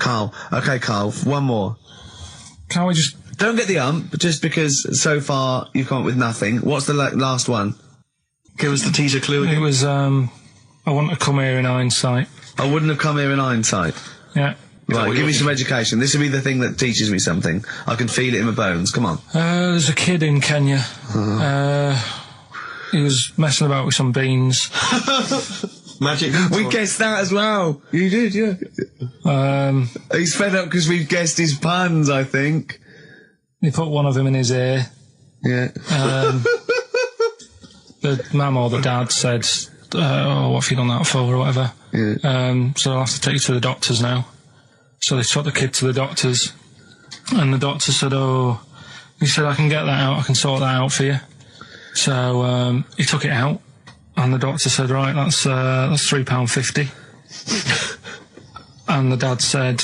Carl. Okay, Carl, one more. Can't we just... Don't get the just because so far you've come up with nothing. What's the last one? Give us the teaser clue again. It was, I want to come here in hindsight. I wouldn't have come here in hindsight. Yeah. Right, give me some education. This will be the thing that teaches me something. I can feel it in my bones. Come on. There's a kid in Kenya. He was messing about with some beans. Magic. We guessed that as well. You did, yeah. He's fed up because we've guessed his puns, I think. He put one of them in his ear. Yeah. The mum or the dad said, oh, what have you done that for, or whatever. Yeah. So I'll have to take you to the doctors now. So they took the kid to the doctors, and the doctor said, he said, I can get that out, I can sort that out for you. So, he took it out, and the doctor said, right, that's £3.50. And the dad said,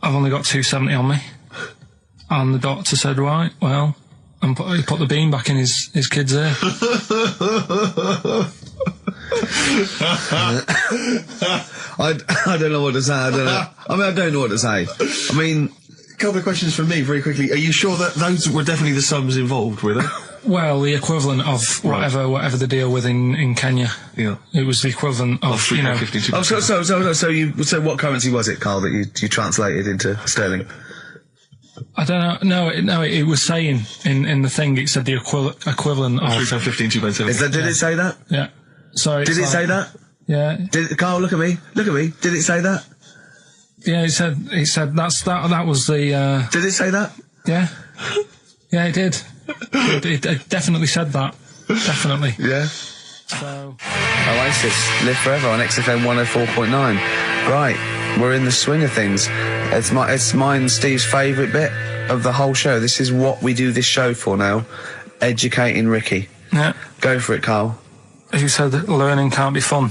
I've only got £2.70 on me. And the doctor said, right, well, and he put the bean back in his kid's ear. I don't know what to say. I don't know what to say. I mean, a couple of questions from me very quickly. Are you sure that those were definitely the sums involved, were they? Well, the equivalent of whatever the deal with in Kenya. Yeah. It was the equivalent of So what currency was it, Carl, that you translated into sterling? I don't know. No, it was saying in the thing. It said the equivalent of £3.15, Did it say that? Yeah. So did it say that? Yeah. Carl, look at me. Did it say that? Yeah, it said that was the. Did it say that? Yeah. Yeah, it did. It definitely said that. Definitely. Yeah. So. Oasis, Live Forever on XFM 104.9. Right, we're in the swing of things. It's mine and Steve's favourite bit of the whole show. This is what we do this show for now. Educating Ricky. Yeah. Go for it, Carl. You said that learning can't be fun.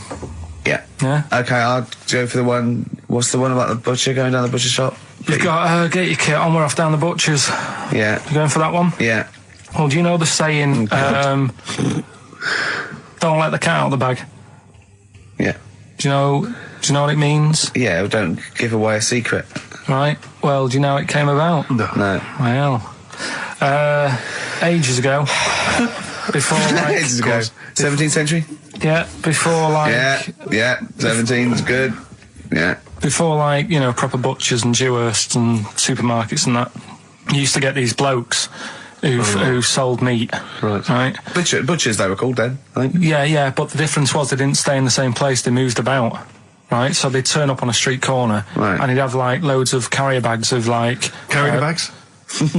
Yeah. Yeah. Okay, I'll go for the one. What's the one about the butcher going down the butcher shop? You've got get your kit on. We're off down the butcher's. Yeah. You going for that one? Yeah. Well, do you know the saying? Don't let the cat out of the bag. Yeah. Do you know what it means? Yeah. Don't give away a secret. Right. Well, do you know how it came about? No. Well, ages ago. Before, like, ages ago. 17th century? Yeah, before, like... Yeah, 17's good. Yeah. Before, like, you know, proper butchers and Dewhursts and supermarkets and that, you used to get these blokes who sold meat. Right. Butchers, they were called then, I think. Yeah, but the difference was they didn't stay in the same place, they moved about. Right, so they'd turn up on a street corner, and he'd have, like, loads of carrier bags of, like... Carrier bags?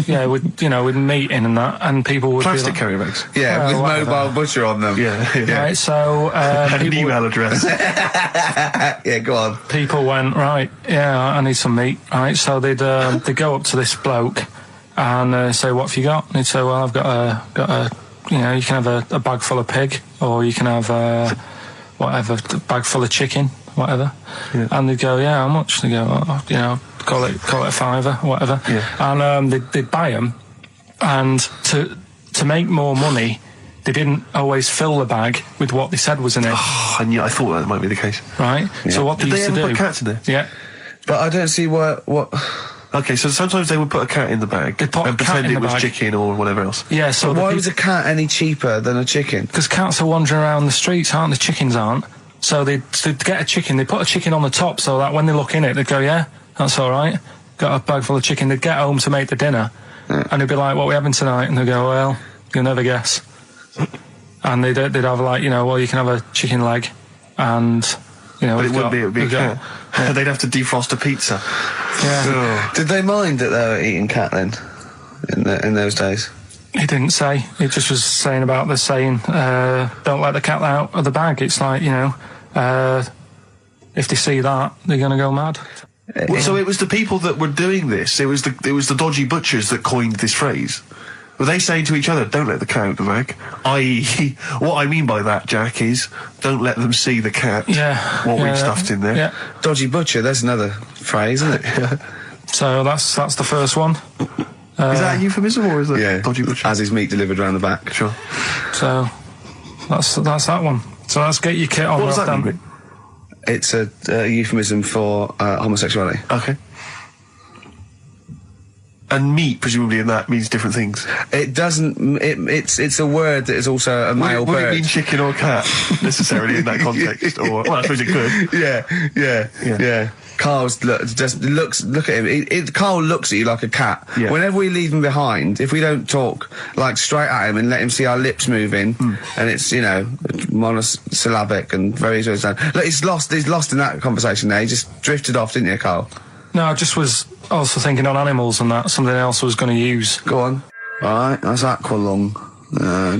Yeah, with meat in and that, and people would plastic be like, carrier bags. Yeah, with mobile butcher on them. Yeah. Right, so and an email address. Yeah, go on. People went, right, yeah, I need some meat. Right, so they'd go up to this bloke and say, what have you got? And he'd say, well, I've got a you know, you can have a bag full of pig, or you can have a bag full of chicken, whatever. Yeah. And they'd go, yeah, how much? They go, you know, call it a fiver, whatever. Yeah. And they'd buy them, and to make more money, they didn't always fill the bag with what they said was in it. Oh, I thought that might be the case. Right. Yeah. So what did they used to do? Put cats in there? Yeah. But I don't see what. Okay, so sometimes they would put a cat in the bag and pretend it was chicken or whatever else. Yeah. So why was a cat any cheaper than a chicken? Because cats are wandering around the streets, aren't they? Chickens aren't. So they'd get a chicken. They put a chicken on the top so that when they look in it, they'd go, yeah, that's all right. Got a bag full of chicken. They'd get home to make the dinner, and they'd be like, what are we having tonight? And they'd go, well, you'll never guess. And they'd have, like, you know, well, you can have a chicken leg, and, you know... But it would be a cat. Yeah. They'd have to defrost a pizza. Yeah. Did they mind that they were eating cat then, in those days? He didn't say. He just was saying about the saying, don't let the cat out of the bag. It's like, you know, if they see that, they're going to go mad. Well, so it was the people that were doing this, it was the dodgy butchers that coined this phrase. Were they saying to each other, don't let the cat out of the bag? I.e., what I mean by that, Jack, is don't let them see the cat, what we've stuffed in there. Yeah. Dodgy butcher, that's another phrase, isn't it? Yeah. So that's the first one. Is that a euphemism, or is it dodgy butcher? As his meat delivered round the back. Sure. So that's that one. So let's get your kit on. What does that mean? It's a euphemism for homosexuality. Okay. And meat, presumably, in that means different things. It doesn't. It's a word that is also a male Would bird. it mean chicken or cat necessarily in that context? Or well, I suppose it could. Yeah. Carl's look at him. Carl looks at you like a cat. Yeah. Whenever we leave him behind, if we don't talk like straight at him and let him see our lips moving, and it's monosyllabic and very look, he's lost in that conversation there. He just drifted off, didn't you, Carl? No, I just was also thinking on animals and that something else I was going to use. Go on. Alright, that's Aqualung.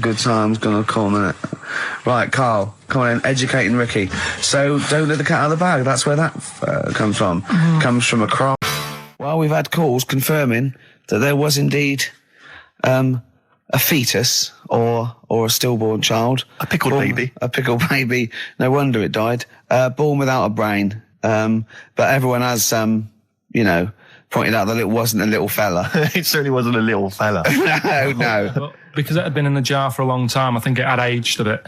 Good times, gonna come in it. Right, Carl, come on in, educating Ricky. So, don't let the cat out of the bag, that's where that comes from. Comes from a cry. Well, we've had calls confirming that there was indeed a fetus or a stillborn child. A pickled baby. A pickled baby. No wonder it died. Born without a brain. But everyone has, pointed out that it wasn't a little fella. It certainly wasn't a little fella. No. But because it had been in the jar for a long time, I think it had aged a bit.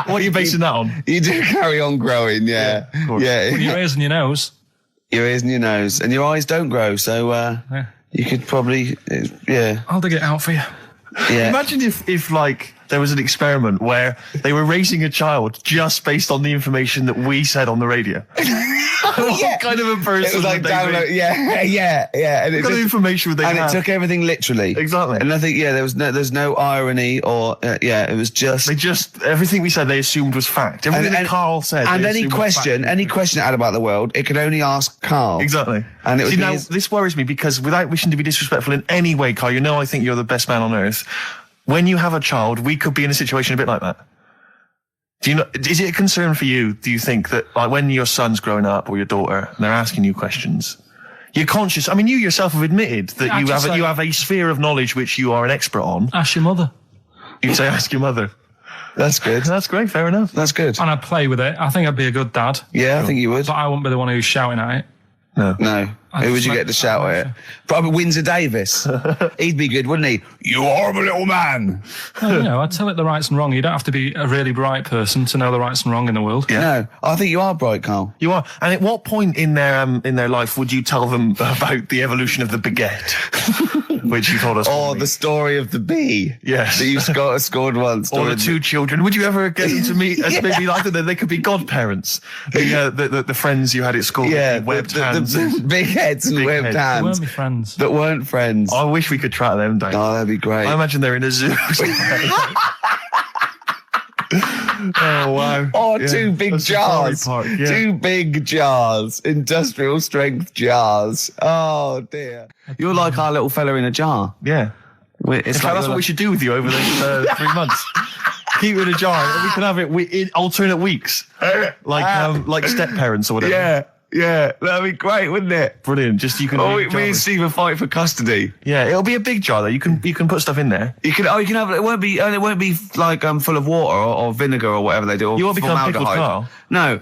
What are you basing that on? You do carry on growing, yeah. Well, your ears and your nose. Your ears and your nose. And your eyes don't grow, so you could probably, I'll dig it out for you. Yeah. Imagine if like, there was an experiment where they were raising a child just based on the information that we said on the radio. What kind of a person It was like would they download, be? yeah. And What kind of information would they and have? it took everything literally. Exactly. And I think, there's no irony or, it was just... They just, everything we said they assumed was fact. Everything that Carl said. And they any assumed was fact. question it had about the world, it could only ask Carl. Exactly. And it would See, be now, his- this worries me because without wishing to be disrespectful in any way, Carl, I think you're the best man on earth. When you have a child, we could be in a situation a bit like that. Is it a concern for you, do you think, that like when your son's growing up or your daughter and they're asking you questions, you're conscious, I mean, you yourself have admitted that you have a sphere of knowledge which you are an expert on. Ask your mother. You'd say ask your mother. That's good. That's great, fair enough. That's good. And I'd play with it. I think I'd be a good dad. Yeah, I think you would. But I wouldn't be the one who's shouting at it. No. Who would you get to shout at it? Probably Windsor Davis. He'd be good, wouldn't he? You horrible little man. Well, I'd tell it the rights and wrong. You don't have to be a really bright person to know the rights and wrong in the world. Yeah. No, I think you are bright, Carl. You are. And at what point in their life would you tell them about the evolution of the baguette, which you told us? Or the story of the bee. Yes. That you scored once. Or the two children. Would you ever get them to meet as maybe like that? They could be godparents. The friends you had at school. Yeah, with webbed the hands. big heads and Big webbed heads. They hands. weren't my friends. That weren't friends. I wish we could track them down. Oh, that'd be great. I imagine they're in a zoo. Oh, wow. Oh, Yeah. two big A safari jars. park, yeah. Two big jars. Industrial strength jars. Oh, dear. You're like our little fella in a jar. Yeah. It's In fact, that's what we should do with you over the 3 months. Keep it in a jar, and we can have it in alternate weeks, like step parents or whatever. Yeah, that'd be great, wouldn't it? Brilliant. Just you can. Oh, me and Steve will fight for custody. Yeah, it'll be a big jar though. You can put stuff in there. You can have it. Won't be like full of water or vinegar or whatever they do. Or You won't become pickled formaldehyde. Carl. No,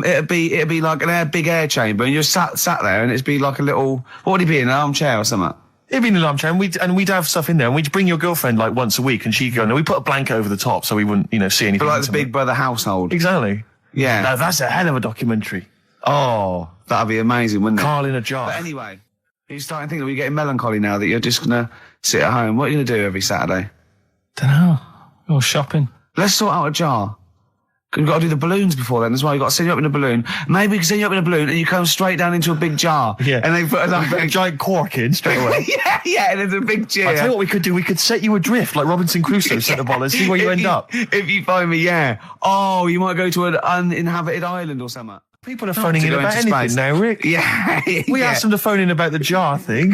it'd be like an big air chamber, and you're sat there, and it'd be like a little. What would it be, an armchair or something? It'd be an alarm chair, and we'd have stuff in there, and we'd bring your girlfriend like once a week, and she'd go. And we put a blanket over the top so we wouldn't, see anything. But like the intimate. Big Brother household. Exactly. Yeah. Now that's a hell of a documentary. Oh, that'd be amazing, wouldn't it? Carl in a jar. But anyway, you're starting to think that we're getting melancholy now that you're just gonna sit at home. What are you gonna do every Saturday? Dunno. Go shopping. Let's sort out a jar. 'Cause we've got to do the balloons before then as well. You've got to send you up in a balloon. Maybe we can send you up in a balloon and you come straight down into a big jar. Yeah. And they put a giant cork in straight away. yeah, and there's a big chair. I'll tell you what we could do. We could set you adrift like Robinson Crusoe set the ball and see where you end up. If you find me, yeah. Oh, you might go to an uninhabited island or something. People are phoning in go about into anything space. now, Rick. Yeah. We asked them to phone in about the jar thing.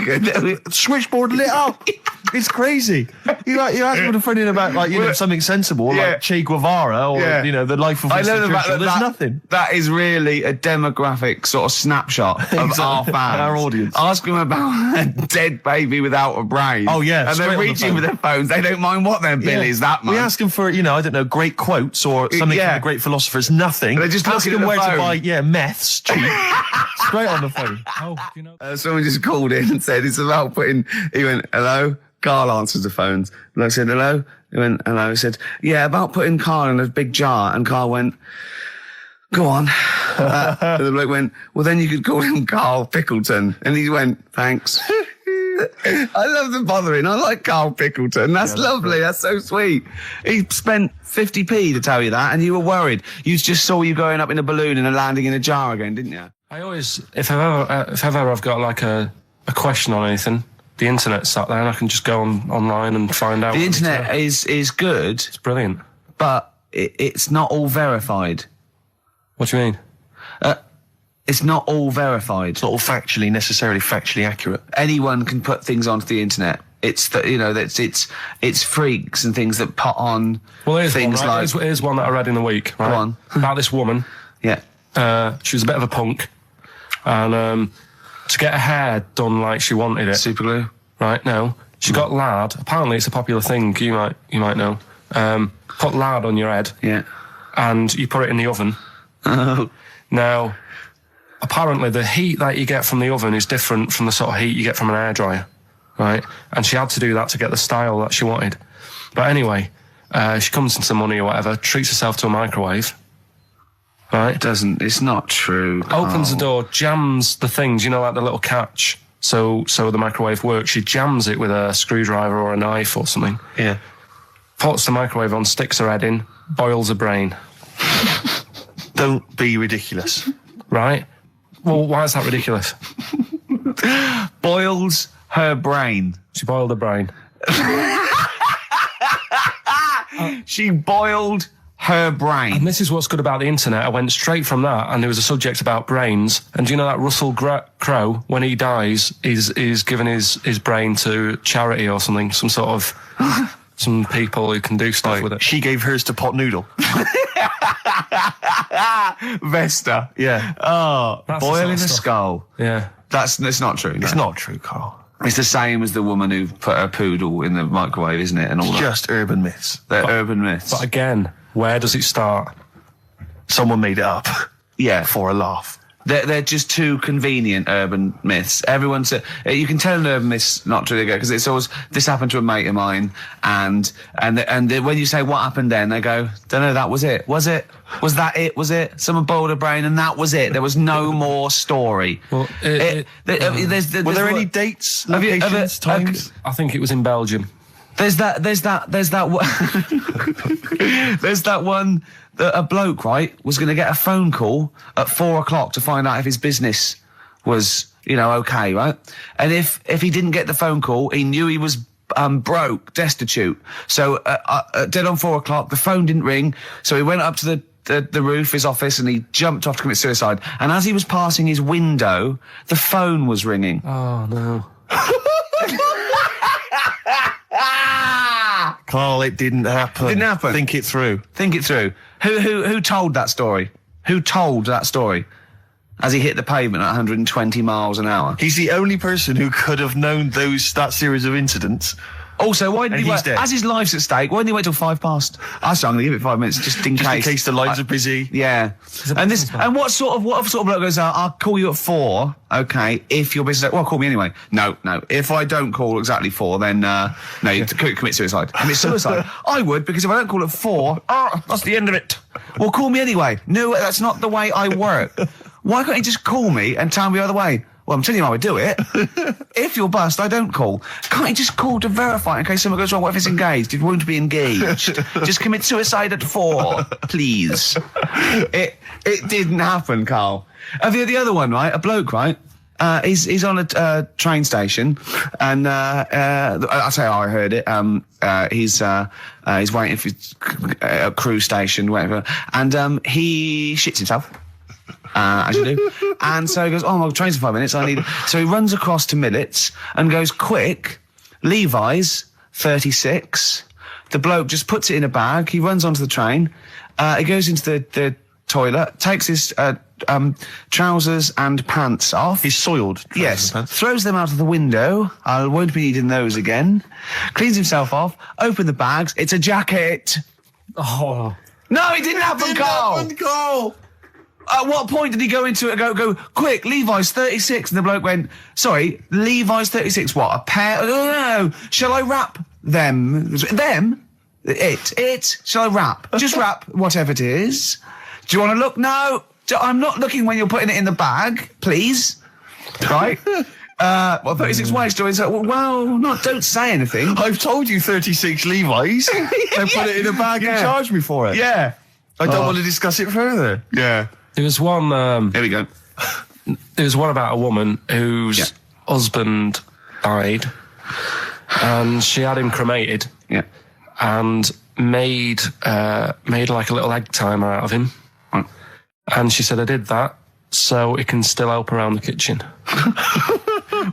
Switchboard lit up. It's crazy. You asked them to phone in about something sensible like Che Guevara or the life of Winston Churchill. There's nothing. That is really a demographic sort of snapshot of our fans, our audience. Ask them about a dead baby without a brain. Oh yeah, and straight they're on the reaching phone. with their phones. They don't mind what their bill is that much. We ask them for I don't know, great quotes or something from the great philosophers. Nothing. They're just ask looking them at the where phone. to buy meths cheap. Straight on the phone. Oh, you know. Someone just called in and said it's about putting. He went, "Hello." Carl answers the phones. And I said, "Hello." He went, "Hello." He said, "Yeah, about putting Carl in a big jar." And Carl went, Go on. And the bloke went, well, then you could call him Karl Pilkington. And he went, thanks. I love the bothering. I like Karl Pilkington. That's lovely. That's so sweet. He spent 50p to tell you that, and you were worried. You just saw you going up in a balloon and landing in a jar again, didn't you? I always, if ever I've got like a question on anything, the internet's sat there and I can just go online and find out. The internet is good. It's brilliant. But it's not all verified. What do you mean? It's not all verified. It's not all necessarily factually accurate. Anyone can put things onto the internet. It's it's freaks and things that put on things one, right? like... Here's one that I read in the week, right? Go on. About this woman. Yeah. She was a bit of a punk. And to get her hair done like she wanted it. Super glue? Right, no. She got lard. Apparently it's a popular thing, you might know. Put lard on your head. Yeah. And you put it in the oven. Oh. Now, apparently the heat that you get from the oven is different from the sort of heat you get from an hairdryer, right? And she had to do that to get the style that she wanted. But anyway, she comes into money or whatever, treats herself to a microwave, right? It's not true. Opens the door, jams the things, like the little catch, so the microwave works. She jams it with a screwdriver or a knife or something. Yeah. Puts the microwave on, sticks her head in, boils her brain. Don't be ridiculous. Right? Well, why is that ridiculous? Boils her brain. She boiled her brain. She boiled her brain. And this is what's good about the internet. I went straight from that, and there was a subject about brains. And do you know that Russell Crowe, when he dies, is giving his brain to charity or something, some sort of some people who can do stuff with it. She gave hers to Pot Noodle. Vesta. Yeah. Oh, That's boiling the a sort of skull. Yeah. It's not true. No. It's not true, Carl. It's the same as the woman who put her poodle in the microwave, isn't it? And all Just urban myths. They're urban myths. But again, where does it start? Someone made it up. Yeah. For a laugh. They're just too convenient urban myths. Everyone said you can tell an urban myth's not true because it's always this happened to a mate of mine, and when you say what happened then, they go, don't know, that was it. Was it? Was that it? Was it? Someone boiled a brain and that was it. There was no more story. Well, were there any dates, locations, times? I think it was in Belgium. There's that one that a bloke, right, was going to get a phone call at 4:00 to find out if his business was, okay, right? And if he didn't get the phone call, he knew he was broke, destitute. So dead on 4:00, the phone didn't ring. So he went up to the roof, his office, and he jumped off to commit suicide. And as he was passing his window, the phone was ringing. Oh no. Carl, it didn't happen. Didn't happen. Think it through. Think it through. Who told that story? Who told that story? As he hit the pavement at 120 miles an hour. He's the only person who could have known that series of incidents. Also, why didn't he wait? Dead. As his life's at stake, why didn't he wait till 5:00? I'm going to give it 5 minutes just in case. In case the lines are busy. Yeah. And what sort of bloke goes out? I'll call you at 4. Okay, if your business. Well, call me anyway. No. If I don't call exactly 4, then no, you commit suicide. Commit suicide. I would, because if I don't call at 4, that's the end of it. Well, call me anyway. No, that's not the way I work. Why can't you just call me and tell me the other way? Well, I'm telling you how I do it. If you're bust, I don't call. Can't you just call to verify in case something goes wrong? What if it's engaged? It won't be engaged. Just commit suicide at 4, please. It didn't happen, Carl. The other one, right? A bloke, right? He's on a train station, and I'll tell you how I heard it. He's waiting for a cruise station, whatever, and he shits himself. As you do. And so he goes, my train's in 5 minutes, So he runs across to Millets and goes, quick, Levi's, 36. The bloke just puts it in a bag, he runs onto the train, he goes into the toilet, takes his trousers and pants off. His soiled trousers yes, and pants. Throws them out of the window, I won't be needing those again, cleans himself off, open the bags, it's a jacket. Oh. No, it didn't happen, Carl! At what point did he go into it and go, quick, Levi's 36? And the bloke went, sorry, Levi's 36, what, a pair? No. Shall I wrap them? Them? It. Shall I wrap? Just wrap whatever it is. Do you want to look? No, I'm not looking when you're putting it in the bag, please. Right? 36 ways to answer. Don't say anything. I've told you 36 Levi's. And put it in a bag and charge me for it. Yeah. I don't want to discuss it further. Yeah. There was one. Here we go. There was one about a woman whose husband died, and she had him cremated. Yeah. And made like a little egg timer out of him. Right. And she said, I did that so it can still help around the kitchen.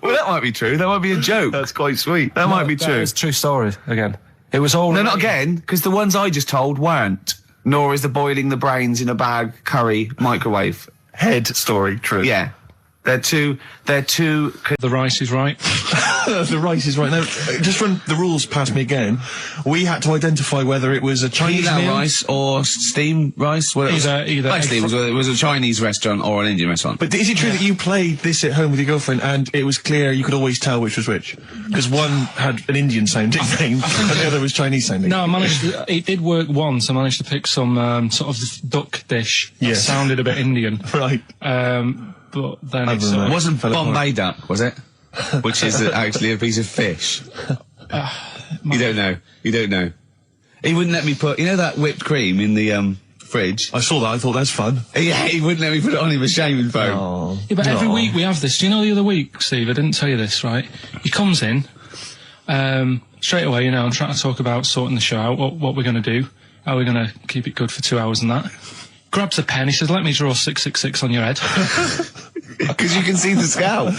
Well, that might be true. That might be a joke. That's quite sweet. That might be true. It's a true story, again. It was all... No, not again, because the ones I just told weren't. Nor is the boiling the brains in a bag curry microwave. Head story true. Yeah. They're two... The rice is right. The rice is right. Now, just run the rules past me again. We had to identify whether it was a Chinese meal. rice or steamed rice. Well, Either basically, it was a Chinese restaurant or an Indian restaurant. But is it true that you played this at home with your girlfriend and it was clear you could always tell which was which? Because one had an Indian sounding name and the other was Chinese sounding. No, I managed to, it did work once. I managed to pick some sort of duck dish that sounded a bit Indian. Right. But then it wasn't Bombay duck, was it? Which is actually a piece of fish. You don't know. He wouldn't let me put, that whipped cream in the fridge. I saw that. I thought that's fun. Yeah, he wouldn't let me put it on him with shaving foam. Oh. Yeah, but every week we have this. Do you know the other week, Steve? I didn't tell you this, right? He comes in straight away. I'm trying to talk about sorting the show out, what we're going to do, how we're going to keep it good for 2 hours and that. Grabs a pen. He says, "Let me draw 666 on your head." Because you can see the scalp.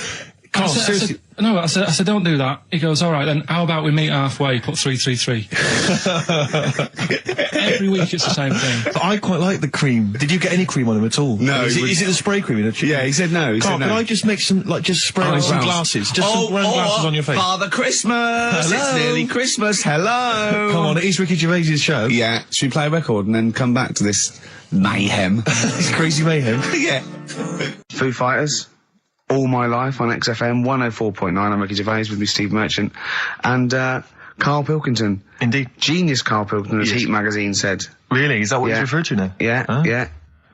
I said, don't do that. He goes, all right, then how about we meet halfway, put 333. Every week it's the same thing. But I quite like the cream. Did you get any cream on him at all? No. Is it the spray cream in it? Yeah, he said no. Carl, can I just make some, just spray on some glasses? Just some round glasses on your face. Father Christmas! Hello. It's nearly Christmas, hello! Come on, it is Ricky Gervais' show. Yeah, should we play a record and then come back to this mayhem? This crazy mayhem. Yeah. Foo Fighters. All My Life on XFM 104.9. I'm Ricky Gervais with me, Steve Merchant, and Karl Pilkington. Indeed. Genius Karl Pilkington, as Heat magazine said. Really? Is that what he's referred to now? Yeah, yeah.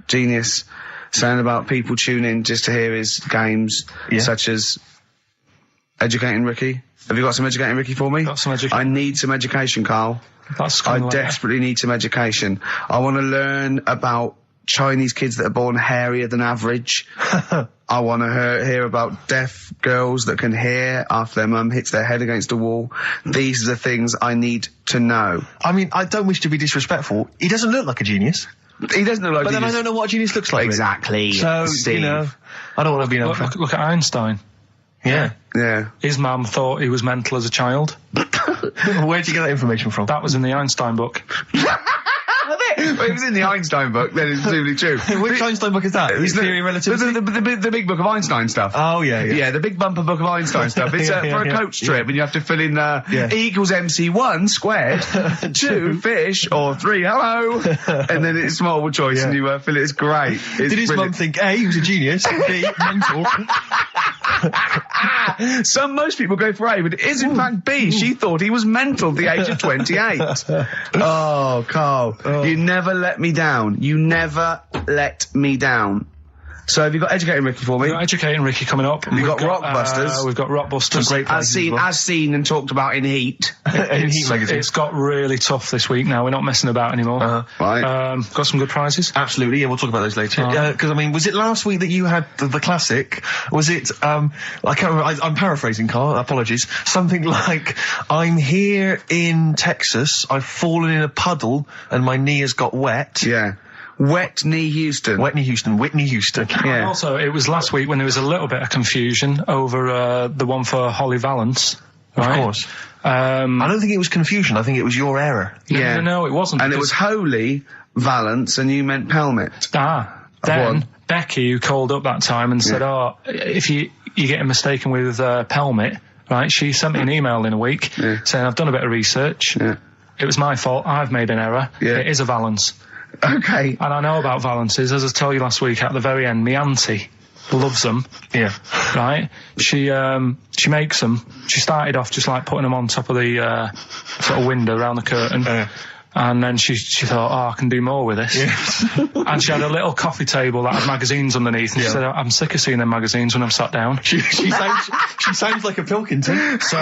Genius. Saying about people tune in just to hear his games, such as Educating Ricky. Have you got some Educating Ricky for me? Got some education. I need some education, Karl. I desperately need some education. I want to learn about Chinese kids that are born hairier than average. I want to hear about deaf girls that can hear after their mum hits their head against a wall. These are the things I need to know. I mean, I don't wish to be disrespectful. He doesn't look like a genius. He doesn't look like But then I don't know what a genius looks like. Exactly. So, Steve. I don't want to be an Look at Einstein. Yeah. Yeah. His mum thought he was mental as a child. Where'd you get that information from? That was in the Einstein book. Well, it was in the Einstein book, then it's presumably true. Which Einstein book is that? Is Theory of Relativity? The big book of Einstein stuff. Oh, yeah. Yeah, the big bumper book of Einstein stuff. It's for a coach trip, and you have to fill in E equals MC1 squared, 2 fish, or 3 hello, and then it's multiple choice, and you fill it. It's great. It's Did his mum think, A, he was a genius, B, mental? Most people go for A, but it is in fact B. She thought he was mental at the age of 28. Oh, Karl, you never let me down. You never let me down. So have you got Educating Ricky for me? We've got Educating Ricky coming up. We've got Rockbusters. We've got Rockbusters. Great as seen and talked about in Heat. In Heat magazine. It's got really tough this week now. We're not messing about anymore. Right. Got some good prizes. Absolutely, yeah, we'll talk about those later. Because, I mean, was it last week that you had the classic? Was it, I can't remember, I'm paraphrasing, Karl, apologies. Something like, I'm here in Texas, I've fallen in a puddle, and my knee has got wet. Yeah. Whitney Houston. Whitney Houston. Yeah. And also, it was last week when there was a little bit of confusion over the one for Holly Valance. Right? Of course. I don't think it was confusion. I think it was your error. No, it wasn't. And it was Holy Valance, and you meant Pelmet. Then Becky, who called up that time and said, if you're getting mistaken with Pelmet, right, she sent me an email in a week saying, I've done a bit of research. Yeah. It was my fault. I've made an error. Yeah. It is a Valance. Okay. And I know about Valances. As I told you last week, at the very end, my auntie loves them. Yeah. Right? She makes them. She started off just like putting them on top of the sort of window around the curtain. And then she thought, I can do more with this. Yeah. And she had a little coffee table that had magazines underneath. And she said, I'm sick of seeing them magazines when I'm sat down. She sounds like a Pilkington. So...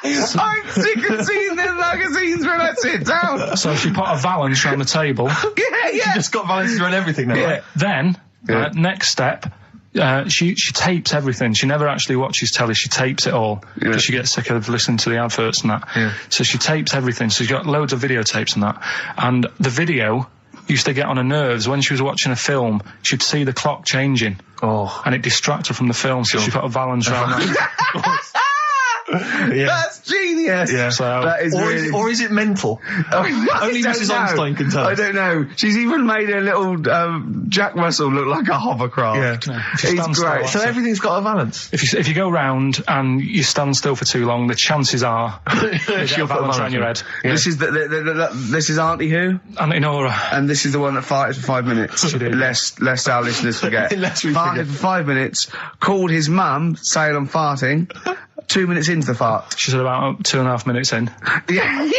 I'm sick of seeing them magazines when I sit down. So she put a valance around the table. Yeah. She just got valances around everything now. Yeah. Then, next step... she tapes everything. She never actually watches telly. She tapes it all because she gets sick of listening to the adverts and that. Yeah. So she tapes everything. So she's got loads of videotapes and that. And the video used to get on her nerves. When she was watching a film, she'd see the clock changing. Oh. And it distracted her from the film. So she put a valance around that. Yeah. That's genius. Yeah. So, that is or is it mental? Only Mrs. Einstein can tell. I don't know. She's even made a little Jack Russell look like a hovercraft. Yeah. He's great. So everything's got a valance. If you go round and you stand still for too long, the chances are she'll put a valance around your head. Yeah. This is this is Auntie who? Auntie Nora. And this is the one that farted for 5 minutes. She did. Lest our listeners forget. Farted for 5 minutes. Called his mum saying I'm farting. 2 minutes into the fart. She said about 2.5 minutes in. Yeah.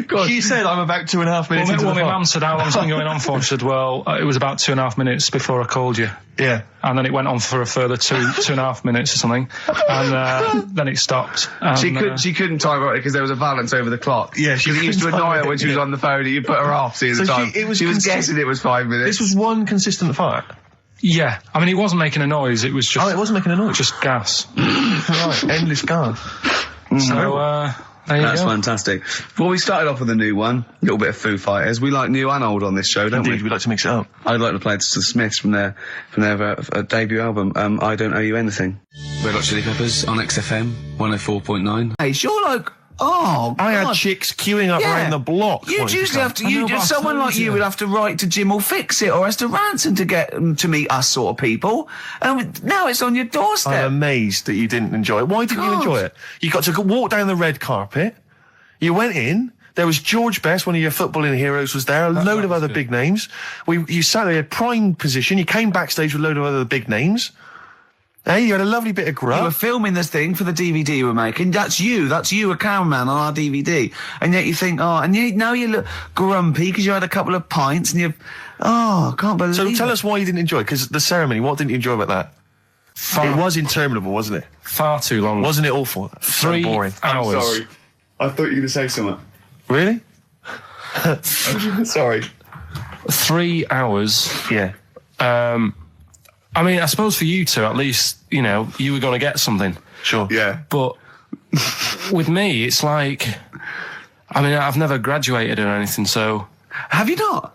God. She said I'm about 2.5 minutes into the fart. My mum said, how long's it been going on for? She said, well, it was about 2.5 minutes before I called you. Yeah. And then it went on for a further 2.5 minutes or something. And then it stopped. And, she couldn't time it because there was a valance over the clock. Yeah, she used to annoy her when she was on the phone. You put her off. See the time. She was guessing it was 5 minutes. This was one consistent fart. Yeah, I mean, it wasn't making a noise. It was just. Oh, it wasn't making a noise. Just gas. Right, endless gas. So there you That's go. fantastic. Well, we started off with a new one, a little bit of Foo Fighters. We like new and old on this show, don't Indeed, we like to mix it up. I'd like to play the Smiths from their debut album, I Don't Owe You Anything. Red Hot Chili Peppers on XFM 104.9. Hey, sure, like. Oh, I God. had chicks queuing up around the block. You'd usually have to. Someone like you would have to write to Jim or Fix It or Esther Ranson to get them to meet us sort of people. Now it's on your doorstep. I'm amazed that you didn't enjoy it. Why didn't you enjoy it? You got to walk down the red carpet. You went in. There was George Best, one of your footballing heroes, was there. A load of other big names. You sat there in prime position. You came backstage with a load of other big names. Hey, you had a lovely bit of grub. You were filming this thing for the DVD you were making. That's you, a cameraman on our DVD. And yet you think, now you look grumpy because you had a couple of pints and I can't believe it. So tell us why you didn't enjoy it, because the ceremony, what didn't you enjoy about that? It was interminable, wasn't it? Far too long. Wasn't it awful? 3 boring. hours. I'm sorry. I thought you were going to say something. Really? Sorry. 3 hours. Yeah. I mean, I suppose for you two, at least, you were going to get something. Sure. Yeah. But with me, it's like, I mean, I've never graduated or anything, so... Have you not?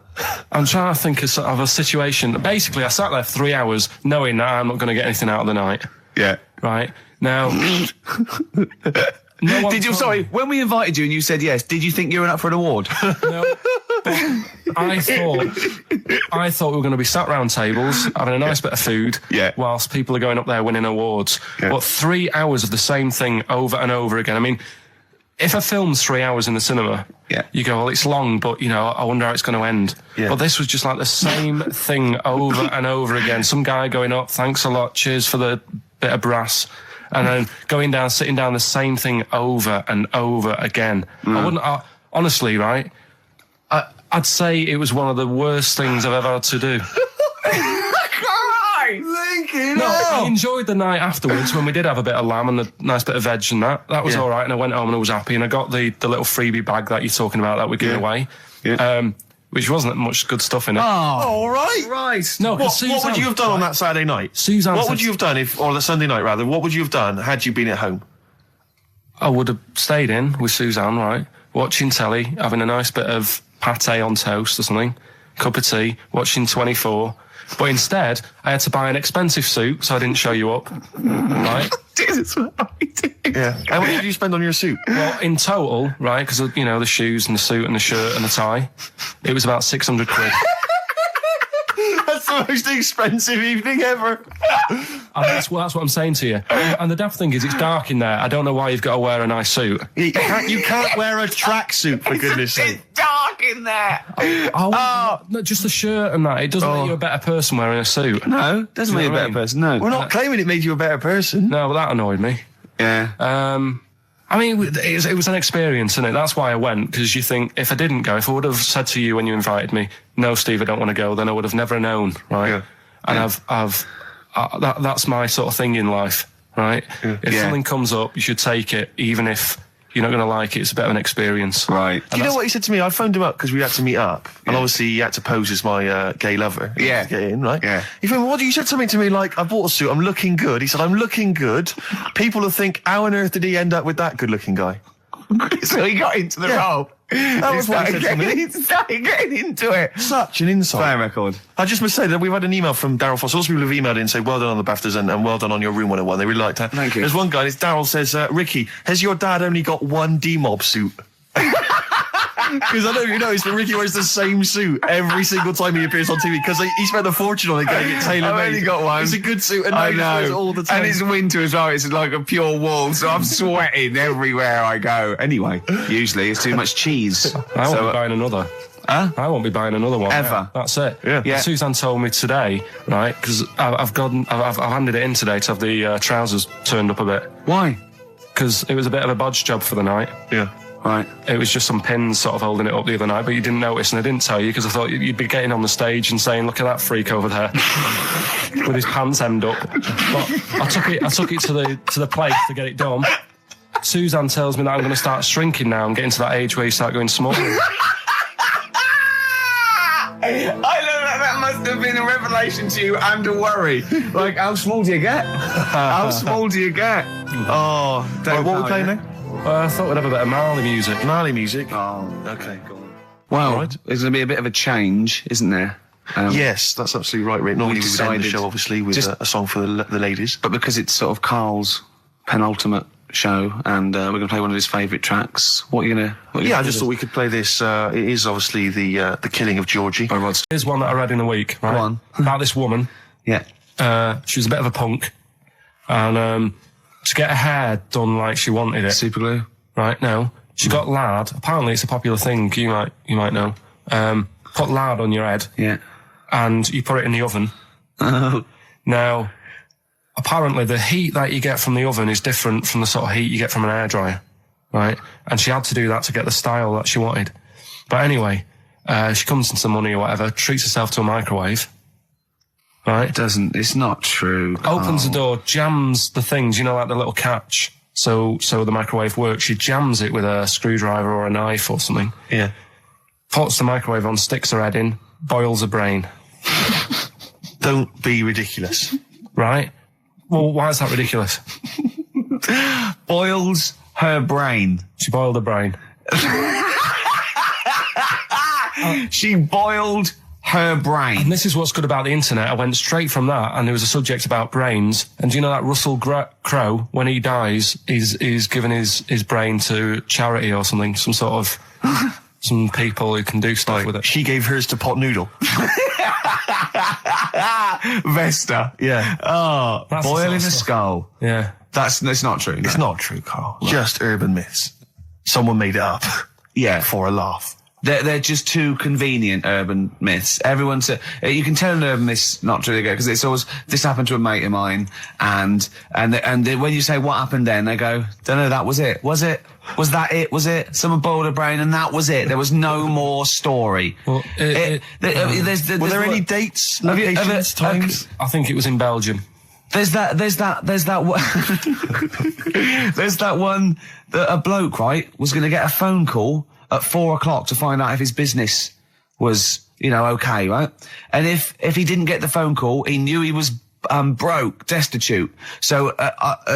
I'm trying to think of a situation. Basically, I sat there for 3 hours knowing that I'm not going to get anything out of the night. Yeah. Right? Now... when we invited you and you said yes, did you think you were up for an award? No. I thought we were going to be sat round tables, having a nice bit of food, whilst people are going up there winning awards. Yeah. But 3 hours of the same thing over and over again. I mean, if a film's 3 hours in the cinema, you go, well, it's long, but, I wonder how it's going to end. Yeah. But this was just like the same thing over and over again. Some guy going up, thanks a lot, cheers for the bit of brass. And then going down, sitting down, the same thing over and over again. Honestly, right? I'd say it was one of the worst things I've ever had to do. I enjoyed the night afterwards when we did have a bit of lamb and a nice bit of veg and that. That was all right, and I went home and I was happy, and I got the little freebie bag that you're talking about that we're giving away. Yeah. Which wasn't much good stuff in it. Oh, all right. Right. No, what would you have done on that Saturday night? Suzanne what would you have done or the Sunday night rather, what would you have done had you been at home? I would have stayed in with Suzanne, right? Watching telly, having a nice bit of pate on toast or something, cup of tea, watching 24. But instead, I had to buy an expensive suit, so I didn't show you up. Right? That's what I did. Yeah. How much did you spend on your suit? Well, in total, right, because, the shoes and the suit and the shirt and the tie, it was about 600 quid. That's the most expensive evening ever. And that's what I'm saying to you. And the daft thing is, it's dark in there. I don't know why you've got to wear a nice suit. You can't wear a tracksuit, for goodness sake. It's dark in there. No, just the shirt and that. It doesn't make you a better person wearing a suit. No, doesn't make you a better person, no. We're not claiming it made you a better person. No, but that annoyed me. Yeah. I mean, it was an experience, innit? That's why I went, because you think, if I didn't go, if I would have said to you when you invited me, no, Steve, I don't want to go, then I would have never known, right? Yeah. And that's my sort of thing in life, right? Yeah. If something comes up, you should take it, even if you're not going to like it. It's a bit of an experience. Right. Do you know what he said to me? I phoned him up because we had to meet up, and obviously he had to pose as my gay lover. Yeah. To get in, right? Yeah. He phoned me, what? You said something to me like, I bought a suit, I'm looking good. He said, I'm looking good. People will think, how on earth did he end up with that good-looking guy? So he got into the role. That was what he said to me. He started getting into it. Such an insult. Fair record. I just must say that we've had an email from Daryl Foss. Lots of people have emailed in and say, well done on the BAFTAs and well done on your Room 101. They really liked that. Thank you. There's one guy, Daryl says, Ricky, has your dad only got one D-Mob suit? Because I don't know if you noticed, but Ricky wears the same suit every single time he appears on TV because he spent a fortune on it getting it tailor-made. I've only got one. It's a good suit and now I he wears it know. all the time. And it's winter as well. It's like a pure wool, so I'm sweating everywhere I go. Anyway, usually it's too much cheese. I won't be buying another. Huh? I won't be buying another one. Ever. That's it. Yeah. Suzanne told me today, right, because I've handed it in today to have the trousers turned up a bit. Why? Because it was a bit of a bodge job for the night. Yeah. Right. It was just some pins sort of holding it up the other night, but you didn't notice, and I didn't tell you because I thought you'd be getting on the stage and saying, "Look at that freak over there with his pants hemmed up." But I took it to the place to get it done. Suzanne tells me that I'm going to start shrinking now and getting to that age where you start going small. I love that must have been a revelation to you and a worry. Like, how small do you get? How small do you get? Oh, Don't what are we know, playing yeah. now? I thought we'd have a bit of Marley music. Marley music. Oh. Okay, go on. Well, Right. there's going to be a bit of a change, isn't there? Yes, that's absolutely right, Rick. Normally we would end the decided show, obviously, with just- a song for the ladies. But because it's sort of Carl's penultimate show, and we're going to play one of his favourite tracks, what are you going to... Yeah, I just thought we could play this. It is obviously the killing of Georgie. By Rod Stewart. Here's one that I read in a week, right? Go on. About this woman. Yeah. She was a bit of a punk, and to get her hair done like she wanted it. Super glue. Right, no. She got lard. Apparently it's a popular thing, you might know. Put lard on your head, Yeah. and you put it in the oven. Oh. Now, apparently the heat that you get from the oven is different from the sort of heat you get from an hairdryer, right? And she had to do that to get the style that she wanted. But anyway, she comes into the money or whatever, treats herself to a microwave, right? It's not true. Opens the Carl. door, jams the things, like the little catch. So the microwave works. She jams it with a screwdriver or a knife or something. Yeah. Puts the microwave on, sticks her head in, boils her brain. Don't be ridiculous. Right? Well, why is that ridiculous? Boils her brain. She boiled her brain. She boiled her brain. And this is what's good about the internet. I went straight from that, and there was a subject about brains. And do you know that Russell Crowe, when he dies, he's given his brain to charity or something, some sort of some people who can do stuff with it. She gave hers to Pot Noodle. Vesta. Yeah. Oh, That's the boiling sort a of stuff. skull. Yeah. That's not true. No. It's not true, Carl. Just urban myths. Someone made it up. Yeah. For a laugh. They're just too convenient urban myths. Everyone said you can tell an urban myth's not true because it's always this happened to a mate of mine, and when you say what happened then, they go, don't know, that was it. Was it? Was that it? Was it? Someone boiled a brain and that was it. There was no more story. Well, Were there any dates, Have you ever- locations, times? I think it was in Belgium. There's that one. There's that one that a bloke, right, was going to get a phone call at 4:00 to find out if his business was, okay, right? And if he didn't get the phone call, he knew he was broke, destitute. So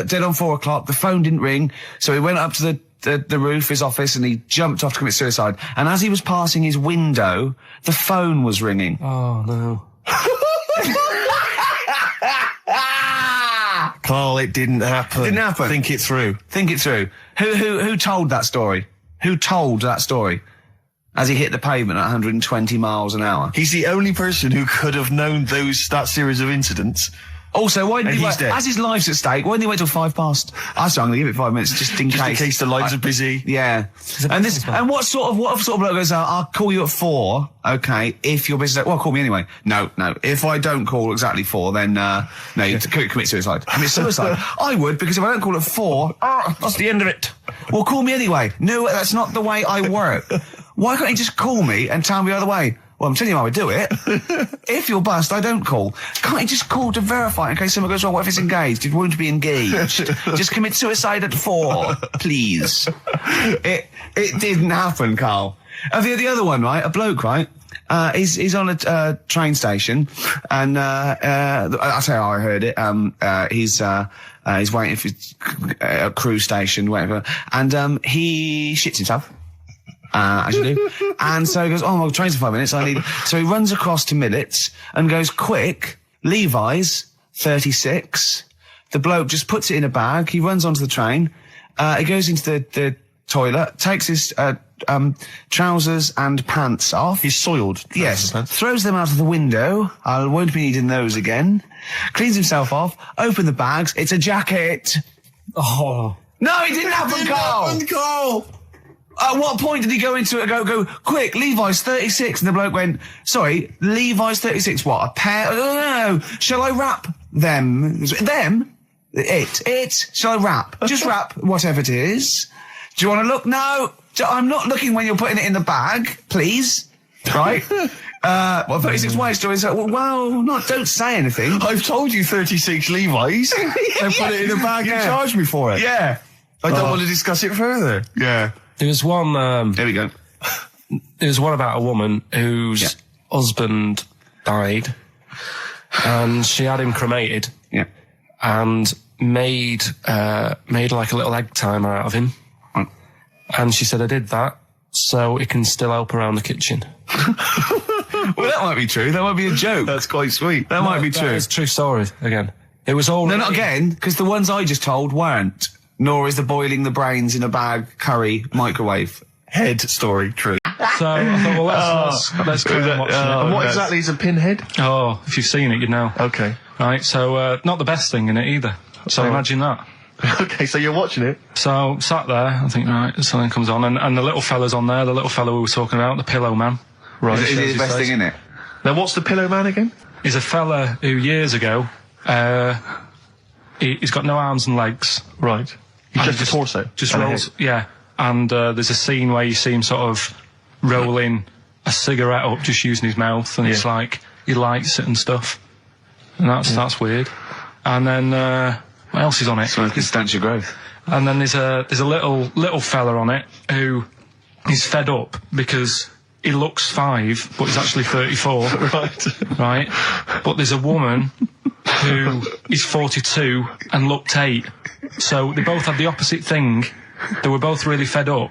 dead on 4:00, the phone didn't ring. So he went up to the roof, his office, and he jumped off to commit suicide. And as he was passing his window, the phone was ringing. Oh, no. Carl, it didn't happen. Didn't happen. Think it through. Think it through. Who told that story? Who told that story? As he hit the pavement at 120 miles an hour. He's the only person who could have known that series of incidents. Also, why didn't And he he's wait? dead. As his life's at stake, why didn't he wait till 5 past? I'm going to give it 5 minutes just in Just case. in case the lines are busy. Yeah. And what sort of bloke goes, I'll call you at 4, okay, if you're busy. Well, call me anyway. No. If I don't call exactly 4, then, no, you commit suicide. Commit suicide. I would, because if I don't call at 4, that's the end of it. Well, call me anyway. No, that's not the way I work. Why can't you just call me and tell me the other way? Well, I'm telling you how I do it. If you're bust, I don't call. Can't you just call to verify in case something goes wrong? What if it's engaged? It won't be engaged. Just commit suicide at 4, please. It didn't happen, Carl. The other one, right? A bloke, right? He's on a train station, and I'll tell you how I heard it. He's waiting for a cruise station, whatever, and he shits himself. As you do. And so he goes, oh, my train's in 5 minutes, so he runs across to Millets and goes, quick, Levi's, 36. The bloke just puts it in a bag, he runs onto the train, he goes into the toilet, takes his, trousers and pants off. He's soiled. Yes. Throws them out of the window. I won't be needing those again. Cleans himself off, open the bags, it's a jacket. Oh. No, it didn't happen, Carl! At what point did he go into it and go, quick, Levi's 36? And the bloke went, sorry, Levi's 36, what, a pair? No. Shall I wrap them? Them? It. Shall I wrap? Just wrap whatever it is. Do you want to look? No. I'm not looking when you're putting it in the bag, please. Right? 36 white stories. Don't say anything. I've told you 36 Levi's. And put it in a bag and charge me for it. Yeah. I don't want to discuss it further. Yeah. There was one, There we go. there was one about a woman whose husband died, and she had him cremated. Yeah. And made like a little egg timer out of him. Right. And she said, I did that so it can still help around the kitchen. Well, that might be true. That might be a joke. That's quite sweet. That might be true. It's a true story, again. It was all... No, not again, because the ones I just told weren't. Nor is the boiling the brains in a bag curry microwave. Head story, true. So I thought, well, let's go and watch it. And what exactly is a pinhead? Oh, if you've seen it, you'd know. Okay. Right, so not the best thing in it either. So imagine that. Okay, so you're watching it. So sat there, I think, right, something comes on, and the little fella's on there, the little fella we were talking about, the Pillow Man. Right. Is it the best thing in it? Now, what's the Pillow Man again? He's a fella who years ago, he's got no arms and legs. Right. He's just a torso. Just and a rolls, head. yeah. And there's a scene where you see him sort of rolling a cigarette up, just using his mouth, and it's like he lights it and stuff. And that's weird. And then what else is on it? So it can stanch your growth. And then there's a little fella on it who is fed up because he looks 5, but he's actually 34. Right. Right? But there's a woman who is 42 and looked 8. So they both had the opposite thing. They were both really fed up.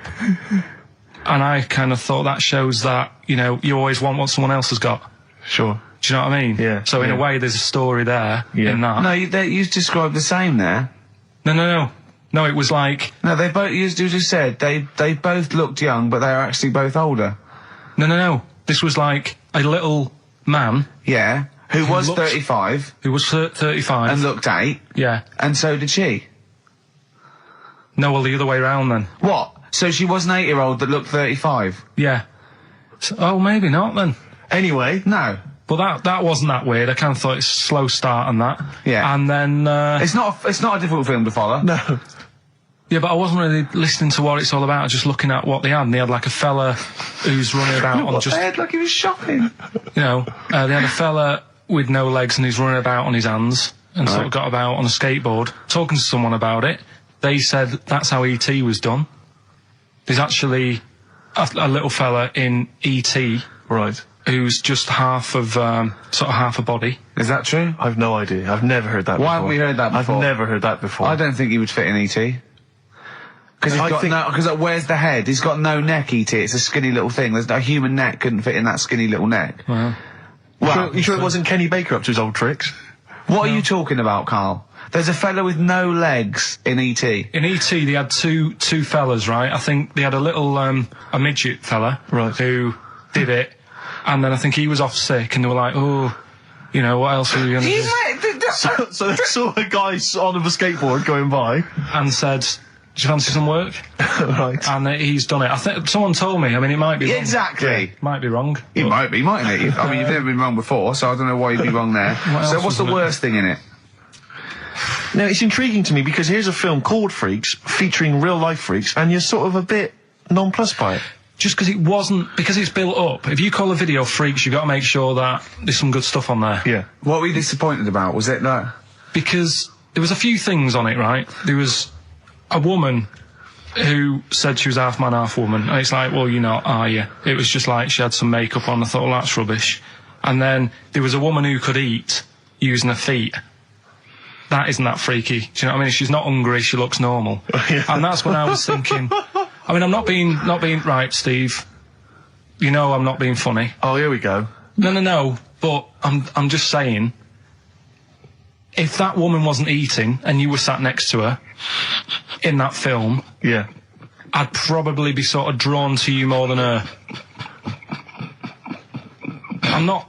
And I kind of thought that shows that, you know, you always want what someone else has got. Sure. Do you know what I mean? Yeah. So in a way, there's a story there in that. No, you described the same there. No, it was like... No, they both, you just said, they both looked young, but they are actually both older. No. This was like a little man... Yeah. Who was looked- 35. Who was 35. And looked 8. Yeah. And so did she. No, well, the other way round then. What? So she was an 8-year-old that looked 35? Yeah. So, oh, maybe not then. Anyway. No. But that wasn't that weird. I kind of thought it's a slow start and that. Yeah. And then... It's not a difficult film to follow. No. Yeah, but I wasn't really listening to what it's all about, just looking at what they had. And they had like a fella who's running about on just... They had like he was shopping. You know, they had a fella with no legs and he's running about on his hands and sort of got about on a skateboard, talking to someone about it. They said that's how E.T. was done. There's actually a little fella in E.T. Right. who's just half of, sort of half a body. Is that true? I've no idea. I've never heard that before. Why haven't we heard that before? I've never heard that before. I don't think he would fit in E.T. Because where's the head? He's got no neck, E.T. It's a skinny little thing. There's no human neck couldn't fit in that skinny little neck. Wow. You sure it wasn't Kenny Baker up to his old tricks? What are you talking about, Carl? There's a fella with no legs in E.T. In E.T. they had two fellas, right? I think they had a little, a midget fella. Right. Who did it. And then I think he was off sick and they were like, oh, you know, what else are we going to do? So they saw a guy on a skateboard going by and said, "Do you fancy some work?" right. And he's done it. I think someone told me. I mean, it might be wrong. Exactly. Might be wrong. It might be, mightn't it? I mean, you've never been wrong before, so I don't know why you'd be wrong there. So what's the worst thing in it? Now, it's intriguing to me because here's a film called Freaks, featuring real-life freaks, and you're sort of a bit nonplussed by it. Just because it's built up. If you call a video Freaks, you've got to make sure that there's some good stuff on there. Yeah. What were you disappointed about? Was it that? Because there was a few things on it, right? There was a woman who said she was half man, half woman. And it's like, well, you're not, are you? It was just like she had some makeup on. I thought, well, that's rubbish. And then there was a woman who could eat using her feet. That isn't that freaky. Do you know what I mean? She's not hungry, she looks normal. Yeah. And that's when I was thinking, I mean, I'm not being right, Steve. You know I'm not being funny. Oh, here we go. No. But I'm just saying, if that woman wasn't eating and you were sat next to her in that film, Yeah. I'd probably be sort of drawn to you more than her. I'm not.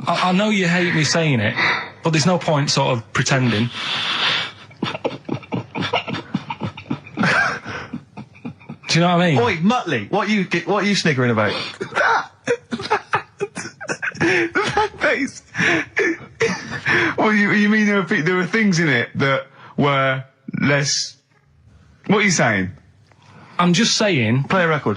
I know you hate me saying it, but there's no point sort of pretending. Do you know what I mean? Oi, Muttley, what are you sniggering about? That face. Well, you mean there were things in it that were less... What are you saying? I'm just saying. Play a record.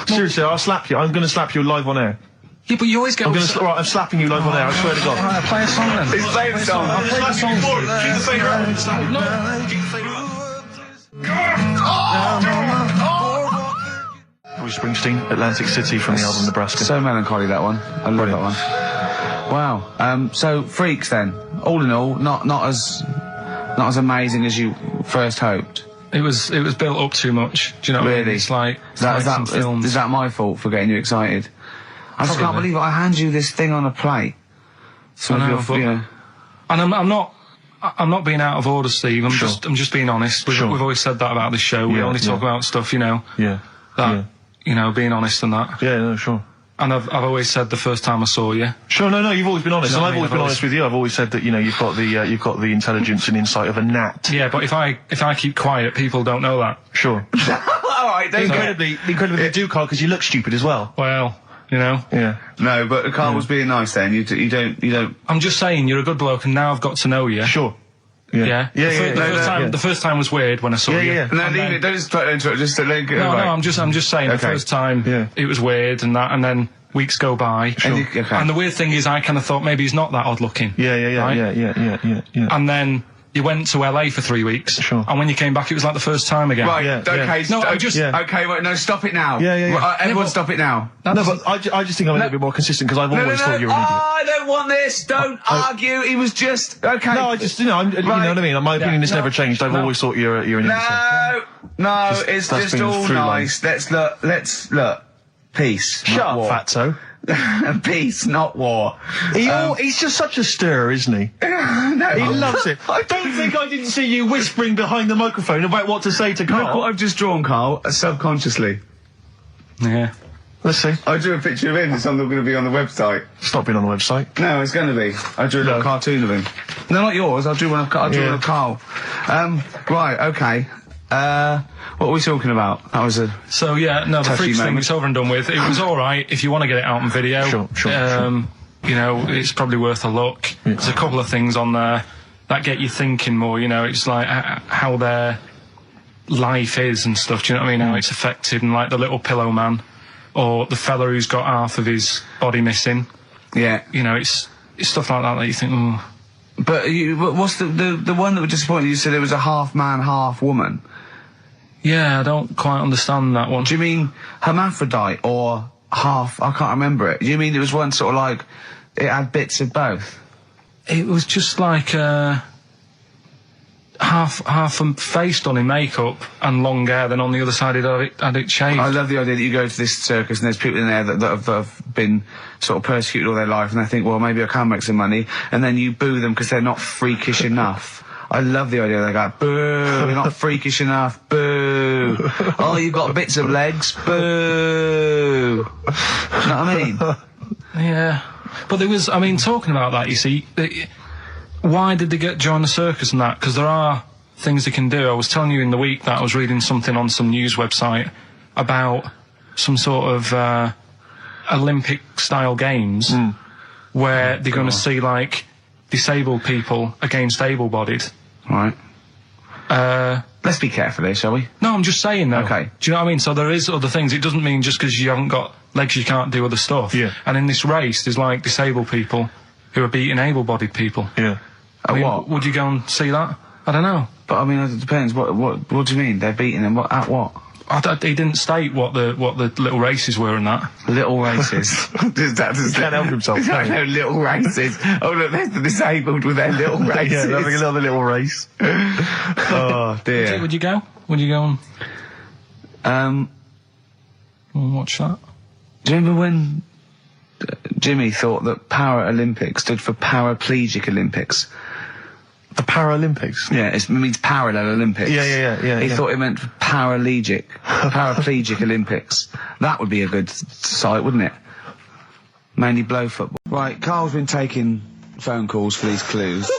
Seriously, I'll slap you. I'm going to slap you live on air. Yeah, but you always get. I'm slapping you live on air. I swear to God. Alright, play a song then. He's playing a song. I'll play the song. Keep the finger up. Bruce Springsteen, Atlantic City from the album Nebraska. So melancholy, that one. I love that one. Wow. So Freaks then. All in all, not as amazing as you first hoped. It was built up too much. Do you know what I mean? Really? It's like Is films. is that my fault for getting you excited? I just can't believe it. I hand you this thing on a plate. So I know, but- yeah. And I'm not being out of order, Steve. I'm Sure. just being honest. We've always said that about this show. We Yeah, only talk yeah. about stuff, you know, Yeah. that you know, being honest and that. Yeah, no, sure. And I've always said the first time I saw you. Sure, no, you've always been honest, You know and what I've I mean? always been honest with you. I've always said that, you know, you've got the intelligence and insight of a gnat. Yeah, but if I keep quiet, people don't know that. Sure. All right, don't Incredibly they do, Carl, because you look stupid as well. Well, you know. Yeah. No, but Carl was being nice then. You don't. I'm just saying, you're a good bloke, and now I've got to know you. Sure. Yeah. The first time was weird when I saw you. Yeah. No, And leave then- it. Don't just try to interrupt. Just let it go. No, right. I'm just saying Okay. the first time it was weird and that, and then weeks go by. And you- okay. And the weird thing is, I kind of thought maybe he's not that odd looking. Yeah. Right? Yeah. And then you went to LA for 3 weeks. Sure. And when you came back, it was like the first time again. Right. Yeah, Okay. yeah. No, I'm just. Yeah. Okay. Wait. No. Stop it now. Yeah. Right, everyone, but- stop it now. No, but I just think I'm a little bit more consistent because I've always thought you were an idiot. I don't want this. Don't argue. He was just okay. No, I just, you know what I mean? My opinion has never changed. I've always thought you're an idiot. No, Just- it's that's just been all through nice. Let's look. Peace. Shut not up, war. fatso. Peace, not war. He's just such a stirrer, isn't he? No, He loves it. I don't think I didn't see you whispering behind the microphone about what to say to Look what Carl. I've just drawn, Carl, subconsciously. Yeah. Let's see. I drew a picture of him. It's going to be on the website. It's not been on the website. No, it's going to be. I drew a little cartoon of him. No, not yours. I drew one of Carl. Right, okay. What were we talking about? That was a... So yeah, no, the Touchy Freaks thing moment. is over and done with. It was all right if you want to get it out on video. Sure. You know, it's probably worth a look. There's a couple of things on there that get you thinking more. You know, it's like how their life is and stuff. Do you know what I mean? How it's affected, and like the little pillow man, or the fella who's got half of his body missing. Yeah. You know, it's stuff like that you think, oh. But what's the one that was disappointing? You said it was a half man, half woman. Yeah, I don't quite understand that one. Do you mean hermaphrodite or half? I can't remember it. Do you mean it was one sort of like it had bits of both? It was just like half a face done in makeup and long hair, then on the other side it had it shaved. I love the idea that you go to this circus and there's people in there that have been sort of persecuted all their life, and they think, well, maybe I can make some money, and then you boo them because they're not freakish enough. I love the idea they go, boo, you're not freakish enough, boo. Oh, you've got bits of legs, boo. You know what I mean? Yeah. But there was, I mean, talking about that, you see, why did they join the circus and that? Because there are things they can do. I was telling you in the week that I was reading something on some news website about some sort of Olympic-style games where they're going to see, like, disabled people against able-bodied. Right. Let's be careful here, shall we? No, I'm just saying, though. Okay. Do you know what I mean? So there is other things. It doesn't mean just because you haven't got legs you can't do other stuff. Yeah. And in this race, there's, like, disabled people who are beating able-bodied people. Yeah. I mean, what? Would you go and see that? I don't know. But I mean, it depends. What do you mean? They're beating them? At what? He didn't state what the little races were and that. Little races. Can't help himself. No, little races. Oh, look, there's the disabled with their little races. Yeah, they're having another little race. Oh, dear. Would you go? Would you go and watch that? Do you remember when Jimmy thought that Paralympics stood for Paraplegic Olympics? The Paralympics? Yeah, it means Parallel Olympics. Yeah. He thought it meant Paraplegic Olympics. That would be a good sight, wouldn't it? Mainly blow football. Right, Carl's been taking phone calls for these clues.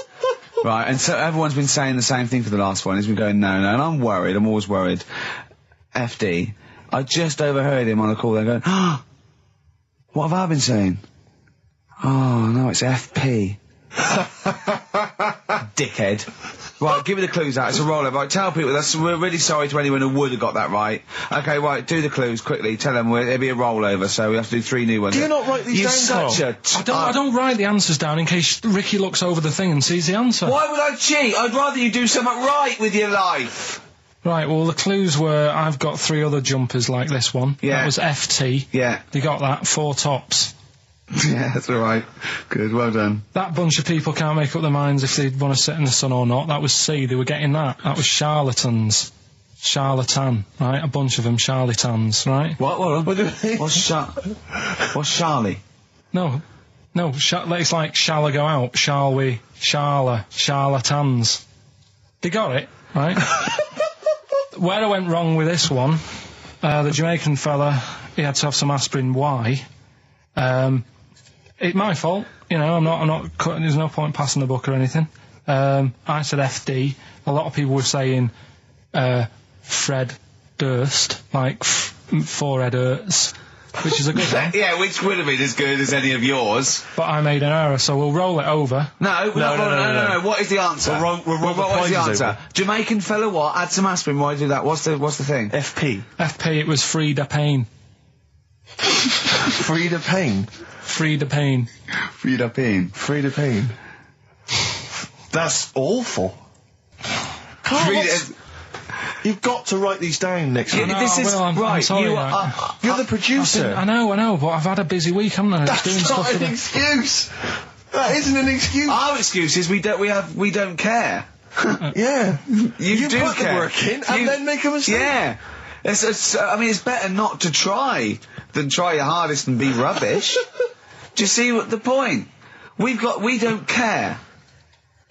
Right, and so everyone's been saying the same thing for the last one. He's been going, no, and I'm worried, I'm always worried. FD, I just overheard him on a call there going, oh, what have I been saying? Oh, no, it's FP. Dickhead. Right, give me the clues out. It's a rollover. Right, tell people we're really sorry to anyone who would have got that right. Okay, right, do the clues quickly. Tell them it'll be a rollover, so we have to do 3 new ones. Do you not write these down, You're such a... I don't write the answers down in case Ricky looks over the thing and sees the answer. Why would I cheat? I'd rather you do something right with your life. Right, well, the clues were I've got 3 other jumpers like this one. Yeah. That was FT. Yeah. You got that. 4 tops. Yeah, that's all right. Good, well done. That bunch of people can't make up their minds if they want to sit in the sun or not. That was C. They were getting that. That was charlatans. Charlatan, right? A bunch of them charlatans, right? What do you mean? What's Charlie? No. It's like, shall I go out? Shall we? Charlatans. They got it, right? Where I went wrong with this one, the Jamaican fella, he had to have some aspirin. Why? It's my fault, you know, I'm not cutting, there's no point passing the buck or anything. I said FD, a lot of people were saying, Fred Durst, like, forehead hurts, which is a good one. Yeah, which would have been as good as any of yours. But I made an error, so we'll roll it over. No. What is the answer? What's the answer? Over. Jamaican fella what? Add some aspirin, why do that? What's the thing? FP. FP, it was Frida Payne. Frida Payne. Frida Payne. Frida Payne. Frida Payne. That's awful. Carl, you've got to write these down next week. This is I'm right. sorry, You're the producer. I know, but I've had a busy week, haven't I? That's doing not stuff an excuse. That isn't an excuse. Our excuse is we don't care. Yeah. You do put care. the work in and then make a mistake. Yeah. It's better not to try than try your hardest and be rubbish. Do you see what the point? We don't care.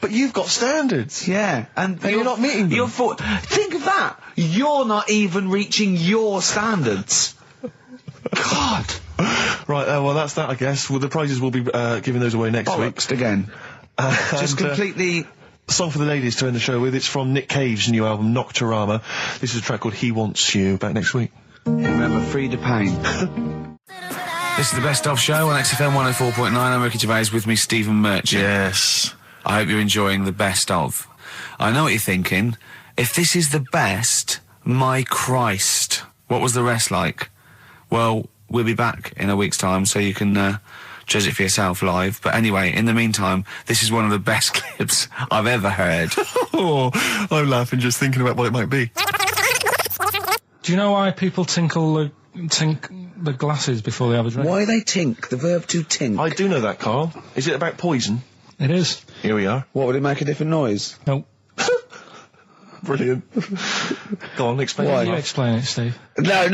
But you've got standards. Yeah, and you're not meeting them. Think of that. You're not even reaching your standards. God. Right, well, that's that, I guess. Well, the prizes will be giving those away next week. Bollocks again. Just completely... Song for the ladies to end the show with. It's from Nick Cave's new album, Nocturama. This is a track called He Wants You. Back next week. Remember, Frida Payne. This is the Best Of Show on XFM 104.9. I'm Ricky Gervais, with me, Stephen Merchant. Yes. I hope you're enjoying the Best Of. I know what you're thinking. If this is the best, my Christ, what was the rest like? Well, we'll be back in a week's time, so you can judge it for yourself live. But anyway, in the meantime, this is one of the best clips I've ever heard. Oh, I'm laughing just thinking about what it might be. Do you know why people tink the glasses before they have a drink? Why they tink? The verb to tink. I do know that, Carl. Is it about poison? It is. Here we are. What, would it make a different noise? Nope. Brilliant. Go on, explain Why? it. You explain it, Steve. No,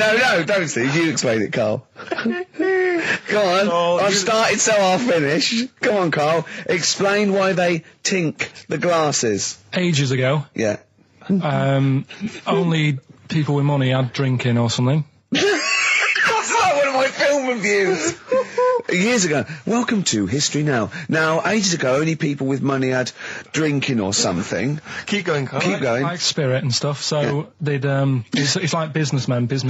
don't, Steve. You explain it, Carl. Go on. Oh, I've started, so I'll finish. Go on, Carl. Explain why they tink the glasses. Ages ago, Yeah. only people with money had drinking or something. That's like one of my film reviews. Years ago. Welcome to History Now. Now, ages ago, only people with money had drinking or something. Keep going, Carl. Keep going. Like spirit and stuff. So they'd it's like businessmen. It's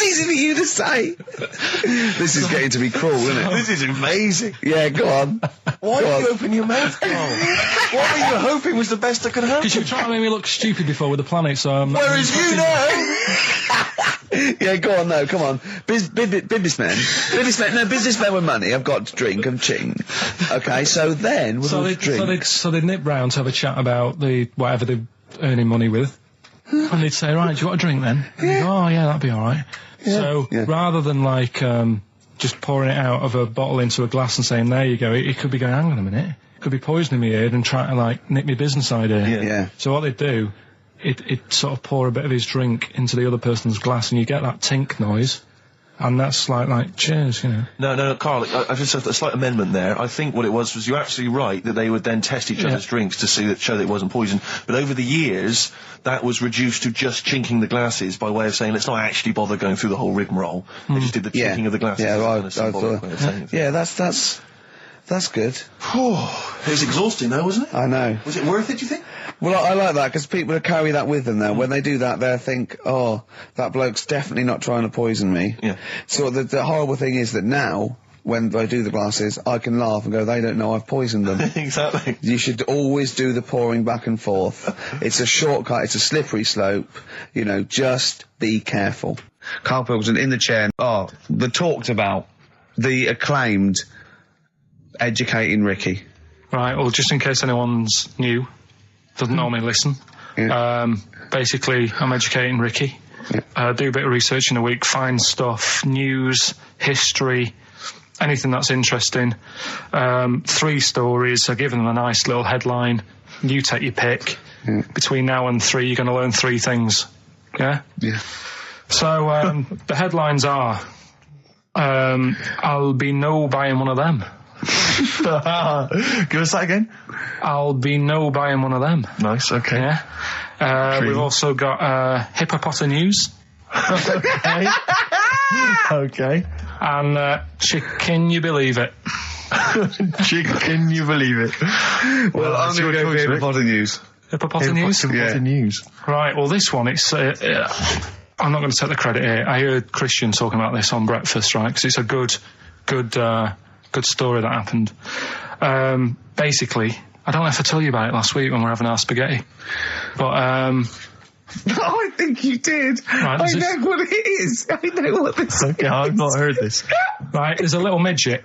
easy for you to say. This is getting to be cruel, isn't it? This is amazing. Yeah, go on. Why Go did you on. open your mouth, Carl? What were you hoping was the best that could happen? Because you were trying to make me look stupid before with the planet, so I'm not... Whereas you know... Yeah, go on, no, come on. Businessmen with money. I've got to drink and ching. Okay, so then with all the drinks. So they'd nip round to have a chat about whatever they're earning money with. And they'd say, right, do you want a drink then? And they'd go, oh yeah, that'd be alright. So rather than like just pouring it out of a bottle into a glass and saying, there you go, it could be going, hang on a minute, it could be poisoning me ear and trying to like nip my business idea. Yeah. So what they'd do, it sort of pour a bit of his drink into the other person's glass and you get that tink noise. And that's like cheers, you know. No, Carl, I've just a slight amendment there. I think what it was you're absolutely right that they would then test each other's drinks to show that it wasn't poison. But over the years, that was reduced to just chinking the glasses by way of saying, let's not actually bother going through the whole rigmarole. They just did the chinking of the glasses. Yeah, that's good. It was exhausting though, wasn't it? I know. Was it worth it, do you think? Well, I like that because people carry that with them now. When they do that, they think, oh, that bloke's definitely not trying to poison me. Yeah. So the horrible thing is that now, when I do the glasses, I can laugh and go, they don't know I've poisoned them. Exactly. You should always do the pouring back and forth. It's a shortcut, it's a slippery slope. You know, just be careful. Karl Pilkington in the chair. Talked about the acclaimed Educating Ricky. Right, well, just in case anyone's new, doesn't normally listen. Yeah. Basically, I'm educating Ricky. Yeah. Do a bit of research in a week, find stuff, news, history, anything that's interesting. 3 stories, I give them a nice little headline. You take your pick. Yeah. Between now and 3, you're going to learn 3 things. Yeah? Yeah. So, the headlines are, I'll be no buying one of them. Give us that again. I'll be no buying one of them. Nice, okay. Yeah. We've also got hippopotamus. Okay. Okay. And can you believe it? Can you believe it? Well, I'm going to go with hippopotamus. Hippopotamus? News. Right, well, this one, it's... I'm not going to take the credit here. I heard Christian talking about this on breakfast, right? Because it's a good story that happened. Basically, I don't know if I told you about it last week when we were having our spaghetti, but I think you did. Right, I know what it is. I know what this is. Okay, I've not heard this. right, there's a little midget.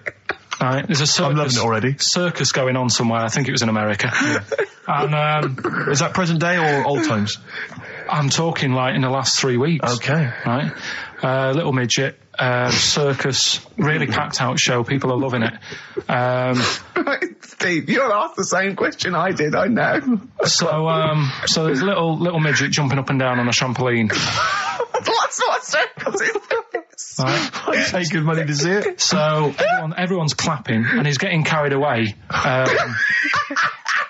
Right, there's a circus. I'm loving it already. Circus going on somewhere. I think it was in America. And is that present day or old times? I'm talking like in the last 3 weeks. Okay. Right, little midget. Circus, really packed out show. People are loving it. Steve, you'll ask the same question I did. I know. So there's a little midget jumping up and down on a trampoline. What circus is this? Right. I'd pay good money to see it. So everyone's clapping and he's getting carried away.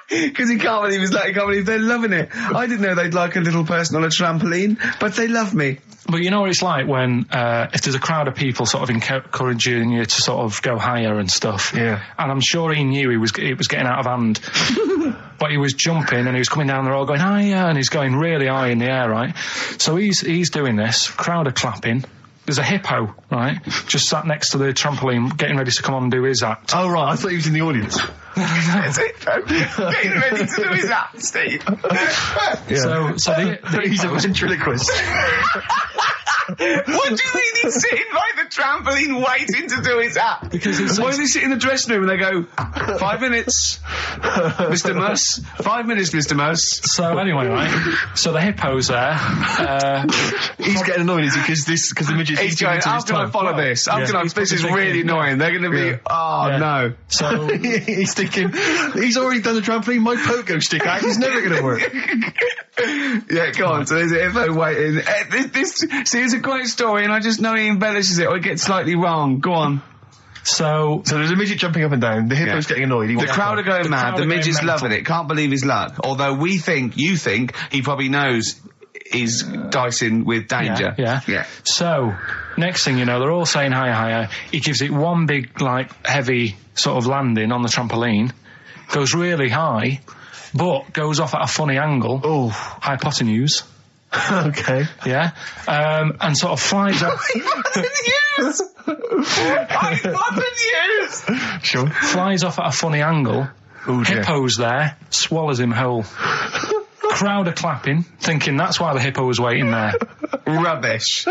Because he can't believe they're loving it. I didn't know they'd like a little person on a trampoline, but they love me. But you know what it's like when if there's a crowd of people sort of encouraging you to sort of go higher and stuff. Yeah. And I'm sure he knew it was getting out of hand. But he was jumping and he was coming down, they're all going higher, and he's going really high in the air, right? So he's doing this, crowd are clapping. There's a hippo, right, just sat next to the trampoline, getting ready to come on and do his act. Oh, right, I thought he was in the audience. There's a hippo getting ready to do his act, Steve. Yeah. So he's a ventriloquist. What do you mean he's sitting by the trampoline waiting to do his act? Because why does he sit in the dressing room and they go, 5 minutes, Mr. Mouse, 5 minutes, Mr. Mouse. So anyway, right, so the hippo's there. He's getting annoyed, is he? Because the midget's He's going, how can I follow this? This is really annoying. They're going to be, no. So he's thinking, he's already done the trampoline, my pogo stick act is never going to work. Yeah, go on. So there's a hippo waiting. See, it's a great story, and I just know he embellishes it or it gets slightly wrong. Go on. So there's a midget jumping up and down. The hippo's getting annoyed. The crowd are going mad. The midget's loving it. Can't believe his luck. Although you think he probably knows is dicing with danger. Yeah. So, next thing you know, they're all saying higher. He gives it one big, like, heavy sort of landing on the trampoline, goes really high, but goes off at a funny angle. Oh. Hypotenuse. Okay. Yeah. And sort of flies up. Hypotenuse! Sure. Flies off at a funny angle. Oh, dear. Hippo's there, swallows him whole. Crowd are clapping, thinking that's why the hippo was waiting there. Rubbish.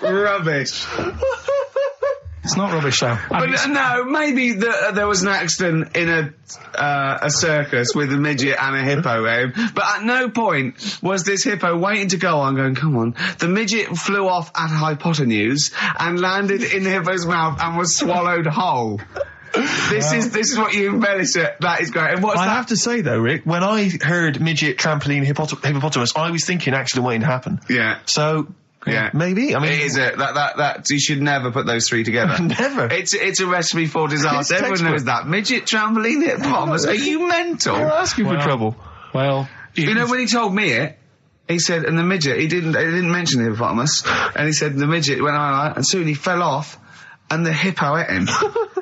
Rubbish. It's not rubbish though. But no, maybe there was an accident in a circus with a midget and a hippo, but at no point was this hippo waiting to go on, going, come on. The midget flew off at hypotenuse and landed in the hippo's mouth and was swallowed whole. This is what you embellish it. That is great. And what's I that? have to say though, Rick, when I heard midget, trampoline, hippopotamus, I was thinking accident waiting to happen. Yeah. So. Yeah, maybe. I mean, it is that you should never put those three together. Never. It's a recipe for disaster. It's Everyone knows that. Midget, trampoline, hippopotamus. Are you mental? You're asking for trouble. Well, you know when he told me it, he said, and the midget, he didn't mention the hippopotamus, and he said the midget went on, and soon he fell off, and the hippo ate him.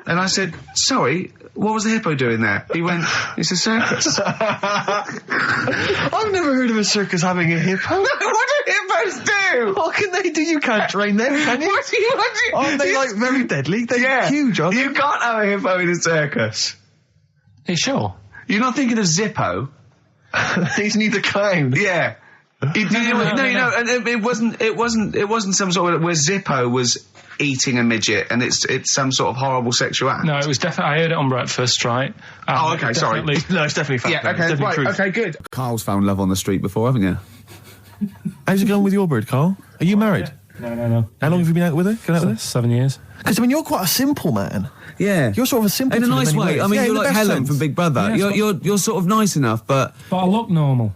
And I said, sorry, what was the hippo doing there? He went, it's a circus. I've never heard of a circus having a hippo. What do hippos do? What can they do? You can't train them, can you? What do you? Aren't they like very deadly? They're huge, aren't they? You can't have a hippo in a circus. Are you sure? You're not thinking of Zippo. He's neither clown. Yeah. No, and it wasn't some sort of where Zippo was eating a midget and it's some sort of horrible sexual act. No, it was definitely. I heard it on breakfast, right? Oh, okay, sorry. No, it's definitely fact. Yeah, okay, right, truth. okay, good. Carl's found love on the street before, haven't you? How's it going with your bird, Carl? Are you married? No. How long have you been out with her? Going out with her? 7 years. Because, I mean, you're quite a simple man. Yeah. You're sort of a simple in a nice way. I mean, you're like Helen from Big Brother. Yeah, you're sort of nice enough, but I look normal.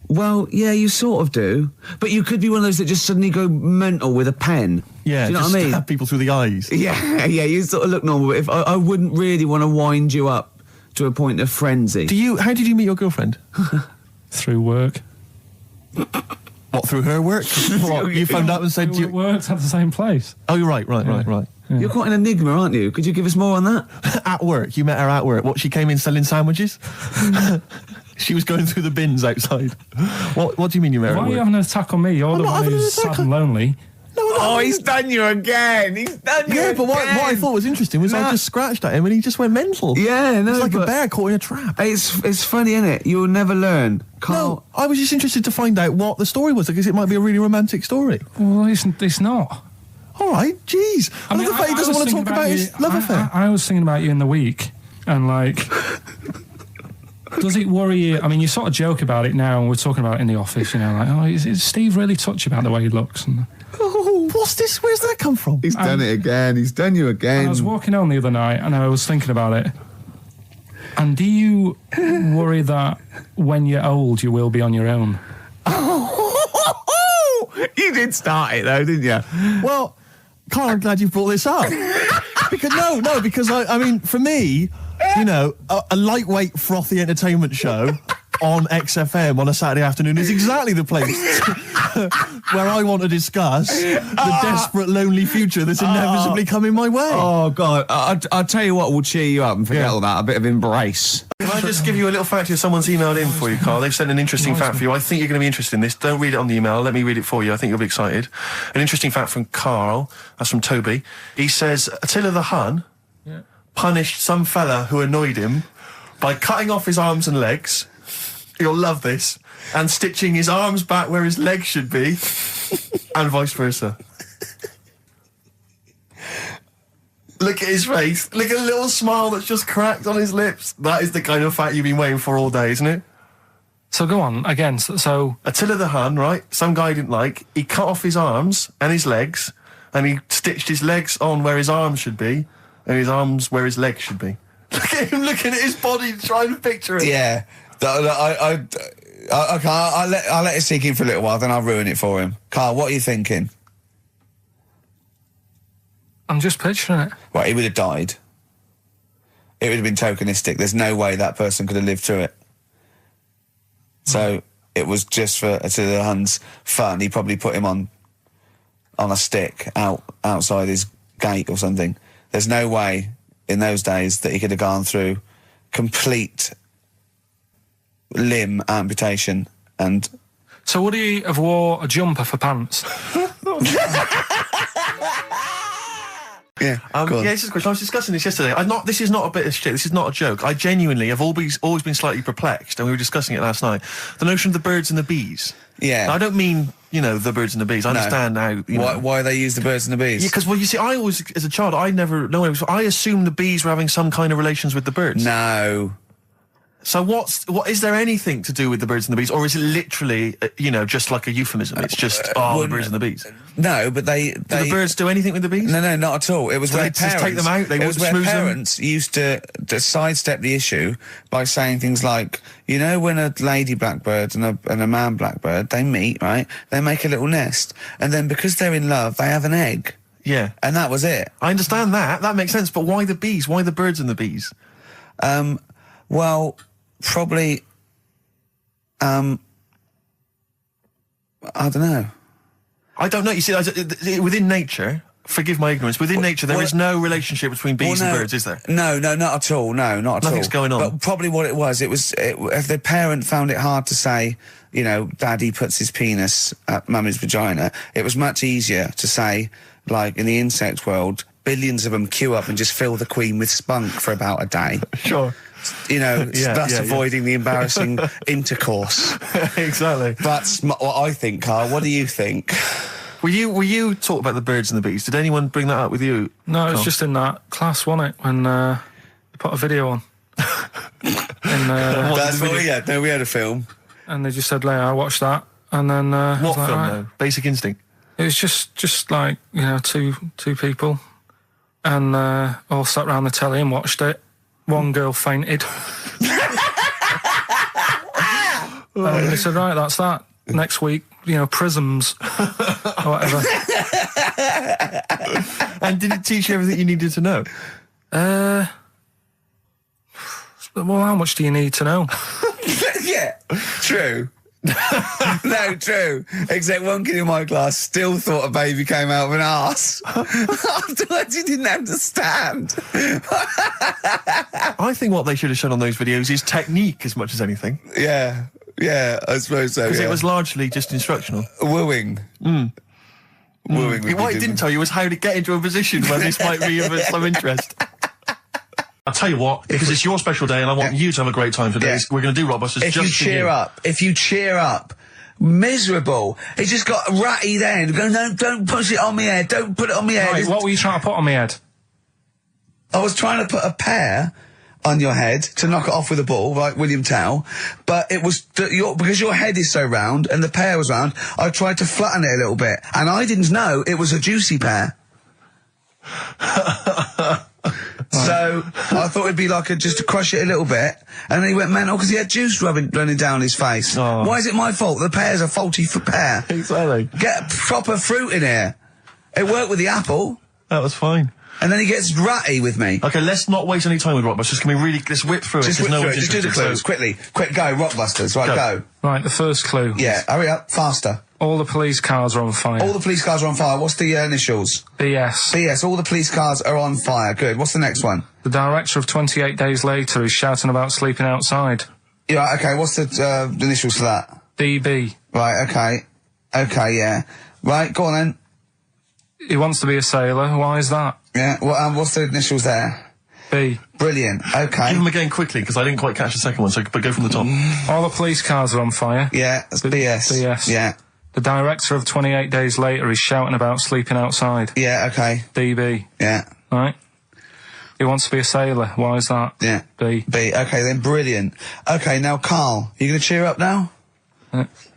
Well, yeah, you sort of do. But you could be one of those that just suddenly go mental with a pen. Yeah, do you know just what I mean? stab people through the eyes. Yeah, you sort of look normal. But if I wouldn't really want to wind you up to a point of frenzy. How did you meet your girlfriend? Through work. What, through her work? What, you phoned up and said We worked at the same place. Oh, you're right. Yeah. You're quite an enigma, aren't you? Could you give us more on that? At work, you met her at work. What, she came in selling sandwiches? She was going through the bins outside. What do you mean you met her Why at are you work? having an attack on me? You're the one who's sad and lonely. Oh, he's done you again. He's done you Yeah, again. but what I thought was interesting was I just scratched at him and he just went mental. Yeah, no, It's like a but bear caught in a trap. It's funny, isn't it? You'll never learn. Carl. No, I was just interested to find out what the story was, because it might be a really romantic story. Well, it's not. All right, jeez. I love the fact he doesn't want to talk about his love affair. I was thinking about you in the week, and like, does it worry you? I mean, you sort of joke about it now, and we're talking about it in the office, you know, like, oh, is Steve really touchy about the way he looks? And Oh, what's this? Where's that come from? He's done it again. He's done you again. I was walking home the other night, and I was thinking about it. And do you worry that when you're old, you will be on your own? You did start it though, didn't you? Well, Carl, I'm glad you brought this up. because I mean, for me, you know, a lightweight, frothy entertainment show on XFM on a Saturday afternoon is exactly the place where I want to discuss the desperate, lonely future that's inevitably coming my way. Oh, God. I'll tell you what will cheer you up and forget all that. A bit of embrace. Can I just give you a little fact here? Someone's emailed in for you, Carl. They've sent an interesting fact for you. I think you're going to be interested in this. Don't read it on the email. Let me read it for you. I think you'll be excited. An interesting fact from Carl. That's from Toby. He says, Attila the Hun punished some fella who annoyed him by cutting off his arms and legs. You'll love this. And stitching his arms back where his legs should be. And vice versa. Look at his face. Look at the little smile that's just cracked on his lips. That is the kind of fact you've been waiting for all day, isn't it? So go on, again, so... Attila the Hun, right? Some guy he didn't like. He cut off his arms and his legs, and he stitched his legs on where his arms should be, and his arms where his legs should be. Look at him looking at his body, trying to picture it. Yeah. I'll let it sink in for a little while, then I'll ruin it for him. Carl, what are you thinking? I'm just picturing it. Well, he would have died. It would have been tokenistic. There's no way that person could have lived through it. So it was just to the Huns' fun. He probably put him on a stick outside his gate or something. There's no way in those days that he could have gone through complete limb amputation and... So would he have wore a jumper for pants? Yeah, yeah, this is a question. I was discussing this yesterday. This is not a bit of shit. This is not a joke. I genuinely have always been slightly perplexed, and we were discussing it last night. The notion of the birds and the bees. Yeah. Now, I don't mean, the birds and the bees. I understand how, Why they use the birds and the bees? Yeah, because, well, you see, I always, as a child, I assumed the bees were having some kind of relations with the birds. No. So what is there anything to do with the birds and the bees, or is it literally, just like a euphemism? It's just, the birds and the bees. No, but they... Do the birds do anything with the bees? No, not at all. It was where they just take them out? They it was where smooth them? parents used to sidestep the issue by saying things like, when a lady blackbird and a man blackbird, they meet, right? They make a little nest. And then because they're in love, they have an egg. Yeah. And that was it. I understand that. That makes sense. But why the bees? Why the birds and the bees? Well, probably, I don't know. I don't know. You see, within nature, forgive my ignorance, within nature there is no relationship between bees and birds, is there? No, not at all. No, not at all. Nothing's going on. But probably what it was, if the parent found it hard to say, daddy puts his penis at mummy's vagina, it was much easier to say, like in the insect world, billions of them queue up and just fill the queen with spunk for about a day. Sure. Thus avoiding the embarrassing intercourse. Exactly. That's what I think, Carl. What do you think? Were you talking about the birds and the bees? Did anyone bring that up with you? No, it was just in that class, wasn't it? When they put a video on. That's what we had. No, we had a film. And they just said, I watched that. And then... what film, though? Basic Instinct? It was just like, two people. And all sat round the telly and watched it. One girl fainted. And they said, right, that's that. Next week, prisms. Or whatever. And did it teach you everything you needed to know? Well, how much do you need to know? Yeah, true. No, true. Except one kid in my class still thought a baby came out of an arse. Afterwards, he didn't understand. I think what they should have shown on those videos is technique as much as anything. Yeah, I suppose so. Because it was largely just instructional. Wooing. Wooing. What it didn't tell you was how to get into a position where this might be of some interest. I'll tell you what, because it's your special day and I want you to have a great time today, we're going to do Rockbusters just for you. If you cheer up, miserable. It just got ratty then. Go, no, don't push it on my head. Don't put it on my head. Right, what were you trying to put on my head? I was trying to put a pear on your head to knock it off with a ball, like William Tell, but it was because your head is so round and the pear was round, I tried to flatten it a little bit, and I didn't know it was a juicy pear. So I thought it'd be like just to crush it a little bit, and then he went mental because he had juice running down his face. Oh. Why is it my fault? The pear's a faulty pear. Exactly. Get proper fruit in here. It worked with the apple. That was fine. And then he gets ratty with me. Okay, let's not waste any time with Rockbusters. Can we really let's whip through it? Just whip through it. Just do the clues quickly. Quick, go Rockbusters. Right, go. Right, the first clue. Yeah, hurry up, faster. All the police cars are on fire. All the police cars are on fire. What's the initials? BS. BS. All the police cars are on fire. Good. What's the next one? The director of 28 Days Later is shouting about sleeping outside. Yeah, okay. What's the initials for that? DB. Right, okay. Okay, yeah. Right, go on then. He wants to be a sailor. Why is that? Yeah, well, what's the initials there? B. Brilliant. Okay. Give them again quickly, because I didn't quite catch the second one, but go from the top. All the police cars are on fire. Yeah, that's BS. BS. Yeah. The director of 28 Days Later is shouting about sleeping outside. Yeah, okay. DB. Yeah. Right? He wants to be a sailor. Why is that? Yeah. B. B. Okay, then brilliant. Okay, now Carl, you going to cheer up now?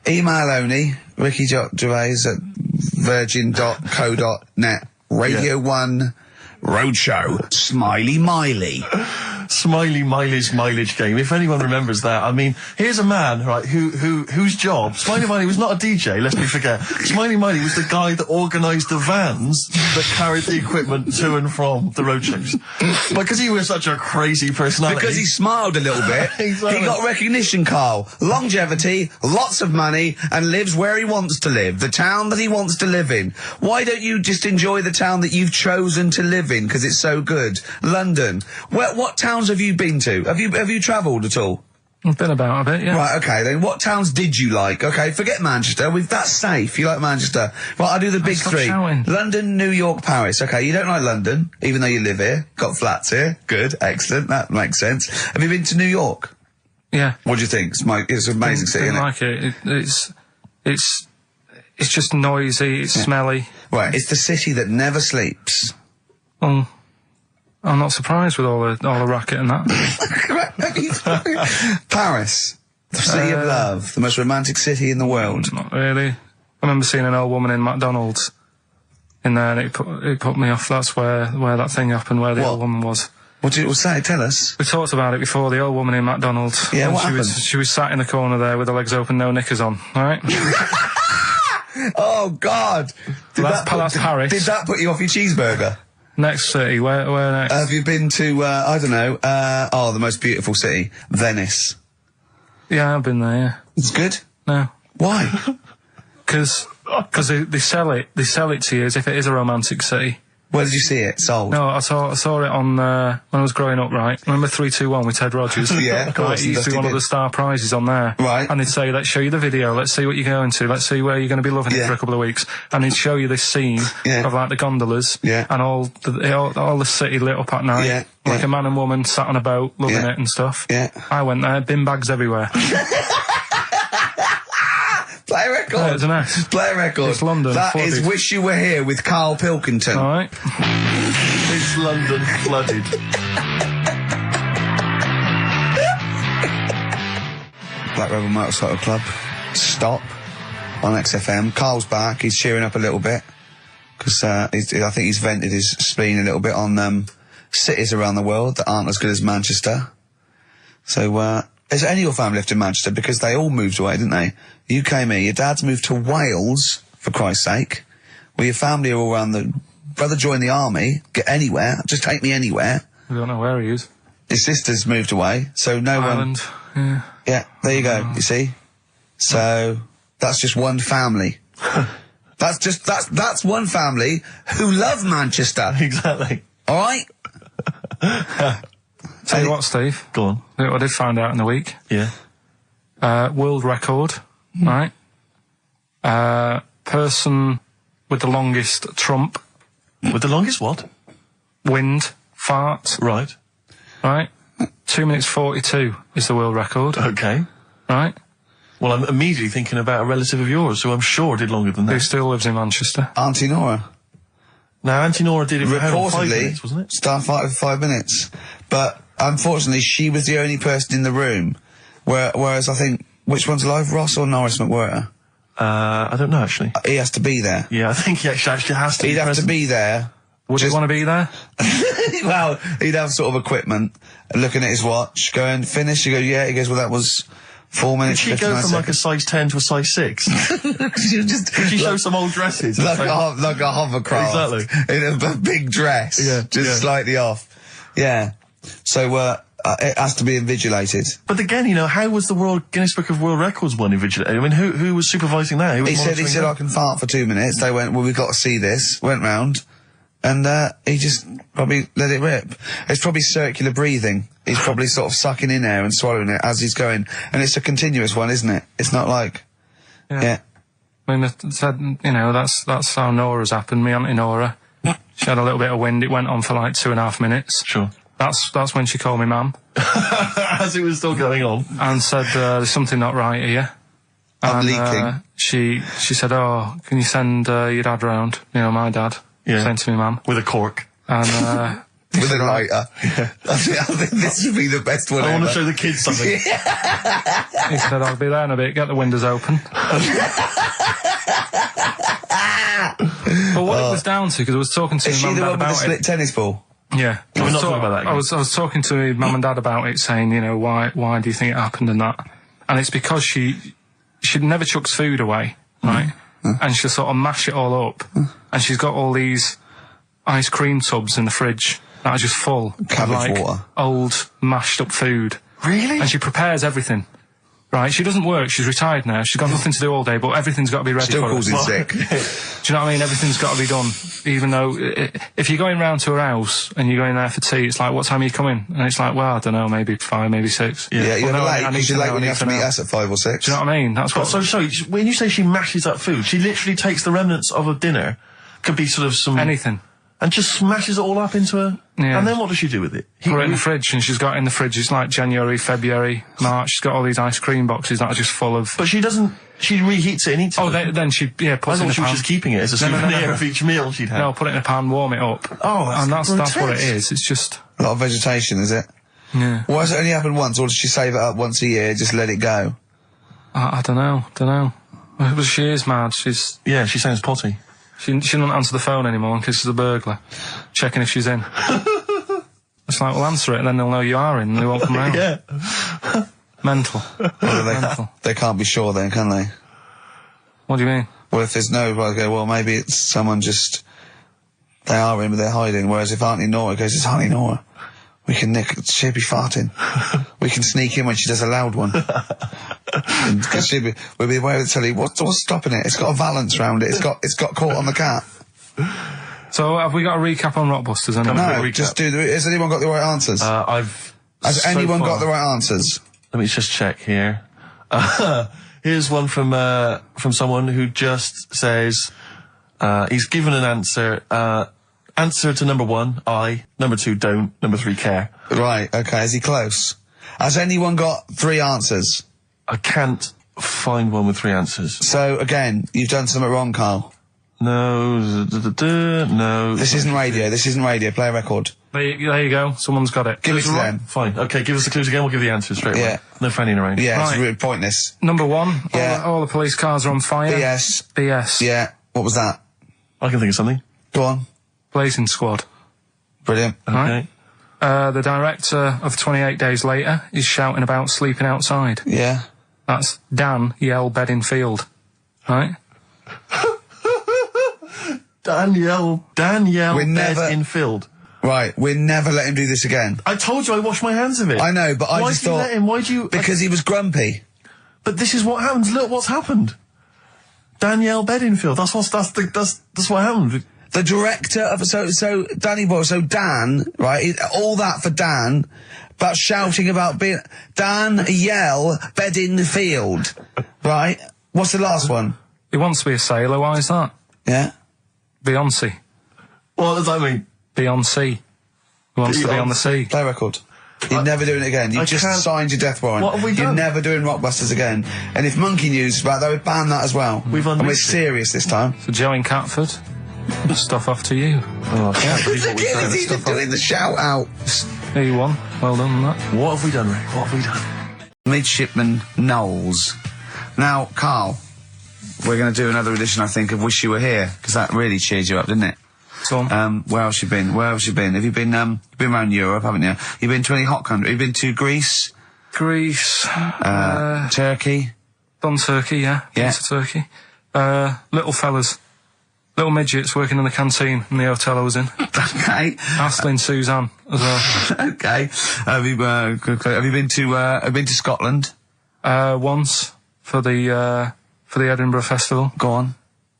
Email only, Ricky Gervais at virgin.co.net. Radio 1 Roadshow. Smiley Miley. Smiley mileage game. If anyone remembers that, I mean, here's a man, right, whose job, Smiley Miley was not a DJ, lest we forget. Smiley Miley was the guy that organised the vans that carried the equipment to and from the road shows. Because he was such a crazy personality. Because he smiled a little bit. Exactly. He got recognition, Carl. Longevity, lots of money, and lives where he wants to live. The town that he wants to live in. Why don't you just enjoy the town that you've chosen to live in because it's so good? London. What towns have you been to? Have you travelled at all? I've been about a bit, yeah. Right, okay, then what towns did you like? Okay, forget Manchester. That's safe. You like Manchester. Right, I'll do the big stop three. shouting. London, New York, Paris. Okay, you don't like London, even though you live here. Got flats here. Good, excellent. That makes sense. Have you been to New York? Yeah. What do you think? It's an amazing city, Didn't isn't it? like it. It's just noisy, it's smelly. Right, it's the city that never sleeps. I'm not surprised with all the racket and that. Paris, the city of love, the most romantic city in the world. Not really. I remember seeing an old woman in McDonald's in there, and it put me off. That's where that thing happened, where the old woman was. What did it say? Tell us. We talked about it before. The old woman in McDonald's. Yeah, and what happened? She was sat in the corner there with her legs open, no knickers on. All right. Oh God! That's Paris. Did that put you off your cheeseburger? Next city, where next? Have you been to, I don't know, the most beautiful city, Venice? Yeah, I've been there, yeah. It's good? No. Why? Because they sell it to you as if it is a romantic city. Where did you see it sold? No, I saw it on, when I was growing up, right? Remember 3-2-1 with Ted Rogers? Yeah, of course. It used to be one of the star prizes on there. Right. And they'd say, let's show you the video, let's see what you're going to, let's see where you're going to be loving it for a couple of weeks. And he'd show you this scene of like the gondolas and all the city lit up at night. Like a man and woman sat on a boat loving it and stuff. Yeah. I went there, bin bags everywhere. Play a record. Yeah, it's a mess. Play a record. It's London. That flooded. is Wish You Were Here with Karl Pilkington. All right. It's London flooded. Black Rebel Motorcycle Club. Stop. On XFM. Carl's back. He's cheering up a little bit. Because I think he's vented his spleen a little bit on cities around the world that aren't as good as Manchester. So, is any of your family left in Manchester? Because they all moved away, didn't they? You came here. Your dad's moved to Wales, for Christ's sake. Well, your family are all around the... Brother joined the army. Get anywhere. Just take me anywhere. I don't know where he is. His sister's moved away, so no Ireland. one... Yeah, there you go, you see? So, that's just one family. That's one family who love Manchester. Exactly. Alright? Tell you what, Steve. Go on. I did find out in the week. Yeah. World record, right? Person with the longest trump. With the longest what? Wind. Fart. Right. Right? 2 minutes 42 is the world record. Okay. Right? Well, I'm immediately thinking about a relative of yours who I'm sure did longer than Who that. still lives in Manchester. Auntie Nora. Now, Auntie Nora did it for how long? 5 Reportedly, minutes, wasn't it? Star fight for 5 minutes. But, unfortunately, she was the only person in the room. Whereas I think, which one's alive, Ross or Norris McWhirter? I don't know, actually. He has to be there. Yeah, I think he actually has to He'd be have present. to be there. Would you want to be there? Well, he'd have sort of equipment, looking at his watch, going, finish, you go, yeah, he goes, well, that was 4 Did minutes, she 59 go from like a seconds. size 10 to a size 6? Did She show some old dresses. like a hovercraft. Exactly. In a big dress. Yeah, Just yeah. slightly off. Yeah. So, it has to be invigilated. But again, you know, how was the Guinness Book of World Records one invigilated? I mean, who was supervising that? Who was He said, monitoring I can fart for 2 minutes. They went, well, we've got to see this. Went round. And, he just probably let it rip. It's probably circular breathing. He's probably sort of sucking in air and swallowing it as he's going. And it's a continuous one, isn't it? It's not like, yeah. I mean, it said, you know, that's how Nora's happened. Me Auntie Nora. She had a little bit of wind. It went on for like 2.5 minutes. Sure. That's when she called me ma'am. As it was still going on. And said, there's something not right here. I'm And, leaking. She said, oh, can you send your dad round? You know, my dad. Yeah. Saying to me, ma'am. With a cork. And, With a lighter. I think this would be the best one I want ever. to show the kids something. he said, I'll be there in a bit, get the windows open. But what it was down to, because I was talking to Is my she mum the and one dad with the about split it. tennis ball? Yeah. Can we not talk about that again? I was talking to my mum and dad about it, saying, you know, why do you think it happened and that? And it's because she never chucks food away, right? And she'll sort of mash it all up. And she's got all these ice cream tubs in the fridge that are just full Cabbage of, like, water. old, mashed up food. Really? And she prepares everything. Right, she doesn't work, she's retired now, she's got nothing to do all day, but everything's got to be ready Still for her. calls in sick. Do you know what I mean? Everything's got to be done. Even though, if you're going round to her house and you're going there for tea, it's like, what time are you coming? And it's like, well, I don't know, maybe 5, maybe 6. Yeah, you're Well, no, late, I need because to you're late know, when I you need have to to meet know. us at 5 or 6. Do you know what I mean? That's what... So, sorry, when you say she mashes up food, she literally takes the remnants of a dinner, could be sort of some... Anything. And just smashes it all up into a... Yeah. And then what does she do with it? Put it in the fridge, and she's got it in the fridge, it's like January, February, March, she's got all these ice cream boxes that are just full of... But she doesn't... She reheats it and eats it. Oh, then she, I puts it in thought a she was pan. just keeping it as a No, souvenir of each meal she'd had. No, put it in a pan, warm it up. Oh, And that's what it grotesque. is, it's just... A lot of vegetation, is it? Yeah. Why has it only happened once, or does she save it up once a year, just let it go? I don't know. Well, she is mad, she's... Yeah, she sounds potty. She doesn't answer the phone anymore in case it's a burglar. Checking if she's in. It's like, well, answer it and then they'll know you are in and they won't come round. Yeah. Mental. Mental. They can't be sure then, can they? What do you mean? Well, if there's no, well, okay, well, maybe it's someone just... They are in, but they're hiding. Whereas if Auntie Nora goes, it's Auntie Nora, we can nick... She'll be farting. We can sneak in when she does a loud one. Because we'll be aware of the telly. What's stopping it? It's got a valance round it. It's got caught on the cat. So, have we got a recap on Rockbusters? Anyway? No, just do the... Has anyone got the right answers? Has anyone got the right answers? Let me just check here. Here's one from someone who just says, he's given an answer. Answer to number 1, I. Number 2, don't. Number 3, care. Right, okay, is he close? Has anyone got 3 answers? I can't find one with 3 answers. So, again, you've done something wrong, Carl. No, no. This isn't radio, play a record. There you go. Someone's got it. Give it to them. Fine. Okay, give us the clues again. We'll give the answers straight away. Yeah. No fanning around. Yeah, it's Right. really pointless. Number 1. Yeah. All the police cars are on fire. BS. BS. Yeah, what was that? I can think of something. Go on. Blazing Squad. Brilliant. Okay. Right. The director of 28 Days Later is shouting about sleeping outside. Yeah. That's Dan Yell Bedingfield. Right? Danielle We never- Bedingfield. Right, we'll never let him do this again. I told you I washed my hands of it. I know, but I Why just did you thought... let him? Why do you... Because he was grumpy. But this is what happens. Look what's happened. Danielle Bedingfield. That's what happened. The director of... So Danny Boy, so Dan, right, all that for Dan, about shouting about being... Dan Yell Bedingfield, right? What's the last one? He wants to be a sailor. Why is that? Yeah? Beyonce. What does that mean? Beyonce. He wants to be on the sea. Play a record. You're never doing it again. You I just can't- signed your death warrant. What have we You're done? never doing Rockbusters again. And if Monkey News is about, they would ban that as well. We've And we're unleashed it. serious this time. So Joe in Catford. Stuff off to you. Oh, I can't believe what we've done. He's even doing the shout out. There you won. Well done on that. What have we done, Rick? What have we done? Midshipman Knowles. Now, Carl, we're going to do another edition, I think, of Wish You Were Here, because that really cheered you up, didn't it? Go on. Where else you been? Have you been around Europe, haven't you? You've been to any hot country? You've been to Greece? Greece. Turkey? Done Turkey, yeah. Yeah. Been to Turkey. Little fellas. Little midgets working in the canteen in the hotel I was in. Okay. Astley and Suzanne as well. Okay. Have you been to Scotland? Once for the Edinburgh Festival. Go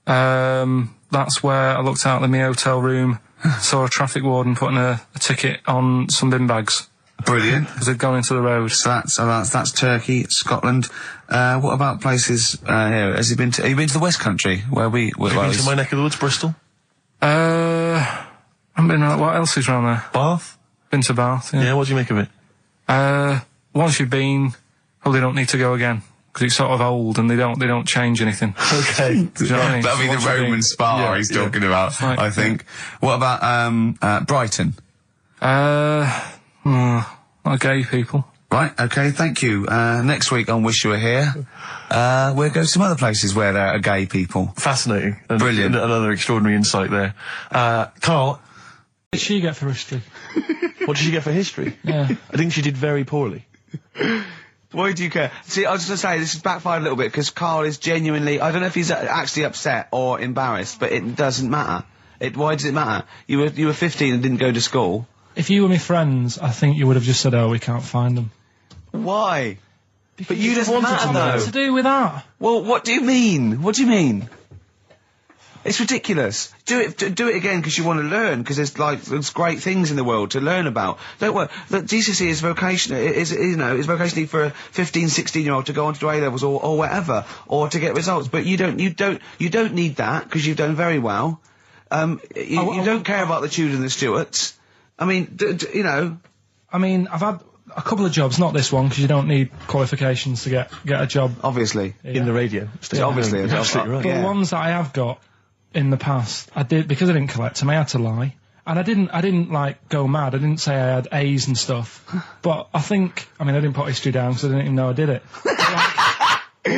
on. That's where I looked out of my hotel room, saw a traffic warden putting a ticket on some bin bags Brilliant. because they'd gone into the road. So that's Turkey, Scotland. What about places here? Have you been to the West Country where Have you been to my neck of the woods, Bristol? I haven't been around. What else is around there? Bath? Been to Bath, yeah. Yeah, what do you make of it? Once you've been, probably don't need to go again because it's sort of old and they don't change anything. Okay. Do you know what I mean? That'll be Once the you've Roman been- spa Yeah, he's yeah. talking about, Right. I think. What about Brighton? Not gay people. Right, okay, thank you. Next week on Wish You Were Here, we'll go to some other places where there are gay people. Fascinating. And Brilliant. Another extraordinary insight there. Carl, did she get for history? What did she get for history? Yeah. I think she did very poorly. Why do you care? See, I was just going to say, this has backfired a little bit, because Karl is genuinely, I don't know if he's actually upset or embarrassed, but it doesn't matter. Why does it matter? You were 15 and didn't go to school. If you were my friends, I think you would have just said, oh, we can't find them. Why? But you It doesn't doesn't matter, have though. nothing to do with that. Well, what do you mean? What do you mean? It's ridiculous. Do it again because you want to learn, because there's great things in the world to learn about. Don't worry. Look, GCSE is vocational. Is vocationally for a 15, 16-year-old to go on to do A-levels or whatever, or to get results. But you don't need that, because you've done very well. You don't care about the Tudors and the Stuarts. I mean, you know. I mean, I've had a couple of jobs, not this one, because you don't need qualifications to get a job. Obviously. In the radio. Yeah, obviously. You're absolutely right. But the ones that I have got in the past, I did, because I didn't collect them, I had to lie. And I didn't like go mad. I didn't say I had A's and stuff. But I didn't put history down because I didn't even know I did it.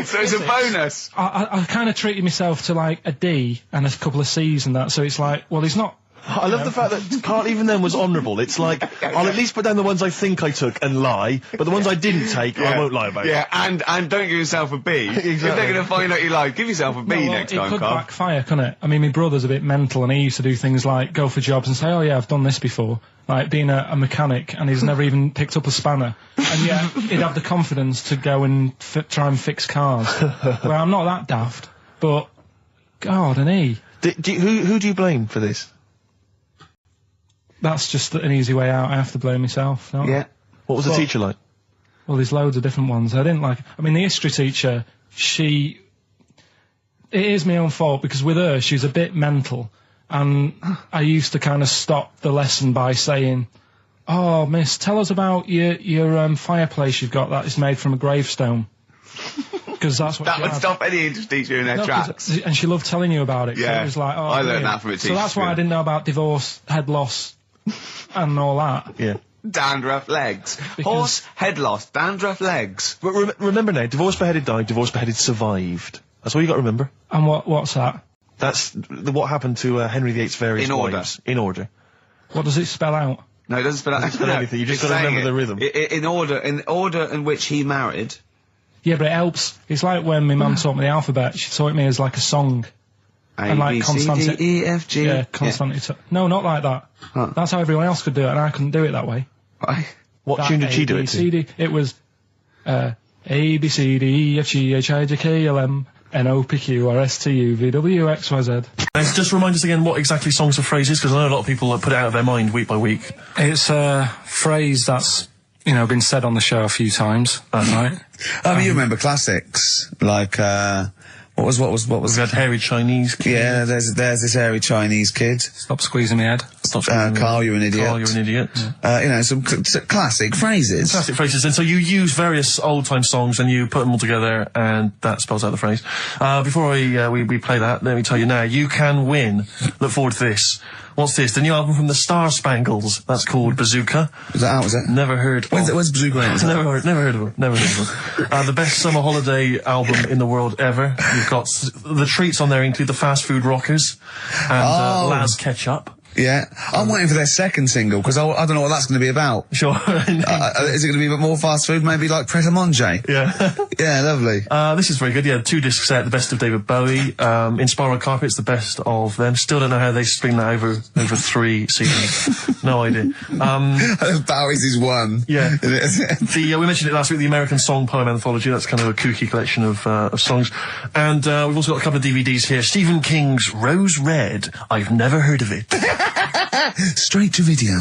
So it's a bonus. I kind of treated myself to like a D and a couple of C's and that, so it's like, well, he's not. I love the fact that Karl even then was honourable. It's like, I'll at least put down the ones I think I took and lie, but the ones I didn't take, I won't lie about. Yeah, and don't give yourself a B. Exactly. If they're going to find out you lied, give yourself a B next time, It could Karl. backfire, couldn't it? I mean, my brother's a bit mental, and he used to do things like go for jobs and say, oh yeah, I've done this before. Like being a mechanic, and he's never even picked up a spanner. And yet, he'd have the confidence to go and try and fix cars. Well, I'm not that daft, but God, and he. Who do you blame for this? That's just an easy way out. I have to blame myself. Don't I? Yeah. What was the teacher like? Well, there's loads of different ones. I didn't like. I mean, the history teacher, it is my own fault, because with her, she's a bit mental, and I used to kind of stop the lesson by saying, "Oh, miss, tell us about your fireplace you've got that is made from a gravestone." Because that's what That she would had. stop any English teacher in their No, tracks. and she loved telling you about it. So Yeah. it was like, oh, I learned brilliant. that from a So teacher, that's why I yeah. didn't know about divorce, head loss, and all that. Yeah. Dandruff legs. Horse, head loss, dandruff legs. But remember now, divorced, beheaded, died, divorced, beheaded, survived. That's all you got to remember. And what's that? That's what happened to Henry VIII's various In order. wives. In order. What does it spell out? No, it doesn't spell out spell anything, you just gotta remember the rhythm. In order in which he married. Yeah, but it helps. It's like when my mum taught me the alphabet. She taught me as like a song. A, And like B, C, Constanti- D, E, F, G. Yeah, constantly. No, not like that. Huh. That's how everyone else could do it, and I couldn't do it that way. Right. What That tune did she A, do B, it C, to? D. It was A, B, C, D, E, F, G, H, I, J, K, L, M, N, O, P, Q, R, S, T, U, V, W, X, Y, Z. Just remind us again what exactly songs or phrases, because I know a lot of people put it out of their mind week by week. It's a phrase that's, been said on the show a few times, right? I mean, you remember classics, like, what was? We had hairy Chinese kid. Yeah, there's this hairy Chinese kid. Stop squeezing my head. Stop Karl, you're an idiot. Karl, you're an idiot. Some classic phrases. Classic phrases. And so you use various old-time songs and you put them all together, and that spells out the phrase. Before we play that, let me tell you now, you can win. Look forward to this. What's this? The new album from the Star Spangles. That's called Bazooka. Was that out, was it? Never heard. When's Bazooka out? Never heard of it. Never heard of it. The best summer holiday album in the world ever. You've got the treats on there include the Fast Food Rockers and Laz Ketchup. Yeah. I'm waiting for their second single, because I don't know what that's going to be about. Sure. Is it going to be a bit more fast food? Maybe like Pret a Manger? Yeah. Yeah, lovely. This is very good. Yeah, 2 disc set, the best of David Bowie. Inspiral Carpets, the best of them. Still don't know how they string that over 3 seasons. No idea. Bowie's is one. Yeah. We mentioned it last week, the American Song Poem Anthology. That's kind of a kooky collection of songs. And we've also got a couple of DVDs here. Stephen King's Rose Red. I've never heard of it. Straight to video.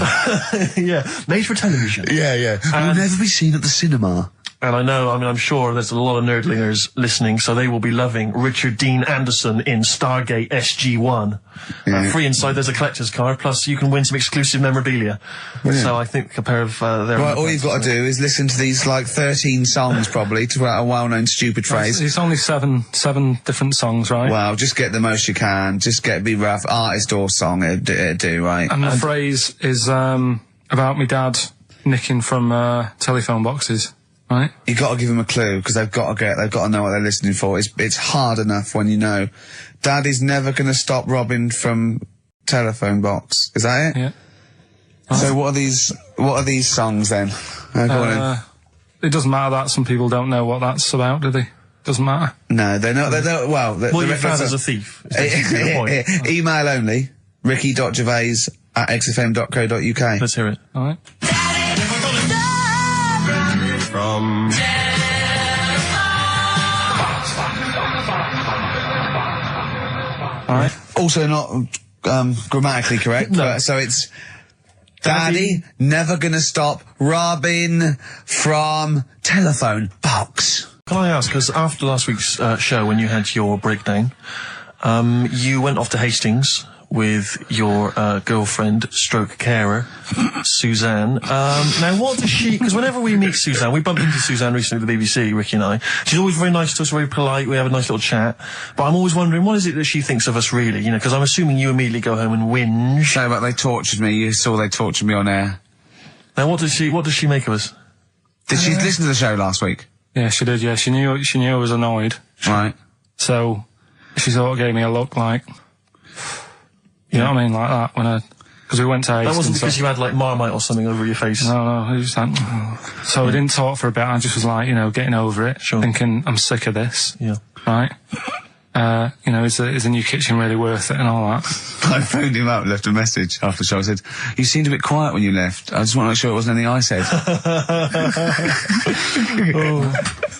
Yeah, made for television. Yeah. Will never be seen at the cinema. And I'm sure there's a lot of nerdlingers listening, so they will be loving Richard Dean Anderson in Stargate SG-1. Free inside, there's a collector's card, plus you can win some exclusive memorabilia. Brilliant. So I think a pair of their... Right, all you've got to do is listen to these, 13 songs, probably, to a well-known stupid phrase. It's only seven different songs, right? Well, just get the most you can. Just be rough. Artist or song, it'd do, right? And the phrase is about me dad nicking from telephone boxes, right? You got to give them a clue, because they've got to know what they're listening for. It's hard enough when you know. Dad is never going to stop robbing from telephone box. Is that it? Yeah. So what are these songs then? Go on in. It doesn't matter that some people don't know what that's about, do they? Doesn't matter. No, they're not. Well, Well, your father's a thief. Is basically the point. Email only. ricky.gervais@xfm.co.uk. Let's hear it. All right. From... All right. Also not grammatically correct. No. But, so it's Daddy never gonna stop robbing from telephone box. Can I ask, because after last week's show, when you had your breakdown, you went off to Hastings with your girlfriend, stroke carer, Suzanne. Now, what does she... Because whenever we meet Suzanne, we bumped into Suzanne recently at the BBC, Ricky and I. She's always very nice to us, very polite, we have a nice little chat. But I'm always wondering, what is it that she thinks of us, really? You know, because I'm assuming you immediately go home and whinge. No, but they tortured me. You saw they tortured me on air. Now, what does she make of us? Did she listen to the show last week? Yeah, she did. Yeah, she knew I was annoyed. Right. So she sort of gave me a look like, you know what I mean, like that because we went to Hastings. That wasn't because you had like Marmite or something over your face. No, it was just like, so we didn't talk for a bit. I just was like, getting over it, thinking I'm sick of this. Yeah. Right. Is the new kitchen really worth it and all that? I phoned him up, left a message after the show. I said, "You seemed a bit quiet when you left. I just want to make sure it wasn't anything I said."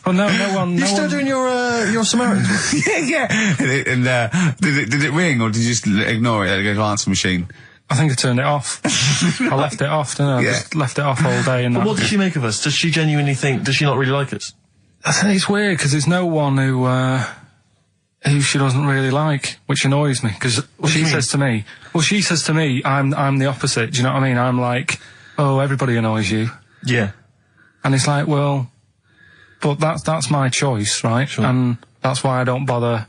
Well, no one. You're still doing your Samaritan work? yeah. And did it ring or did you just ignore it? Let it go to answer machine. I think I turned it off. I left it off, didn't I? Yeah. Just left it off all day. And But what does she make of us? Does she genuinely think? Does she not really like us? I think it's weird because there's no one who she doesn't really like, which annoys me. Because she says to me, I'm the opposite. Do you know what I mean? I'm like, oh, everybody annoys you. Yeah. And it's like, well, but that's my choice, right? Sure. And that's why I don't bother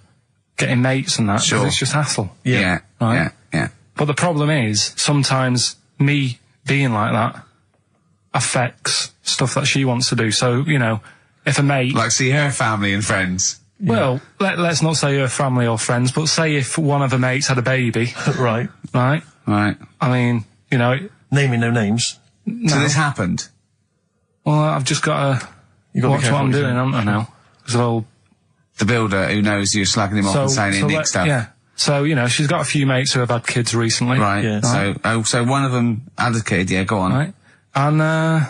getting mates and that. 'Cause Sure. it's just hassle. Yeah. Right? Yeah. But the problem is, sometimes me being like that affects stuff that she wants to do. So, if a mate... Like see her family and friends. Well, let's not say her family or friends, but say if one of her mates had a baby. Right. Right? Right. I mean, Naming no names. So this happened? well, I've just got to watch what I'm doing, haven't I, now? So, The builder who knows you're slagging him off and saying he nicks stuff. yeah. So, she's got a few mates who have had kids recently. Right. Yeah. So one of them had a kid. Yeah, go on. Right? And,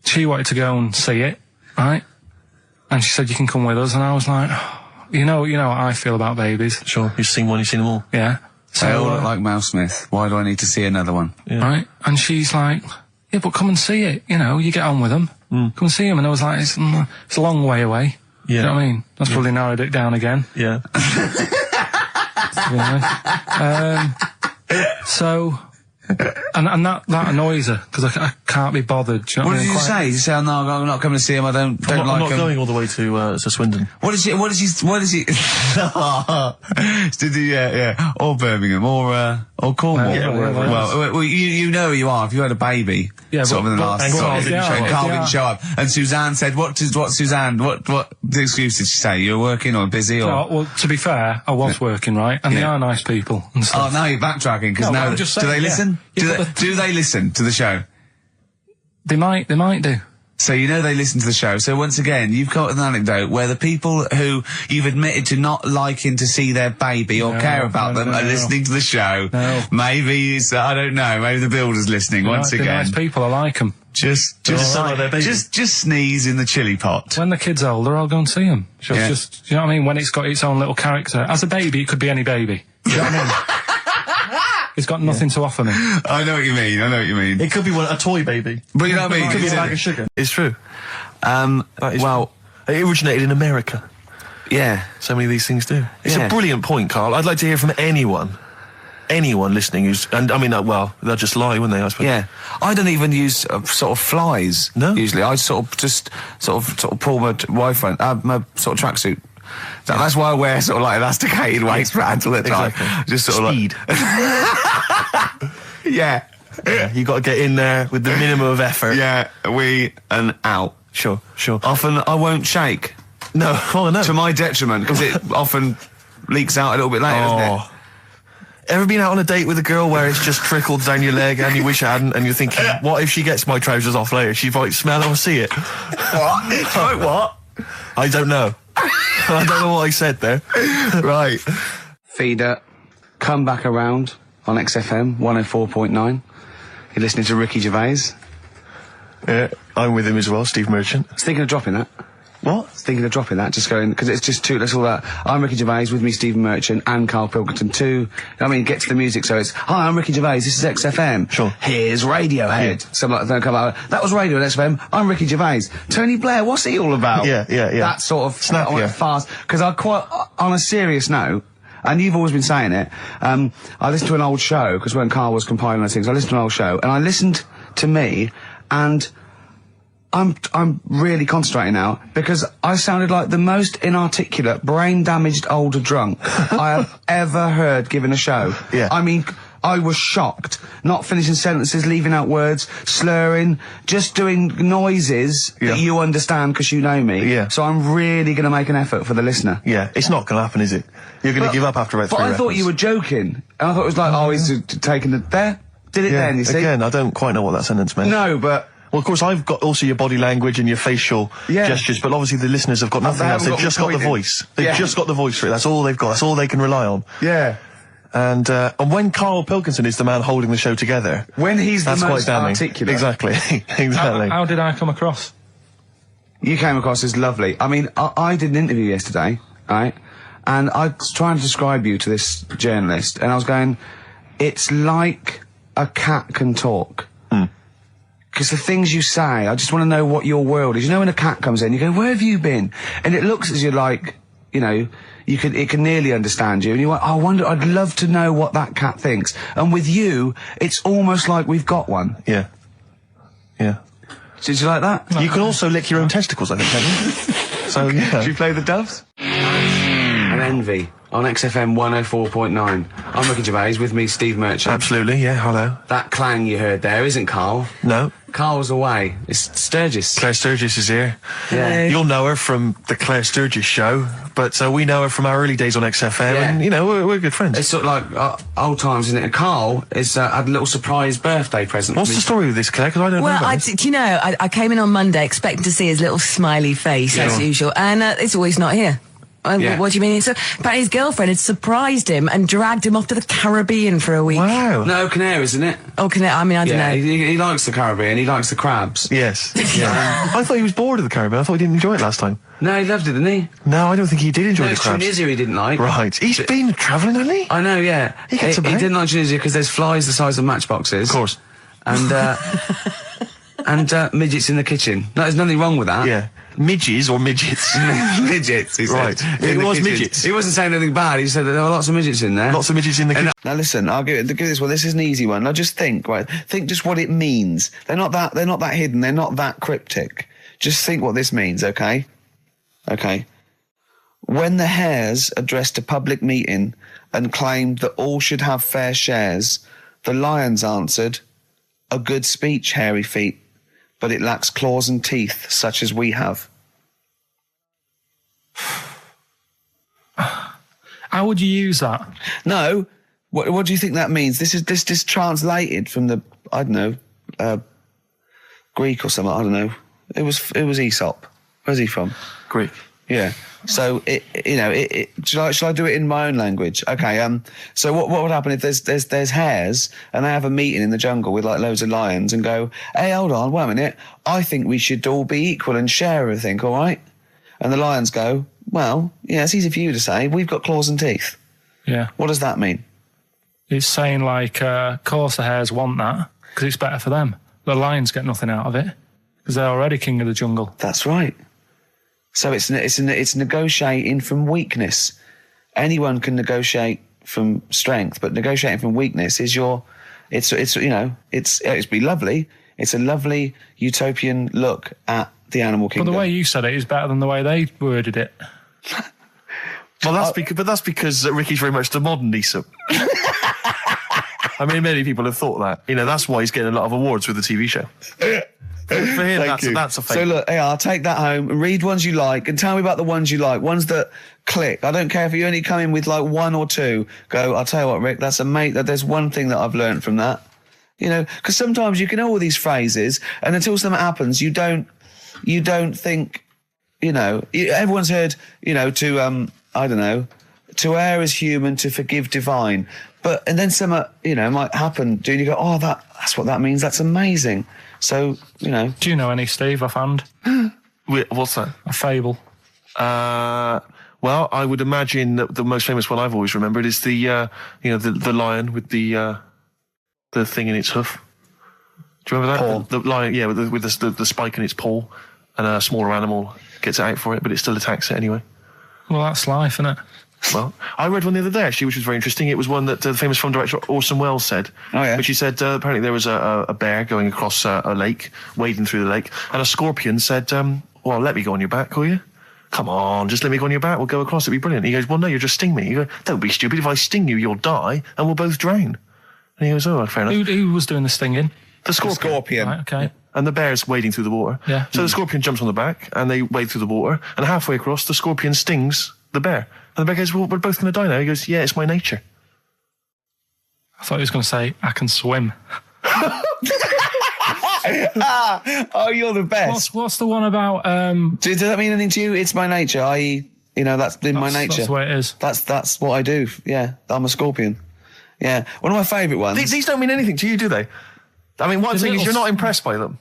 she wanted to go and see it, right? And she said, you can come with us. And I was like, you know what I feel about babies. Sure. You've seen one, you've seen them all. Yeah. They all look like Mouse Smith. Why do I need to see another one? Yeah. Right? And she's like, yeah, but come and see it. You get on with them. Come and see them. And I was like, it's a long way away. Yeah. You know what I mean? That's probably narrowed it down again. Yeah. To be honest. So, and that annoys her because I can't be bothered. Do you know What I did mean? you say? Did you say, "Oh, no, I'm not coming to see him. I don't I'm like not him." going all the way to Swindon. What is he? Did he? Yeah. Or Birmingham, or Cornwall. Yeah, well, you know who you are. If you had a baby, Yeah, sort of in the last. and Carl didn't show up. Carl didn't show up, and Suzanne said, "What Suzanne? What the excuse did she say? You're working or busy or?" Well, to be fair, I was working, right? And they are nice people and Oh, stuff. now you're backtracking because No, now I'm just do saying, they yeah. listen? Yeah, Do they listen to the show? They might do. So they listen to the show. So once again, you've got an anecdote where the people who you've admitted to not liking to see their baby or care about them are listening to the show. No. Maybe I don't know. Maybe the builder's listening once They're again. nice people. I like them. Just sound like their baby. just sneeze in the chili pot. When the kid's older, I'll go and see them. Yeah. Just, you know what I mean? When it's got its own little character. As a baby, it could be any baby. You know what I mean? It's got nothing to offer me. I know what you mean. It could be a toy baby. But you know what I mean? It could be a bag of sugar. It's true. Well, it originated in America. Yeah. So many of these things do. It's Yeah. a brilliant point, Carl. I'd like to hear from anyone listening they'll just lie, wouldn't they, I suppose? Yeah, I don't even use sort of flies. No? Usually, I sort of pull my wife my sort of tracksuit. That's why I wear sort of like elasticated waistbands all the time. Exactly. Just sort Speed. of like, yeah, You got to get in there with the minimum of effort. yeah, and out. Sure. Often I won't shake. No, no. To my detriment, because it often leaks out a little bit later, doesn't it? Ever been out on a date with a girl where it's just trickled down your leg and you wish it hadn't, and you're thinking, what if she gets my trousers off later? She might smell or see it. What? What? I don't know. I don't know what I said there. Right. Feeder, come back around on XFM 104.9. You're listening to Ricky Gervais. Yeah, I'm with him as well, Steve Merchant. I was thinking of dropping that. What? Thinking of dropping that, just going, because it's just too, that's all that. I'm Ricky Gervais, with me Stephen Merchant and Karl Pilkington too. I mean, get to the music, so it's, hi, I'm Ricky Gervais, this is XFM. Sure. Here's Radiohead. Yeah. Something like that, come out, that was Radio on XFM, I'm Ricky Gervais. Tony Blair, what's he all about? Yeah. That sort of, Snap, yeah. fast, because I quite, on a serious note, and you've always been saying it, I listened to an old show, because when Karl was compiling those things, I listened to an old show, and I listened to me, and I'm really concentrating now because I sounded like the most inarticulate, brain-damaged older drunk I have ever heard given a show. Yeah. I mean, I was shocked. Not finishing sentences, leaving out words, slurring, just doing noises that you understand because you know me. Yeah. So I'm really going to make an effort for the listener. Yeah, it's not going to happen, is it? You're going to give up after about 3 But I thought records. you were joking. And I thought it was like, oh, he's taking it there. Did it then, you see? Again, I don't quite know what that sentence meant. No, but... Well, of course, I've got also your body language and your facial gestures, but obviously the listeners have got nothing else. They've just got the voice. They've just got the voice for it. That's all they've got. That's all they can rely on. Yeah. And when Karl Pilkington is the man holding the show together, when he's the that's most quite damning. articulate. Exactly. Exactly. How did I come across? You came across as lovely. I mean, I did an interview yesterday, right? And I was trying to describe you to this journalist, and I was going, it's like a cat can talk. Because the things you say, I just want to know what your world is. You know when a cat comes in, you go, where have you been? And it looks as you're like, you know, it can nearly understand you. And you're like, I wonder, I'd love to know what that cat thinks. And with you, it's almost like we've got one. Yeah. Yeah. Did you like that? You can also lick your own testicles, I think, can't you? So, yeah. Did you play the doves? And Envy on XFM 104.9. I'm Ricky Gervais, with me Steve Merchant. Absolutely, yeah, hello. That clang you heard there isn't Karl. No. Karl's away. It's Sturgis. Claire Sturgis is here. Yeah. You'll know her from the Claire Sturgis show, but we know her from our early days on XFM, and, you know, we're good friends. It's sort of like old times, isn't it? And Karl has had a little surprise birthday present What's for me. the story with this, Claire? Because I don't know about this. Do you know, I came in on Monday expecting to see his little smiley face, as usual, and it's always not here. What do you mean? So apparently his girlfriend had surprised him and dragged him off to the Caribbean for a week. Wow. No, Canaries, isn't it? Oh, I mean, I don't know. He likes the Caribbean, he likes the crabs. Yes. Yeah. I thought he was bored of the Caribbean. I thought he didn't enjoy it last time. No, he loved it, didn't he? No, I don't think he did enjoy No, the it's crabs. Tunisia he didn't like. Right. He's been travelling, hasn't he? I know, yeah. He gets He about. didn't like Tunisia because there's flies the size of matchboxes. Of course. And, and midgets in the kitchen. No, there's nothing wrong with that. Yeah. Midges or midgets? Midgets, he said. Right. In It the was kitchen. midgets. He wasn't saying anything bad, he said that there were lots of midgets in there. Lots of midgets in the kitchen. Now listen, I'll give this one. This is an easy one. Now just think, right? Think just what it means. They're not that hidden. They're not that cryptic. Just think what this means, okay? Okay. When the Hares addressed a public meeting and claimed that all should have fair shares, the Lions answered, "A good speech, hairy feet, but it lacks claws and teeth such as we have." How would you use that? No. What do you think that means? This is translated from the, I don't know, Greek or something. I don't know. It was Aesop. Where's he from? Greek. Yeah. So shall I do it in my own language? Okay. So what would happen if there's hares and they have a meeting in the jungle with like loads of lions and go, hey, hold on, wait a minute. I think we should all be equal and share everything. All right. And the lions go, well, yeah, it's easy for you to say. We've got claws and teeth. Yeah. What does that mean? It's saying like, of course the hares want that because it's better for them. The lions get nothing out of it because they're already king of the jungle. That's right. So it's negotiating from weakness. Anyone can negotiate from strength, but negotiating from weakness is it's be lovely. It's a lovely utopian look at the animal kingdom. But the way you said it is better than the way they worded it. Well, that's because Ricky's very much the modern Aesop. I mean, many people have thought that. You know, that's why he's getting a lot of awards with the TV show. For him, Thank you. that's a So favourite. look, I'll take that home and read ones you like and tell me about the ones you like, ones that click. I don't care if you only come in with like one or two. Go, I'll tell you what, Rick, that's there's one thing that I've learned from that. You know, because sometimes you can know all these phrases and until something happens, you don't think, you know, everyone's heard, you know, I don't know, to err is human, to forgive divine. And then something, you know, might happen, and you go, oh, that's what that means. That's amazing. So, you know. Do you know any, Steve, offhand? Wait, what's that? A fable. Well, I would imagine that the most famous one I've always remembered is the, you know, the lion with the thing in its hoof. Do you remember that? Paw. The lion, yeah, with the spike in its paw, and a smaller animal gets out for it, but it still attacks it anyway. Well, that's life, isn't it? Well, I read one the other day, actually, which was very interesting. It was one that the famous film director Orson Welles said. Oh, yeah? Which he said, apparently there was a bear going across a lake, wading through the lake, and a scorpion said, well, let me go on your back, will you? Come on, just let me go on your back, we'll go across, it'll be brilliant. He goes, well, no, you'll just sting me. You go, don't be stupid, if I sting you, you'll die, and we'll both drown. And he goes, oh, fair enough. Who was doing the stinging? The scorpion. Right, okay. And the bear's wading through the water. Yeah. So the scorpion jumps on the back, and they wade through the water, and halfway across, the scorpion stings the bear. And the bear goes, well, we're both going to die now. He goes, yeah, it's my nature. I thought he was going to say, I can swim. Oh, you're the best. What's the one about... Does that mean anything to you? It's my nature, i.e., you know, that's in my nature. That's the way it is. That's what I do. Yeah, I'm a scorpion. Yeah, one of my favourite ones. These don't mean anything to you, do they? I mean, one thing is you're not impressed by them.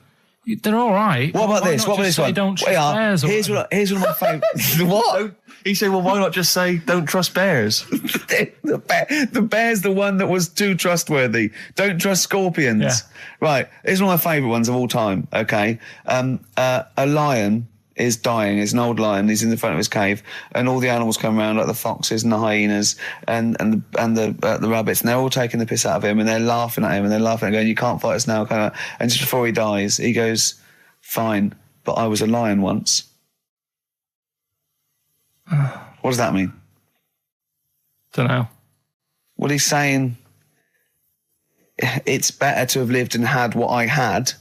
They're all right. What about Why this? not What about just this say one? Don't trust bears or Here's one of my favourites. What? He said, well, why not just say, don't trust bears? The bear's the one that was too trustworthy. Don't trust scorpions. Yeah. Right. Here's one of my favourite ones of all time. Okay. A lion is dying. It's an old lion. He's in the front of his cave, and all the animals come around, like the foxes and the hyenas and the rabbits, and they're all taking the piss out of him, and they're laughing at him, and they're laughing and going, "You can't fight us now." And just before he dies, he goes, "Fine, but I was a lion once." What does that mean? Don't know. Well, he's saying it's better to have lived and had what I had,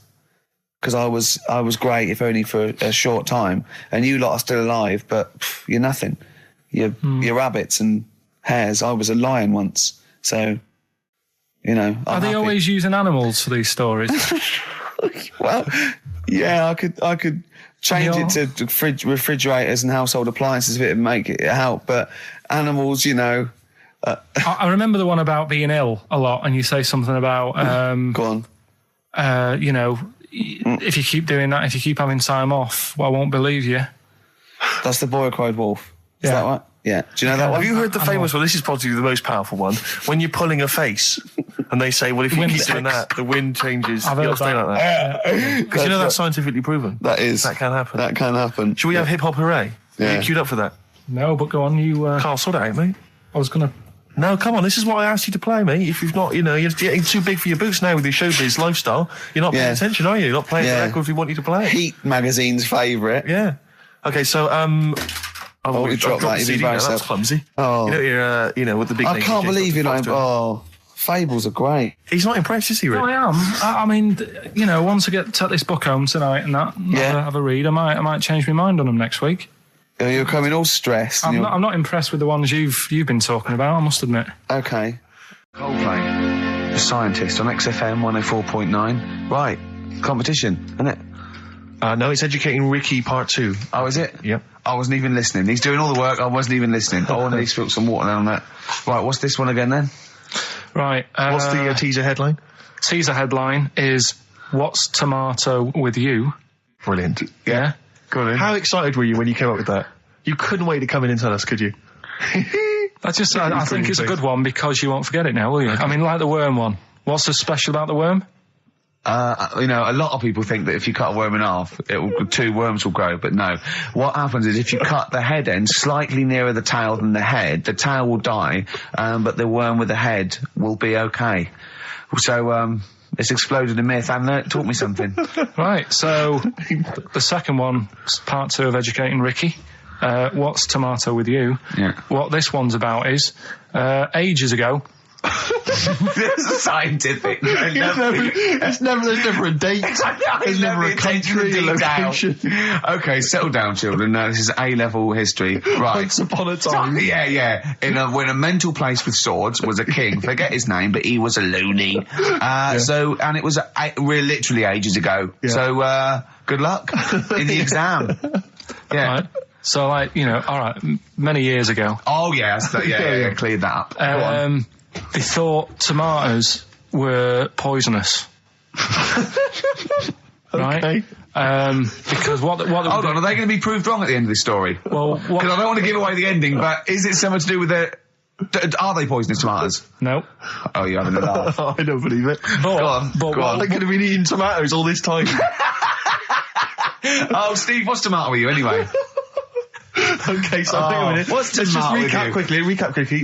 because I was great, if only for a short time, and you lot are still alive, but you're nothing. You're rabbits and hares. I was a lion once, so you know. Are they always using animals for these stories? Well, yeah, I could change it to refrigerators and household appliances if it would make it help, but animals, you know. I remember the one about being ill a lot, and you say something about Go on. you know, if you keep doing that, if you keep having time off, well, I won't believe you. That's the boy who cried wolf. Is Yeah. that right? Yeah. Do you know that one? Have you heard the famous one? This is probably the most powerful one. When you're pulling a face, and they say, well, if you Wind keep doing sticks. that, the wind changes. I've You heard gotta stay that. like that. Because you know that's scientifically proven. That is. That can happen. That can happen. Should we have hip hop hooray? Yeah. Are you queued up for that? No, but go on, you... Carl, sort it out, mate. I was going to... No, come on, this is what I asked you to play, mate. If you've not, you know, you're getting too big for your boots now with your showbiz lifestyle. You're not paying Yeah. attention, are you? You're not playing Yeah. the records we want you to play. Heat magazine's favourite. Yeah. Okay, so, Oh, you dropped that. the You've CD now, embarrassed that's yourself. clumsy. Oh. You know, you're, you know, with the big I name can't DJs believe you're not. to him. Oh, fables are great. He's not impressed, is he, Rick? No, I am. I mean, you know, once I take this book home tonight and that, Yeah. have a read, I might change my mind on them next week. You're coming all stressed. and I'm not impressed with the ones you've been talking about, I must admit. Okay. Coldplay, The Scientist on XFM 104.9. Right, competition, isn't it? No, it's Educating Ricky Part 2. Oh, is it? Yep. I wasn't even listening. He's doing all the work. I wasn't even listening. I want to spill some water down on that. Right, what's this one again then? Right. What's the teaser headline? teaser headline is, "What's tomato with you?" Brilliant. Yeah. Go on in. How excited were you when you came up with that? You couldn't wait to come in and tell us, could you? That's just, I think it's a good one because you won't forget it now, will you? I mean, like the worm one. What's so special about the worm? You know, a lot of people think that if you cut a worm in half, two worms will grow, but no. What happens is if you cut the head end slightly nearer the tail than the head, the tail will die, but the worm with the head will be okay. So, it's exploded a myth. It taught me something. Right, so the second one, part 2 of Educating Ricky. What's tomato with you? Yeah. What this one's about is, ages ago, It's scientific. There's never a date. There's never a country, a location. Okay, settle down, children. This is A-level history. Right. Once upon a time. Yeah. In a mental place with swords was a king. Forget his name, but he was a loony. So, and it was literally ages ago. Yeah. So, good luck in the exam. Yeah. Right. So, like, you know, all right, many years ago. Oh, yeah, cleared that up. Go on. They thought tomatoes were poisonous. Right? Because what hold on, are they going to be proved wrong at the end of this story? Well, because I don't want to give away the ending, but is it something to do with are they poisonous tomatoes? No. Oh, you're having a laugh. I don't believe it. Go on. They could have been eating tomatoes all this time. Oh, Steve, what's tomato with you anyway? Okay, so think a minute. Let's just recap quickly.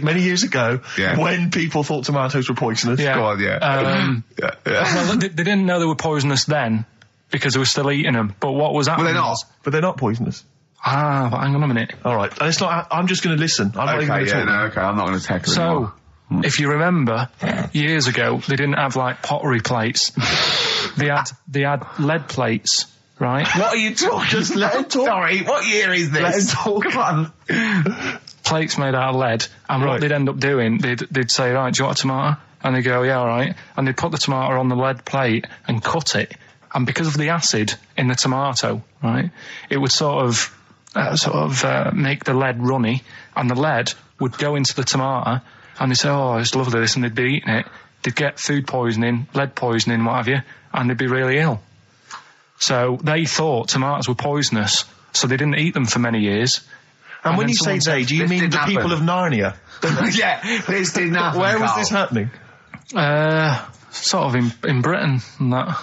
Many years ago, when people thought tomatoes were poisonous. Yeah. Go on, Well, they didn't know they were poisonous then because they were still eating them. But what was happening? Well, they're not. But they're not poisonous. But hang on a minute. All right, and it's not. I'm just going to listen. I'm not even going to talk. Okay, I'm not going to tackle it anymore. If you remember, years ago they didn't have like pottery plates. They had lead plates. Right? What are you talking? Just let him talk. Sorry, what year is this? Let him talk. Come on. Plates made out of lead, and what they'd end up doing, they'd say, right, do you want a tomato? And they'd go, yeah, all right. And they'd put the tomato on the lead plate and cut it. And because of the acid in the tomato, right, it would sort of make the lead runny, and the lead would go into the tomato, and they'd say, oh, it's lovely this, and they'd be eating it. They'd get food poisoning, lead poisoning, what have you, and they'd be really ill. So they thought tomatoes were poisonous, so they didn't eat them for many years. And when you say they, do you mean the people of Narnia? Yeah, this didn't happen. Where was this happening? Sort of in Britain and that.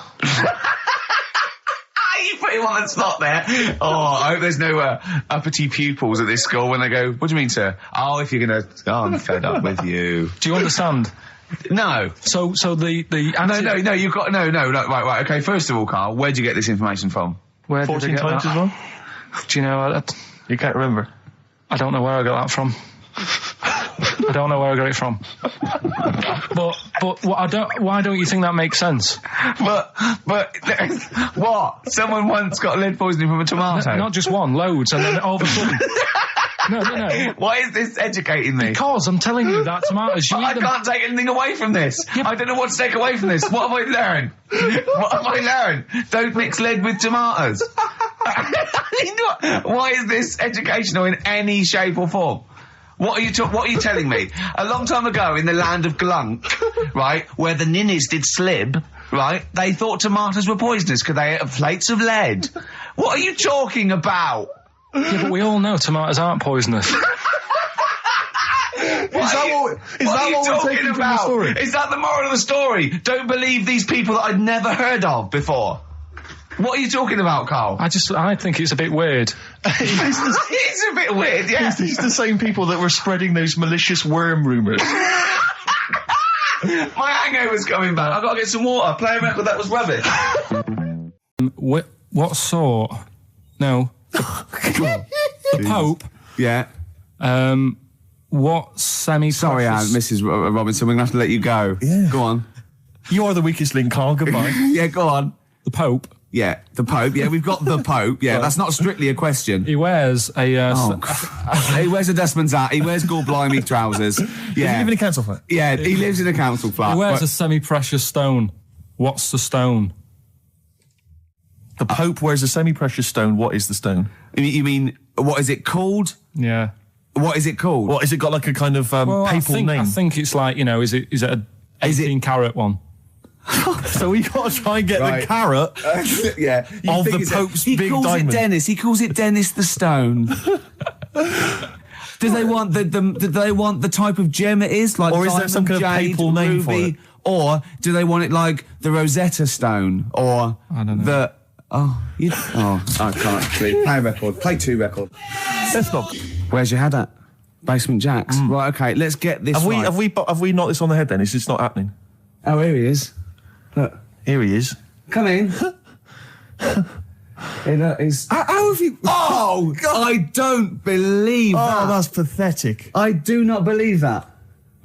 You put him on the spot there. Oh, I hope there's no uppity pupils at this school when they go, what do you mean, sir? Oh, if you're going to... Oh, I'm fed up with you. Do you understand? No. So the No, you've got... No, right, okay, first of all, Carl, where'd you get this information from? Where 14 times as well? Do you know... You can't remember? I don't know where I got that from. I don't know where I got it from. But why don't you think that makes sense? But what? Someone once got lead poisoning from a tomato? Not just one, loads, and then all of a sudden... No. Why is this educating me? Because I'm telling you that tomatoes... I can't take anything away from this. Yeah, I don't know what to take away from this. What have I learned? What have I learned? Don't mix lead with tomatoes. Why is this educational in any shape or form? What are you telling me? A long time ago in the land of Glunk, right, where the ninnies did slib, right, they thought tomatoes were poisonous because they ate plates of lead. What are you talking about? Yeah, but we all know tomatoes aren't poisonous. Is that what we're taking from the story? Is that the moral of the story? Don't believe these people that I'd never heard of before. What are you talking about, Carl? I think it's a bit weird. It's a bit weird, yeah. It's the same people that were spreading those malicious worm rumours. My hangover's coming back. I've got to get some water. Play a record that was rubbish. What sort? No. The Pope. Yeah. What semi-precious... Sorry, Mrs. Robinson, we're going to have to let you go. Yeah. Go on. You are the weakest link, Carl. Goodbye. Yeah, go on. The Pope. Yeah, the Pope. Yeah, we've got the Pope. Yeah, that's not strictly a question. He wears a... He wears a dustman's hat. He wears gore-blimey trousers. Yeah. Does he live in a council flat? Yeah, he lives in a council flat. He wears a semi-precious stone. What's the stone? The Pope wears a semi-precious stone. What is the stone? You mean, what is it called? Yeah. What is it called? What, is it got like a kind of papal name? I think it's like, you know, is it a 18-carat one? So we got to try and get the carrot yeah, of the Pope's big diamond. He calls it Dennis. He calls it Dennis the Stone. Do they want the type of gem it is? Like, or is there some kind of papal name for it? Or do they want it like the Rosetta Stone? Or I don't know. I can't actually. Play a record. Play 2 records. That's not... Where's your head at? Basement Jacks. Right, okay, let's get this right. Have we knocked this on the head then? It's just not happening. Oh, here he is. Look. Here he is. Come in. How have you... Oh, God. I don't believe that. Oh, that's pathetic. I do not believe that.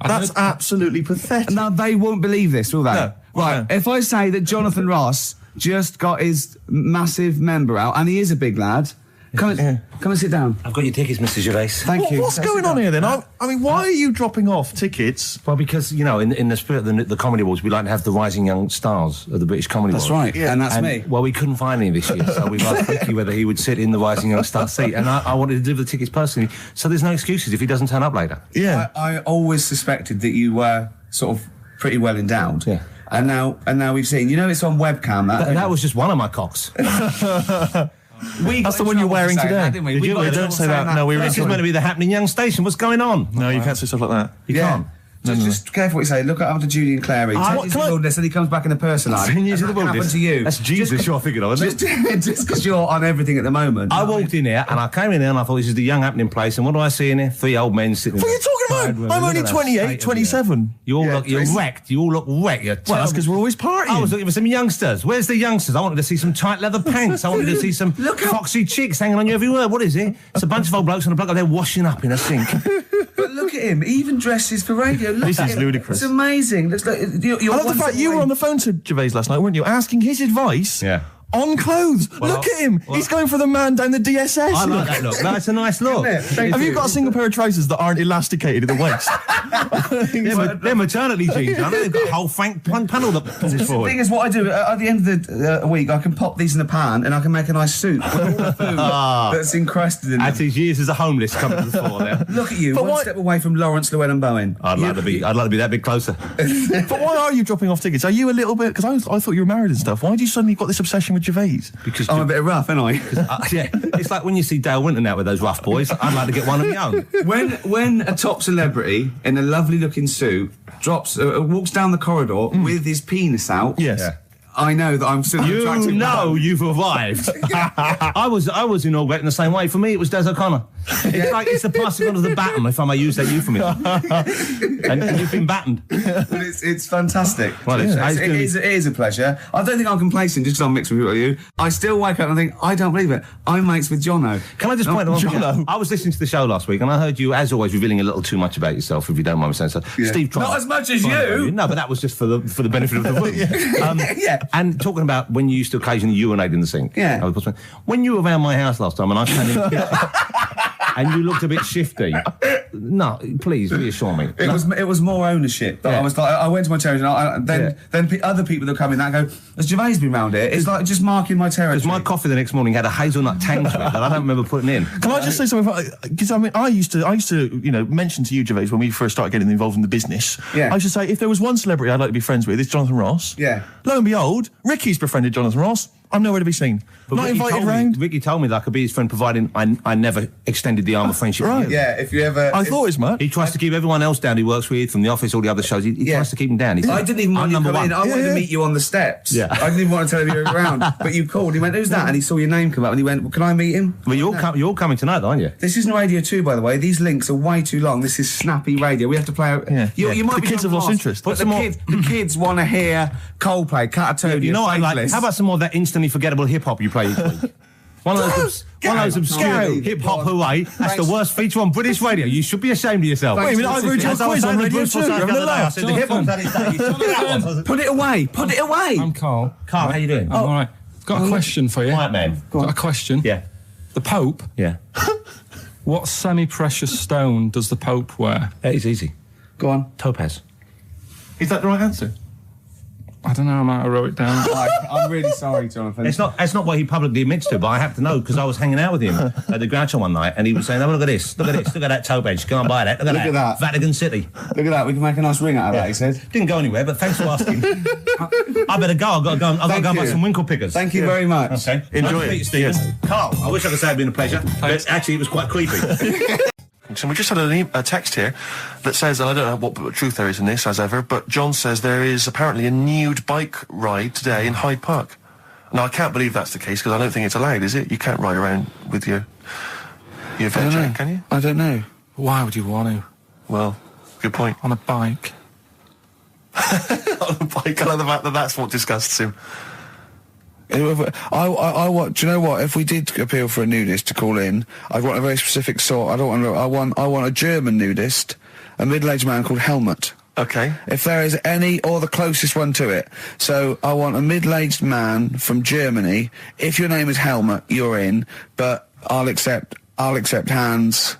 That's absolutely pathetic. Now, they won't believe this, will they? No. Right, No. if I say that Jonathan Ross just got his massive member out, and he is a big lad, come and sit down. I've got your tickets, Mr. Gervais. Thank you. What's going on here then? I mean, why are you dropping off tickets? Well, because, you know, in the spirit of the Comedy Awards, we like to have the rising young stars of the British Comedy That's Awards. right, and that's me. Well, we couldn't find any this year, so we asked Ricky whether he would sit in the rising young star seat, and I wanted to deliver the tickets personally, so there's no excuses if he doesn't turn up later. Yeah. I always suspected that you were sort of pretty well endowed. Yeah. And now we've seen. You know, it's on webcam. That was just one of my cocks. That's the one you're wearing today. Didn't we? Did We you? got in Don't trouble say saying that. No, we were This is meant to be the happening young station. What's going on? No, you can't say stuff like that. You Yeah. can't. Just careful what you say. Look after Judy and Clary. What 10 years can in I- the wilderness, and he comes back in a person line. 10 years And in the that can wilderness. happen to you. That's Jesus you're thinking of, isn't it? Just because you're on everything at the moment. I walked in here and I came in there and I thought this is the young happening place, and what do I see in here? 3 old men sitting. What are you talking about? I'm only 28, 27. You all Yeah, look, you're Tracy. wrecked. You all look wrecked. You're Well, that's because we're always partying. I was looking for some youngsters. Where's the youngsters? I wanted to see some tight leather pants. I wanted to see some foxy chicks hanging on you every word. What is it? It's a bunch of old blokes and a bloke up there washing up in a sink. But look at him. He even dresses for radio. Look This at is him. ludicrous. It's amazing. Looks like you're I love the one fact step you were away. on the phone to Gervais last night, weren't you? Asking his advice Yeah. on clothes. Look at him. He's going for the man down the DSS. I like that look. That's a nice look. Have you got a single pair of trousers that aren't elasticated at the waist? They're maternity jeans, aren't they? They've got a whole frank panel that puts it The forward. thing is, what I do at the end of the week, I can pop these in a pan and I can make a nice soup with all the food that's encrusted in At them. his years as a homeless coming to the fore there. Look at you, But one why- step away from Lawrence Llewellyn Bowen. I'd like to be that bit closer. But why are you dropping off tickets? Are you a little bit... Because I thought you were married and stuff. Why do you suddenly got this obsession with Gervais? Because I'm a bit rough, aren't I? yeah, it's like when you see Dale Winton out with those rough boys. I'd like to get one of my own. when a top celebrity in a lovely looking suit walks down the corridor with his penis out, Yes. Yeah. I know that I'm still an You attractive know man. you've arrived. I was inaugurated in the same way. For me, it was Des O'Connor. It's like it's the passing on of the baton, if I may use that euphemism. and you've been battened. But it's fantastic. Well, it's- it is a pleasure. I don't think I'm complacent just because I'm mixed with you. I still wake up and think, I don't believe it. I'm mates with Jono. Can I just point out one thing? Jono. I was listening to the show last week, and I heard you, as always, revealing a little too much about yourself, if you don't mind me saying so. Yeah. Steve, tried Not as much as you. No, but that was just for the benefit of the room. Yeah. And talking about when you used to occasionally urinate in the sink. Yeah. When you were around my house last time, and I came in, and you looked a bit shifty. No, please reassure me. It was more ownership. That Yeah. I was like, I went to my territory, and then other people that come in that go, has Gervais been round here? It's like just marking my territory. Because my coffee the next morning had a hazelnut tang to it that I don't remember putting in. Can I just say something? Because I mean, I used to, mention to you, Gervais, when we first started getting involved in the business. Yeah. I used to say, if there was one celebrity I'd like to be friends with, it's Jonathan Ross. Yeah. Lo and behold, Ricky's befriended Jonathan Ross. I'm nowhere to be seen. But Not Ricky invited told me- round. Ricky told me that I could be his friend, providing I never extended the arm of friendship. Right. with you. Yeah, if you ever... I thought as much. He tries to keep everyone else down he works with, from the office, all the other shows. He Yeah. tries to keep them down. He said, I didn't even want I'm you to number come one. in. I wanted Yeah. to meet you on the steps. Yeah. I didn't even want to tell you you were around. But you called. He went, who's that? And he saw your name come up and he went, well, can I meet him? Well, you're all coming tonight, aren't you? This isn't Radio 2, by the way. These links are way too long. This is snappy radio. We have to play out... Yeah. You Yeah. might The be kids have lost interest. But Put the some more- kids want to hear Coldplay, Catatonia, You know what I like? Faithless. How about some more of that instantly forgettable hip-hop you play each week? One of those obscure Go. hip-hop hooray. That's the worst feature on British radio. You should be ashamed of yourself. Wait a minute, I've heard your As I was quiz on saying to Radio Bruce 2. Forsyth You're the having a other day, I laugh. said the hip-hop's had its day. You should get that one. Put it away. Put it away. I'm Carl. Carl, how you doing? I'm all right. Got a question for you. Right, man. Got a question. Yeah. The Pope. Yeah. What semi-precious stone does the Pope wear? It's easy. Go on. Topaz. Is that the right answer? I don't know. I might have wrote it down. I'm really sorry, Jonathan. It's not what he publicly admits to, but I have to know because I was hanging out with him at the Groucho one night, and he was saying, "Oh, look at this, look at this, look at that toe bench. Go and buy that. Look at that. Vatican City." Look at that. We can make a nice ring out of that, he said. Didn't go anywhere, but thanks for asking. I better go. I've got to go. I've got to go and buy you. some winkle pickers. Thank you very much. Okay. Enjoy Nice to it. meet you, Stephen. Yes. Carl, I wish I could say it'd been a pleasure, but actually it was quite creepy. So we just had a text here that says, and I don't know what truth there is in this, as ever, but John says there is apparently a nude bike ride today in Hyde Park. Now, I can't believe that's the case, because I don't think it's allowed, is it? You can't ride around with your veg, can you? I don't know. Why would you want to? Well, good point. On a bike. On a bike, I love the fact that that's what disgusts him. I want. Do you know what? If we did appeal for a nudist to call in, I'd want a very specific sort. I want a German nudist, a middle-aged man called Helmut. Okay. If there is any, or the closest one to it. So I want a middle-aged man from Germany. If your name is Helmut, you're in. But I'll accept Hans.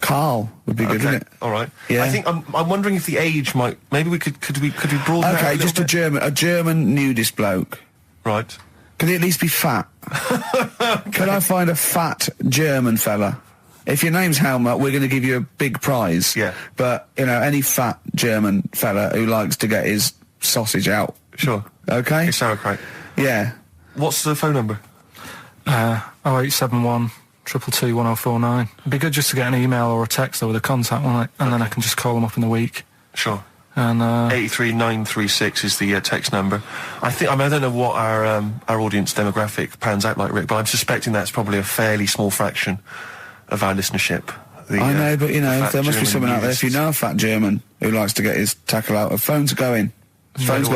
Carl would be good, wouldn't it? All right. Yeah. I think I'm wondering if the age might. Maybe we could we broaden it out Okay, a just little bit? a German nudist bloke. Right. Could he at least be fat? Could I find a fat German fella? If your name's Helmut, we're going to give you a big prize. Yeah. But, you know, any fat German fella who likes to get his sausage out. Sure. Okay? Okay, sauerkraut. Yeah. What's the phone number? 0871 222 1049. It'd be good just to get an email or a text with a contact, wouldn't it? And then I can just call them up in the week. Sure. And 83936 is the text number. I don't know what our audience demographic pans out like, Rick, but I'm suspecting that's probably a fairly small fraction of our listenership. I know, but, you know, fat there must be German someone out there, if you nudists. know a fat German who likes to get his tackle out, phones are going. Straight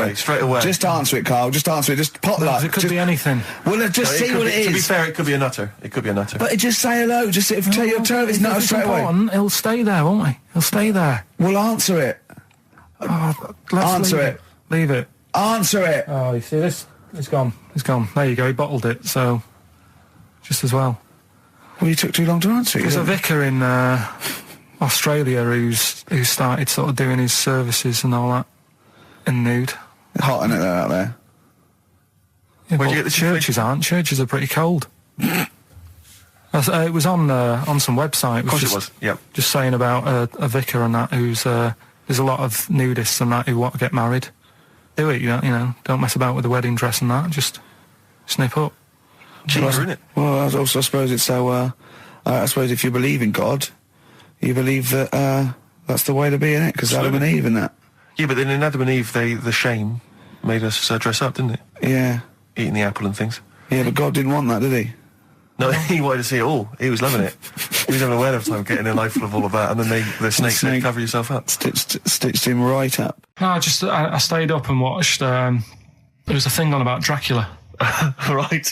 away. Just answer it, Carl. Just answer it. Just potluck. it could be anything. Well, just see what it is. To be fair, it could be a nutter. It could be a nutter. But just say hello. Just tell your turn. It's not If straight away. important, he'll stay there, won't he? He'll stay there. Well, answer it. Let's Answer leave it. Leave it. Answer it. Oh, you see this? It's gone. It's gone. There you go. He bottled it, so just as well. Well, you took too long to answer it. There's a vicar in Australia who started sort of doing his services and all that in nude. Hot, isn't it, out there? Yeah, Where'd but you get the churches aren't. Churches are pretty cold. It was on some website. Of course it was. Yep. Just saying about a vicar and that who's there's a lot of nudists and that who want to get married. Do it, you know. Don't mess about with the wedding dress and that. Just snip up. Cheaper, isn't it? Well, I suppose it's so. I suppose if you believe in God, you believe that that's the way to be, innit? Because Adam and Eve and that. Yeah, but then in Adam and Eve, the shame made us dress up, didn't it? Yeah. Eating the apple and things. Yeah, but God didn't want that, did he? No, he wanted to see it all. He was loving it. He was having a whale of a time getting a life full of all of that, and then the snake said, cover yourself up. Stitched him right up. No, I stayed up and watched. There was a thing on about Dracula, Right.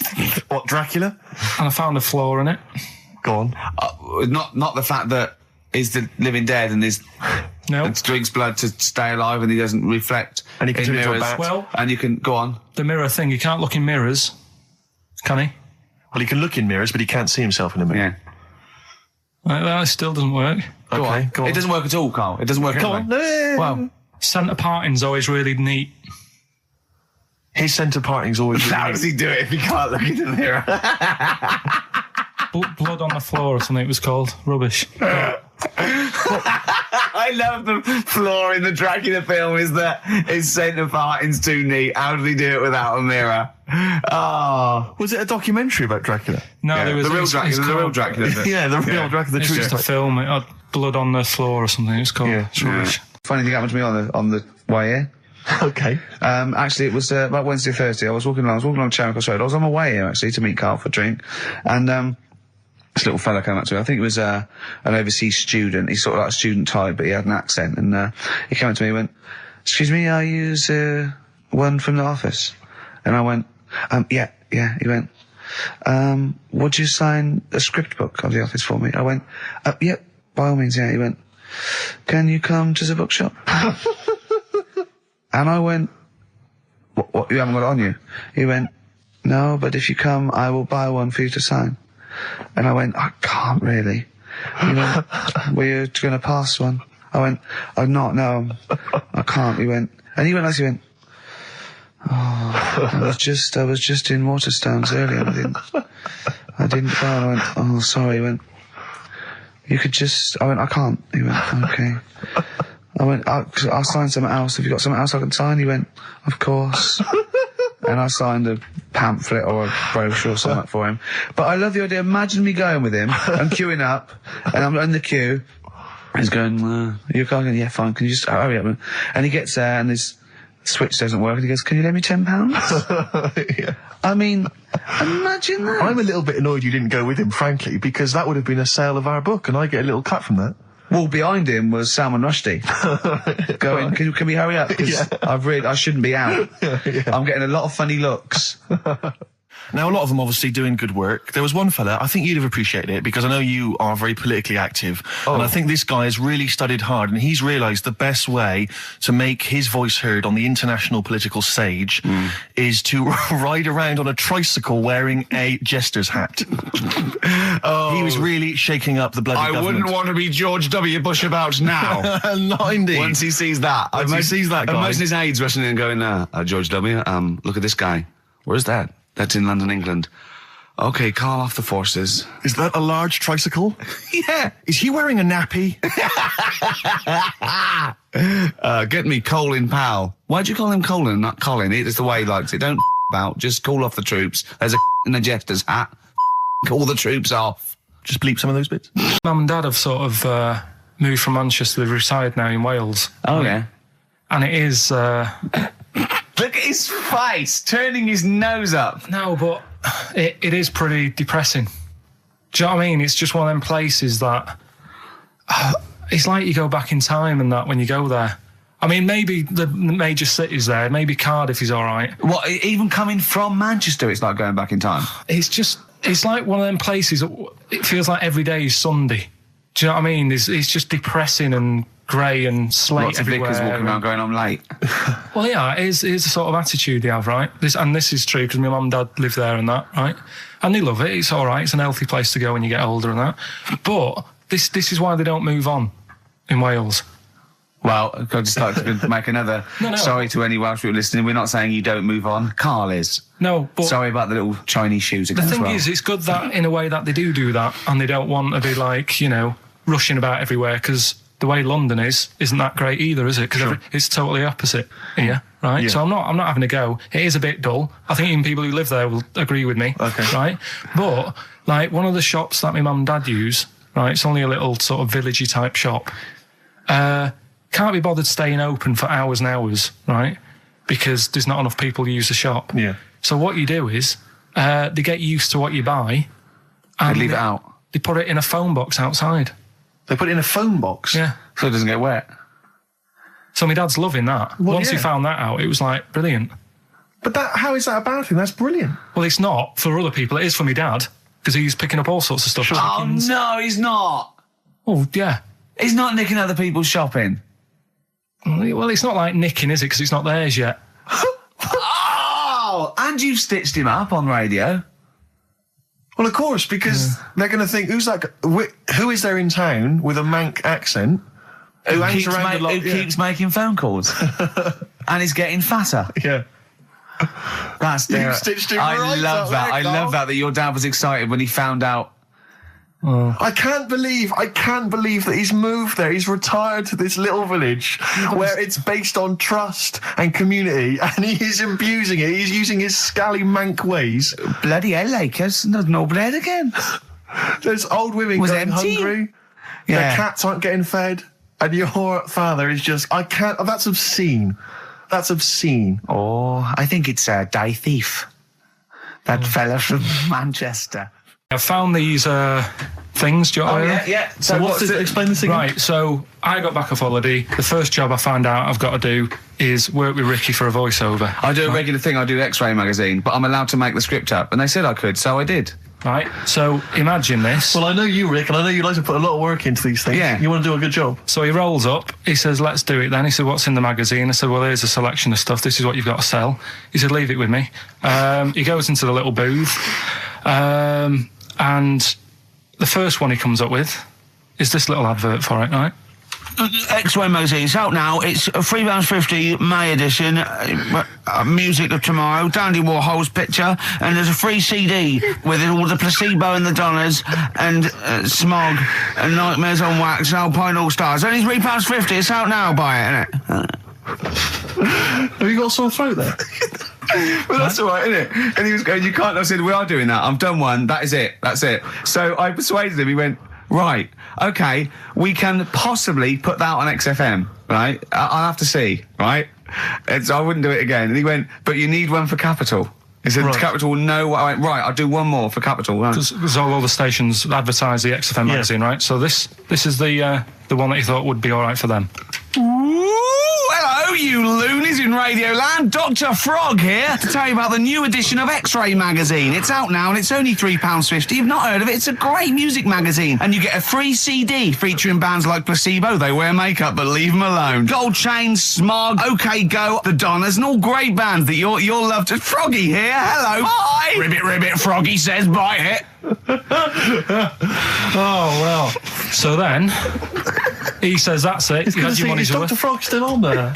What, Dracula? and I found a flaw in it. Go on. Not the fact that he's the living dead and No. and drinks blood to stay alive and he doesn't reflect And he can in turn into a mirrors. bat. Well, And you can go on. the mirror thing. You can't look in mirrors, can he? Well, he can look in mirrors, but he can't see himself in a mirror. Yeah. That still doesn't work. Go on. Go on. It doesn't work at all, Carl. It doesn't work. Go anyway. on. Well, Centre parting's always really neat. His centre parting's always... how does he do it if he can't look in the mirror? Blood on the floor or something it was called. Rubbish. I love the flaw in the Dracula film is that his centre parting's too neat. How did he do it without a mirror? Oh. Was it a documentary about Dracula? No, Yeah, there was the real it's Dracula. The real called- Dracula. bit. Yeah, the real Dracula, the It's true just a film. It had blood on the floor or something. It's called. Yeah. It's rubbish. Funny thing happened to me on the way here. Okay. Actually, it was about Wednesday or Thursday. I was walking along Charing Cross Road. I was on my way here, actually, to meet Carl for a drink. And this little fella came up to me. I think it was an overseas student. He's sort of like a student type, but he had an accent. And he came up to me and went, "Excuse me, are you one from the office?" And I went, yeah. He went, "Would you sign a script book of the office for me?" I went, "Yep, by all means, yeah." He went, "Can you come to the bookshop?" And I went, what, you haven't got it on you? He went, "No, but if you come, I will buy one for you to sign." And I went, "I can't really." He went, "Were you going to pass one?" I went, "I'm not, no, I can't." He went, "Oh, I was just in Waterstones earlier. I didn't go." I went, "Oh, sorry." He went, "You could just," I went, "I can't." He went, "Okay." I went, "I'll sign something else. Have you got something else I can sign?" He went, "Of course." And I signed a pamphlet or a brochure or something for him. But I love the idea. Imagine me going with him and queuing up, and I'm in the queue. He's going, "You're going, yeah, fine. Can you just hurry up?" And he gets there, and his switch doesn't work, and he goes, "Can you lend me £10?" Yeah. I mean, imagine that. I'm a little bit annoyed you didn't go with him, frankly, because that would have been a sale of our book, and I get a little cut from that. Well, behind him was Salman Rushdie going, can we hurry up? Because I shouldn't be out. I'm getting a lot of funny looks. Now, a lot of them obviously doing good work. There was one fella, I think you'd have appreciated it, because I know you are very politically active. Oh. And I think this guy has really studied hard, and he's realised the best way to make his voice heard on the international political stage is to ride around on a tricycle wearing a jester's hat. He was really shaking up the bloody government. wouldn't want to be George W. Bush about now. Not indeed. Once he sees that. Once he sees that guy. Imagine his aides rushing in and going, George W., look at this guy. Where's that? That's in London, England. Okay, call off the forces. Is that a large tricycle? Yeah. Is he wearing a nappy? Get me Colin Powell. Why'd you call him Colin, not Colin? It's the way he likes it. Don't about. Just call off the troops. There's a in a jester's hat. Call the troops off. Just bleep some of those bits. Mum and Dad have sort of moved from Manchester. They've retired now in Wales. Oh, yeah. And it is... Look at his face, turning his nose up. No, but it is pretty depressing. Do you know what I mean? It's just one of them places that... it's like you go back in time and that when you go there. I mean, maybe the major cities there, maybe Cardiff is all right. What, even coming from Manchester, it's like going back in time? It's like one of them places, it feels like every day is Sunday. Do you know what I mean? It's just depressing and grey and slate Lots of everywhere. vickers walking around going, I'm late. Well, yeah, it is the sort of attitude they have, right? This is true because my mum and dad live there and that, right? And they love it. It's all right. It's an healthy place to go when you get older and that. But this is why they don't move on in Wales. Well, I'd just like to make another... No. Sorry to any Welsh people listening. We're not saying you don't move on. Carl is. No, but... Sorry about the little Chinese shoes again. The thing as well. is, it's good that in a way that they do that and they don't want to be like, rushing about everywhere because the way London isn't that great either, is it? Because it's totally opposite here, right? Yeah. So I'm not having a go. It is a bit dull. I think even people who live there will agree with me, Okay. right? But, like, one of the shops that my mum and dad use, right, it's only a little sort of villagey type shop, can't be bothered staying open for hours and hours, right? Because there's not enough people who use the shop. Yeah. So what you do is, they get used to what you buy. And They leave it out. They put it in a phone box outside. They put it in a phone box? Yeah. So it doesn't get wet. So my dad's loving that. Well, Once he yeah. found that out, it was like, brilliant. But how is that about him? That's brilliant. Well, it's not for other people. It is for my dad, because he's picking up all sorts of stuff. Oh, Chickens. no, he's not. Oh, yeah. He's not nicking other people's shopping. Well, it's not like nicking, is it? Because it's not theirs yet. Oh, and you've stitched him up on radio. Well, of course, because they're going to think, who is there in town with a Manc accent who hangs around a lot? Who keeps making phone calls and is getting fatter. Yeah. That's You've stitched him I right love up that. there, I Carl. love that your dad was excited when he found out. I can't believe that he's moved there. He's retired to this little village where it's based on trust and community, and he is abusing it. He's using his scally Manc ways. Bloody hell, Lakers. There's no bread again. There's old women Was going empty. hungry. Yeah. Their cats aren't getting fed. And your father is just, I can't, that's obscene. That's obscene. Oh, I think it's Die Thief. That fella from Manchester. I found these things. Do you know what I mean? yeah. So explain this again. Right, so I got back off holiday. The first job I found out I've got to do is work with Ricky for a voiceover. I do a regular thing. I do X-Ray magazine, but I'm allowed to make the script up. And they said I could, so I did. Right, so imagine this. Well, I know you, Rick, and I know you like to put a lot of work into these things. Yeah. You want to do a good job. So he rolls up, he says, let's do it then. He said, what's in the magazine? I said, well, here's a selection of stuff. This is what you've got to sell. He said, leave it with me. He goes into the little booth, and the first one he comes up with is this little advert for it, right? X-Ray magazine. It's out now. It's £3.50 May edition. Music of Tomorrow. Dandy Warhol's picture, and there's a free CD with all the Placebo and the Donners and Smog and Nightmares on Wax and Alpine All Stars. Only £3.50. It's out now. Buy it, innit? Have you got a sore throat there? Well, that's all right, isn't it? And he was going, you can't. I said, we are doing that. I've done one. That is it. That's it. So I persuaded him. He went, right, okay, we can possibly put that on XFM, right? I'll have to see, right? And so I wouldn't do it again. And he went, but you need one for Capital. He said, Right. Capital will know what I went, right, I'll do one more for Capital. Right. Because all the stations advertise the XFM Yeah. magazine, right? So this is the one that you thought would be all right for them. Ooh, hello, you loonies in Radioland. Dr. Frog here to tell you about the new edition of X-Ray magazine. It's out now and it's only £3.50. You've not heard of it? It's a great music magazine. And you get a free CD featuring bands like Placebo, They Wear Makeup But Leave 'Em Alone, Gold Chain, Smog, OK Go, The Donners, and all great bands that you'll love to... Froggy here, hello. Bye. Ribbit, ribbit, Froggy says bye it. Oh, well. So then, he says, that's it. You had your money's Is worth. Dr. Frog still on there?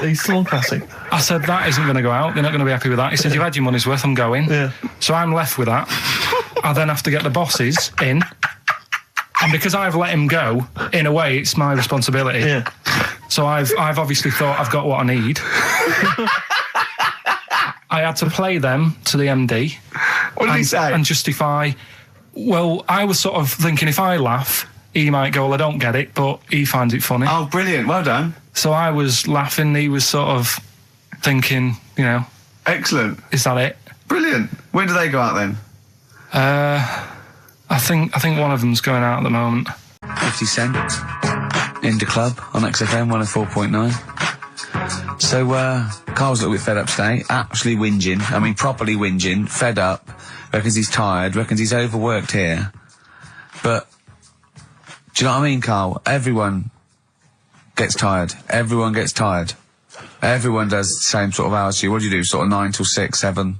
He's still on classic. I said, that isn't going to go out. They're not going to be happy with that. He said, you've had your money's worth. I'm going. Yeah. So I'm left with that. I then have to get the bosses in. And because I've let him go, in a way, it's my responsibility. Yeah. So I've obviously thought I've got what I need. I had to play them to the MD. What did he say? And justify... Well, I was sort of thinking if I laugh, he might go, well, I don't get it, but he finds it funny. Oh, brilliant. Well done. So I was laughing, he was sort of thinking, you know... Excellent. Is that it? Brilliant. When do they go out then? I think one of them's going out at the moment. 50 Cent. Indie Club on XFM 104.9. So, Carl's a little bit fed up today. Actually whinging. I mean, properly whinging. Fed up. Reckons he's tired. Reckons he's overworked here. But, do you know what I mean, Carl? Everyone gets tired. Everyone ges tired. Everyone does the same sort of hours to you. What do you do? Sort of 9 till 6, 7?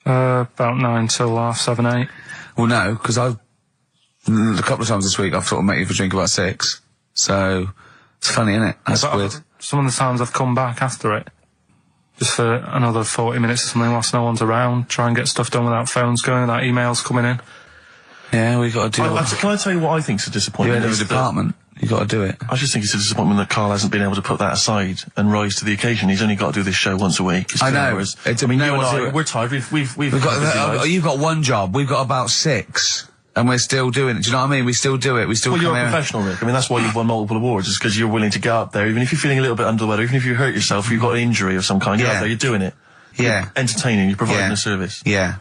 About 9 till 7, 8. Well, no, because a couple of times this week I've sort of met you for a drink about 6. So, it's funny, isn't it? That's weird. Some of the times I've come back after it. Just for another 40 minutes or something whilst no one's around. Try and get stuff done without phones going, without emails coming in. Yeah, we got to do it. Can I tell you what I think's a You're disappointment? in the department. You got to do it. I just think it's a disappointment that Carl hasn't been able to put that aside and rise to the occasion. He's only got to do this show once a week. It's I 2 know. hours. It's- I mean, no you and one's I, doing it. we're tired. We've got you've got one job. We've got about 6. And we're still doing it. Do you know what I mean? We still do it. We still Well, come you're a here. professional, Rick. I mean, that's why you've won multiple awards, is because you're willing to get up there, even if you're feeling a little bit under the weather, even if you hurt yourself, or you've got an injury of some kind, you're Yeah. up there, you're doing it. Yeah. You're entertaining, you're providing Yeah. a service. Yeah.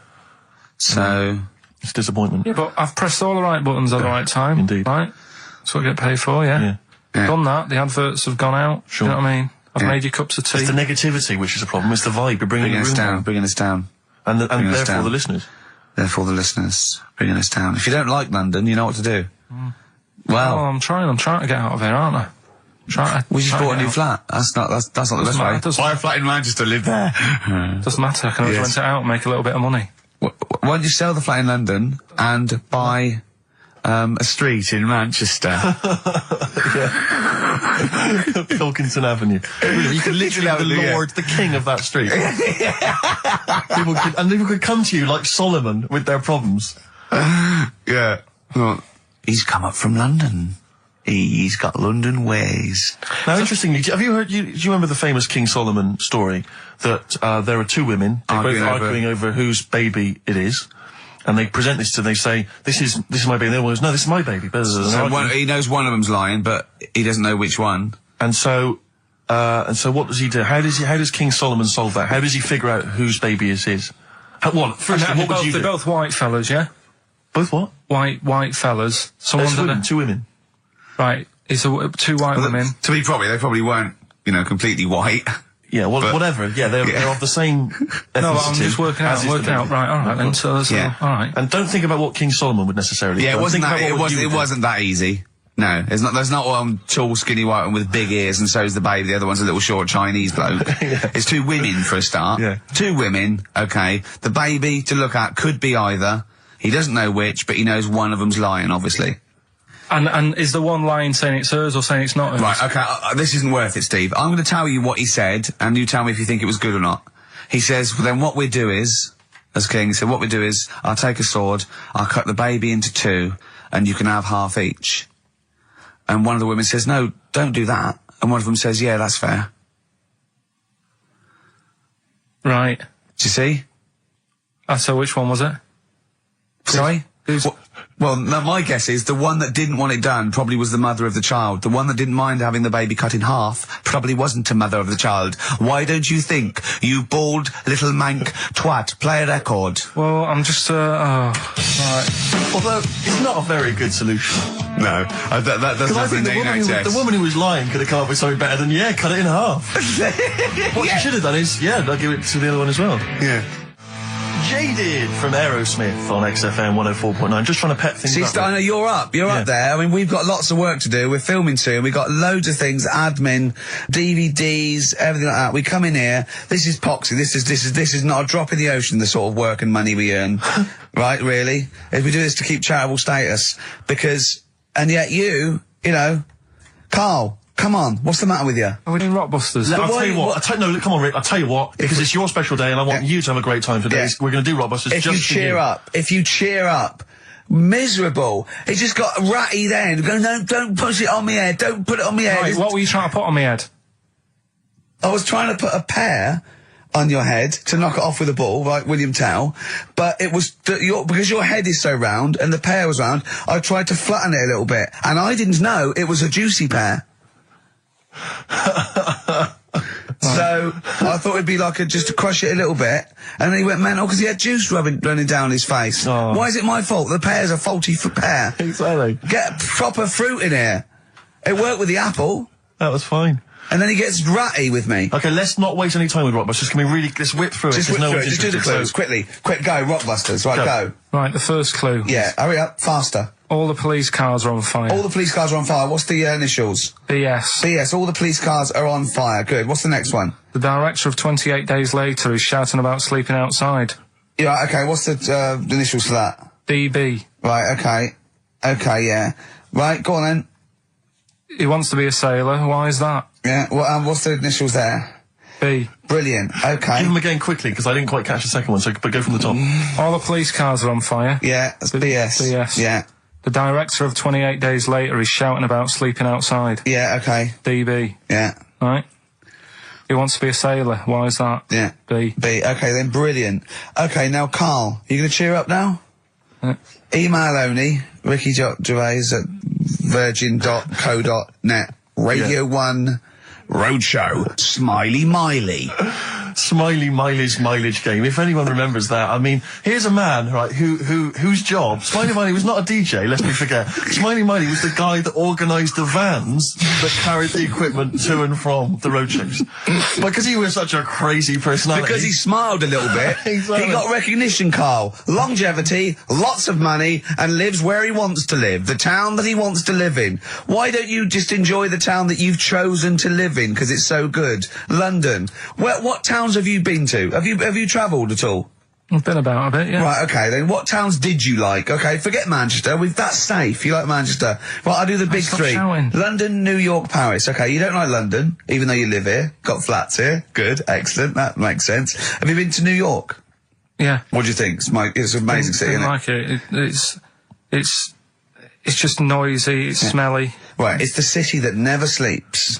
So, It's disappointment. Yeah, but I've pressed all the right buttons at the right time. Indeed. Right? That's what I get paid for, yeah. Yeah. Done that. The adverts have gone out. Sure. You know what I mean? I've Yeah. made you cups of tea. It's the negativity which is the problem. It's the vibe. You're bringing bringing the us room down. Bringing us down. And bringing us therefore down. the listeners. Therefore, the listeners bringing us down. If you don't like London, you know what to do. Oh, Well, I'm trying to get out of here, aren't I? we just trying bought to a new get flat. That's not the best Doesn't way. matter, doesn't- Buy a flat in Manchester, live there. out. Doesn't matter. I can always Yes. rent it out and make a little bit of money. Why don't you sell the flat in London and buy a street in Manchester? Pilkington Avenue. You could literally have be it, the yeah. lord, the king of that street. people could come to you like Solomon with their problems. Yeah. Well, he's come up from London. He's got London ways. Now, interestingly, have you heard? Do you remember the famous King Solomon story that there are 2 women arguing over whose baby it is, and they present this to they say this is my baby. And the other one goes, no, this is my baby. So he knows one of them's lying, but he doesn't know which one. And so what does he do? How does King Solomon solve that? How does he figure out whose baby is his? First, And what would you they're do? both white fellas, yeah? Both what? White fellas. Someone There's women, 2 women. Right. It's 2 white women. To be probably, they probably weren't, completely white. Yeah, But- whatever. Yeah, they're of the same ethnicity. No, I'm just working as is the baby. out. Right, all right then. So, Yeah. all right. And don't think about what King Solomon would necessarily Yeah, do. it wasn't Think that. about what you would do. wasn't that easy. No, there's not one tall, skinny white one with big ears, and so's the baby. The other one's a little short Chinese bloke. It's 2 women for a start. Yeah. 2 women. Okay. The baby to look at could be either. He doesn't know which, but he knows one of them's lying, obviously. And is the one lying saying it's hers or saying it's not hers? Right. Okay. This isn't worth it, Steve. I'm going to tell you what he said, and you tell me if you think it was good or not. He says, well, then what we do is, as King said, what we do is, I'll take a sword, I'll cut the baby into 2, and you can have half each. And one of the women says, no, don't do that. And one of them says, yeah, that's fair. Right. Do you see? So which one was it? Sorry? Well, no, my guess is the one that didn't want it done probably was the mother of the child. The one that didn't mind having the baby cut in half probably wasn't a mother of the child. Why don't you think, you bald little mank twat? Play a record. Well, I'm just, right. Although, it's not a very good solution. No, that doesn't I happen think in the woman who was lying could have come up with something better than, cut it in half. What she should have done is, I'll give it to the other one as well. Yeah. Jaded from Aerosmith on XFM 104.9. Just trying to pep things up. I know you're up there. I mean, we've got lots of work to do. We're filming soon. We've got loads of things, admin, DVDs, everything like that. We come in here. This is poxy. This is not a drop in the ocean, the sort of work and money we earn. Right, really? If we do this to keep charitable status. And yet you know, Carl, come on. What's the matter with you? Are we doing Rockbusters? I'll tell you what. Come on, Rick. I'll tell you what. Because it's your special day and I want you to have a great time today. Yeah. We're going to do Rockbusters If you cheer up, miserable. It just got ratty then. Go, no, don't push it on me head. Don't put it on me head. Right, what were you trying to put on my head? I was trying to put a pear on your head to knock it off with a ball, like William Tell, but it was because your head is so round and the pear was round, I tried to flatten it a little bit, and I didn't know it was a juicy pear. So I thought it'd be like just to crush it a little bit, and then he went mental because he had juice running down his face. Oh. Why is it my fault? The pear's a faulty pear. Exactly. Get proper fruit in here. It worked with the apple, That was fine. and then he gets ratty with me. Okay, let's not waste any time with Rockbusters. let's whip through it. Just whip through it. Just do the clues quickly. Quick, go, Rockbusters. Right, go. Right, the first clue. Yeah, hurry up, faster. All the police cars are on fire. All the police cars are on fire. What's the initials? BS. BS. All the police cars are on fire. Good. What's the next one? The director of 28 Days Later is shouting about sleeping outside. Yeah. Okay. What's the initials for that? DB. Right. Okay. Okay. Yeah. Right. Go on then. He wants to be a sailor. Why is that? Yeah. Well, what's the initials there? B. Brilliant. Okay. Give them again quickly, because I didn't quite catch the second one, but go from the top. All the police cars are on fire. Yeah. That's BS. BS. Yeah. The director of 28 Days Later is shouting about sleeping outside. Yeah. Okay. DB. Yeah. Right? He wants to be a sailor. Why is that? Yeah. B. B. Okay. Then brilliant. Okay. Now, Carl, you going to cheer up now? Email only. Ricky Gervais at virgin.co.net. Radio 1 Roadshow. Smiley Miley. Smiley Miley's mileage game. If anyone remembers that, I mean, here's a man, right, whose job, Smiley Miley was not a DJ, lest me forget. Smiley Miley was the guy that organised the vans that carried the equipment to and from the road shows. Because he was such a crazy personality. Because he smiled a little bit. Exactly. He got recognition, Carl. Longevity, lots of money, and lives where he wants to live. The town that he wants to live in. Why don't you just enjoy the town that you've chosen to live in, because it's so good? London. What towns have you been to? Have you travelled at all? I've been about a bit, yeah. Right, okay, then what towns did you like? Okay, forget Manchester. That's safe. You like Manchester. Right, I'll do the big Stop three. shouting. London, New York, Paris. Okay, you don't like London, even though you live here. Got flats here. Good, excellent. That makes sense. Have you been to New York? Yeah. What do you think? It's an amazing city, isn't it? like it. It's just noisy, it's smelly. Right, it's the city that never sleeps.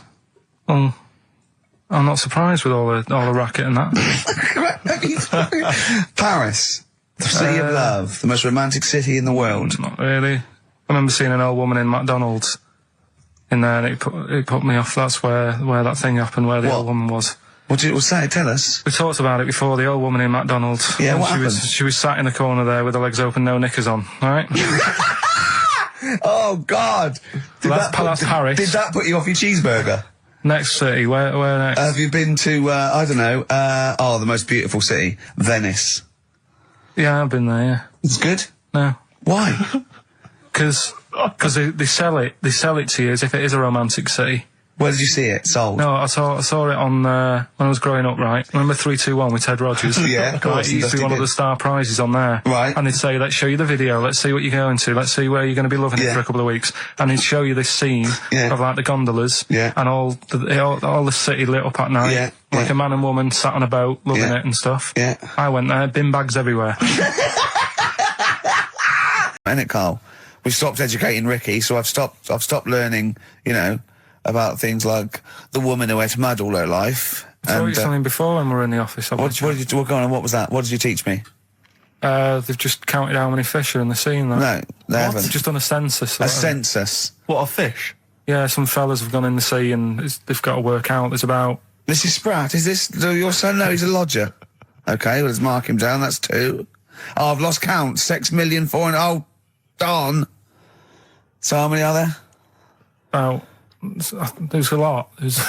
I'm not surprised with all the racket and that. Paris, the city of love, the most romantic city in the world. Not really. I remember seeing an old woman in McDonald's in there, and it put me off. That's where that thing happened, where the old woman was. What did it say? Tell us. We talked about it before. The old woman in McDonald's. Yeah, And what happened? She was sat in the corner there with her legs open, no knickers on. All right. Oh God! That's Paris. Did that put you off your cheeseburger? Next city. Where next? Have you been to? I don't know. The most beautiful city, Venice. Yeah, I've been there. Yeah. It's good. No. Why? Because they sell it to you as if it is a romantic city. Where did you see it sold? No, I saw it on when I was growing up. Right, remember 3-2-1 with Ted Rogers? Yeah, of course. It used to be one of the star prizes on there. Right. And they'd say, "Let's show you the video. Let's see what you're going to. Let's see where you're going to be loving it for a couple of weeks." And he'd show you this scene of like the gondolas and all the city lit up at night. Yeah. Like a man and woman sat on a boat loving it and stuff. Yeah. I went there, bin bags everywhere. Isn't it, Carl? We've stopped educating Ricky, so I've stopped learning, about things like the woman who ate mud all her life. I told you something before when we were in the office. What was that? What did you teach me? They've just counted how many fish are in the sea. No, they haven't. They've just done a census. A census. What, a fish? Yeah, some fellas have gone in the sea and they've got to work out. There's about... Mrs. Spratt, is this your son? No, he's a lodger. Okay, well, let's mark him down. That's 2. Oh, I've lost count. 6,400,000. Oh, darn. So how many are there? Oh, there's a lot. There's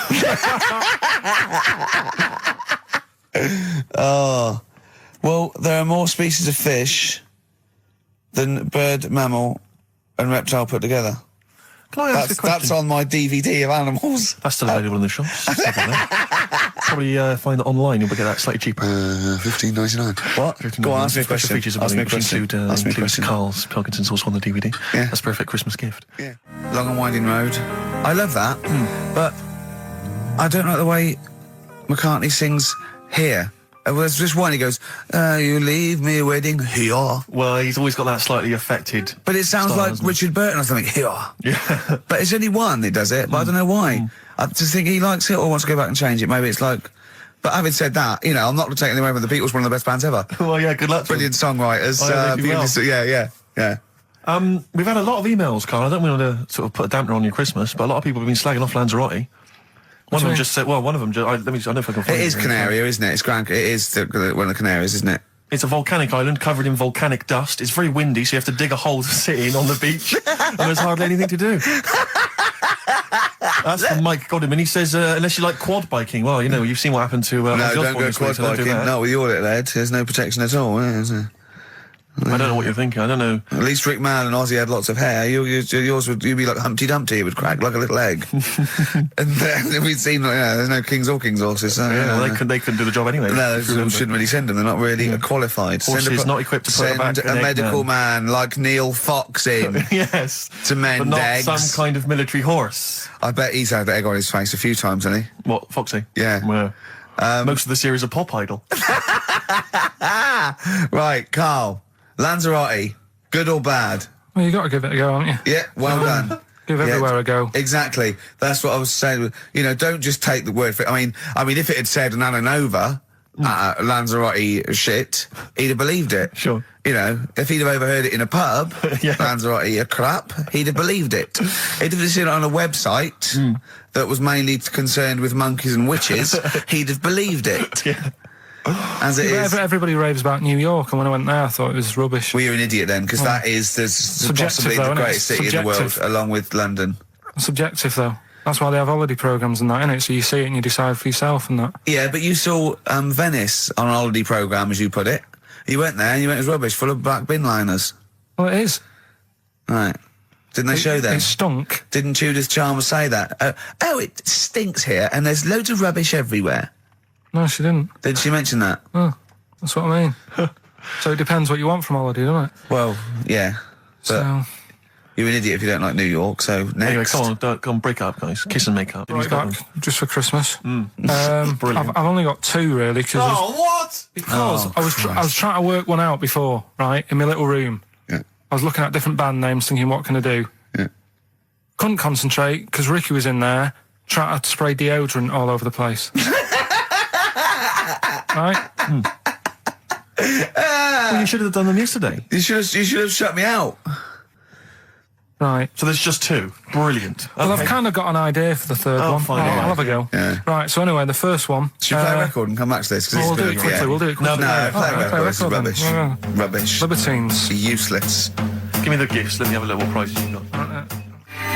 Oh, well, there are more species of fish than bird, mammal, and reptile put together. Can I ask a question? That's on my DVD of animals. That's still available in the shops. Probably find it online. You'll get that slightly cheaper. $15.99. What? Go on, ask me a question. Features of Ask me a which question. include, Ask me a includes question. Karl Pilkington's also on the DVD. Yeah. That's a perfect Christmas gift. Yeah. Long and Winding Road. I love that, but I don't like the way McCartney sings here. Well, there's just one, he goes, you leave me waiting here. Well, he's always got that slightly affected. But it sounds style, like doesn't it? Richard Burton or something, here. Yeah. But it's only one that does it, but I don't know why. I just think he likes it or wants to go back and change it. Maybe it's like... But having said that, you know, I'm not taking away from the Beatles, one of the best bands ever. Well, yeah, good luck to Brilliant songwriters. Oh, they do well. Yeah. We've had a lot of emails, Karl. I don't want to sort of put a dampener on your Christmas, but a lot of people have been slagging off Lanzarote. One of them just said, well, one of them, I don't know if I can find It is Canaria, isn't it? It's It is one of the Canaries, isn't it? It's a volcanic island covered in volcanic dust. It's very windy, so you have to dig a hole to sit in on the beach, and there's hardly anything to do. That's from Mike Godham, he says, unless you like quad biking, well, you know, you've seen what happened to No, Ozzy don't Osbourne go this week, quad so don't do biking. that. Not with your little head. There's no protection at all, is there? I don't know what you're thinking. I don't know. At least Rick Mann and Ozzy had lots of hair. Yours would be like Humpty Dumpty. It would crack like a little egg. And then we'd seen, there's no kings or king's horses. So, Yeah, well, they couldn't do the job anyway. No, if you remember. shouldn't really send them. They're not really qualified. Horses not equipped to put back Send an a egg medical man. man like Neil Fox in Yes. to mend But not eggs. some kind of military horse. I bet he's had the egg on his face a few times, hasn't he? What, Foxy? Yeah. Well, most of the series are Pop Idol. Right, Karl. Lanzarote, good or bad? well, you got to give it a go, haven't you? Yeah, well done. Give everywhere a go. Exactly. That's what I was saying. You know, don't just take the word for it. I mean, if it had said an Ananova, Lanzarote shit, he'd have believed it. Sure. You know, if he'd have overheard it in a pub, Yeah. Lanzarote a crap, he'd have believed it. He'd have seen it on a website that was mainly concerned with monkeys and witches, he'd have believed it. Yeah. As it is. Everybody raves about New York, and when I went there, I thought it was rubbish. Well, you're an idiot then, because that is possibly though, the isn't it? greatest city in the world, Subjective. along with London. Subjective, though. That's why they have holiday programmes and that, innit? So you see it and you decide for yourself and that. Yeah, but you saw Venice on a holiday programme, as you put it. You went there and you went, it was rubbish, full of black bin liners. Well, it is. Right. Didn't they show them? It stunk. Didn't Judith Chalmers say that? Oh, it stinks here and there's loads of rubbish everywhere. No, she didn't. Did she mention that? Oh, that's what I mean. So it depends what you want from holiday, doesn't it? Well, yeah. But So, you're an idiot if you don't like New York, so next. Anyway, come on, break up, guys. Kiss and make up. right back, just for Christmas. Brilliant. I've only got two, really, because what? I was trying to work one out before, right, in my little room. Yeah. I was looking at different band names, thinking, what can I do? Yeah. Couldn't concentrate, because Ricky was in there, trying to spray deodorant all over the place. Right? Well, you should have done them yesterday. You should have shut me out. Right. So there's just two. Brilliant. Well, Okay. I've kind of got an idea for the third Oh, one. fine, I'll all right. have a go. Yeah. Right, so anyway, the first one... Should we play a record and come back to this? 'Cause We'll it's do it been- quickly, yeah. we'll do it quickly. No, play a record. This is then. rubbish. Yeah. Rubbish. Libertines. Useless. Give me the gifts. Let me have a look what prizes you've got.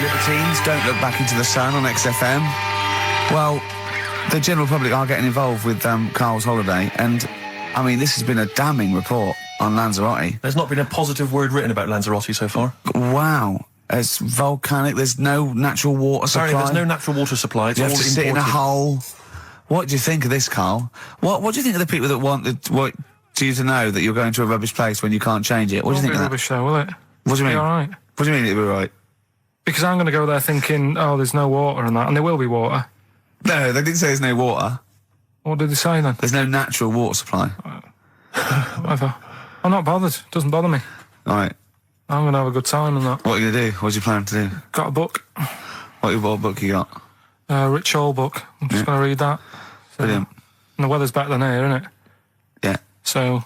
Libertines, Don't Look Back Into the Sun on XFM. Well, the general public are getting involved with Karl's holiday, and, I mean, this has been a damning report on Lanzarote. There's not been a positive word written about Lanzarote so far. Wow. It's volcanic, there's no natural water supply. Sorry, there's no natural water supply. It's You all have to sit in a imported. hole. What do you think of this, Karl? What do you think of the people that want you to know that you're going to a rubbish place when you can't change it? What do you think Won't be of that? rubbish though, will it? What do you mean? Be all right. What do you mean it'll be right? Because I'm going to go there thinking, oh, there's no water and that, and there will be water. No, they didn't say there's no water. What did they say then? There's no natural water supply. Whatever. I'm not bothered. Doesn't bother me. All right. I'm going to have a good time and that. What are you going to do? What's your plan to do? Got a book. What book you got? Rich Hall book. I'm just going to read that. So, Brilliant. and the weather's better than here, isn't it? Yeah. So...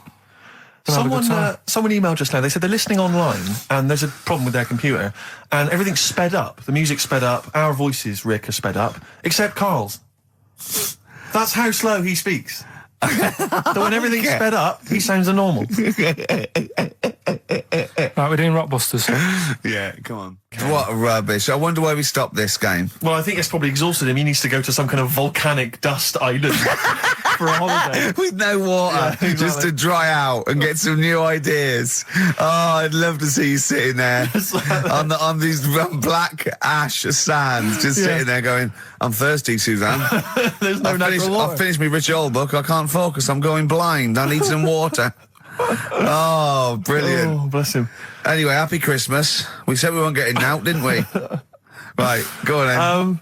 gonna have a good time. Someone emailed just now. They said they're listening online and there's a problem with their computer and everything's sped up. The music's sped up. Our voices, Rick, are sped up, except Karl's. That's how slow he speaks. So when everything's sped up, he sounds normal. Right, we're doing Rockbusters. Yeah, come on. What rubbish. I wonder why we stopped this game. Well, I think it's probably exhausted him. He needs to go to some kind of volcanic dust island for a holiday. With no water, Yeah, exactly. just to dry out and get some new ideas. Oh, I'd love to see you sitting there on these black ash sands, just sitting there going, I'm thirsty, Suzanne. There's no natural water. I've finished my Rich Old book. I can't focus. I'm going blind. I need some water. Oh, brilliant. Oh, bless him. Anyway, happy Christmas. We said we weren't getting out, didn't we? Right, go on then.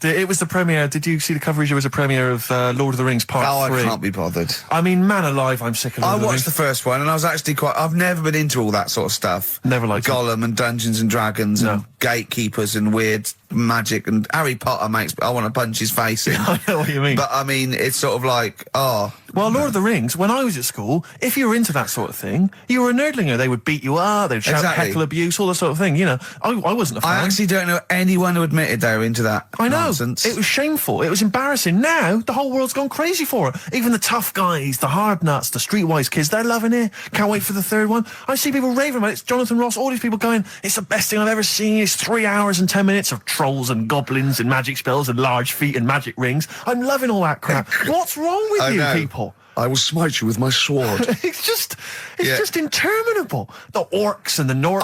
It was the premiere. Did you see the coverage? It was a premiere of Lord of the Rings Part 3. I can't be bothered. I mean, man alive, I'm sick of Lord I of the watched Rings. the first one and I was actually I've never been into all that sort of stuff. Never liked it. Gollum and Dungeons and Dragons and gatekeepers and weird magic and Harry Potter makes I want to punch his face in. I know what you mean. But I mean, it's sort of like, Well, Lord of the Rings, when I was at school, if you were into that sort of thing, you were a nerdlinger. They would beat you up, they'd shout Exactly. heckle abuse, all that sort of thing, you know. I wasn't a fan. I actually don't know anyone who admitted they were into that I know. nonsense. It was shameful. It was embarrassing. Now, the whole world's gone crazy for it. Even the tough guys, the hard nuts, the streetwise kids, they're loving it. Can't wait for the third one. I see people raving about it. It's Jonathan Ross, all these people going, it's the best thing I've ever seen. It's 3 hours and 10 minutes of trolls and goblins and magic spells and large feet and magic rings. I'm loving all that crap. What's wrong with I you know. people? I will smite you with my sword. It's just interminable. The orcs and the Norks.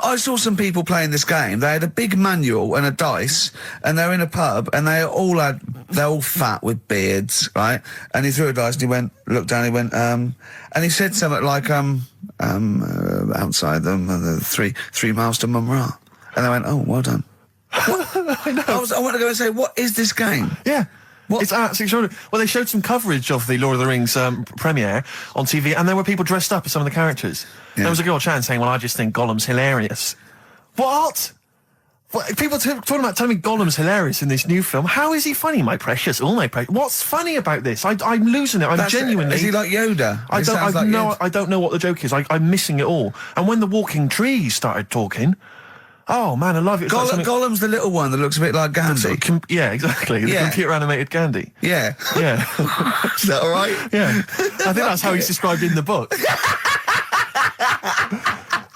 I saw some people playing this game. They had a big manual and a dice, and they're in a pub, and they're all fat with beards, right? And he threw a dice, and he looked down, he went, and he said something like, outside them, the 3 miles to Mumra. And they went, oh, well done. I know. I want to go and say, what is this game? Yeah. What? It's absolutely extraordinary. Well, they showed some coverage of the Lord of the Rings premiere on TV, and there were people dressed up as some of the characters. Yeah. There was a girl chatting saying, well, I just think Gollum's hilarious. What? People talking about telling me Gollum's hilarious in this new film. How is he funny, my precious? Oh, my precious. What's funny about this? I'm losing it. I'm genuinely... Is he like Yoda? I don't know what the joke is. I'm missing it all. And when the walking trees started talking... Oh, man, I love it. It's like something- Gollum's the little one that looks a bit like Gandhi. sort of yeah, exactly. The Yeah. computer-animated Gandhi. Yeah. Yeah. Is that all right? Yeah, I think that's how he's described in the book.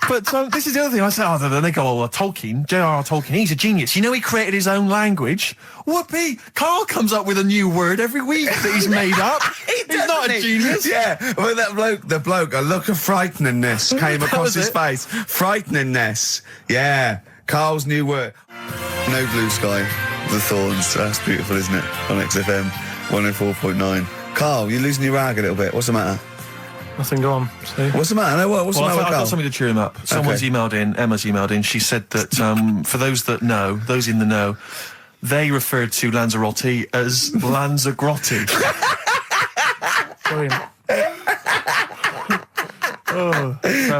But this is the other thing. I say, then they go, oh, Tolkien, J.R.R. Tolkien, he's a genius. You know he created his own language? Whoopee! Carl comes up with a new word every week that he's made up. He's not a genius. Yeah, well, the bloke, a look of frighteningness came across his face. Frighteningness. Yeah, Carl's new word. No Blue Sky, The Thorns. That's beautiful, isn't it? On XFM 104.9. Carl, you're losing your rag a little bit. What's the matter? Nothing, go on. See? What's the matter? No, what's the matter with I've Carl? got something to cheer him up. Someone's emailed in, Emma's emailed in, she said that for those that know, those in the know, they referred to Lanzarote as Lanzagrotte. Brilliant.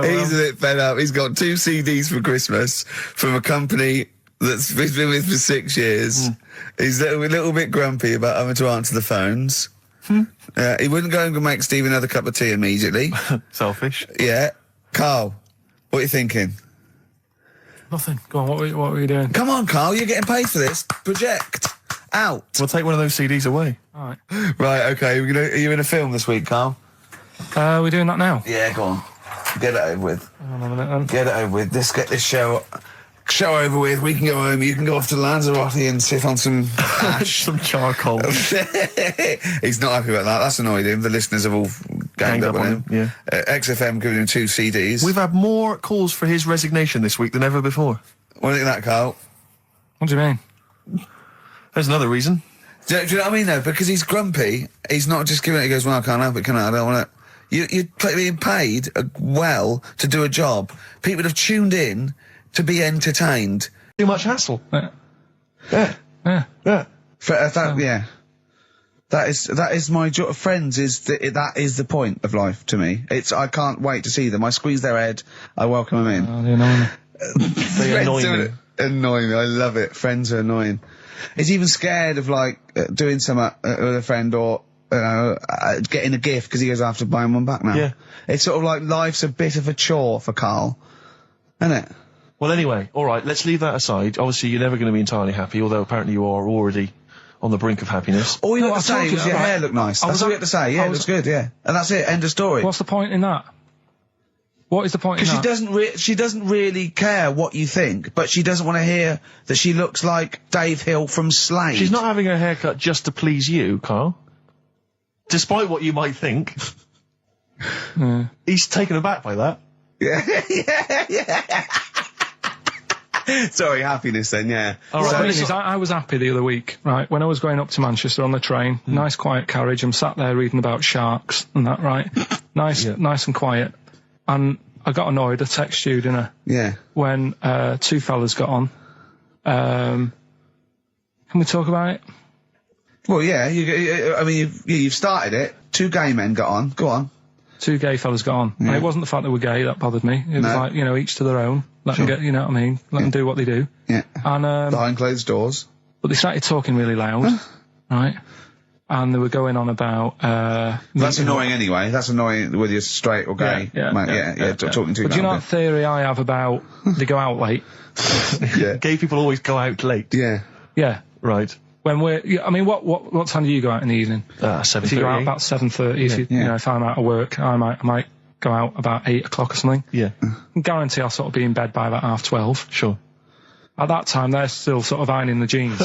He's a bit fed up. He's got 2 CDs for Christmas from a company that's been with for 6 years. He's a little bit grumpy about having to answer the phones. He wouldn't go and make Steve another cup of tea immediately. Selfish. Yeah. Carl, what are you thinking? Nothing. Go on, what were you doing? Come on, Carl, you're getting paid for this. Project. Out. We'll take one of those CDs away. All right. Right, okay. Are you in a film this week, Carl? We're doing that now. Yeah, go on. Get it over with. Hang on a minute then. Get it over with. Let's get this show over with. We can go home. You can go off to Lanzarote and sit on some ash. Some charcoal. He's not happy about that. That's annoyed him. The listeners have all ganged up on him. Yeah. XFM giving him 2 CDs. We've had more calls for his resignation this week than ever before. What do you think of that, Carl? What do you mean? There's another reason. Do you know what I mean, though? Because he's grumpy. He's not just giving it. He goes, well, I can't help it, can I? I don't want it. You're being paid well to do a job. People have tuned in to be entertained. Too much hassle. Yeah. Yeah. Yeah. Yeah. Yeah. That is my job. Friends that is the point of life to me. I can't wait to see them. I squeeze their head. I welcome them in. Oh, they're annoying. They annoy Friends me. are annoying. I love it. Friends are annoying. He's even scared of doing something with a friend or getting a gift because he goes after buying one back now. Yeah. It's sort of like life's a bit of a chore for Carl, isn't it? Well, anyway, all right, let's leave that aside. Obviously, you're never going to be entirely happy, although apparently you are already on the brink of happiness. All you No, had to I say told was you, your right. hair looked nice. I That's was all you at- had to say. Yeah, I it was- looks good, yeah. And that's it. End of story. What's the point in that? What is the point in Because that? she doesn't really care what you think, but she doesn't want to hear that she looks like Dave Hill from Slade. She's not having her haircut just to please you, Carl. Despite what you might think. He's taken aback by that. Sorry, happiness then, yeah. All right, So- the thing is, I was happy the other week, right? When I was going up to Manchester on the train, nice quiet carriage, I'm sat there reading about sharks and that, right? Nice and quiet. And I got annoyed, I texted you, didn't I? Yeah. When two fellas got on. Can we talk about it? Well, yeah, you've started it. Two gay men got on. Go on. Two gay fellas got on. And it wasn't the fact they were gay that bothered me. It was like, you know, each to their own. Let them get, you know what I mean? Let them do what they do. Yeah. And, Behind closed doors. but they started talking really loud, right? And they were going on about, That's annoying anyway. That's annoying whether you're straight or gay. Yeah, talking to you But do you know about that theory I have about they go out late? it. Yeah. Gay people always go out late. Yeah. Yeah. Right. When I mean, what time do you go out in the evening? 7:30. If you go out about 7:30, if you know, if I'm out of work, I might go out about 8 o'clock or something. Yeah. I guarantee I'll sort of be in bed by about 12:30. Sure. At that time, they're still sort of ironing the jeans,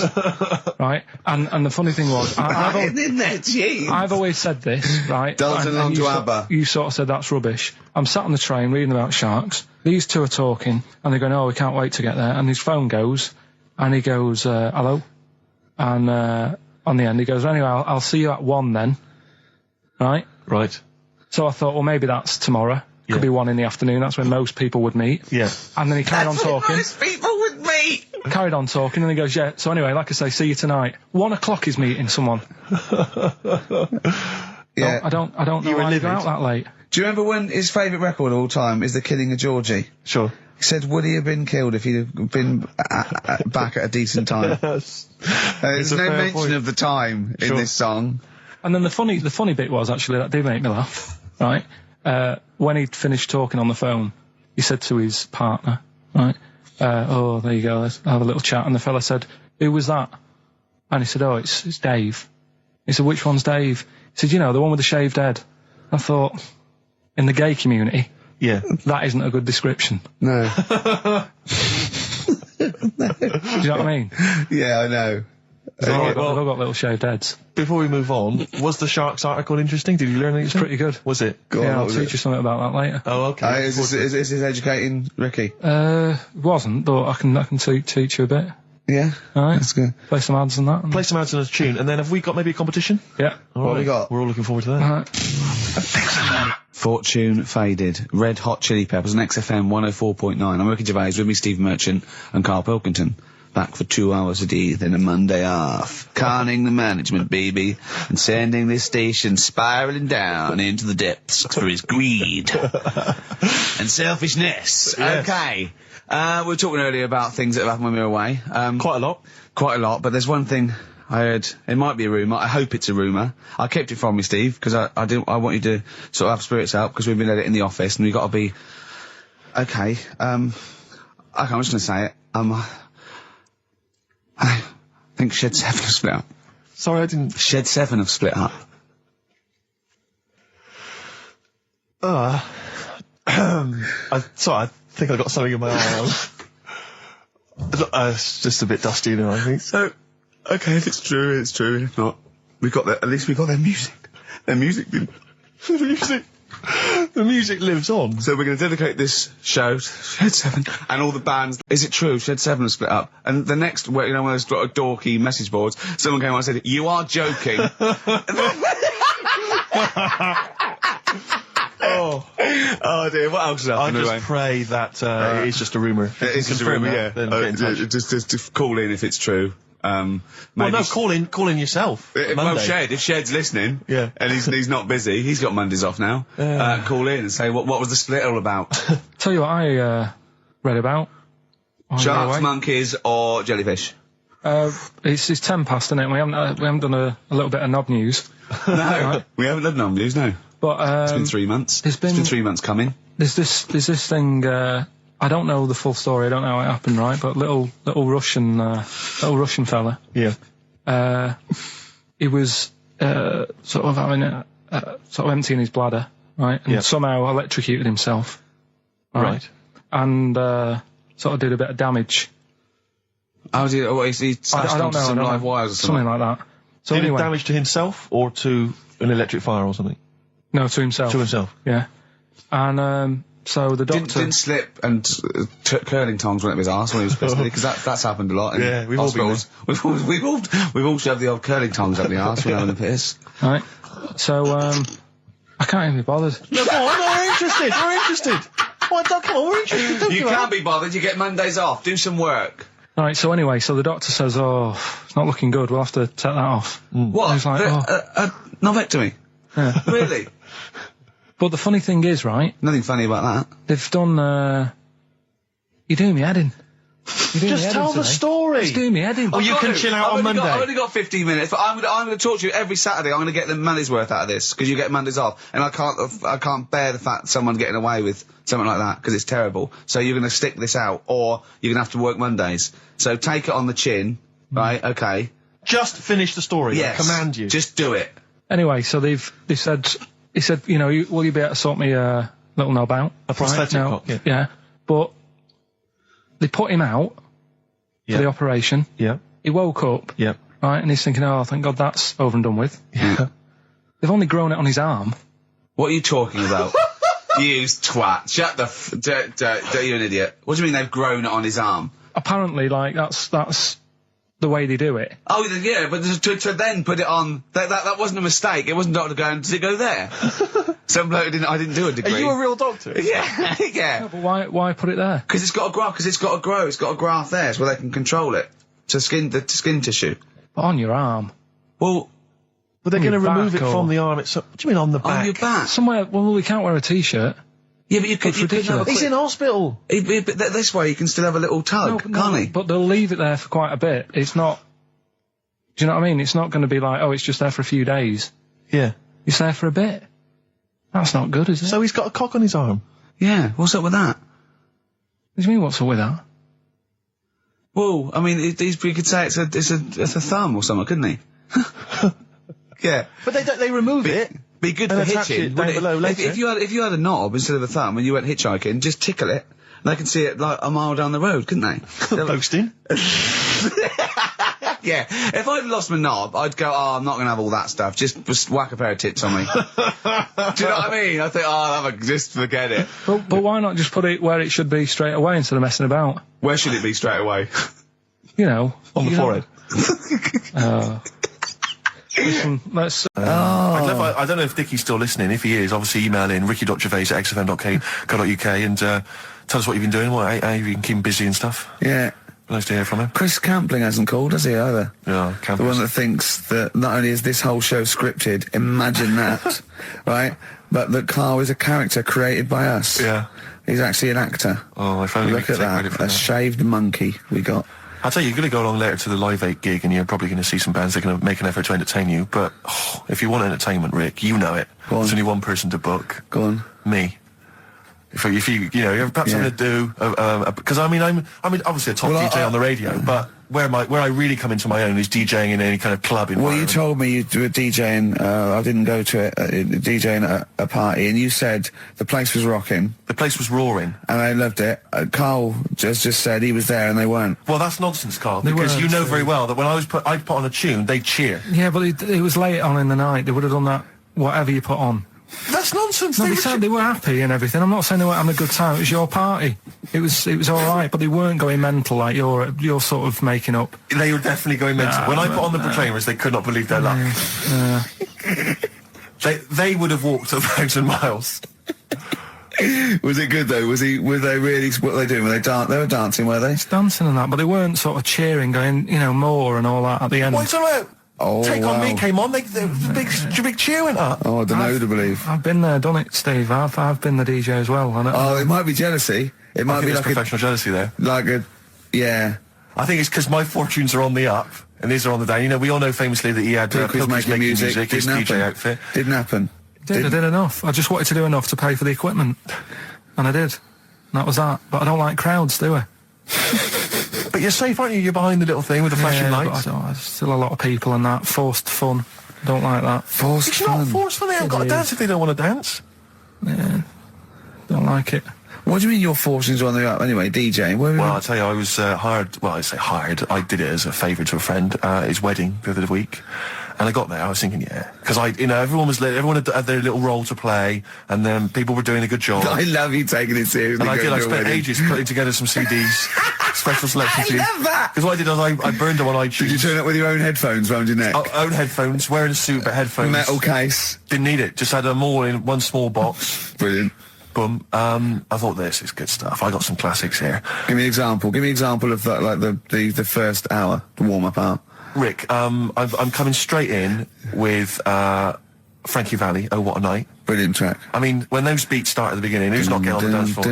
right? And the funny thing was, I've always said this, right? Dalton And on you to sort- ABBA. You sort of said that's rubbish. I'm sat on the train reading about sharks. These two are talking, and they're going, "Oh, we can't wait to get there." And his phone goes, and he goes, "Hello," and on the end he goes, "Anyway, I'll see you at 1 then," right? Right. So I thought, well, maybe that's tomorrow. Could Yeah. be 1 in the afternoon. That's when most people would meet. Yeah. And then he carried on talking. Most people would meet. Carried on talking, and he goes, "Yeah." So anyway, like I say, see you tonight. 1 o'clock is meeting someone. Yeah. I don't know You were why you go livid. out that late. Do you remember when his favourite record of all time is The Killing of Georgie? Sure. He said, would he have been killed if he'd have been back at a decent time? There's It's a no fair mention point. of the time in Sure. this song. And then the funny bit was actually that did make me laugh. Right, when he'd finished talking on the phone, he said to his partner, right, "Oh, there you go. Let's have a little chat." And the fella said, "Who was that?" And he said, "Oh, it's Dave." He said, "Which one's Dave?" He said, "You know, the one with the shaved head." I thought, in the gay community, Yeah. that isn't a good description. No. Do you know what I mean? Yeah, I know. They've all got little shaved heads. Before we move on, was the Sharks article interesting? Did you learn anything? It's pretty good. Was it? Go on, Yeah, what I'll was teach it? you something about that later. Oh, okay. Is this educating Ricky? Wasn't, but I can teach you a bit. Yeah? All right. That's good. Play some ads and that. Play some ads on a tune, and then have we got maybe a competition? Yeah. All What right. we got? We're all looking forward to that. All right. Fortune Faded, Red Hot Chili Peppers on XFM 104.9. I'm Ricky Gervais, with me Steve Merchant and Karl Pilkington. Back for 2 hours a day, then a Monday off. Carning the management, baby, and sending this station spiraling down into the depths for his greed and selfishness. Yes. Okay. We were talking earlier about things that have happened when we were away. Quite a lot. Quite a lot, but there's one thing I heard. It might be a rumour. I hope it's a rumour. I kept it from you, Steve, because I want you to sort of have spirits out, because we've been at it in the office, and we've got to be okay. I'm just going to say it. I think Shed 7 have split up. Sorry, I didn't. Shed 7 have split up. Sorry, I think I got something in my eye. It's just a bit dusty now, I think. So, okay, if it's true, it's true. If not, at least we got their music. Their music did. The music lives on. So we're going to dedicate this show to Shed 7 and all the bands. Is it true Shed 7 have split up? And the next, one of those dorky message boards, someone came on and said, "You are joking." Oh dear, what else is I happening? just pray that it is just a rumour. It is just a Confirm rumour, that, yeah. Then get in touch. Just call in if it's true. Well, Maybe no, call in yourself. Well, Monday. Shed, if Shed's listening, Yeah. and he's not busy, he's got Mondays off now. Call in and say what was the split all about? Tell you what I read about. on the Sharks, way. monkeys, or jellyfish? It's 10 past, isn't it? We haven't done a little bit of knob news. No, we haven't done none news. No, But it's been 3 months. there's It's been been- 3 months coming. there's this thing. I don't know the full story. I don't know how it happened, right? But little Russian fella. Yeah. He was sort of having sort of emptying his bladder, right? And Yeah. somehow electrocuted himself, Right. And sort of did a bit of damage. How did he smashed I don't onto know. some I don't live know. wires or something? Something like that. So Did anyway, it damage to himself or to an electric fire or something? no, to himself. To himself. Yeah. And so the doctor Didn't slip and took curling tongs went up his arse when he was pissed, because that's happened a lot in Yeah, we've all been hospitals. We've all shoved the old curling tongs up the arse when having a piss. right. So I can't even be bothered. No, go on, we're interested. We're interested. Come on, we're interested. Don't You give up. can't be bothered. You get Mondays off. Do some work. Right. So anyway, so the doctor says, "Oh, it's not looking good. We'll have to take that off." What? I was like, Novectomy? Yeah. Really? But the funny thing is, right? Nothing funny about that. They've done. You're doing me head in. You're doing me Just head tell in the today. story. Just doing me head in. Oh, you can chill out on Monday. I've only got 15 minutes, but I'm going to talk to you every Saturday. I'm going to get the money's worth out of this, because you get Mondays off, and I can't bear the fact someone getting away with something like that, because it's terrible. So you're going to stick this out, or you're going to have to work Mondays. So take it on the chin, right? Okay. Just finish the story. Yes. I command you. Just do it. Anyway, so they said, he said, you know, will you be able to sort me a little knob out? A prosthetic No, cock, yeah. Yeah. But they put him out Yeah. for the operation. Yeah. He woke up, Yeah. right, and he's thinking, oh, thank God that's over and done with. Yeah. They've only grown it on his arm. What are you talking about? You twat. Shut the you're an idiot. What do you mean they've grown it on his arm? Apparently, like, that's the way they do it. Oh, yeah, but to then put it on, that wasn't a mistake. It wasn't doctor going, did it go there? Some bloke I didn't do a degree. Are you a real doctor? Yeah, yeah. But why put it there? Because it's got to grow, it's got a graft there, so they can control it. To skin tissue. But on your arm. Well, But they're On going to your remove back it or- from the arm itself. What do you mean on the back? on your back. Somewhere, well, we can't wear a t-shirt. Yeah, but you could, That's you could have a ridiculous. He's quick- in hospital. But this way you can still have a little tug, can't he? But they'll leave it there for quite a bit. It's not, do you know what I mean? It's not going to be like, oh, it's just there for a few days. Yeah. It's there for a bit. That's not good, is it? So he's got a cock on his arm. Yeah, what's up with that? What do you mean, what's up with that? Well, I mean, you could say it's a thumb or something, couldn't he? Yeah. But they remove it. Be good And for attach hitching. it down wouldn't below later. If you had a knob instead of a thumb and you went hitchhiking, just tickle it. They can see it like a mile down the road, couldn't they? Posting. Yeah. If I'd lost my knob, I'd go, oh, I'm not going to have all that stuff. Just whack a pair of tits on me. Do you know what I mean? I think, oh, just forget it. But why not just put it where it should be straight away instead of messing about? Where should it be straight away? You know. On the you know. forehead. Listen, let's... I don't know if Dickie's still listening. If he is, obviously email in ricky.gervais@xfm.co.uk and tell us what you've been doing, how you've been keeping busy and stuff. Yeah. Nice to hear from him. Chris Campling hasn't called, has he, either? Yeah, The one that thinks that not only is this whole show scripted, imagine that, right? But that Carl is a character created by us. Yeah. He's actually an actor. Oh, if only we Look could at take credit that, for a that. shaved monkey we got. I'll tell you, you're going to go along later to the Live 8 gig and you're probably going to see some bands that are going to make an effort to entertain you. But if you want entertainment, Rick, you know it. Go on. There's only one person to book. Go on. Me. If you know, you have perhaps Yeah. something to do, because I'm obviously a top Well, DJ on the radio, but where I really come into my own is DJing in any kind of club Well, environment. you told me you were DJing, I didn't go to it, DJing at a party, and you said the place was rocking, The place was roaring. and I loved it. Carl just said he was there and they weren't. Well, that's nonsense, Carl, because weren't, you know so- very well that when I put on a tune, they'd cheer. Yeah, but it was late on in the night. They would have done that, whatever you put on. That's nonsense. No, They they were said they were happy and everything. I'm not saying they weren't having a good time. It was your party. It was all right, but they weren't going mental like you're sort of making up. They were definitely going mental. When I put on the Proclaimers, they could not believe their luck. They would have walked 1,000 miles. Was it good though? Were they really, what were they doing? They were dancing, were they? Dancing and that, but they weren't sort of cheering, going, you know, more and all that at the end. What are you talking about? Oh, Take On Me wow. came on, the big cheer went up. Oh, I don't know who to believe. I've been there, done it, Steve. I've been the DJ as well. I know. Oh, it might be jealousy. It I might think be there's like professional jealousy there. yeah. I think it's because my fortunes are on the up, and these are on the down. You know, we all know famously that he had Pilk was Pilkington making music, his didn't DJ happen. outfit. Didn't happen. I did enough. I just wanted to do enough to pay for the equipment. And I did. And that was that. But I don't like crowds, do I? But you're safe, aren't you? You're behind the little thing with the flashing Yeah, but lights. there's still a lot of people and that. Forced fun. Don't like that. Forced It's not fun. forceful. They haven't got to It dance is. if they don't want to dance. Yeah. Don't like it. What do you mean your fortunes are on the up anyway, DJing? Well, I'll tell you, I was hired. Well, I say hired. I did it as a favour to a friend. His wedding the other week, and I got there. I was thinking, because everyone had their little role to play, and then people were doing a good job. I love you taking it seriously. And I did. I going to a spent wedding. ages putting together some CDs, special selection CDs. I love that. Because what I did was I burned them on iTunes. Did you turn up with your own headphones round your neck? Own headphones, wearing a suit, but headphones. Metal case. Didn't need it. Just had them all in one small box. Brilliant. Boom. I thought this is good stuff. I got some classics here. Give me an example. Give me an example of that, like the first hour, the warm-up hour. Rick, I'm coming straight in with Frankie Valli, Oh What a Night. Brilliant track. I mean, when those beats start at the beginning, who's not getting on the dance floor?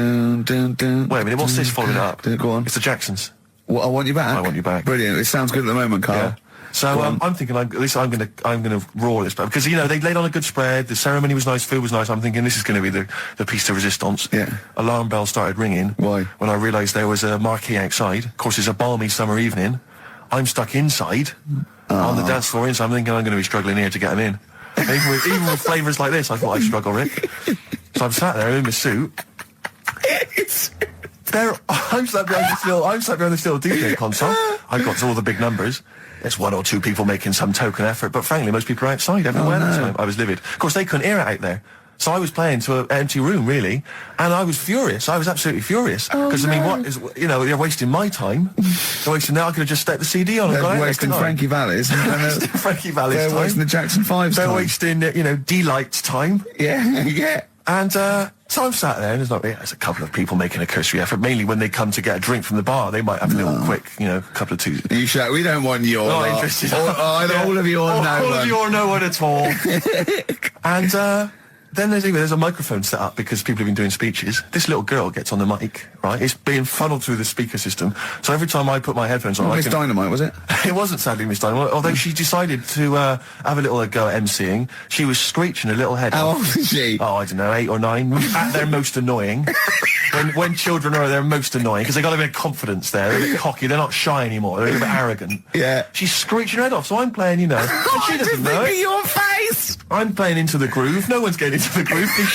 Wait a minute, what's this following it up? Go on. It's the Jacksons. What, I Want You Back? I Want You Back. Brilliant. It sounds good at the moment, Carl. Yeah. So I'm thinking, at least I'm gonna roar this back because they laid on a good spread. The ceremony was nice, food was nice. I'm thinking this is going to be the piece de resistance. Yeah. Alarm bell started ringing. Why? When I realised there was a marquee outside. Of course, it's a balmy summer evening. I'm stuck inside on the dance floor, so I'm thinking I'm going to be struggling here to get them in. Even with flavours like this, I thought I'd struggle, Rick. So I'm sat there in my suit. I'm sat behind this little DJ console. I've got all the big numbers. There's one or two people making some token effort, but frankly, most people are outside everywhere. Oh, no. So I was livid. Of course, they couldn't hear it out there. So I was playing to an empty room, really, and I was furious. I was absolutely furious. Because, I mean, what is, they're wasting my time. They're wasting now. I could have just stuck the CD on and gone out. They're wasting Frankie Valli's. Frankie Valli's time. They're wasting the Jackson 5's They're time. wasting, D-Light's time. Yeah, yeah. And so I'm sat there, and there's a couple of people making a cursory effort. Mainly when they come to get a drink from the bar, they might have a little quick, couple of twos. You shout, we don't want your Not lot. interested. All of you or no All one. of you or no one at all. And then there's a microphone set up because people have been doing speeches. This little girl gets on the mic, right? It's being funneled through the speaker system. So every time I put my headphones on, Miss Dynamite, was it? It wasn't sadly Miss Dynamite, although she decided to have a little go at MCing. She was screeching a little head How off. old is she? Oh, I don't know, 8 or 9. At their most annoying. when children are their most annoying, because they got a bit of confidence there. They're a bit cocky. They're not shy anymore. They're a little bit arrogant. Yeah. She's screeching her head off, so I'm playing, and she doesn't know it. your face! I'm playing into the groove. No one's getting into the groove because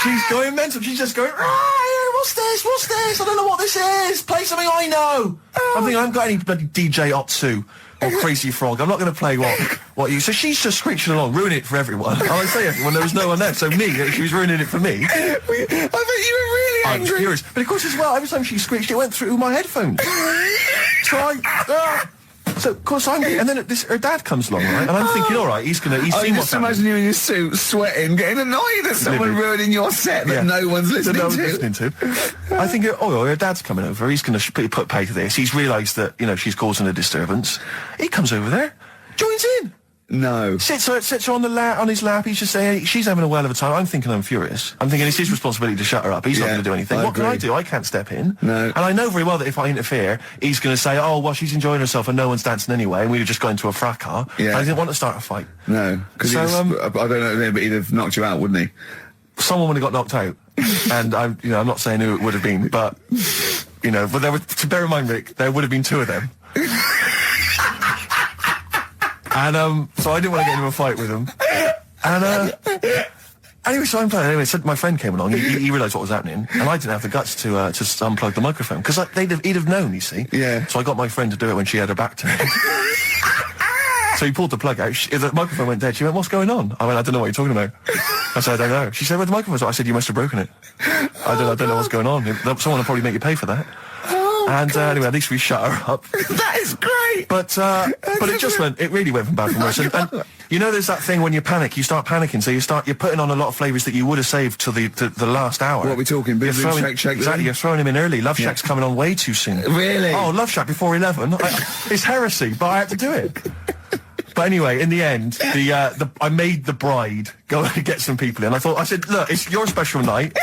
she's going mental. She's just going, what's this? What's this? I don't know what this is. Play something I know. I'm thinking I haven't got any bloody DJ Otsu or Crazy Frog. I'm not going to play what you... So she's just screeching along, ruining it for everyone. I say everyone, there was no one there. So she was ruining it for me. I bet you were really I was angry. furious. But of course as well, every time she screeched, it went through my headphones. So of course and then her dad comes along, right? And I'm thinking, all right, he's seen I what's just happening. imagine you in your suit, sweating, getting annoyed at someone Livid. ruining your set that no one's listening that no to. one's listening to. I think, her dad's coming over. He's going to put pay to this. He's realised that, she's causing a disturbance. He comes over there, joins in. No. Sits her on his lap. He's just saying, she's having a well of a time. I'm thinking I'm furious. I'm thinking it's his responsibility to shut her up. He's not Yeah, going to do anything. I What can agree. I do? I can't step in. No. And I know very well that if I interfere, he's going to say, oh, well, she's enjoying herself and no one's dancing anyway, and we just got into a fracas. Yeah. I didn't want to start a fight. No. Because So, I don't know, but he'd have knocked you out, wouldn't he? Someone would have got knocked out. And I'm not saying who it would have been, but, but to bear in mind, Rick, there would have been 2 of them. And, so I didn't want to get into a fight with them. And, anyway, so I'm playing. Anyway, so my friend came along. He realised what was happening, and I didn't have the guts to unplug the microphone because he'd have known. You see. Yeah. So I got my friend to do it when she had her back to me. So he pulled the plug out. The microphone went dead. She went, "What's going on?" I went, "I don't know what you're talking about." I said, "I don't know." She said, "Where the microphone's at?" I said, "You must have broken it." I don't know what's going on. Someone will probably make you pay for that. Anyway, at least we shut her up. That is great! But it really went from bad from worse. And there's that thing when you panic, you start panicking, so you're putting on a lot of flavours that you would have saved till the last hour. What are we talking? Boom, boom, shake, shake, exactly, boom? you're throwing him in early. Love Shack's coming on way too soon. Really? Oh, Love Shack before 11. It's heresy, but I had to do it. But anyway, in the end, I made the bride go and get some people in. I said, look, it's your special night,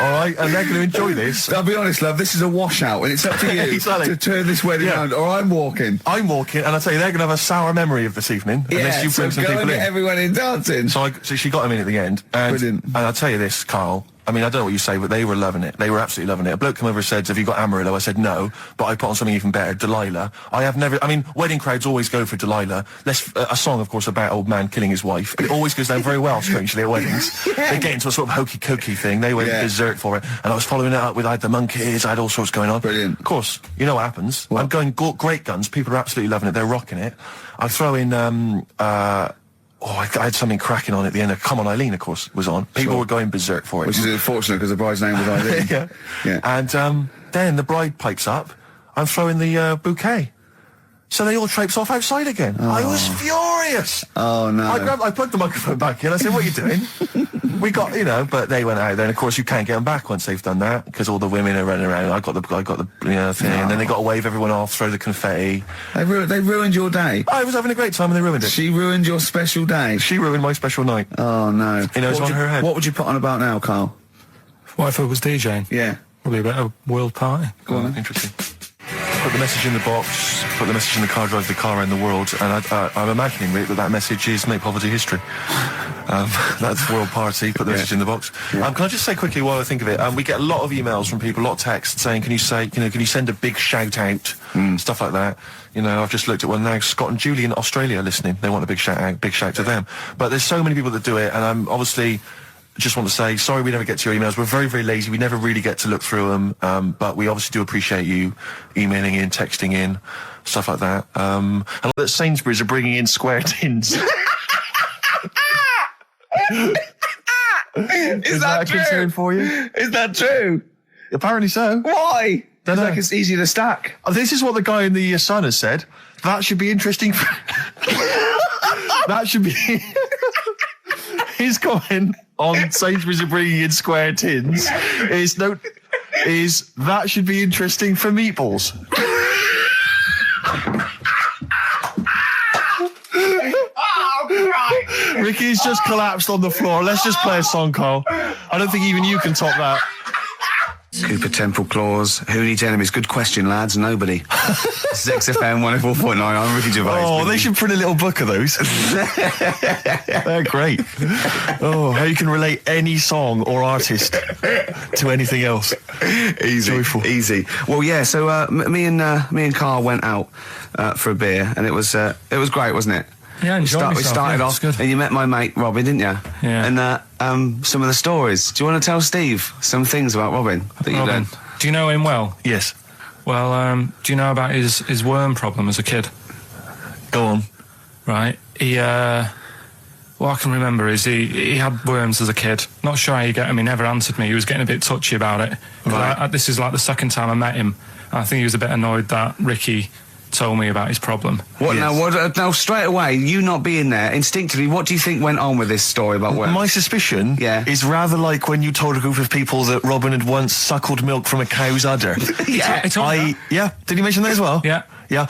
all right, and they're going to enjoy this. I'll be honest, love, this is a washout, and it's up to you Exactly. to turn this wedding around, or I'm walking. I'm walking, and I tell you, they're going to have a sour memory of this evening, unless you bring some go people and in. get everyone in dancing. So she got him in at the end, and Brilliant. I'll tell you this, Carl, I mean, I don't know what you say, but they were loving it. They were absolutely loving it. A bloke came over and said, have you got Amarillo? I said, no, but I put on something even better, Delilah. I mean, wedding crowds always go for Delilah. A song, of course, about old man killing his wife. It always goes down very well, strangely, at weddings. They get into a sort of hokey-cokey thing. They went berserk for it. And I was following it up with, I had the monkeys, I had all sorts going on. Brilliant. Of course, you know what happens. What? I'm going great guns. People are absolutely loving it. They're rocking it. I throw in, I had something cracking on at the end. Come On Eileen, of course, was on. People were going berserk for it. Which is unfortunate because the bride's name was Eileen. Yeah. And then the bride pipes up. I'm throwing the bouquet. So they all traipse off outside again. I was furious. Oh, no. I plugged the microphone back in. I said, what are you doing? We got, but they went out. Then, of course, you can't get them back once they've done that because all the women are running around. I got the thing. And then they got to wave everyone off, throw the confetti. They ruined your day. I was having a great time and they ruined it. She ruined your special day. She ruined my special night. Oh, no. It's on her head. What would you put on about now, Carl? What if I was DJing? Yeah. Probably a bit of world party. Go on. Interesting. Put the message in the box, put the message in the car, drive the car around the world, and I'm imagining, Rick, that message is make poverty history. That's world party, put the message in the box. Can I just say quickly while I think of it, we get a lot of emails from people, a lot of texts saying, can you send a big shout out, stuff like that. I've just looked at one now, Scott and Julie in Australia listening, they want a big shout out, big shout to them. But there's so many people that do it, and I'm obviously just want to say, sorry we never get to your emails. We're very, very lazy. We never really get to look through them. But we obviously do appreciate you emailing in, texting in, stuff like that. And that Sainsbury's are bringing in square tins. Is that a true? concern for you? Is that true? Apparently so. Why? Dunno. Like it's easy to stack. This is what the guy in the Sun has said. That should be interesting. That should be... His comment on Sainsbury's are bringing in square tins is that should be interesting for meatballs. Ricky's just collapsed on the floor. Let's just play a song, Carl. I don't think even you can top that. Cooper Temple Claws. Who needs enemies? Good question, lads. Nobody. This is XFM 104.9. I'm Ricky Gervais. Oh, they should print a little book of those. They're great. Oh, how you can relate any song or artist to anything else. Easy. Joyful. Easy. Well, yeah, so me and Carl went out for a beer, and it was great, wasn't it? Yeah, I enjoyed We myself. started Yeah, off, it's good. and you met my mate Robin, didn't you? Yeah. And some of the stories. Do you want to tell Steve some things about Robin that you Robin, learned? do you know him well? Yes. Well, do you know about his worm problem as a kid? Go on. Right. What I can remember is he had worms as a kid. Not sure how you get him. He never answered me. He was getting a bit touchy about it. Right. This is like the second time I met him. I think he was a bit annoyed that Ricky told me about his problem. What Yes. now? Straight away, you not being there, instinctively, what do you think went on with this story about worms? My suspicion is rather like when you told a group of people that Robin had once suckled milk from a cow's udder. Yeah. It's all that. Yeah. Did he mention that as well? Yeah. Yeah.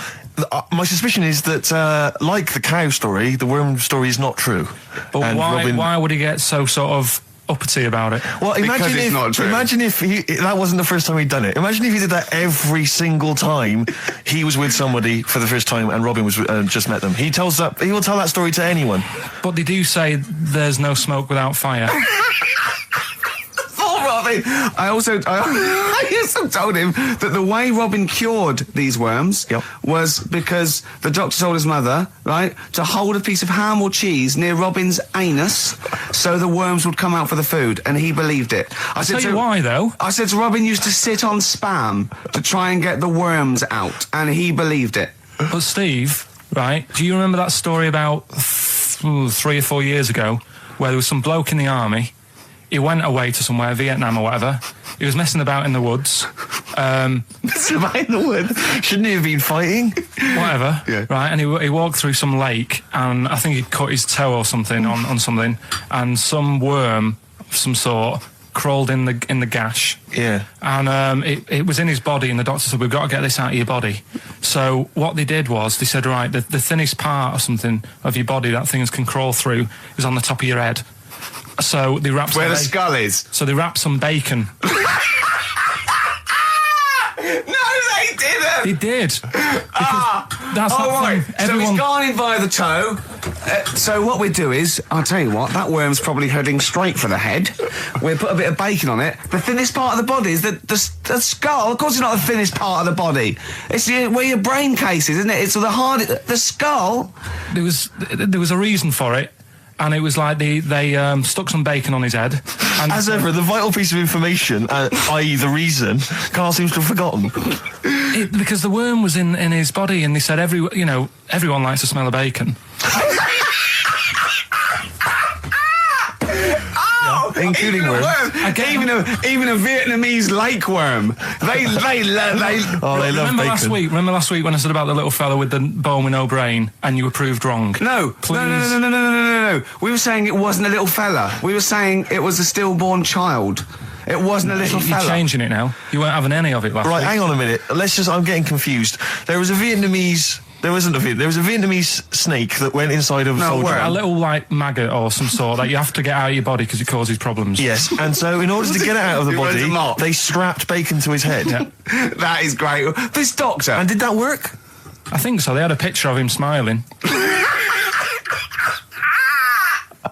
My suspicion is that, like the cow story, the worm story is not true. But And why would he get so sort of uppity about it? Well, Because it's not true. imagine if that wasn't the first time he'd done it. Imagine if he did that every single time he was with somebody for the first time and Robin was just met them. He will tell that story to anyone. But they do say there's no smoke without fire. Oh, Robin! I also told him that the way Robin cured these worms was because the doctor told his mother, right, to hold a piece of ham or cheese near Robin's anus so the worms would come out for the food, and he believed it. I'll tell you why, though. I said to Robin used to sit on spam to try and get the worms out, and he believed it. But Steve, right, do you remember that story about 3 or 4 years ago where there was some bloke in the army? He went away to somewhere, Vietnam or whatever. He was messing about in the woods. Messing about in the woods? Shouldn't he have been fighting? Whatever. Yeah. Right, and he walked through some lake, and I think he'd cut his toe or something on something, and some worm of some sort crawled in the gash. Yeah. And it was in his body, and the doctor said, we've got to get this out of your body. So what they did was, they said, right, the thinnest part or something of your body that things can crawl through is on the top of your head. So they wrapped Where the skull is. So they wrapped some bacon. No, they didn't. He did. That's all right. thing. So Everyone, he's gone in via the toe. So what we do is, I'll tell you what, that worm's probably heading straight for the head. We'll put a bit of bacon on it. The thinnest part of the body is the skull. Of course, it's not the thinnest part of the body. It's where your brain case is, isn't it? It's the skull. there was a reason for it, and it was like they stuck some bacon on his head. And As ever, the vital piece of information, i.e. the reason, Carl seems to have forgotten. because the worm was in his body, and they said everyone likes to smell of bacon. Including worms. Even a Vietnamese lake worm. They love Remember bacon. Remember last week when I said about the little fella with the bone with no brain, and you were proved wrong? No. Please. No. We were saying it wasn't a little fella. We were saying it was a stillborn child. It wasn't a little You're fella. changing it now. You weren't having any of it last Right, week. hang on a minute. I'm getting confused. There was a Vietnamese... There was a Vietnamese snake that went inside of a soldier. A little, like, maggot or some sort that you have to get out of your body because it causes problems. Yes, and so in order to get it out of the It was a body, mop. they strapped bacon to his head. Yeah. That is great. This doctor. And did that work? I think so. They had a picture of him smiling.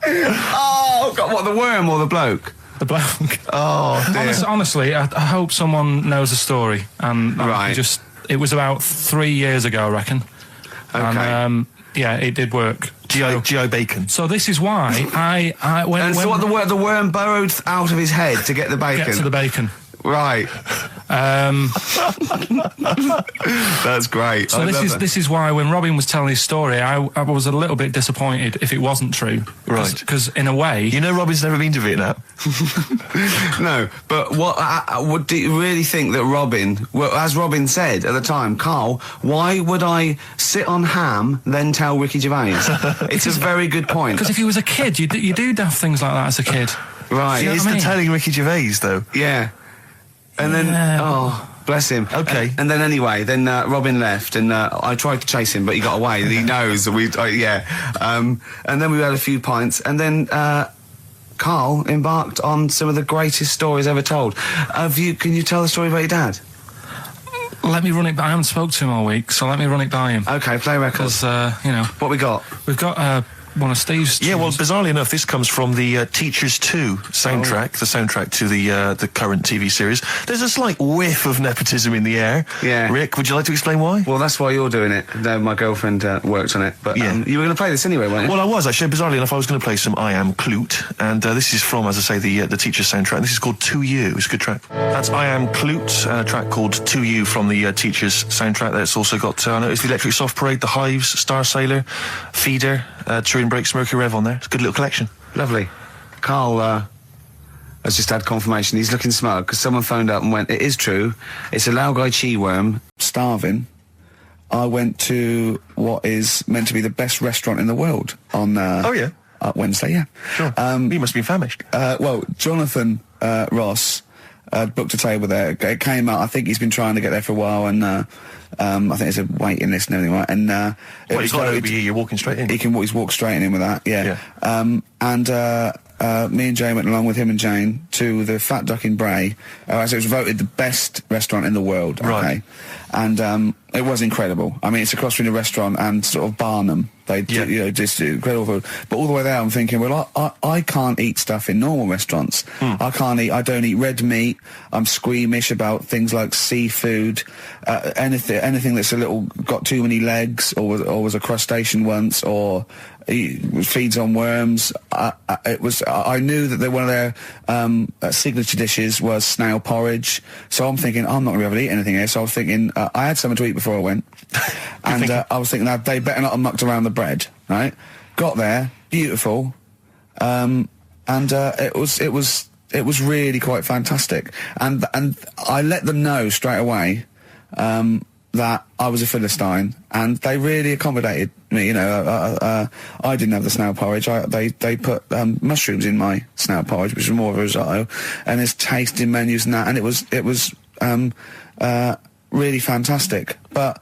Oh, God, what, the worm or the bloke? The bloke. Oh, dear. Honestly, I hope someone knows the story. And Right. it was about 3 years ago, I reckon. Okay. And, yeah, it did work. G.I. Bacon. So this is why when So what, the worm burrowed out of his head to get the bacon? get to the bacon. Right. That's great. So this is why when Robin was telling his story, I was a little bit disappointed if it wasn't true. Right. Because in a way, You know Robin's never been to Vietnam. No, but what do you really think that Robin, well, as Robin said at the time, Carl, why would I sit on ham then tell Ricky Gervais? It's a very good point. because if you was a kid, you do daft things like that as a kid. Right. You know It's what I the mean? telling Ricky Gervais, though. Yeah. And then, Yeah. bless him. Okay. And then anyway, Robin left, and I tried to chase him, but he got away. He knows that and then we had a few pints, and then Carl embarked on some of the greatest stories ever told. Can you tell the story about your dad? Let me run it by. I haven't spoke to him all week, so let me run it by him. Okay, play records. Because What we got? we've got one of Steve's. Yeah, well, tunes. bizarrely enough, this comes from the Teachers 2 soundtrack, the soundtrack to the current TV series. There's a slight whiff of nepotism in the air. Yeah. Rick, would you like to explain why? Well, that's why you're doing it. No, my girlfriend worked on it, but Yeah. you were going to play this anyway, weren't you? Well, I was actually. Bizarrely enough, I was going to play some I Am Clute, and this is from, as I say, the Teachers soundtrack. This is called To You. It's a good track. That's I Am Clute, a track called To You from the Teachers soundtrack. That's also got, I noticed the Electric Soft Parade, The Hives, Star Sailor, Feeder, Turin Breaks, Mercury Rev on there. It's a good little collection. Lovely. Carl has just had confirmation. He's looking smug because someone phoned up and went, it is true. It's a Laogai chi worm. Starving. I went to what is meant to be the best restaurant in the world on Wednesday, yeah. Sure. You must be famished. Well, Jonathan Ross booked a table there. It came out, I think he's been trying to get there for a while, and I think there's a waiting list and everything, right? And Well, you've got over here, you're walking straight in. he's walked straight in with that, yeah. Me and Jane went along with him and Jane to the Fat Duck in Bray. As it was voted the best restaurant in the world. Okay. Right. And it was incredible. I mean, it's across from the restaurant and sort of Barnum. They do, just incredible food. But all the way there, I'm thinking, well, I can't eat stuff in normal restaurants. I don't eat red meat. I'm squeamish about things like seafood, anything that's got too many legs, or was a crustacean once, or feeds on worms. I knew that one of their signature dishes was snail porridge. So I'm thinking, I'm not going to be able to eat anything here. So I was thinking, I had something to eat before I went. And I was thinking that they better not have mucked around the bread, right? Got there, beautiful. And it was really quite fantastic. And I let them know straight away, that I was a Philistine, and they really accommodated me. You know, I didn't have the snail porridge. They put mushrooms in my snail porridge, which was more of a risotto, and there's tasting menus and that, and it was really fantastic. But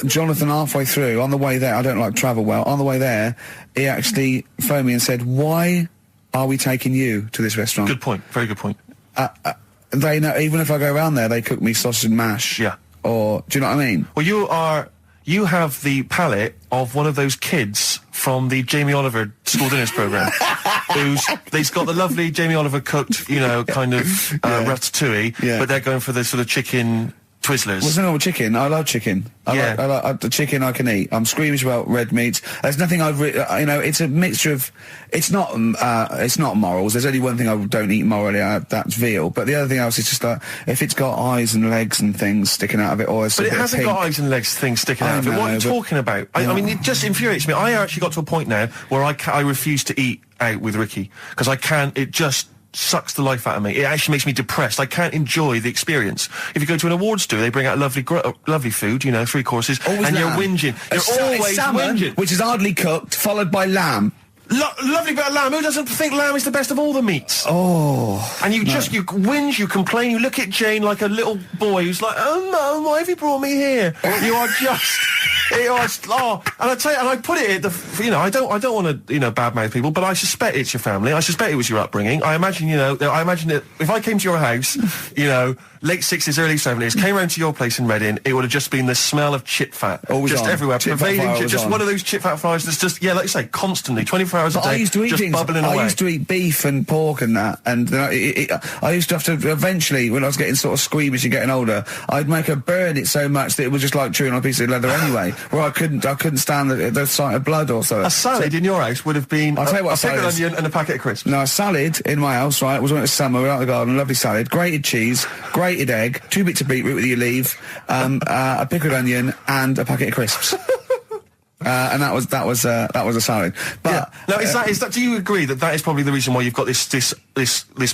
Jonathan, halfway through, on the way there, I don't like travel well. On the way there, he actually phoned me and said, "Why are we taking you to this restaurant?" Good point. Very good point. They know, even if I go around there, they cook me sausage and mash. Yeah. or do you know what I mean? Well, you have the palate of one of those kids from the Jamie Oliver school dinners programme, they've got the lovely Jamie Oliver cooked, kind of ratatouille, but they're going for the sort of chicken Twizzlers. What's wrong with chicken? I love chicken. I like the chicken I can eat. I'm squeamish about red meats. There's nothing it's a mixture of, it's not morals. There's only one thing I don't eat morally, that's veal. But the other thing else is just like, if it's got eyes and legs and things sticking out of it, or it's But it hasn't got eyes and legs things sticking out of it. What are you talking about? I mean, it just infuriates me. I actually got to a point now where I refuse to eat out with Ricky, because I can't, it just sucks the life out of me. It actually makes me depressed. I can't enjoy the experience. If you go to an awards do, they bring out lovely food, 3 courses, always and lamb. You're whinging. You're always salmon, whinging. which is hardly cooked, followed by lamb. Lovely bit of lamb. Who doesn't think lamb is the best of all the meats? Oh. And you whinge, you complain, you look at Jane like a little boy who's like, oh no, why have you brought me here? You are just... and I tell you, and I put it at the, I don't want to, badmouth people, but I suspect it's your family. I suspect it was your upbringing. I imagine, that if I came to your house, late 60s, early 70s, came round to your place in Reading, it would have just been the smell of chip fat. Always just on. everywhere. Chip fat Pervading, just on. one of those chip fat fries that's just, like you say, constantly, 24 hours a day, I used to eat just things. bubbling away. I used to eat beef and pork and that, and I used to have to, eventually, when I was getting sort of squeamish and getting older, I'd make her burn it so much that it was just like chewing on a piece of leather anyway, where I couldn't stand the sight of blood or so. A salad in your house would have been I'll tell you what a pickled salad is. onion and a packet of crisps. No, a salad in my house, right, was when it was summer, we were out in the garden, lovely salad, grated cheese, grated egg, 2 bits of beetroot with your leaf, a pickled onion, and a packet of crisps. And that was a salad. But now, is that? Do you agree that is probably the reason why you've got this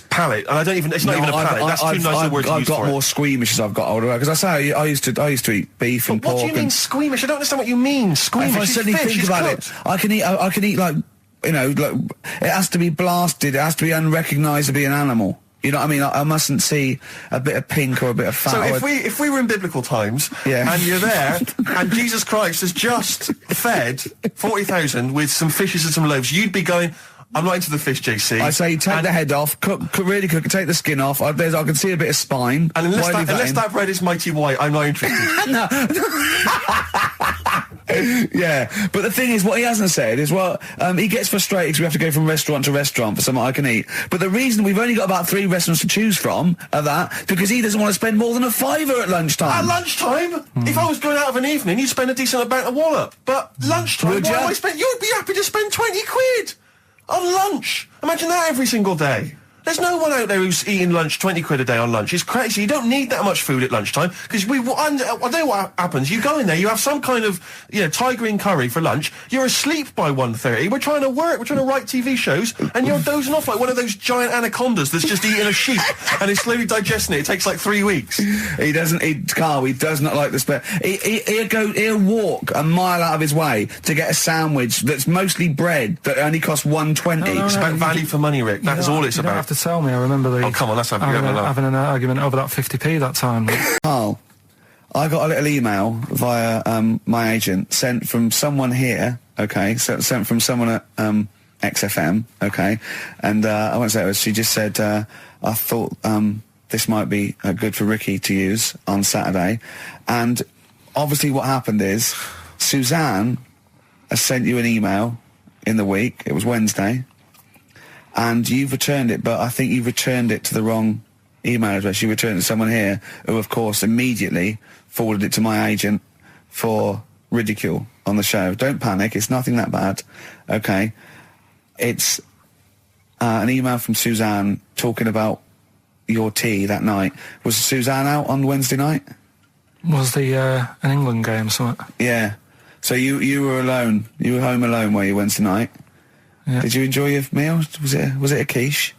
palate? And I don't even. It's not even a palate. That's too nice a word to use for it. I've got more squeamish as I've got older, because I say I used to eat beef and pork. What do you mean squeamish? I don't understand what you mean. Squeamish. If I suddenly think about it, I can eat like it has to be blasted. It has to be unrecognised to be an animal. You know what I mean? I mustn't see a bit of pink or a bit of fat. So if we were in biblical times, and you're there, and Jesus Christ has just fed 40,000 with some fishes and some loaves, you'd be going, I'm not into the fish, JC. I say take the head off, really cook it, take the skin off. I can see a bit of spine. And unless that bread is mighty white, I'm not interested. No. Yeah, but the thing is, what he hasn't said is, he gets frustrated because we have to go from restaurant to restaurant for something I can eat. But the reason we've only got about 3 restaurants to choose from are that because he doesn't want to spend more than a £5 at lunchtime. At lunchtime? If I was going out of an evening, you'd spend a decent amount of wallop. But lunchtime, Would ya? You'd be happy to spend 20 quid on lunch. Imagine that every single day. There's no one out there who's eating lunch 20 quid a day on lunch. It's crazy. You don't need that much food at lunchtime because I don't know what happens. You go in there, you have some kind of Thai green curry for lunch. You're asleep by 1:30. We're trying to work. We're trying to write TV shows, and you're dozing off like one of those giant anacondas that's just eating a sheep and is slowly digesting it. It takes like 3 weeks. He doesn't eat Carl. He does not like the spare. He'll walk a mile out of his way to get a sandwich that's mostly bread that only costs $1.20. It's about value for money, Rick. That is all it's You don't about. have to tell me. I remember Oh, come on, let's have having an argument over that 50p that time. Carl, I got a little email via my agent sent from someone here. Okay, sent from someone at XFM. Okay, and I won't say it was. She just said, I thought this might be good for Ricky to use on Saturday, and obviously what happened is Suzanne has sent you an email in the week. It was Wednesday. And you've returned it, but I think you've returned it to the wrong email address. You returned it to someone here who, of course, immediately forwarded it to my agent for ridicule on the show. Don't panic. It's nothing that bad. Okay. It's an email from Suzanne talking about your tea that night. Was Suzanne out on Wednesday night? Was the an England game or something? Yeah. So you were alone. You were home alone, were you, Wednesday night? Yeah. Did you enjoy your meal? Was it a quiche?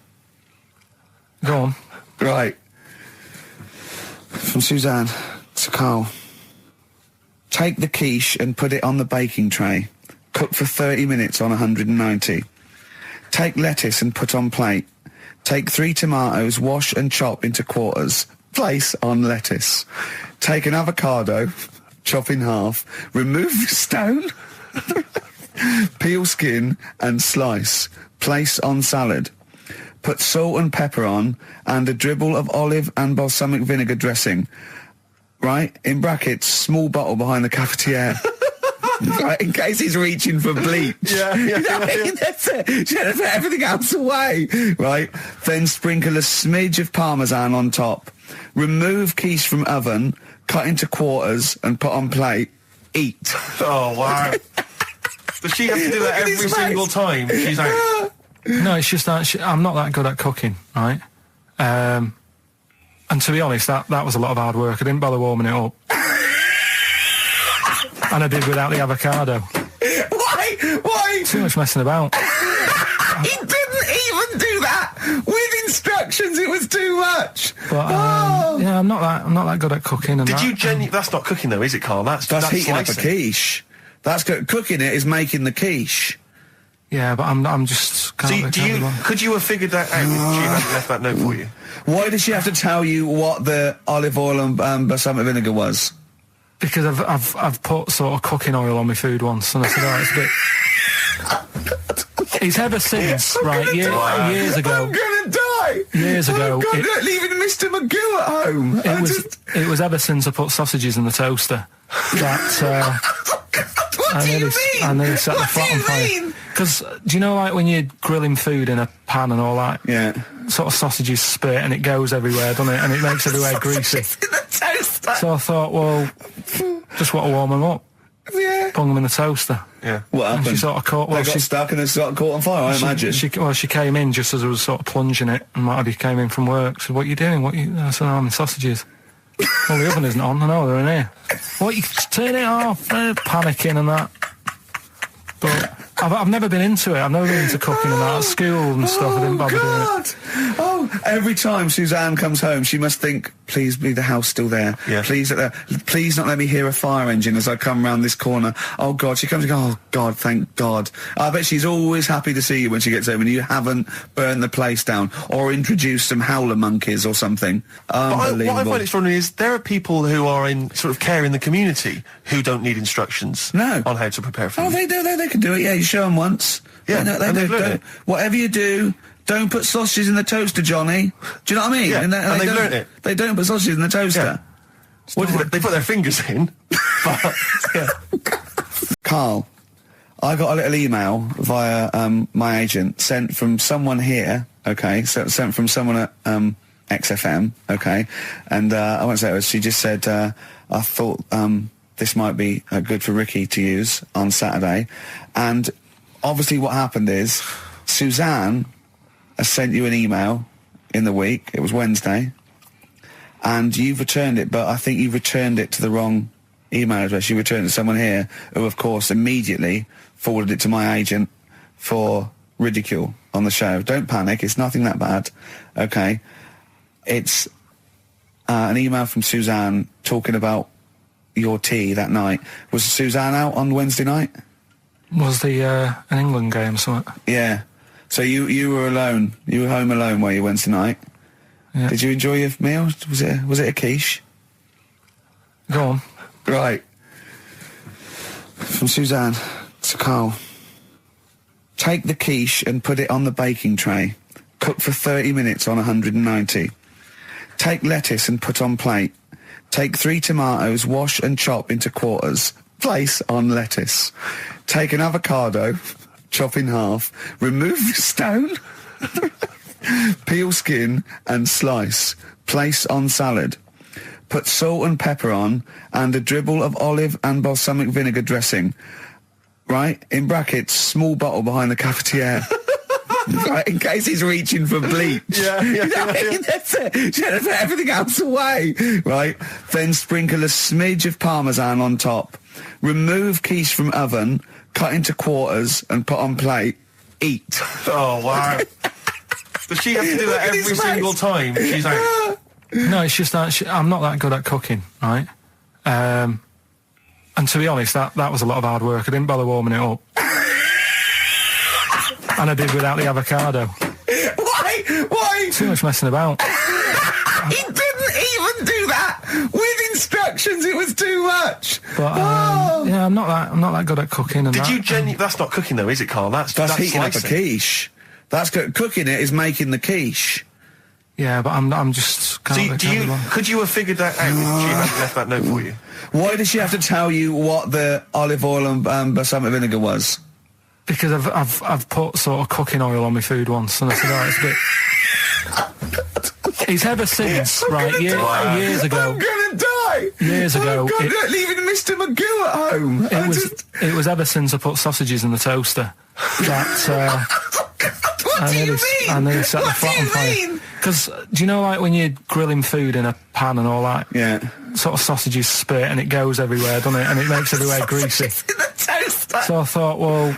Go on. Right. From Suzanne to Carl. Take the quiche and put it on the baking tray. Cook for 30 minutes on 190. Take lettuce and put on plate. Take 3 tomatoes, wash and chop into quarters. Place on lettuce. Take an avocado, chop in half. Remove the stone. Peel skin and slice. Place on salad. Put salt and pepper on and a dribble of olive and balsamic vinegar dressing. right? In brackets, small bottle behind the cafetiere. Right, in case he's reaching for bleach. Yeah. You know what I mean? That's it. She had to put everything else away. Right? Then sprinkle a smidge of parmesan on top. Remove quiche from oven, cut into quarters and put on plate. Eat. Oh, wow. Does she have to do that Look at every his single face. time she's out? No, it's just that I'm not that good at cooking, right? And to be honest, that was a lot of hard work. I didn't bother warming it up. And I did without the avocado. Why? Too much messing about. He didn't even do that with instructions. It was too much. But yeah, I'm not that good at cooking. And Did you that's not cooking though, is it, Carl? That's heating up a slicing. quiche. That's cooking it is making the quiche. Yeah, but I'm just. Could you have figured that out if she hadn't left that note for you? Why did she have to tell you what the olive oil and balsamic vinegar was? Because I've put sort of cooking oil on my food once, and I said, oh, it's a bit. It's ever since, right? Years ago. I'm gonna die. Years ago, leaving Mr. Magoo at home. It was ever since I put sausages in the toaster that. What do you mean? I nearly set the flat on fire. Because do you know, like when you're grilling food in a pan and all that? Yeah. Sort of sausages spit and it goes everywhere, doesn't it? And it makes everywhere greasy. In the toaster. So I thought, well, just want to warm them up. Yeah. Bung them in the toaster. Yeah. What happened? And she sort of caught. They got stuck and they sort of caught on fire. I imagine. She came in just as I was sort of plunging it, and Marty came in from work. Said, "What are you doing? I said, I'm in sausages." Well, the oven isn't on. I know they're in here. What? You turn it off? Panicking and that. But I've never been into it. I've never been into cooking and that. At school and stuff, I didn't bother doing it. Oh, every time Suzanne comes home, she must think, please be the house still there. Yeah. Please not let me hear a fire engine as I come round this corner. Oh, God. She comes and goes, oh, God, thank God. I bet she's always happy to see you when she gets home and you haven't burned the place down or introduced some howler monkeys or something. Unbelievable. What I find extraordinary is there are people who are in sort of care in the community who don't need instructions on how to prepare food. Oh, they do. They can do it. Yeah, you show them once. Yeah, they and they've learned don't. it. Whatever you do, don't put sausages in the toaster, Johnny. Do you know what I mean? Yeah, and they've don't- learnt it. They don't put sausages in the toaster. Yeah. They put their fingers in. But, yeah. Carl, I got a little email via my agent sent from someone here. Okay, so sent from someone at XFM. Okay, and I won't say it was. She just said, I thought this might be good for Ricky to use on Saturday, and obviously what happened is Suzanne has sent you an email in the week. It was Wednesday, and you've returned it, but I think you've returned it to the wrong email address. You returned it to someone here who, of course, immediately forwarded it to my agent for ridicule on the show. Don't panic. It's nothing that bad. Okay. It's an email from Suzanne talking about your tea that night. Was Suzanne out on Wednesday night? Was the an England game or something? Yeah. So you were alone. You were home alone, were you, Wednesday night? Yeah. Did you enjoy your meal? Was it a quiche? Go on. Right. From Suzanne to Carl. Take the quiche and put it on the baking tray. Cook for 30 minutes on 190. Take lettuce and put on plate. Take 3 tomatoes, wash and chop into quarters. Place on lettuce. Take an avocado, chop in half. Remove the stone. Peel skin and slice. Place on salad. Put salt and pepper on and a dribble of olive and balsamic vinegar dressing. Right? In brackets, small bottle behind the cafetiere. Right, in case he's reaching for bleach. Yeah. You know what I mean? That's it. She had to put everything else away. Right? Then sprinkle a smidge of parmesan on top. Remove quiche from oven, cut into quarters and put on plate. Eat. Oh, wow. Does she have to do that Look at his every single face. time she's out? No, it's just that I'm not that good at cooking, right? And to be honest, that was a lot of hard work. I didn't bother warming it up. And I did without the avocado. Why? Too much messing about. He didn't even do that with instructions. It was too much. But yeah, I'm not that good at cooking. And That's not cooking though, is it, Carl? That's That's heating up a slicing. quiche. That's cooking it is making the quiche. Yeah, but I'm just can't. Could you have figured that out if she hadn't left that note for you? Why does she have to tell you what the olive oil and balsamic vinegar was? Because I've put sort of cooking oil on my food once, and I said, oh, it's a bit. It's ever since, right? Years ago. I'm gonna die. Years ago, leaving Mr. McGill at home. It was ever since I put sausages in the toaster that. What do you mean? I nearly set the flat on fire. Because do you know, like when you're grilling food in a pan and all that? Yeah. Sort of sausages spit and it goes everywhere, doesn't it? And it makes everywhere greasy. In the toaster. So I thought, well,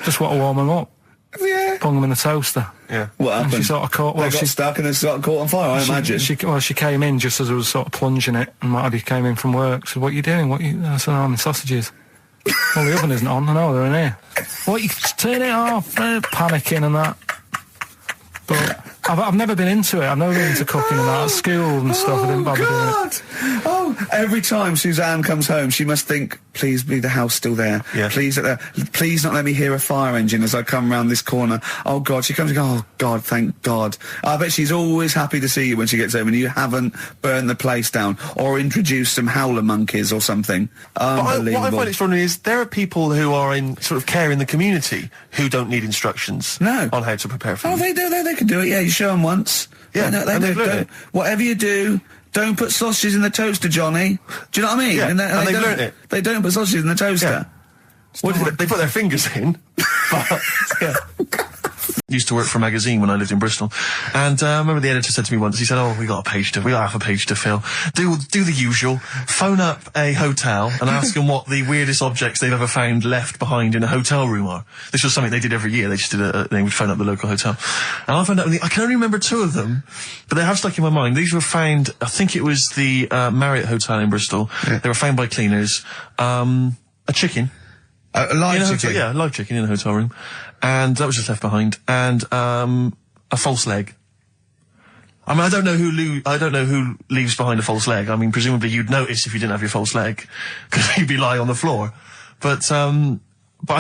just want to warm them up. Yeah. Put them in the toaster. Yeah. What happened? And she sort of caught. They got stuck and it's got caught on fire. I imagine. She came in just as I was sort of plunging it, and my Abby came in from work. Said, "What are you doing? I said, I'm in sausages." Well, the oven isn't on. I know they're in here. What? You turn it off? Panicking and that. But I've never been into it. I've never been into cooking and that. At school and stuff, I didn't bother doing it. Oh, every time Suzanne comes home, she must think, please be the house still there. Yeah. Please not let me hear a fire engine as I come round this corner. Oh, God. She comes and goes, oh, God, thank God. I bet she's always happy to see you when she gets home and you haven't burned the place down or introduced some howler monkeys or something. Unbelievable. What I find extraordinary is there are people who are in sort of care in the community who don't need instructions on how to prepare food. Oh, they do. They can do it. Yeah, you show them once. Yeah, they do. Whatever you do, don't put sausages in the toaster, Johnny. Do you know what I mean? Yeah, and they've don't- learnt it. They don't put sausages in the toaster. Yeah. What did they put their fingers in? But, yeah. Used to work for a magazine when I lived in Bristol, and I remember the editor said to me once, he said, "Oh, we got half a page to fill. Do the usual. Phone up a hotel and ask them what the weirdest objects they've ever found left behind in a hotel room are." This was something they did every year. They just they would phone up the local hotel, and I found out. I can only remember 2 of them, but they have stuck in my mind. These were found. I think it was the Marriott Hotel in Bristol. Yeah. They were found by cleaners. A chicken. A live chicken? Yeah, a live chicken in a hotel room. And that was just left behind. And, a false leg. I mean, I don't know who leaves behind a false leg. I mean, presumably you'd notice if you didn't have your false leg, because you'd be lying on the floor. But I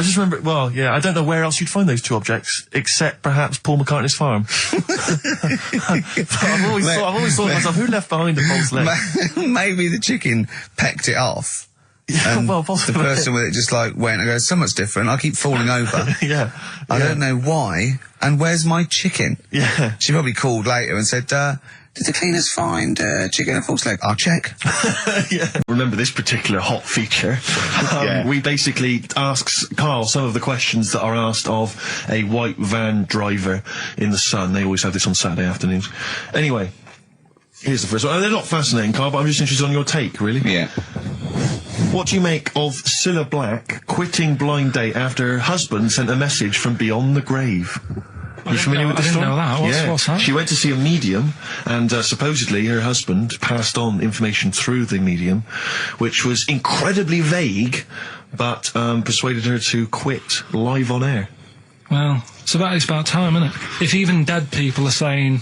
just remember, well, yeah, I don't know where else you'd find those 2 objects, except perhaps Paul McCartney's farm. I've always thought to myself, who left behind a false leg? Maybe the chicken pecked it off. Yeah, well, possibly. The person with it just like went and goes, so much different. I keep falling over. Yeah. I don't know why. And where's my chicken? Yeah. She probably called later and said, did the cleaners find chicken and false leg? I'll check. Yeah. Remember this particular hot feature? We basically ask Karl some of the questions that are asked of a white van driver in the sun. They always have this on Saturday afternoons. Anyway, here's the first one. They're not fascinating, Karl, but I'm just interested on your take, really. Yeah. What do you make of Cilla Black quitting Blind Date after her husband sent a message from beyond the grave? Are you familiar with the story? I didn't know that. What's that? She went to see a medium, and supposedly her husband passed on information through the medium, which was incredibly vague, but persuaded her to quit live on air. Well, it's about time, isn't it? If even dead people are saying,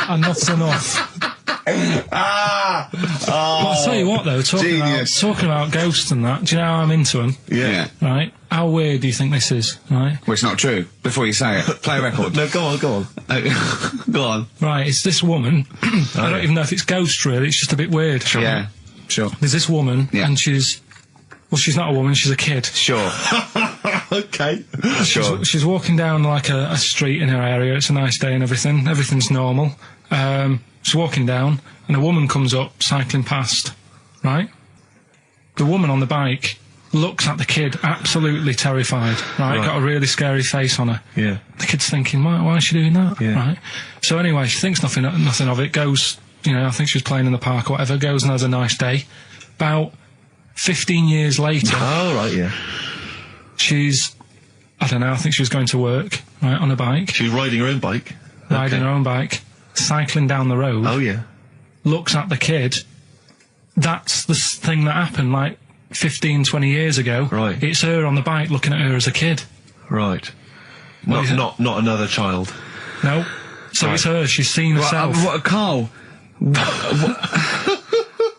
enough's enough. But I'll tell you what, though, talking about ghosts and that, do you know how I'm into them? Yeah. Right? How weird do you think this is, right? Well, it's not true. Before you say it, play a record. No, go on. Go on. Right, it's this woman. I don't even know if it's ghost, really. It's just a bit weird. Sure. Yeah, sure. There's this woman, and she's not a woman, she's a kid. Sure. Okay. Sure. She's walking down, like, a street in her area. It's a nice day and everything. Everything's normal. She's walking down, and a woman comes up, cycling past, right? The woman on the bike looks at the kid, absolutely terrified, right? Got a really scary face on her. Yeah. The kid's thinking, why is she doing that? Yeah. Right? So anyway, she thinks nothing of it, goes, I think she was playing in the park or whatever, goes and has a nice day. About 15 years later... Oh, right, yeah. She's, I don't know, I think she was going to work, right, on a bike. She was riding her own bike? Riding her own bike. Cycling down the road. Oh, yeah. Looks at the kid. That's the thing that happened, like, 15, 20 years ago. Right. It's her on the bike looking at her as a kid. Right. Not another child. No. So it's her. She's seen herself. Karl?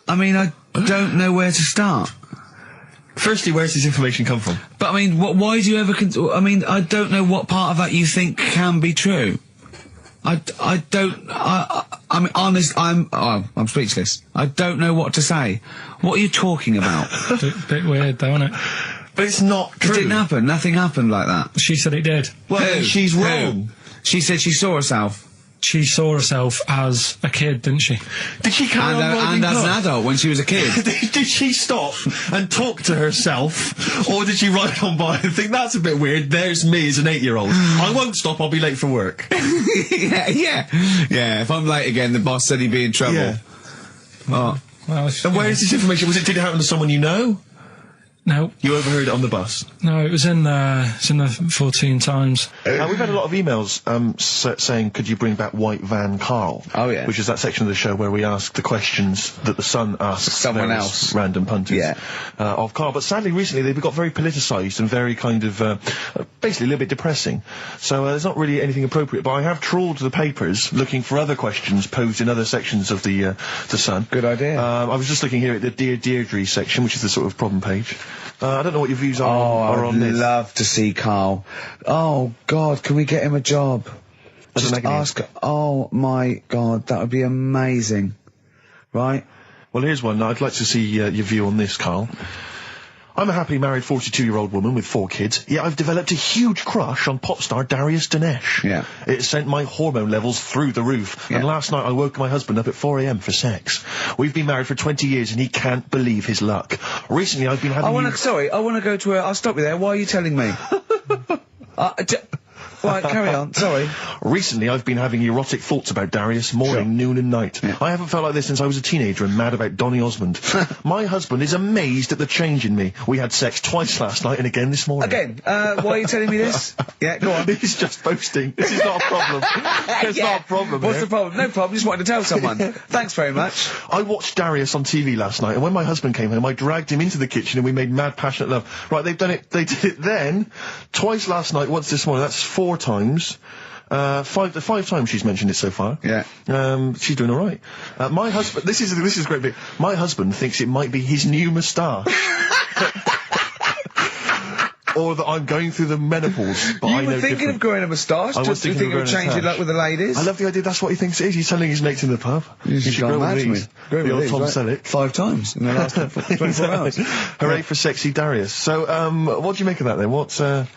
I mean, I don't know where to start. Firstly, where's this information come from? But I mean, why do you ever? I mean, I don't know what part of that you think can be true. I mean, honest. I'm speechless. I don't know what to say. What are you talking about? Bit weird, though, isn't it? But it's not true. It didn't happen. Nothing happened like that. She said it did. Well, she's wrong. She said she saw herself. She saw herself as a kid, didn't she? Did she carry on riding and as an cars? adult when she was a kid. Did she stop and talk to herself, or did she ride on by and think, that's a bit weird, there's me as an 8-year-old. I won't stop, I'll be late for work. Yeah, if I'm late again, the boss said he'd be in trouble. Yeah. Oh. Well, And where is this information? Did it happen to someone you know? No. You overheard it on the bus? No, it was in the 14 Times. We've had a lot of emails saying, could you bring back White Van Karl? Oh, yeah. Which is that section of the show where we ask the questions that the Sun asks Someone various else. random punters Yeah. of Karl. But sadly, recently, they've got very politicised and very kind of, basically a little bit depressing. So there's not really anything appropriate. But I have trawled the papers looking for other questions posed in other sections of the Sun. Good idea. I was just looking here at the Dear Deirdre section, which is the sort of problem page. I don't know what your views are on this. I'd love to see Karl. Oh, God, can we get him a job? As Just an agony. ask. Oh, my God, that would be amazing. Right? Well, here's one. I'd like to see your view on this, Karl. I'm a happily married 42-year-old woman with 4 kids, yet I've developed a huge crush on pop star Darius Dinesh. Yeah. It sent my hormone levels through the roof, and Yeah. last night I woke my husband up at 4 a.m. for sex. We've been married for 20 years and he can't believe his luck. Recently I've been having I want to go to I'll stop you there. Why are you telling me? Right, carry on. Sorry. Recently, I've been having erotic thoughts about Darius morning, noon and night. Yeah. I haven't felt like this since I was a teenager and mad about Donny Osmond. My husband is amazed at the change in me. We had sex twice last night and again this morning. Again, why are you telling me this? Yeah, go on. He's just boasting. This is not a problem. It's Yeah. not a problem. What's here. the problem? No problem, just wanted to tell someone. Thanks very much. I watched Darius on TV last night, and when my husband came home, I dragged him into the kitchen and we made mad, passionate love. Right, they did it then, twice last night, once this morning. That's 4 times. 5 times she's mentioned it so far. Yeah. She's doing all right. My husband, this is a great bit. My husband thinks it might be his new moustache. Or that I'm going through the menopause, but I You know were thinking different. of growing a moustache? I was Just thinking thinking of of growing a changing moustache. luck with the ladies? I love the idea. That's what he thinks it is. He's telling his mates in the pub. You've should gone grow mad with to me. these. Grow The with old these, Tom right? Selleck. 5 times in the last 24 hours. Hooray for sexy Darius. So, what do you make of that then? What are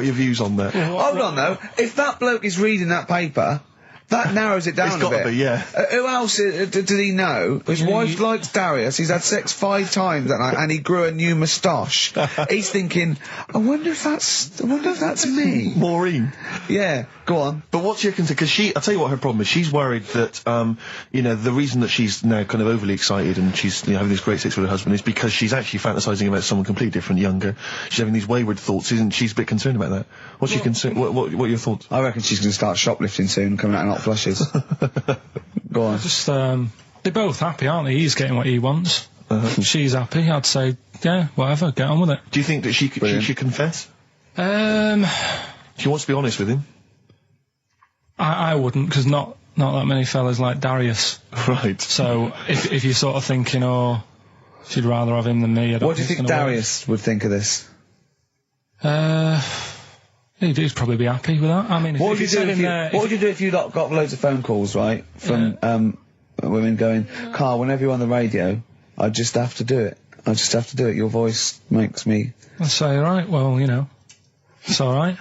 your views on that? Hold on, though. If that bloke is reading that paper, that narrows it down It's a gotta bit. be, yeah. Who else did he know? His wife likes Darius. He's had sex 5 times that night, and he grew a new moustache. He's thinking, I wonder if that's me. Maureen. Yeah, go on. But what's your concern? Because I'll tell you what her problem is. She's worried that, the reason that she's now kind of overly excited and she's, having this great sex with her husband is because she's actually fantasizing about someone completely different, younger. She's having these wayward thoughts, isn't she? She's a bit concerned about that. What's your concern? What are your thoughts? I reckon she's going to start shoplifting soon, coming out in hot flushes. Go on. Just, they're both happy, aren't they? He's getting what he wants. She's happy. I'd say, yeah, whatever, get on with it. Do you think that she should confess? She wants to be honest with him. I wouldn't, because not that many fellas like Darius. Right. So, if you're sort of thinking, oh, she'd rather have him than me, I don't What do you think it's gonna work. Darius would think of this? He'd probably be happy with that. I mean, What would you do if you got loads of phone calls, right, from women going, Karl, whenever you're on the radio, I just have to do it. I just have to do it. Your voice makes me... I'd say, alright, well, it's alright.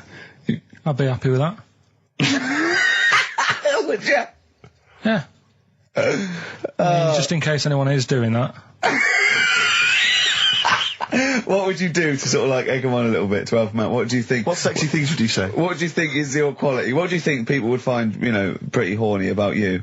I'd be happy with that. Would you? Yeah. I mean, just in case anyone is doing that. What would you do to sort of like egg them on a little bit to help them out? What do you think? What sexy things would you say? What do you think is your quality? What do you think people would find, pretty horny about you?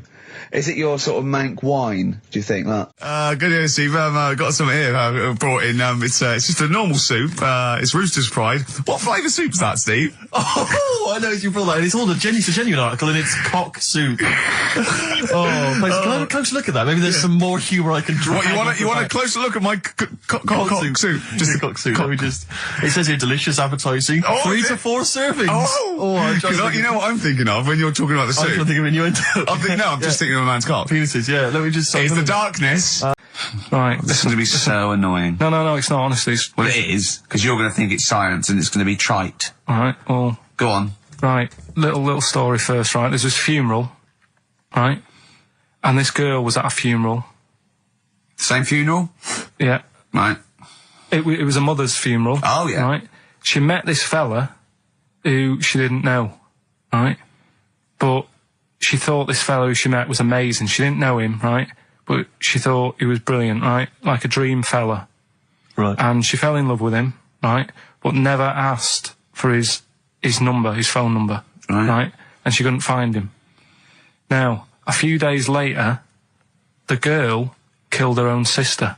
Is it your sort of mank wine, do you think, that? Good evening, Steve. I've got some here brought in. It's just a normal soup. It's Rooster's Pride. What flavour soup's that, Steve? Oh, I know you brought that. And it's all it's a genuine article, and it's cock soup. Can I have a close look at that? Maybe there's some more humour I can draw. What, you want a closer look at my cock soup? Just a cock soup. Let me just. It says here delicious, appetising. Oh, 3 is to it? 4 servings. Oh, because you know what I'm thinking of when you're talking about the I soup? was thinking of innuendo. I'm just thinking of a man's cock. Penises, yeah. Let me just. It's the darkness. Right. This is going to be so annoying. No, it's not, honestly. Well, it is, because you're going to think it's science and it's going to be trite. Alright, well... Go on. Right, little story first, right? There's this funeral, right? And this girl was at a funeral. Same funeral? Yeah. Right. It was a mother's funeral. Oh, yeah. Right? She met this fella who she didn't know, right? But she thought this fellow who she met was amazing. She didn't know him, right? But she thought he was brilliant, right? Like a dream fella. Right. And she fell in love with him, right? But never asked for his number, his phone number, right? And she couldn't find him. Now, a few days later, the girl killed her own sister,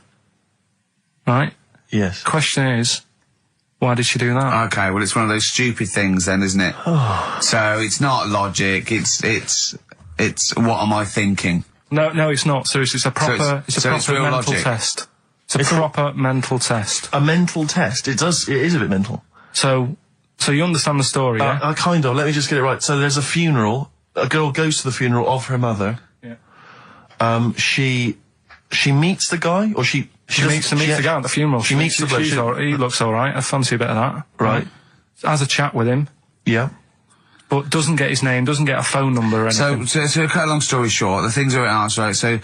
right? Yes. Question is, why did she do that? Okay, well, it's one of those stupid things then, isn't it? So it's not logic, it's what am I thinking? No, it's not. Seriously, it's a proper, it's a proper real mental logic. test. It's a proper mental test. A mental test. It is a bit mental. So you understand the story, yeah? I kind of. Let me just get it right. So there's a funeral. A girl goes to the funeral of her mother. Yeah. She meets the guy, or she meets the guy at the funeral. She meets the bloke. He looks alright. I fancy a bit of that. Right. Has a chat with him, Yeah. but doesn't get his name, doesn't get a phone number or anything. So to cut a long story short, the things are asked, right? So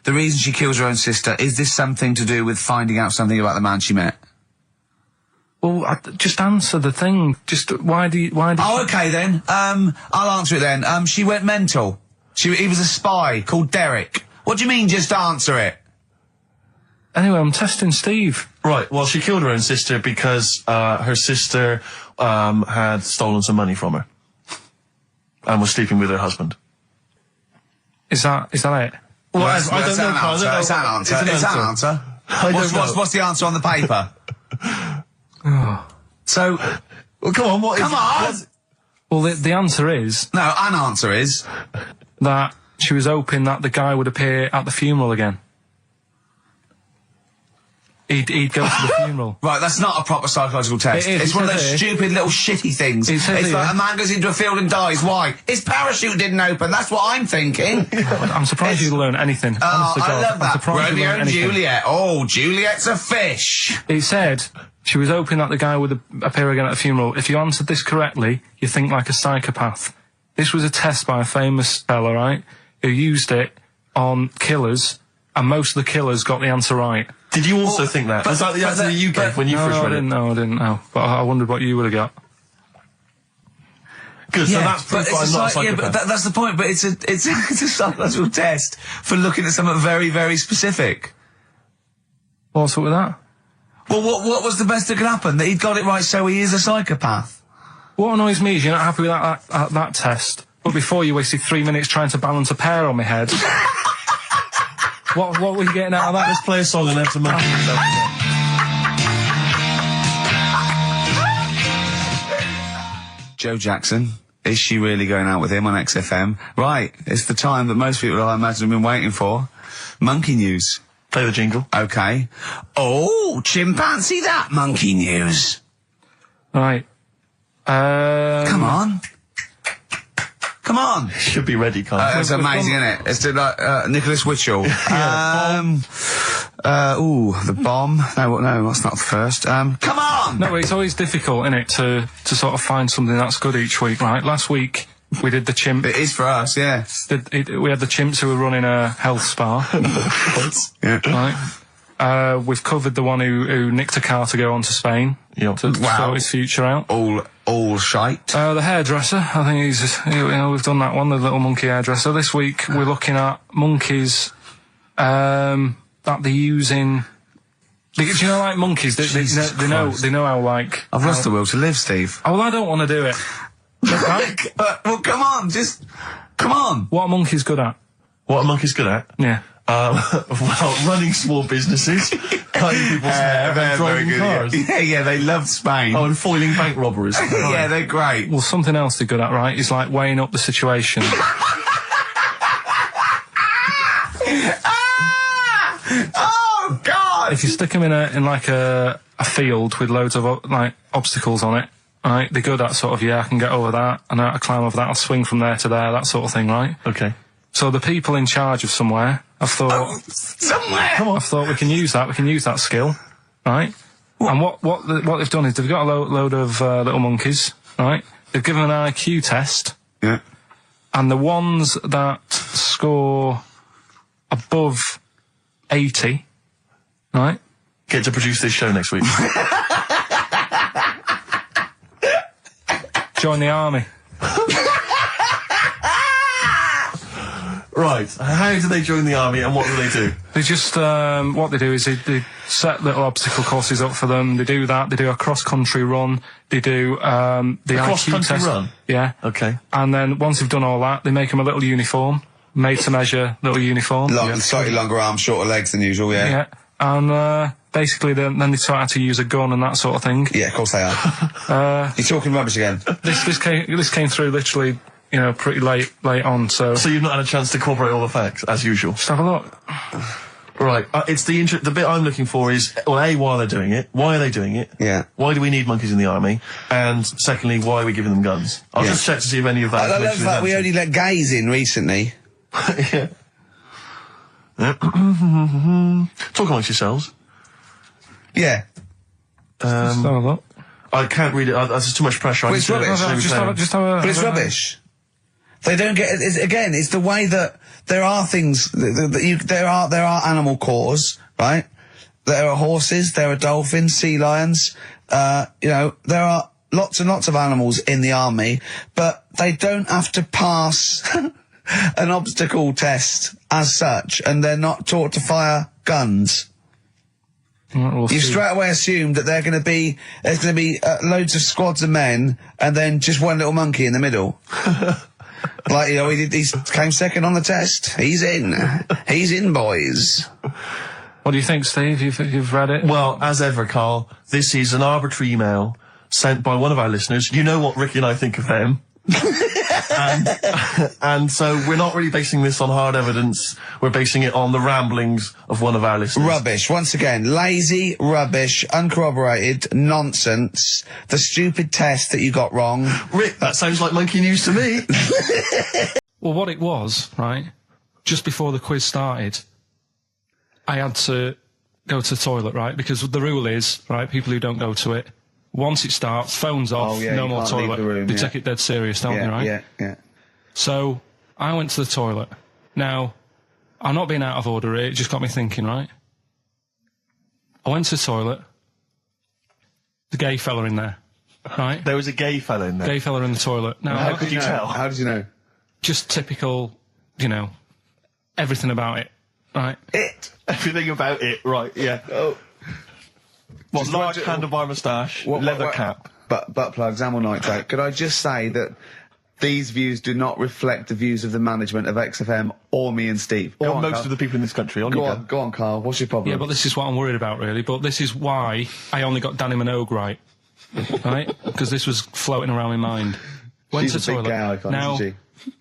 the reason she kills her own sister, is this something to do with finding out something about the man she met? Well, just answer the thing. Just why do you? Oh, okay then. I'll answer it then. She went mental. He was a spy called Derek. What do you mean, just answer it? Anyway, I'm testing Steve. Right. Well, she killed her own sister because her sister had stolen some money from her and was sleeping with her husband. Is that it? Well, It's an answer. It's an answer. What's the answer on the paper? So, Well, come on. What is? come on! Well, the answer is No, an answer is... that she was hoping that the guy would appear at the funeral again. He'd go to the funeral. Right, that's not a proper psychological test. It is, It's one of it those says stupid little shitty things. It says It's here. like a man goes into a field and dies. Why? His parachute didn't open. That's what I'm thinking. I'm surprised you learn anything. Oh, Honest to I God, love I'm that. surprised you Romeo learn and anything. Juliet. Oh, Juliet's a fish. It said she was hoping that the guy would appear again at the funeral. If you answered this correctly, you think like a psychopath. This was a test by a famous fella, right, who used it on killers, and most of the killers got the answer right. Did you also think that? Was that the answer that you gave when you first read it? I didn't know. But I wondered what you would have got. Good. So that's proof but I'm not a yeah, psychopath. but that's the point. But it's a psychological test for looking at something very, very specific. What's up with that? Well, what was the best that could happen? That he'd got it right, so he is a psychopath. What annoys me is you're not happy with that test, but before you wasted 3 minutes trying to balance a pear on my head. What were you getting out of that? Let's play a song and have some money. Joe Jackson. Is she really going out with him on XFM? Right, it's the time that most people, I imagine, have been waiting for. Monkey news. Play the jingle. Okay. Oh, chimpanzee that monkey news. Right. Come on. Come on. Should be ready, Carl. It's amazing, isn't it? It's like Nicholas Witchell. The bomb. No, that's not the first. Come on! No, it's always difficult, isn't it, to sort of find something that's good each week, right? Last week, we did the chimp. It is for us, yeah. We had the chimps who were running a health spa. Yeah. Right. We've covered the one who nicked a car to go on to Spain. Yep. To sort his future out. All shite. The hairdresser, I think we've done that one, the little monkey hairdresser. This week, we're looking at monkeys, that they're using. Do you know, like monkeys? They know how, like. I've lost the will to live, Steve. Oh, well, I don't want to do it. Right? Well, come on, come on. What are monkeys good at? What are monkeys good at? Yeah. Well, running small businesses, cutting people's hair, and driving cars. Yeah, they love Spain. Oh, and foiling bank robberies. Yeah, they're great. Well, something else they're good at, right, is like weighing up the situation. Oh, God! If you stick them in like a field with loads of like obstacles on it, right, they're good at sort of, I can get over that, and I climb over that, I'll swing from there to there, that sort of thing, right? Okay. So the people in charge of somewhere, I've thought, Somewhere! I thought we can use that skill, right? And what they've done is they've got a load of little monkeys, right? They've given them an IQ test. Yeah. And the ones that score above 80, right? Get to produce this show next week. Join the army. Right. How do they join the army and what do they do? They just, what they do is they set little obstacle courses up for them. They do that. They do a cross-country run. They do, the IQ cross-country test. run? Yeah. Okay. And then once they've done all that, they make them a little uniform, made to measure little uniform. Slightly longer arms, shorter legs than usual, yeah. Yeah. And, basically then they taught how to use a gun and that sort of thing. Yeah, of course they are. You're talking rubbish again. This came through literally, you know, pretty late on, so So you've not had a chance to incorporate all the facts, as usual. just have a look. Right. It's the bit I'm looking for is, well, A, why are they doing it? Why are they doing it? Yeah. Why do we need monkeys in the army? And secondly, why are we giving them guns? I'll Yeah. just check to see if any of that I love information is that we answered. only let gays in recently. Yeah. Talk amongst yourselves. Yeah. Just have a look. I can't read it. There's too much pressure. Well, it's rubbish. Just have a But it's rubbish. They don't get. It's the way that there are things. There are animal cores, right? There are horses. There are dolphins, sea lions. You know, there are lots and lots of animals in the army, but they don't have to pass an obstacle test as such, and they're not taught to fire guns. We'll You see. straight away assume that there's going to be loads of squads of men and then just one little monkey in the middle. Like, you know, he came second on the test. He's in, boys. What do you think, Steve? You've read it? Well, as ever, Carl, this is an arbitrary email sent by one of our listeners. You know what Ricky and I think of them. and so we're not really basing this on hard evidence. We're basing it on the ramblings of one of our listeners. Rubbish. Once again, lazy, rubbish, uncorroborated, nonsense. The stupid test that you got wrong. Rick, that sounds like monkey news to me. Well, what it was, right, just before the quiz started, I had to go to the toilet, right, because the rule is, right, people who don't go to it, once it starts, phones off, Oh, yeah, no you more can't leave toilet. the room, They yeah. take it dead serious, don't they, right? Yeah. So, I went to the toilet. Now, I'm not being out of order here, it just got me thinking, right? I went to the toilet. The gay fella in there, right? There was a gay fella in there. Gay fella in the toilet. Now, How could you tell? How did you know? just typical, you know, everything about it, right? Everything about it, right, yeah. Oh. What, large handlebar moustache, leather cap. Butt plugs, amyl nitrate. Could I just say that these views do not reflect the views of the management of XFM or me and Steve. Or on, most Carl. of the people in this country. Go on, Carl. What's your problem? Yeah, but this is what I'm worried about, really. But this is why I only got Danny Minogue right, right? Because this was floating around my mind. Went She's to a the big toilet. gay icon, Now, isn't she?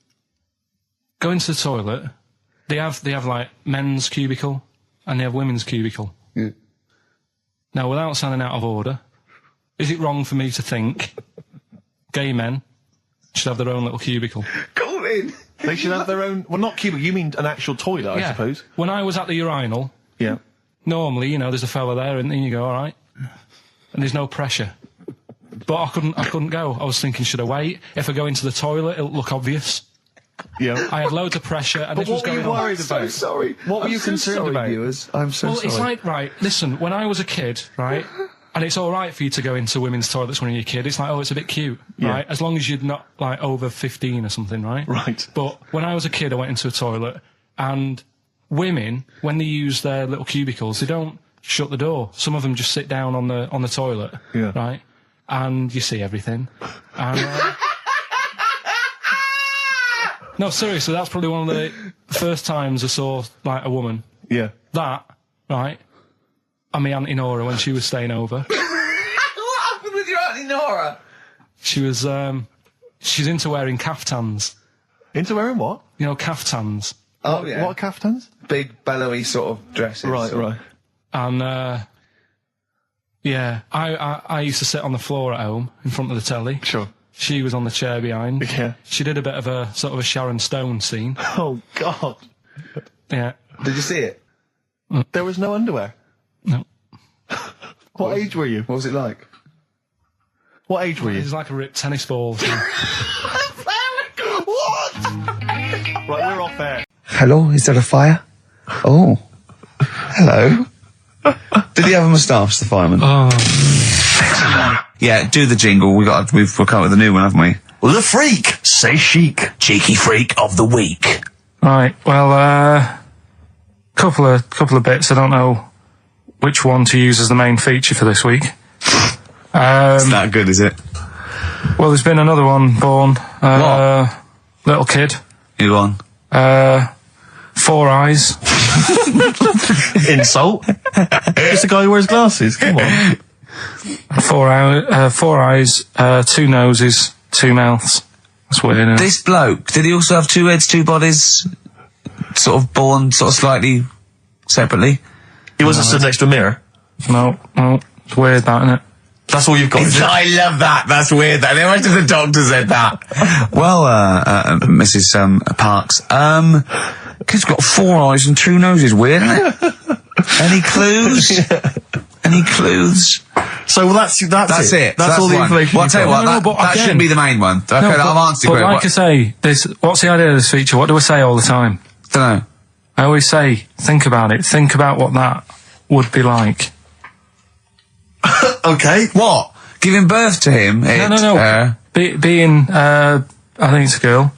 go into the toilet. They have like men's cubicle and they have women's cubicle. Yeah. Now, without sounding out of order, is it wrong for me to think gay men should have their own little cubicle? Call in. They should have their own, well, not cubicle, you mean an actual toilet, I suppose. When I was at the urinal, Yeah. normally, you know, there's a fella there and then you go, all right. And there's no pressure. But I couldn't go. I was thinking, should I wait? If I go into the toilet, it'll look obvious. Yeah. I had loads of pressure and But this was what were going you on. worried about? Sorry. What were you so concerned sorry, about? viewers. I'm so Well, sorry. it's like, right, listen, when I was a kid, right, and it's all right for you to go into women's toilets when you're a kid. It's like, oh, it's a bit cute, right? As long as you're not, like, over 15 or something, right? Right. But when I was a kid, I went into a toilet, and women, when they use their little cubicles, they don't shut the door. Some of them just sit down on the toilet, Yeah. right? And you see everything. And, no, seriously, that's probably one of the first times I saw, like, a woman. Yeah. That, right, and my Auntie Nora when she was staying over. What happened with your Auntie Nora? She was, she's into wearing caftans. Into wearing what? You know, caftans. Oh, yeah. What are caftans? Big, bellowy sort of dresses. Right. And, yeah, I used to sit on the floor at home in front of the telly. Sure. She was on the chair behind. Yeah. She did a bit of a sort of a Sharon Stone scene. Oh, God. Yeah. Did you see it? There was no underwear. No. What age were you? What was it like? What age were It you? was like a ripped tennis ball. So. What? Right, we're off air. Hello, is there a fire? Oh. Hello. Did he have a moustache, the fireman? Oh. Yeah, do the jingle. We've come up with a new one, haven't we? Well, the freak. Say chic. Cheeky freak of the week. Right. Well, couple of bits. I don't know which one to use as the main feature for this week. It's not good, is it? Well, there's been another one born. What? Little kid. You go on. 4 eyes. Insult. It's the guy who wears glasses. Come on. 4 eyes, 2 noses, 2 mouths. That's weird, isn't it? This bloke, did he also have 2 heads, 2 bodies? Sort of born sort of slightly separately? He wasn't stood next to a mirror. No. It's weird, that, isn't it? That's all you've got. is it? I love that. That's weird. That. Imagine the doctor said that. Well, Mrs. Parks, kid's got 4 eyes and 2 noses. Weird, isn't it? Any clues? Any clues? So that's it. That's all the one. information. Well, I'll tell you what, No, but that again- shouldn't be the main one. Okay, No, I've answered but it. like I say, what's the idea of this feature? What do I say all the time? Don't know. I always say, think about it. Think about what that would be like. Okay. What? Giving birth to him? No. Being, I think it's a girl.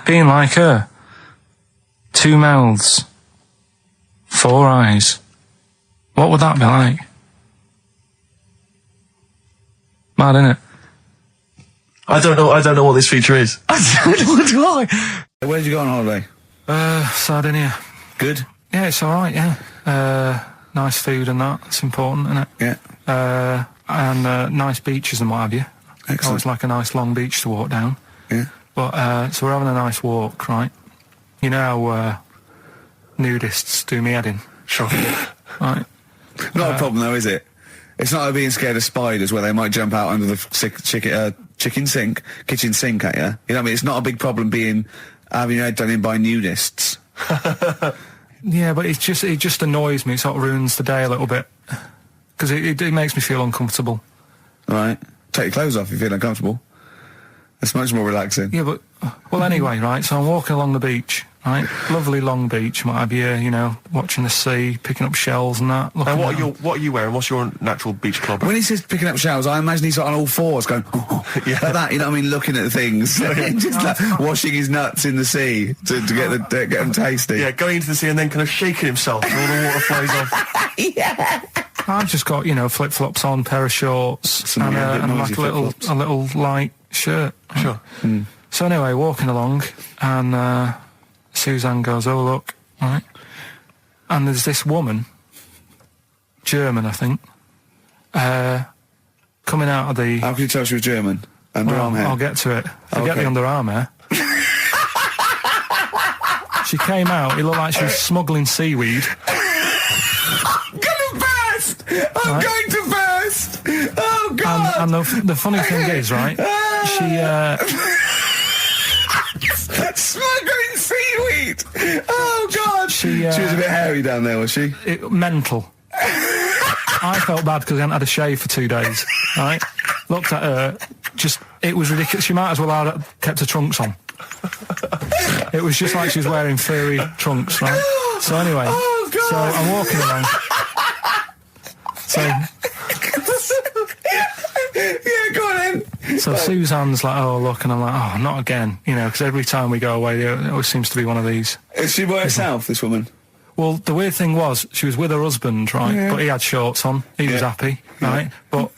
Being like her. 2 mouths. 4 eyes. What would that be like? Mad, innit? I don't know what this feature is. Where did you go on holiday? Sardinia. Good? Yeah, it's alright, yeah. Nice food and that. It's important, isn't it? Yeah. And nice beaches and what have you. Excellent. Always like a nice long beach to walk down. Yeah. But, so we're having a nice walk, right? You know how, nudists do me head in? Sure. Right. Not a problem though, is it? It's not like being scared of spiders where they might jump out under the kitchen sink at you. You know what I mean? It's not a big problem having your head done in by nudists. Yeah, but it just annoys me. It sort of ruins the day a little bit. Because it makes me feel uncomfortable. Right. Take your clothes off if you feel uncomfortable. It's much more relaxing. Yeah, but, well, anyway, right, so I'm walking along the beach, right? Lovely long beach, what have you know, watching the sea, picking up shells and that. And what are you wearing? What's your natural beach club? When he says picking up shells, I imagine he's on all fours going, like that, you know what I mean, looking at things. Just like washing his nuts in the sea to get them tasty. Yeah, going into the sea and then kind of shaking himself and all the water flies off. Yeah. I've just got, flip-flops on, pair of shorts, and like a little light shirt. Sure. Mm. So anyway, walking along, and Suzanne goes, "Oh look," right? And there's this woman, German, I think, coming out of the. How can you tell she was German? Underarm hair? I'll get to it. Forget Okay. the underarm hair. She came out. It looked like she was smuggling seaweed. I'm gonna burst! I'm going to burst! Oh, God! And the funny thing is, right? She. Smuggling seaweed! Oh, God! She was a bit hairy down there, was she? Mental. I felt bad because I hadn't had a shave for 2 days, right? Looked at her, it was ridiculous. She might as well have kept her trunks on. It was just like she was wearing furry trunks, right? So anyway, so I'm walking along. So... Yeah, go on then. So Suzanne's like, "Oh, look," and I'm like, "Oh, not again," because every time we go away, there always seems to be one of these. Is she by herself, this woman? Well, the weird thing was, she was with her husband, right? Yeah. But he had shorts on. He was happy, right? But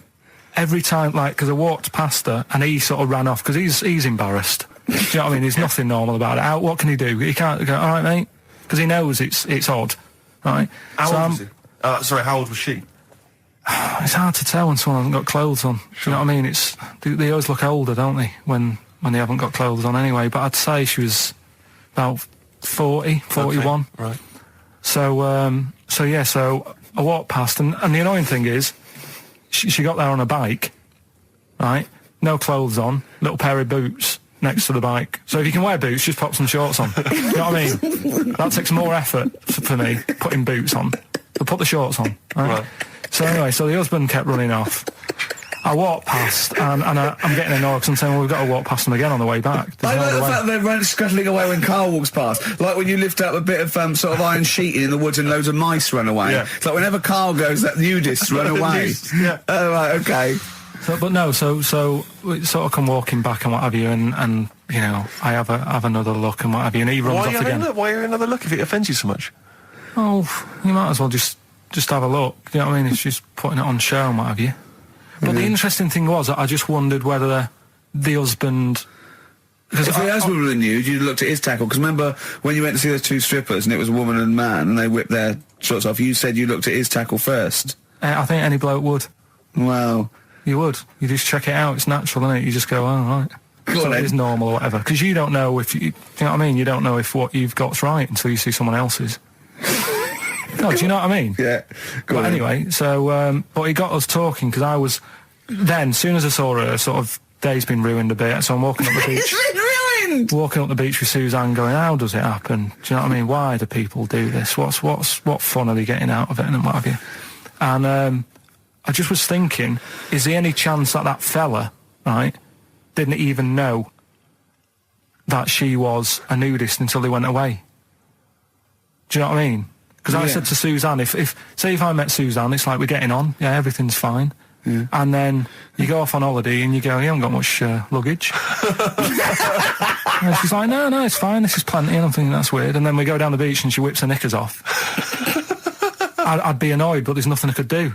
every time, because I walked past her, and he sort of ran off, because he's embarrassed. Do you know what I mean? There's nothing normal about it. What can he do? He can't go, "All right, mate," because he knows it's odd, right? How old was he? Sorry, how old was she? It's hard to tell when someone hasn't got clothes on. You know what I mean? They always look older, don't they, when they haven't got clothes on anyway. But I'd say she was about 40, 41. Okay, right. So I walked past, and the annoying thing is, she got there on a bike, right? no clothes on, little pair of boots next to the bike. So if you can wear boots, just pop some shorts on. You know what I mean? That takes more effort for me, putting boots on. So put the shorts on. Right? So anyway, so the husband kept running off. I walked past, and I'm getting annoyed because I'm saying, well, we've got to walk past them again on the way back. I like the fact that they're scuttling away when Carl walks past. Like when you lift up a bit of sort of iron sheeting in the woods and loads of mice run away. Yeah. It's like whenever Carl goes, that nudists run away. Yeah. Oh, right, okay. So, but no, so we sort of come walking back and what have you, and you know, I have another look and what have you, and he runs off again. Why are you another look if it offends you so much? Oh, you might as well just have a look. You know what I mean? It's just putting it on show and what have you. But the interesting thing was, I just wondered whether the husband... Because if the husband were nude, you'd looked at his tackle. Because remember, when you went to see those two strippers, and it was a woman and man, and they whipped their shorts off, you said you looked at his tackle first. I think any bloke would. Well... You would. You just check it out. It's natural, isn't it? You just go, oh, right. So it is normal or whatever. Because you don't know if... you know what I mean? You don't know if what you've got's right until you see someone else's. No, do you know what I mean? Yeah. But anyway, so, but he got us talking, because I was, then, as soon as I saw her, sort of, day's been ruined a bit, so I'm walking up the beach. It's been ruined! Walking up the beach with Suzanne going, how does it happen? Do you know what I mean? Why do people do this? What fun are they getting out of it and what have you? And, I just was thinking, is there any chance that fella, right, didn't even know that she was a nudist until they went away? Do you know what I mean? Because I said to Suzanne, say if I met Suzanne, it's like we're getting on, yeah, everything's fine. Yeah. And then you go off on holiday and you go, you haven't got much luggage. And she's like, no, it's fine, this is plenty. And I'm thinking, that's weird. And then we go down the beach and she whips her knickers off. I'd be annoyed, but there's nothing I could do.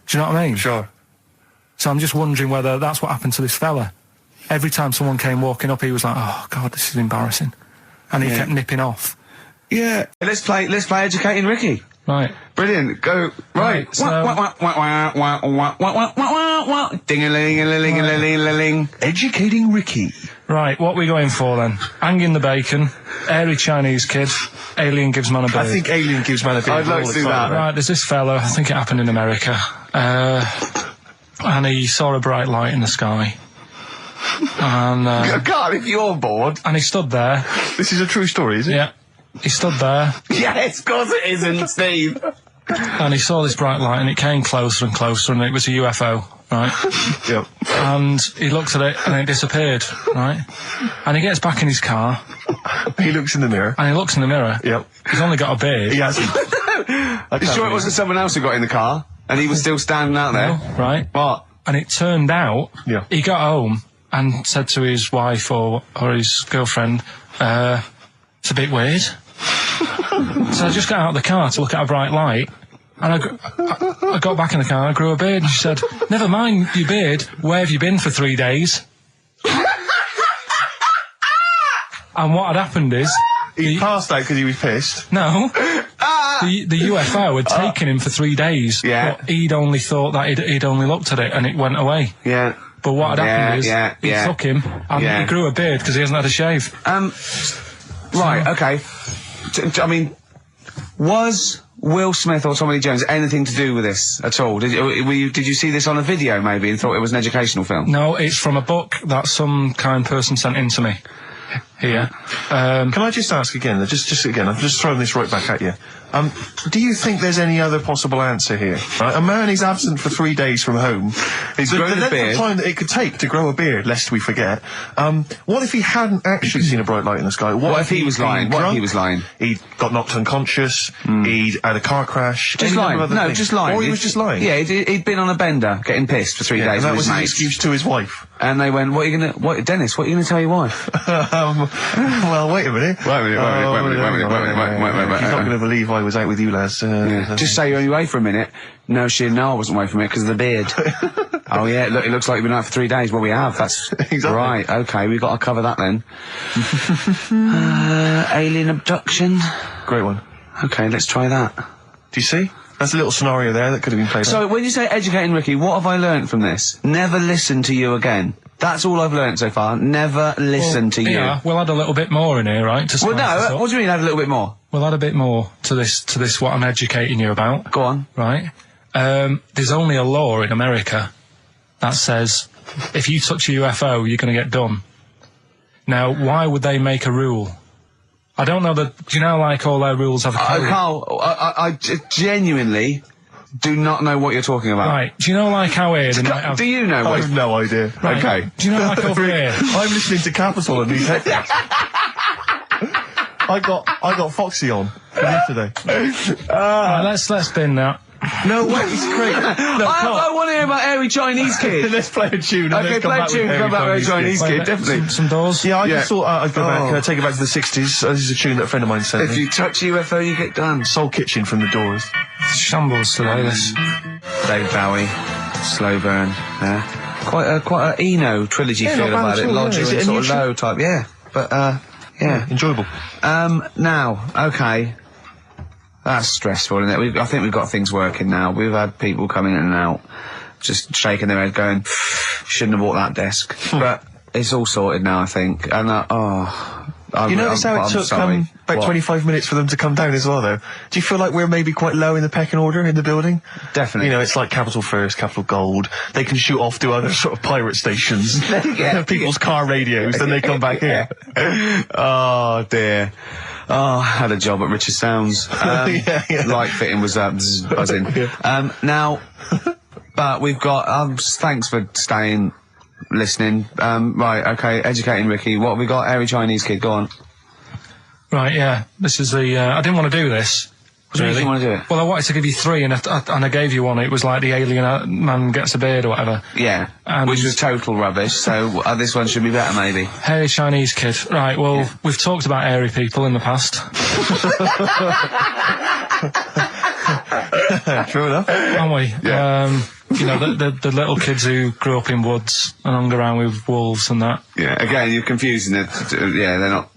Do you know what I mean? Sure. So I'm just wondering whether that's what happened to this fella. Every time someone came walking up, he was like, oh, God, this is embarrassing. And he kept nipping off. Yeah. Let's play Educating Ricky. Right. Brilliant. Go. Right. Ding-a-ling-a-ling-a-ling-a-ling. Educating Ricky. Right, what are we going for then? Hanging the bacon, airy Chinese kid, alien gives man a beard. I think alien gives man a beard. I'd like to do that. Right, there's this fella, I think it happened in America, and he saw a bright light in the sky. And, God, if you're bored. And he stood there. This is a true story, is it? Yeah. He stood there. Yes, of course it isn't, Steve. And he saw this bright light and it came closer and closer and it was a UFO, right? Yep. And he looked at it and it disappeared, right? And he gets back in his car. He looks in the mirror. And he looks in the mirror. Yep. He's only got a beard. He hasn't. You sure it wasn't someone else who got in the car and he was still standing out there? No, right? What? And it turned out, he got home and said to his wife or his girlfriend, it's a bit weird. So I just got out of the car to look at a bright light, and I got back in the car and I grew a beard, and she said, never mind your beard, where have you been for 3 days? And what had happened is... He passed out because he was pissed. No. The UFO had taken him for 3 days. Yeah. But he'd only thought that he'd only looked at it and it went away. Yeah. But what had happened is, he took him and he grew a beard because he hasn't had a shave. Right, okay. I mean, was Will Smith or Tommy Lee Jones anything to do with this at all? Did you see this on a video maybe and thought it was an educational film? No, it's from a book that some kind person sent in to me. Here. Can I just ask again, just again, I'm just throwing this right back at you. Do you think there's any other possible answer here? Right? A man is absent for 3 days from home. He's grown a length beard. of time that it could take to grow a beard, lest we forget. What if he hadn't actually seen a bright light in the sky? What if he was lying? What if he was lying? He'd got knocked unconscious. He'd had a car crash. Just lying. No, just lying. Or he was just lying. Yeah, he'd been on a bender, getting pissed for 3 days. And that with was his an mates. excuse to his wife. And they went, Dennis, what are you gonna tell your wife? Well, wait a minute. Wait a minute. She's not going to believe I was out with you, lads. Just say you're only away for a minute. No, she didn't know I wasn't away from it because of the beard. Oh yeah, look, it looks like you've been out for 3 days. Well, we have. That's exactly right. Okay, we've got to cover that then. Alien abduction. Great one. Okay, let's try that. Do you see? That's a little scenario there that could have been played out. So when you say educating Ricky, what have I learnt from this? Never listen to you again. That's all I've learnt so far. Never listen to you. Yeah, we'll add a little bit more in here, right? Well, no, what do you mean add a little bit more? We'll add a bit more to this what I'm educating you about. Go on. Right. There's only a law in America that says if you touch a UFO, you're going to get done. Now, why would they make a rule? I don't know that. Do you know, like, all their rules have a code? Carl, I genuinely do not know what you're talking about. Right. Do you know, like, how here they might have... Do you know I what? have no idea. Right. Okay. Do you know, like, over here? I'm listening to Capital and these headphones. I got Foxy on from yesterday. Right, let's bin that. No way, it's great. No, I want to hear about Airy Chinese Kid. let's play a tune. And Okay, then come play a back with tune, come back with Chinese Wait, Kid, definitely. Some doors. Yeah, I Yeah. just thought I'd go back, take it back to the 60s. This is a tune that a friend of mine sent If me. you touch a UFO, you get done. Soul Kitchen from the Doors. Shambles today, this. David Bowie, Slow Burn. Quite a Eno trilogy Yeah, feel not bad about at it. all, yeah. Lodger Is it and a sort new of tune? low type, yeah. But, yeah. Enjoyable. Now, okay. That's stressful, isn't it? I think we've got things working now. We've had people coming in and out, just shaking their head going, shouldn't have bought that desk. But it's all sorted now, I think. And, You notice how it took about What? 25 minutes for them to come down as well, though? Do you feel like we're maybe quite low in the pecking order in the building? Definitely. You know, it's like Capital First, Capital Gold. They can shoot off to other sort of pirate stations, people's car radios, then they come back here. Oh, dear. Oh, I had a job at Richard Sounds. Light fitting was buzzing. Now, but we've got, thanks for staying, listening. Right, okay, educating Ricky. What have we got? Airy Chinese Kid, go on. Right, yeah. This is the... I didn't want to do this. What do you think you want to do it? Well, I wanted to give you three, and I gave you one. It was like the alien man gets a beard or whatever. Yeah, And- which was total rubbish, so this one should be better, maybe. Hairy Chinese kid. Right, well, we've talked about hairy people in the past. True enough. Haven't we? Yeah. You know, the little kids who grew up in woods and hung around with wolves and that. Yeah, again, you're confusing it. Yeah, they're not,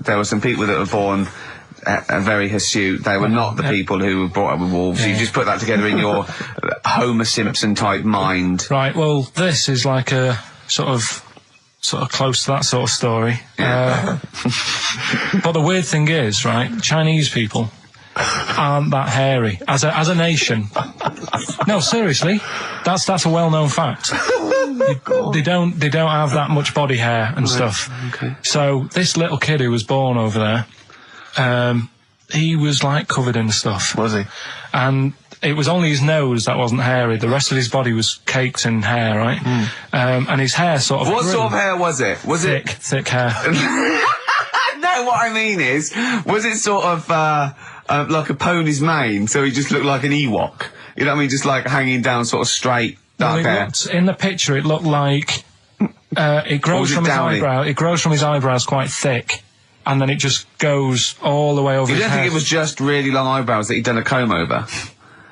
there were some people that were born very hirsute. They were not the people who were brought up with wolves. You just put that together in your Homer Simpson type mind. Right, well, this is like a sort of close to that sort of story. But the weird thing is, right, Chinese people aren't that hairy as a nation. No, seriously, that's a well-known fact. They don't have that much body hair and stuff. Okay. So this little kid who was born over there, he was like covered in stuff. Was he? And it was only his nose that wasn't hairy. The rest of his body was caked in hair, right? And his hair sort of What grew. sort of hair was it? Was Thick hair. No, what I mean is, was it sort of like a pony's mane, so he just looked like an Ewok? You know what I mean? Just like hanging down sort of straight, dark hair. In the picture, it looked like it grows was it from his downy? eyebrow. It grows from his eyebrows quite thick, and then it just goes all the way over You his don't head. think it was just really long eyebrows that he'd done a comb over?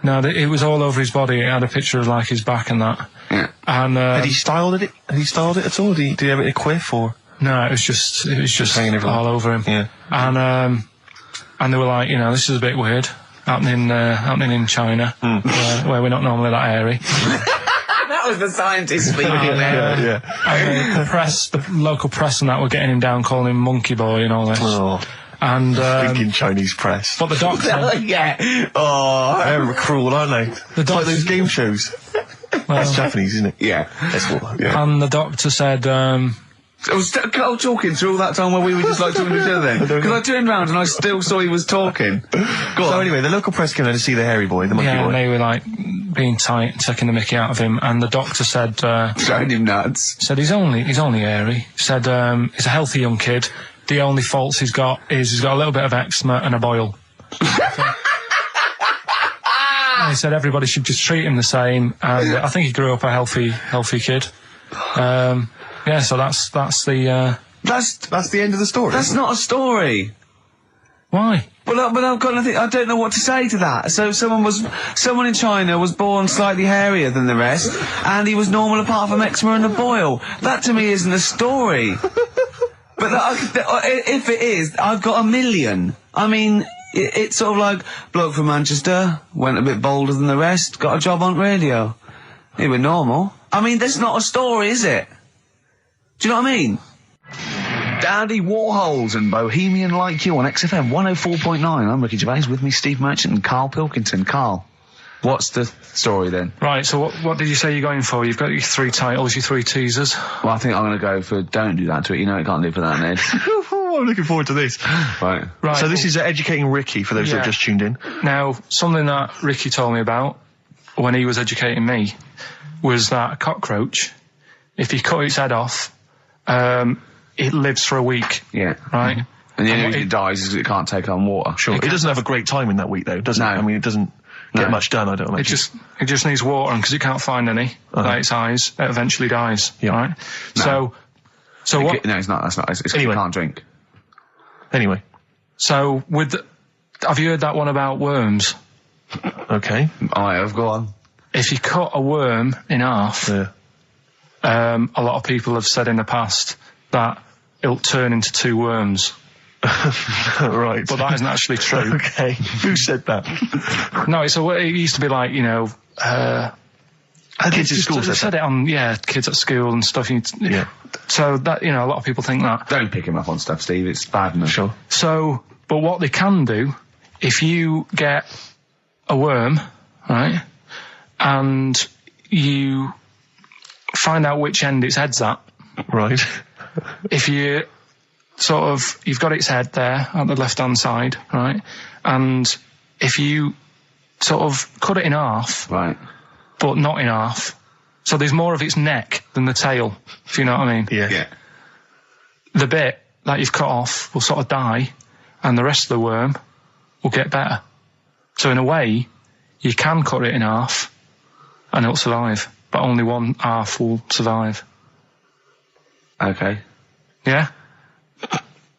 No, it was all over his body. It had a picture of like his back and that. Yeah. And Had he styled it? Had he styled it at all? Did he have it in a quiff or? no, it was just hanging everywhere. all over him. Yeah. And they were like, you know, this is a bit weird happening in China, where we're not normally that hairy. That was the scientist speaking there. And the local press and that were getting him down, calling him Monkey Boy and all this. Oh, And thinking Chinese press. but the doctor, Yeah. Oh. They're cruel, aren't they? It's like those game shows. That's Japanese, isn't it? Yeah. That's what. Yeah. and the doctor said, I was Carl talking through all that time while we were just like talking to each other then. Because I turned round and I still saw he was talking. So anyway, the local press came down to see the hairy boy, the monkey yeah, boy. and they were like being tight, taking the mickey out of him. And the doctor said, Showing him nuts. he's only hairy. Said he's a healthy young kid. The only faults he's got is he's got a little bit of eczema and a boil. And he said everybody should just treat him the same. And I think he grew up a healthy kid. Yeah, so that's the. That's the end of the story. That's not a story. Why? But I've got nothing. I don't know what to say to that. So someone in China was born slightly hairier than the rest, and he was normal apart from eczema and a boil. That to me isn't a story. But if it is, I've got a million. I mean, it's sort of like bloke from Manchester went a bit bolder than the rest, got a job on radio. He was normal. I mean, that's not a story, is it? Do you know what I mean? Dandy Warhols and Bohemian Like You on XFM 104.9. I'm Ricky Gervais, with me Steve Merchant and Karl Pilkington. Karl, What's the story then? Right, so what did you say you're going for? You've got your 3 titles, your 3 teasers. Well, I think I'm going to go for don't do that to it. You know it can't live without an edge. I'm looking forward to this. Right. Right. So this is educating Ricky for those that have just tuned in. Now, something that Ricky told me about when he was educating me was that a cockroach, if you cut its head off, it lives for a week. Yeah. Right? And the only reason it dies is because it can't take on water. Sure. It doesn't have a great time in that week, though, does it? No. I mean, it doesn't get much done, I don't imagine. It just needs water, and because it can't find any, like its eyes, it eventually dies. Yeah. Right? No. So what? No, it's not. That's not. It's Anyway. it can't drink. Anyway. So have you heard that one about worms? Okay. I have. Go on. If you cut a worm in half, Yeah. a lot of people have said in the past that it'll turn into 2 worms. Right. But that isn't actually true. Okay. Who said that? No, it used to be like, Kids at school said it on, kids at school and stuff. Yeah. So that, a lot of people think that. Don't pick him up on stuff, Steve. It's bad enough. Sure. So, but what they can do, if you get a worm, right, and you find out which end its head's at. Right. If you you've got its head there at the left-hand side, right, and if you sort of cut it in half, Right. but not in half, so there's more of its neck than the tail, if you know what I mean. Yeah. Yeah. The bit that you've cut off will sort of die, and the rest of the worm will get better. So in a way, you can cut it in half, and it'll survive, but only one half will survive. Okay. Yeah?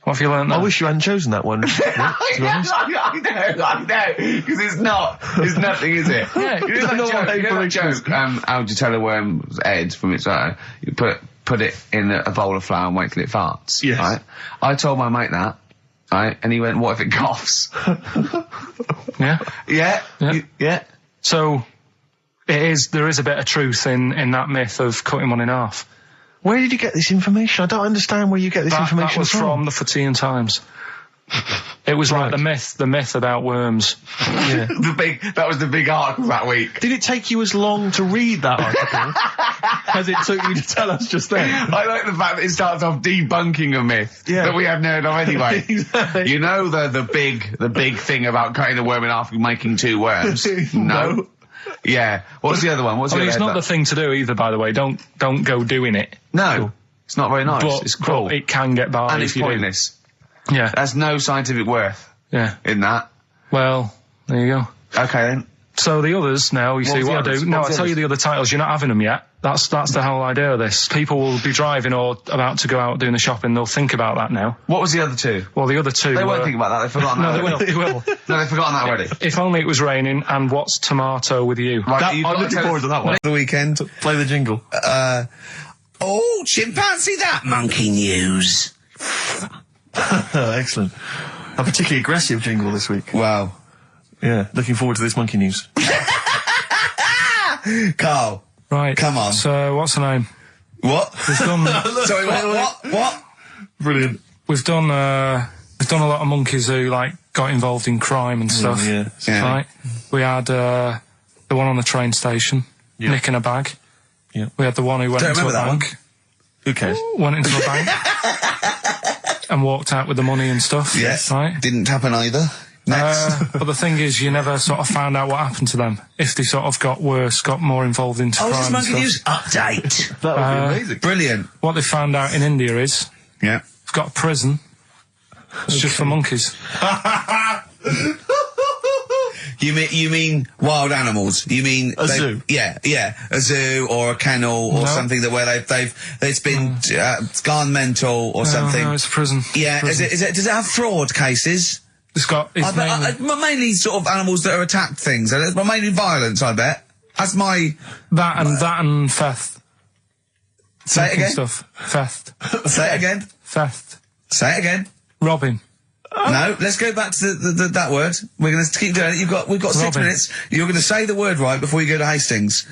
What have you learned there? I wish you hadn't chosen that one. I know, because it's nothing, is it? Yeah, You know that joke, how would you tell a worm's head from its eye? You put it in a bowl of flour and wait till it farts. Yes. Right? I told my mate that, right? And he went, what if it coughs? Yeah? Yeah? Yeah. Yeah. So, there is a bit of truth in that myth of cutting one in half. Where did you get this information? I don't understand where you get this information That was from the Fortean Times. It was like the myth about worms. Yeah. That was the big article that week. Did it take you as long to read that article as it took you to tell us just then? I like the fact that it starts off debunking a myth that we hadn't heard of anyway. Exactly. You know the big thing about cutting a worm in half and making 2 worms? No. Yeah. What's the other one? What's the other It's not the thing to do either, by the way. Don't go doing it. No. It's not very nice. But, It's cruel. but it can get by And if it's you pointless. do. Yeah. There's no scientific worth Yeah. in that. Well, there you go. Okay then. So the others now, you see the what I others? do. No, What's I the tell you others? the other titles. You're not having them yet. That's the whole idea of this. People will be driving or about to go out doing the shopping. They'll think about that now. What was the other 2? Well, the other 2. They won't think about that. They've forgotten No, that they will. already. They will. No, they've forgotten that already. If only it was raining. And what's tomato with you? Right, you've I'm got to looking tell forward us to that one. The weekend. Play the jingle. Oh, chimpanzee that monkey news. Excellent. A particularly aggressive jingle this week. Wow. Yeah, looking forward to this monkey news. Carl, Right. come on. So what's the name? What? We've done. Sorry, what? Brilliant. We've done a lot of monkeys who got involved in crime and stuff. Yeah. Right. We had the one on the train station, Yeah. nicking a bag. Yeah. We had the one who went Don't into a remember that one. bank. Who cares? Went into a bank and walked out with the money and stuff. Yes. Right. Didn't happen either. Next. But the thing is, you never sort of found out what happened to them. If they sort of got worse, got more involved into Oh, crime this and monkey stuff. news update. That would be amazing. Brilliant. What they found out in India is Yeah. they've got a prison. It's just for monkeys. You mean wild animals? You mean A zoo? Yeah, a zoo or a kennel or No. something that where it's been it's gone mental or something. No, it's a prison. Yeah, Prison. is it? Does it have fraud cases? It's Mainly sort of animals that are attacked things. Mainly violence, I bet. That's my that and theft. say it Making again. Stuff. Theft. Say it again. Theft. Say it again. Robbing. No, let's go back to that word. We're going to keep doing it. We've got 6 Robbing. minutes. You're going to say the word right before you go to Hastings.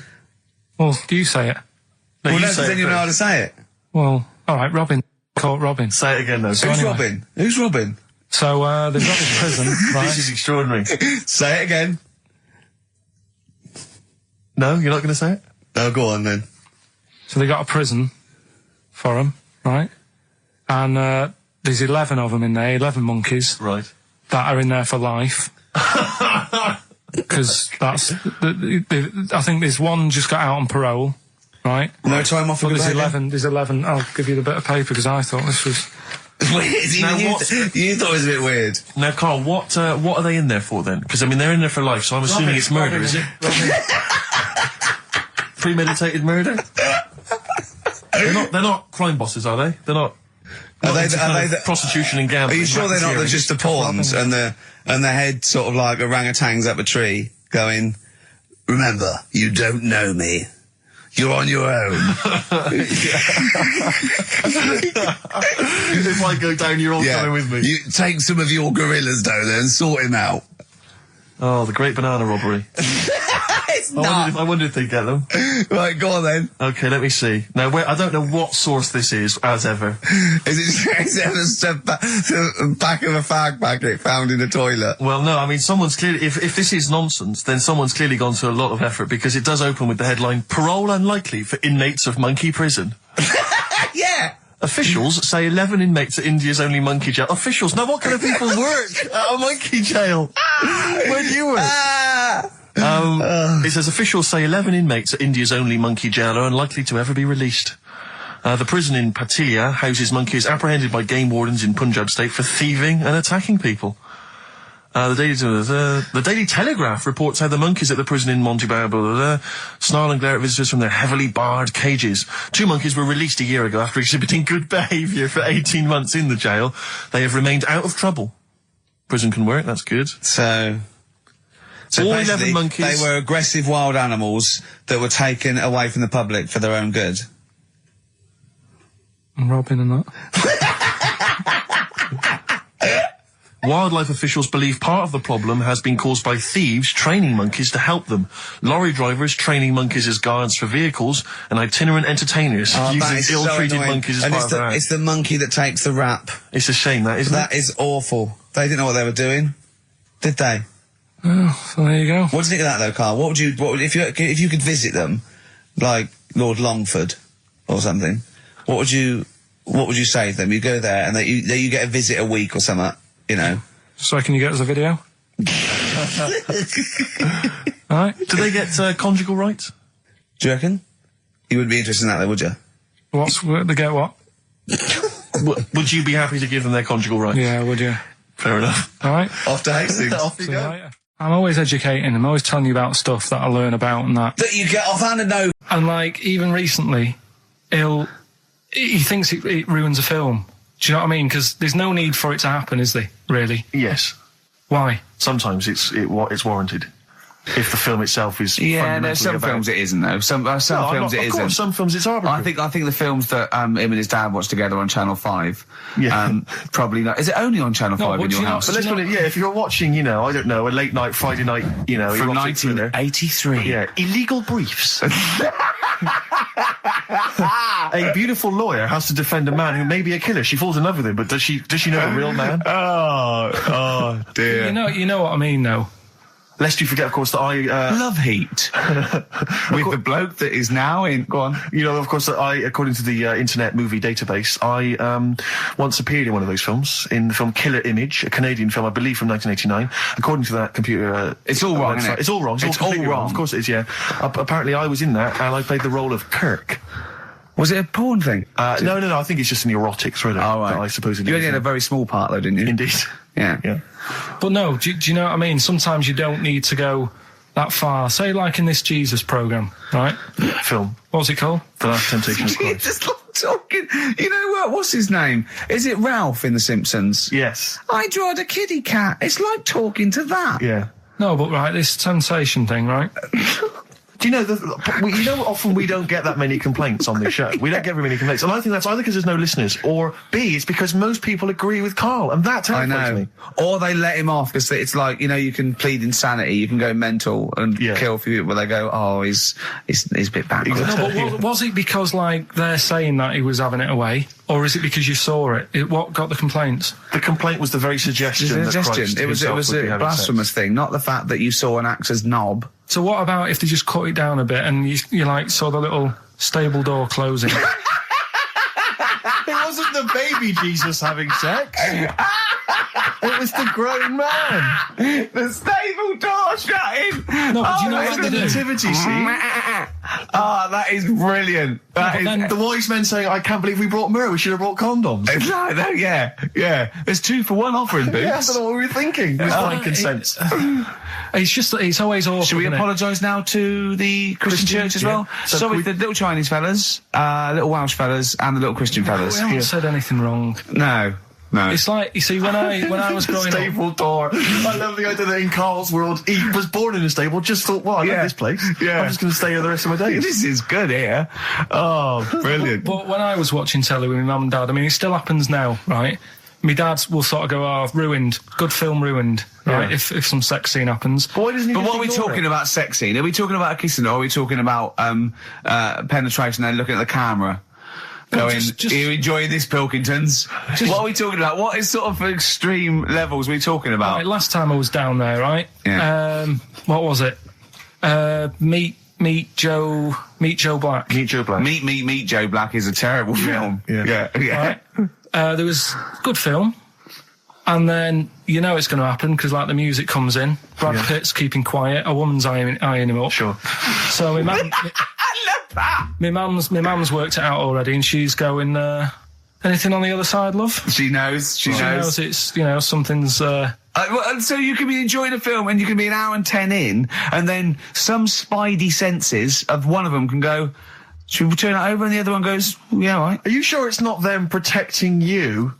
Well, do you say it? No, Well, you no, say 'cause then it you know how first. to say it. Well, all right, Robin. Caught Robin. Say it again, though. So Who's anyway. Robin? Who's Robin? So they've got this prison, right? This is extraordinary. Say it again. No, you're not going to say it? Oh, go on then. So they got a prison for him, right? And there's 11 of them in there, 11 monkeys. Right. That are in there for life. Because that's... I think there's one just got out on parole, right? No time off for But good there's 11. I'll give you the bit of paper because I thought this was... Weird. You thought it was a bit weird. Now, Carl, what are they in there for then? Because, I mean, they're in there for life, so I'm assuming it's murder, is it? Premeditated murder? They're not crime bosses, are they? They're not... Are they the prostitution and gambling? Are you sure they're not just the pawns and the head sort of like orangutans up a tree going, remember, you don't know me. You're on your own. If I go down, you're all coming with me. You take some of your gorillas down there and sort him out. Oh, the great banana robbery. It's not. I wonder if they get them. Right, go on then. Okay, let me see. Now, I don't know what source this is, as ever. Is it the back of a fag packet found in a toilet? Well, no, I mean, someone's clearly... If this is nonsense, then someone's clearly gone to a lot of effort, because it does open with the headline, Parole Unlikely for Inmates of Monkey Prison. Yeah! Officials say 11 inmates at India's only monkey jail. Officials? Now, what kind of people work at a monkey jail? Where do you work? It says officials say 11 inmates at India's only monkey jail are unlikely to ever be released. The prison in Patiala houses monkeys apprehended by game wardens in Punjab state for thieving and attacking people. The Daily Telegraph reports how the monkeys at the prison in Montebello snarl and glare at visitors from their heavily barred cages. 2 monkeys were released a year ago after exhibiting good behaviour for 18 months in the jail. They have remained out of trouble. Prison can work, that's good. So all basically, 11 monkeys... they were aggressive wild animals that were taken away from the public for their own good. And robbing and that. Wildlife officials believe part of the problem has been caused by thieves training monkeys to help them. Lorry drivers training monkeys as guards for vehicles, and itinerant entertainers using ill-treated monkeys as part of their act. It's the monkey that takes the rap. It's a shame, that, isn't it? That is awful. They didn't know what they were doing, did they? Oh, so there you go. What do you think of that, though, Carl? What would you if you could visit them, like Lord Longford or something? What would you say to them? You go there and you get a visit a week or something. You know. So can you get us a video? Alright. Do they get conjugal rights? Do you reckon? You wouldn't be interested in that, though, would you? They get what? Would you be happy to give them their conjugal rights? Yeah, would you? Fair enough. Alright. Off to Hastings. Off you go. Right. I'm always educating. I'm always telling you about stuff that I learn about and that. That you get off hand and know. And like, even recently, he thinks it ruins a film. Do you know what I mean? Because there's no need for it to happen, is there? Really? Yes. Why? Sometimes it's warranted. If the film itself is there's some films it isn't though. Some films it isn't. Of course, some films it's arbitrary. I think the films that him and his dad watched together on Channel 5. Yeah. Probably not. Is it only on Channel 5 in your house? But let's put it. Yeah, if you're watching, I don't know, a late night Friday night, from 1983. Yeah, Illegal Briefs. A beautiful lawyer has to defend a man who may be a killer. She falls in love with him, but does she know the real man? Oh dear. You know what I mean, though. Lest you forget, of course, that I... Love Heat. With the bloke that is now in... Go on. Of course, that I, according to the Internet Movie Database, I once appeared in one of those films, in the film Killer Image, a Canadian film, I believe, from 1989. According to that computer... it's all wrong, isn't it? It's all wrong. It's all wrong. Of course it is, yeah. Apparently, I was in that, and I played the role of Kirk. Was it a porn thing? No, I think it's just an erotic thriller. Oh, right. I suppose it is. You only had a very small part, though, didn't you? Indeed. Yeah. But no, do you know what I mean? Sometimes you don't need to go that far. Say, like in this Jesus program, right? Film. What's it called? The Last Temptation of You're Christ. just like talking. You know what? What's his name? Is it Ralph in The Simpsons? Yes. I drawed a kitty cat. It's like talking to that. Yeah. No, but right, this temptation thing, right? Do you know, often we don't get that many complaints on this show. We don't get very many complaints. And I think that's either because there's no listeners, or B, it's because most people agree with Carl, and that terrifies me. Or they let him off, because it's like, you can plead insanity, you can go mental and kill a few people, where they go, oh, he's a bit bad. No, but was it because, like, they're saying that he was having it away? or is it because you saw it? What got the complaints? The complaint was the very suggestion that Christ It was himself would be a having blasphemous sex. thing, not the fact that you saw an actor's knob. So what about if they just cut it down a bit and you like saw the little stable door closing? It wasn't the baby Jesus having sex. It was the grown man. The stable door shutting. No, but you know It's what the they do? nativity scene. Oh, that is brilliant. That is. then- The wise men saying, I can't believe we brought myrrh, we should have brought condoms. Yeah. There's 2 for 1 offering, Boots. Yeah, I don't know what we were thinking. It was frankincense. It's always awful. Should we isn't it? apologise now to the Christian church as yeah. well? So Sorry, can we- the little Chinese fellas, little Welsh fellas, and the little Christian fellas. We haven't said anything wrong. No. It's like, you see, when I was growing up, Stable door. I love the idea that in Carl's world, he was born in a stable, just thought, well, I love this place. Yeah. I'm just going to stay here the rest of my days. This is good here. Oh, brilliant. but when I was watching telly with my mum and dad, I mean, it still happens now, right? My dad will sort of go, oh, ruined, good film ruined, right? Yeah. If some sex scene happens. But why doesn't he But just what are we ignore talking it? about sex scene? Are we talking about a kissing or are we talking about penetration and looking at the camera? Well, Going, just- are you enjoying this, Pilkingtons? What are we talking about? What is sort of extreme levels we talking about? Right, last time I was down there, right? Yeah. What was it? Meet Joe Black. Meet Joe Black. Meet Joe Black is a terrible film. Yeah. Right? There was good film, and then you know it's going to happen because like the music comes in. Brad Pitt's keeping quiet. A woman's eyeing him up. Sure. So my mum, I love that. my mum's worked it out already, and she's going. Anything on the other side, love? She knows. She She knows it's something's. Well, so you can be enjoying a film and you can be an hour and 10 in, and then some spidey senses of one of them can go, should we turn it over? And the other one goes, yeah, all right. Are you sure it's not them protecting you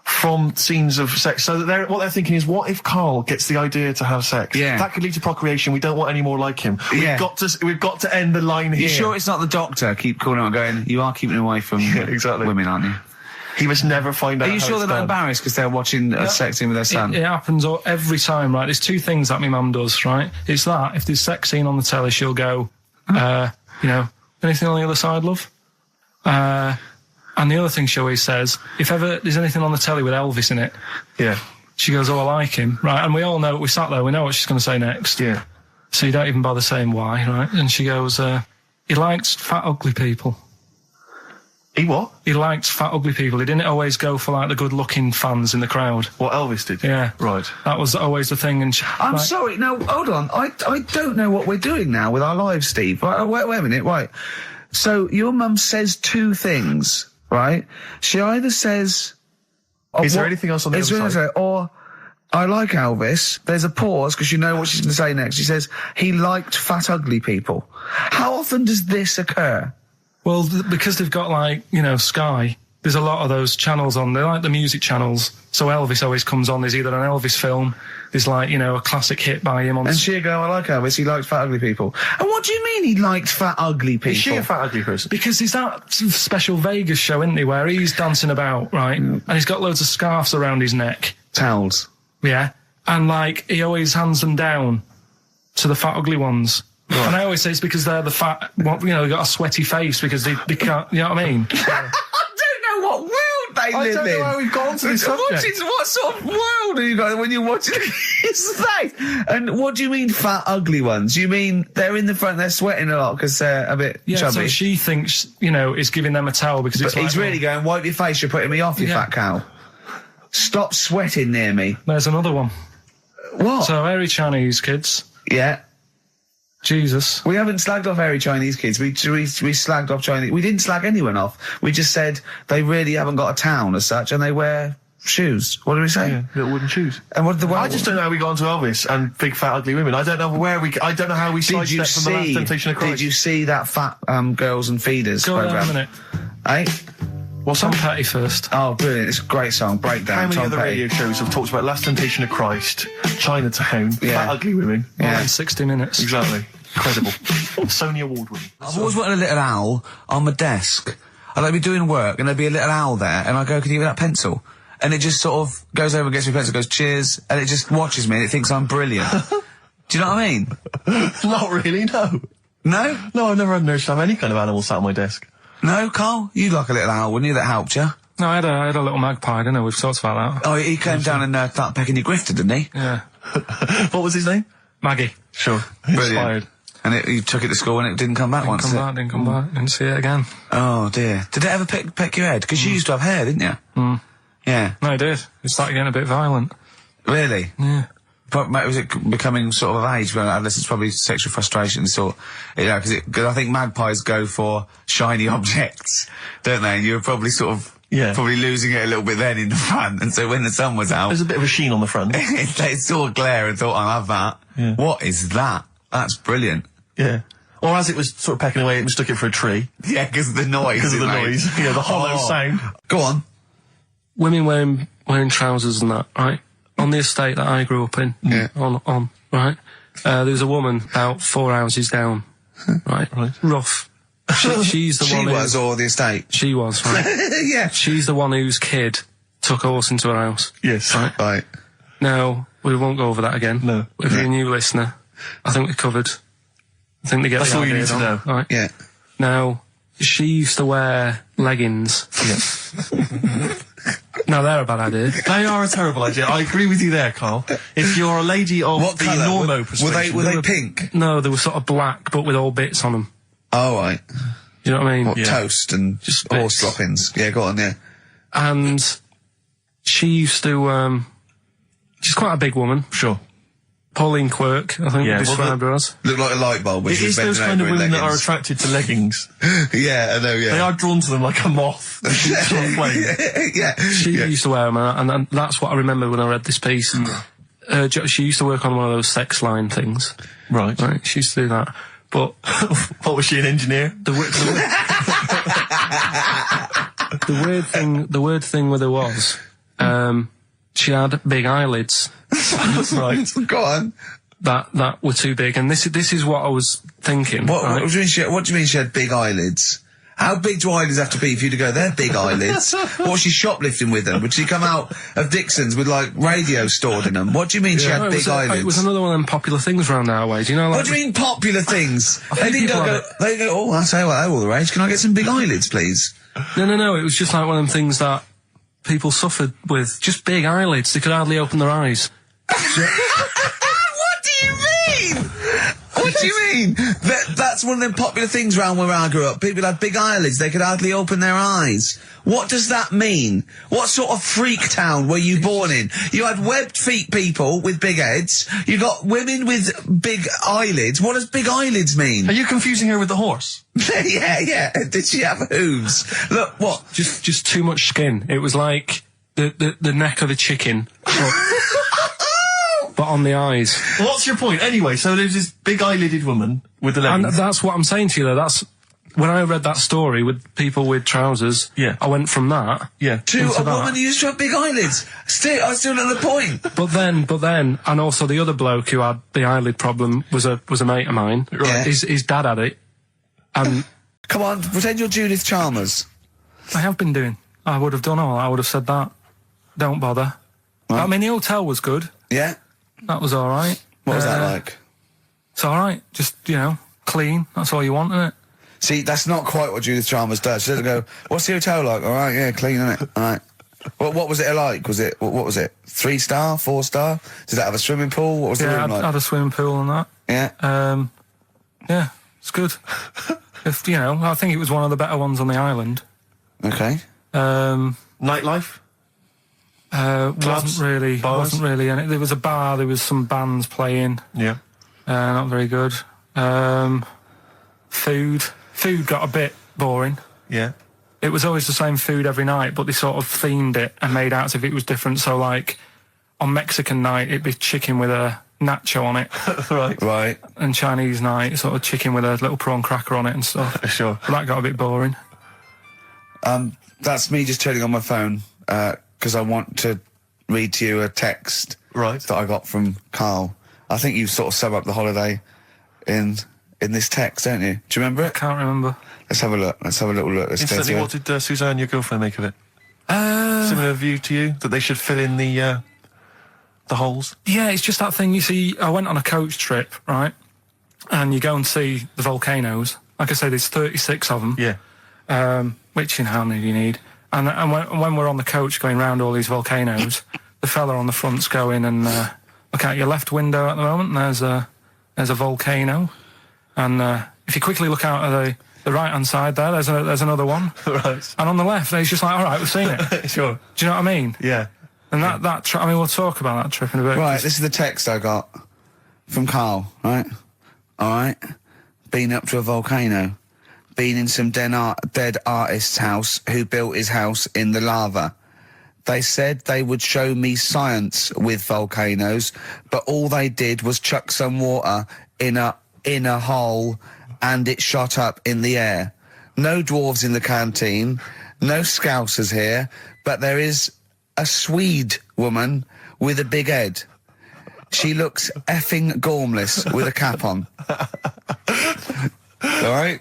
from scenes of sex? So that what they're thinking is, what if Carl gets the idea to have sex? Yeah. That could lead to procreation. We don't want any more like him. Yeah. We've got to end the line here. You sure it's not the doctor? Keep calling out and going, you are keeping away from exactly. women, aren't you? He must never find out. Are you how sure it's they're not done. embarrassed because they're watching a sex scene with their son? It happens every time, right? There's 2 things that my mum does, right? It's that if there's sex scene on the telly, she'll go, anything on the other side, love? And the other thing she always says, if ever there's anything on the telly with Elvis in it, Yeah. she goes, oh, I like him, right? And we all know, we sat there, we know what she's going to say next. Yeah. So you don't even bother saying why, right? And she goes, he likes fat, ugly people. He what? He liked fat, ugly people. He didn't always go for like the good-looking fans in the crowd. What Elvis did? Yeah. Right. That was always the thing. And I'm sorry. No, hold on. I don't know what we're doing now with our lives, Steve. Wait a minute. Right. So your mum says 2 things, right? She either says... Is there anything else on the is there other anything side? else? Or, I like Elvis. There's a pause because you know what she's going to say next. She says, he liked fat, ugly people. How often does this occur? Well, because they've got like, Sky, there's a lot of those channels on. They're like the music channels. So Elvis always comes on. There's either an Elvis film, there's like, a classic hit by him on. And she'll go, I like Elvis, he likes fat, ugly people. And what do you mean he liked fat, ugly people? Is she a fat, ugly person? Because there's that special Vegas show, isn't he, where he's dancing about, right? And he's got loads of scarves around his neck. Towels. Yeah. And like, he always hands them down to the fat, ugly ones. Right. And I always say it's because they're the fat, they've got a sweaty face because they can't, you know what I mean? I don't know what world they live in. I don't know how we've gone to this subject. What sort of world are you guys when you're watching his face? And what do you mean fat, ugly ones? You mean they're in the front, they're sweating a lot because they're a bit Yeah, chubby? so she thinks, is giving them a towel because it's But he's like, really going, wipe your face, you're putting me off, you Yeah. fat cow. Stop sweating near me. There's another one. What? So, hairy Chinese kids. Yeah. Jesus. We haven't slagged off hairy Chinese kids. We slagged off Chinese. We didn't slag anyone off. We just said they really haven't got a town as such, and they wear shoes. What did we say? Yeah, little wooden shoes. And what did the I just don't know how we got onto Elvis and big fat ugly women. I don't know I don't know how we Did you sidestepped from the last Temptation of Christ. Did you see that fat girls and feeders Go program? down a minute. Eh? What's Tom that? Petty first. Oh, brilliant! It's a great song. Breakdown. How many Tom other Petty. radio shows have talked about Last Temptation of Christ, Chinatown, Yeah. fat ugly women? Yeah. In 60 minutes. Exactly. Incredible. Sony Award winning. I've always wanted a little owl on my desk. I'd like be doing work and there'd be a little owl there and I go, can you give me that pencil? And it just sort of goes over and gets me a pencil, goes, cheers, and it just watches me and it thinks I'm brilliant. Do you know what I mean? Not really, no. No? No, I've never had an urge to have any kind of animal sat on my desk. No, Carl? You like a little owl, wouldn't you? That helped you. No, I had a little magpie, didn't I? We've talked about that. Oh, he came down and started pecking your grifter, didn't he? Yeah. What was his name? Maggie. Sure. Brilliant. Inspired. And you took it to school and it didn't come back once. Didn't come back. Didn't see it again. Oh dear. Did it ever peck your head? Because you used to have hair, didn't you? Mm. Yeah. No, it did. It started getting a bit violent. Really? Yeah. But was it becoming sort of age when it's probably sexual frustration sort? Because I think magpies go for shiny objects, don't they? And you were probably sort of probably losing it a little bit then in the front, and so when the sun was out, There's a bit of a sheen on the front. they saw a glare and thought, I'll have that. Yeah. What is that? That's brilliant. Yeah. Or as it was sort of pecking away, it mistook it for a tree. Yeah, because of the noise. Because of the it made. noise. Yeah, the hollow sound. Go on. Women wearing trousers and that, right? On the estate that I grew up in, on, right? There was a woman about 4 houses down, right? Rough. She's the one She was, or the estate? She was, right? Yeah. She's the one whose kid took a horse into her house. Yes. Right. Now, we won't go over that again. No. If you're a new listener, I think we're covered. I think they get That's the all you idea need to done, know. Right? Yeah. Now, she used to wear leggings. Yeah. Now, they're a bad idea. They are a terrible idea. I agree with you there, Carl. If you're a lady of What the colour? normo persuasion... Were they pink? No, they were sort of black, but with all bits on them. Oh, right. You know what I mean? What, toast and Just horse bits. droppings? Yeah, go on, yeah. And she used to, she's quite a big woman. Sure. Pauline Quirk, I think Yeah, we well, described her as. Look like a light bulb when It she was is those bending kind of over in women that are leggings. attracted to leggings. Yeah, I know, yeah. They are drawn to them like a moth. Sort of flame. Yeah. She used to wear them, and that's what I remember when I read this piece. She used to work on one of those sex line things. Right. Right, she used to do that. But What, was she, an engineer? the weird thing with her was, she had big eyelids. Right. Go on. That were too big, and this is what I was thinking. What right? do you mean she had big eyelids? How big do eyelids have to be for you to go, they're big eyelids? What, was she shoplifting with them? Would she come out of Dixon's with, like, radio stored in them? What do you mean she No, had big eyelids? It was another one of them popular things around our way. Do you know? Like, What do you mean popular things? They didn't people go, have they go, oh, I'll tell you what, they're all the rage. Can I get some big eyelids, please? No. It was just like one of them things that people suffered with. Just big eyelids. They could hardly open their eyes. What do you mean? What do you mean? That's one of them popular things around where I grew up. People had big eyelids. They could hardly open their eyes. What does that mean? What sort of freak town were you born in? You had webbed feet people with big heads. You got women with big eyelids. What does big eyelids mean? Are you confusing her with the horse? Yeah. Did she have hooves? Look, what? Just too much skin. It was like the neck of a chicken, but on the eyes. Well, what's your point? Anyway, so there's this big eyelided woman with the And leggings. that's what I'm saying to you there. That's when I read that story with people with trousers. Yeah. I went from that. Yeah. To into a that. woman who used to have big eyelids. I still know the point. But then, and also the other bloke who had the eyelid problem was a mate of mine. Right. His dad had it, and Come on, pretend you're Judith Chalmers. I have been doing. I would have done all. I would have said that. Don't bother. I mean, the hotel was good. Yeah? That was all right. What was that like? It's all right. Just clean. That's all you want, isn't it? See, that's not quite what Judith Chalmers does. She doesn't go, what's the hotel like? All right, yeah, clean, innit? All right. What was it like? What was it? 3-star? 4-star? Did it have a swimming pool? What was the Yeah, room like? had a swimming pool and that. Yeah? Yeah, it's good. If I think it was one of the better ones on the island. Okay. Nightlife? Wasn't really. Bars? Wasn't really. And there was a bar. There was some bands playing. Yeah. Not very good. Food got a bit boring. Yeah. It was always the same food every night, but they sort of themed it and made out as if it was different. So, like, on Mexican night, it'd be chicken with a nacho on it. Right. And Chinese night, sort of chicken with a little prawn cracker on it and stuff. Sure. But that got a bit boring. That's me just turning on my phone, because I want to read to you a text that I got from Carl. I think you sort of sum up the holiday in this text, don't you? Do you remember it? Can't remember. Let's have a look. Let's have a little look. Let's go Instantly, to what did Suzanne, your girlfriend, make of it? Similar view to you? That they should fill in the holes? Yeah, it's just that thing, you see, I went on a coach trip, right? And you go and see the volcanoes. Like I say, there's 36 of them. Yeah. which, you know, how many do you need? And when we're on the coach going round all these volcanoes, the fella on the front's going and look out your left window at the moment, and there's a volcano. And if you quickly look out at the right-hand side there, there's another one. Right. And on the left, he's just like, all right, we've seen it. Sure. Do you know what I mean? Yeah. And I mean, we'll talk about that trip in a bit. Right, this is the text I got from Karl, right? Alright. Been up to a volcano. Been in some dead artist's house who built his house in the lava. They said they would show me science with volcanoes, but all they did was chuck some water in a hole and it shot up in the air. No dwarves in the canteen, no Scousers here, but there is a Swede woman with a big head. She looks effing gormless with a cap on. Alright?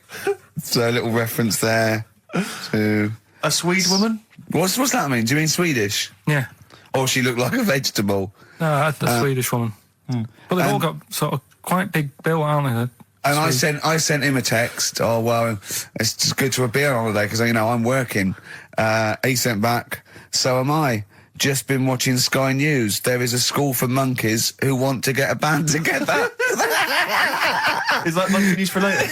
So a little reference there to... A Swede woman? What's that mean? Do you mean Swedish? Yeah. Or she looked like a vegetable? No, the Swedish woman. But they've all got sort of quite big bill, aren't they? And I sent him a text. Oh, well, it's just good to be on holiday because, you know, I'm working. He sent back, so am I. Just been watching Sky News. There is a school for monkeys who want to get a band together. Is that monkey news for later?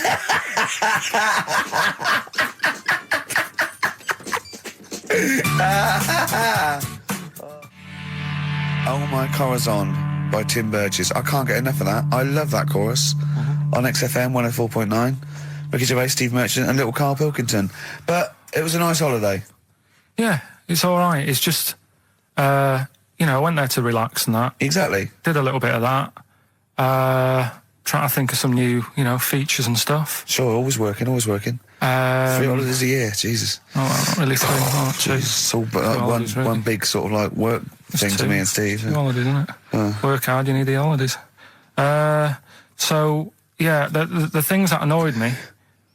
Oh My Corazon by Tim Burgess. I can't get enough of that. I love that chorus. On XFM 104.9. Ricky Gervais, Steve Merchant and little Karl Pilkington. But it was a nice holiday. Yeah, it's all right. It's just, you know, I went there to relax and that. Exactly. Did a little bit of that. Trying to think of some new, you know, features and stuff. Sure, always working. 3 holidays a year, Jesus. Oh, not really 3. Oh, two. It's all but Two holidays, really. one big sort of like work thing to me and Steve. 2 holidays, isn't it? Work hard, you need the holidays. So, yeah, the things that annoyed me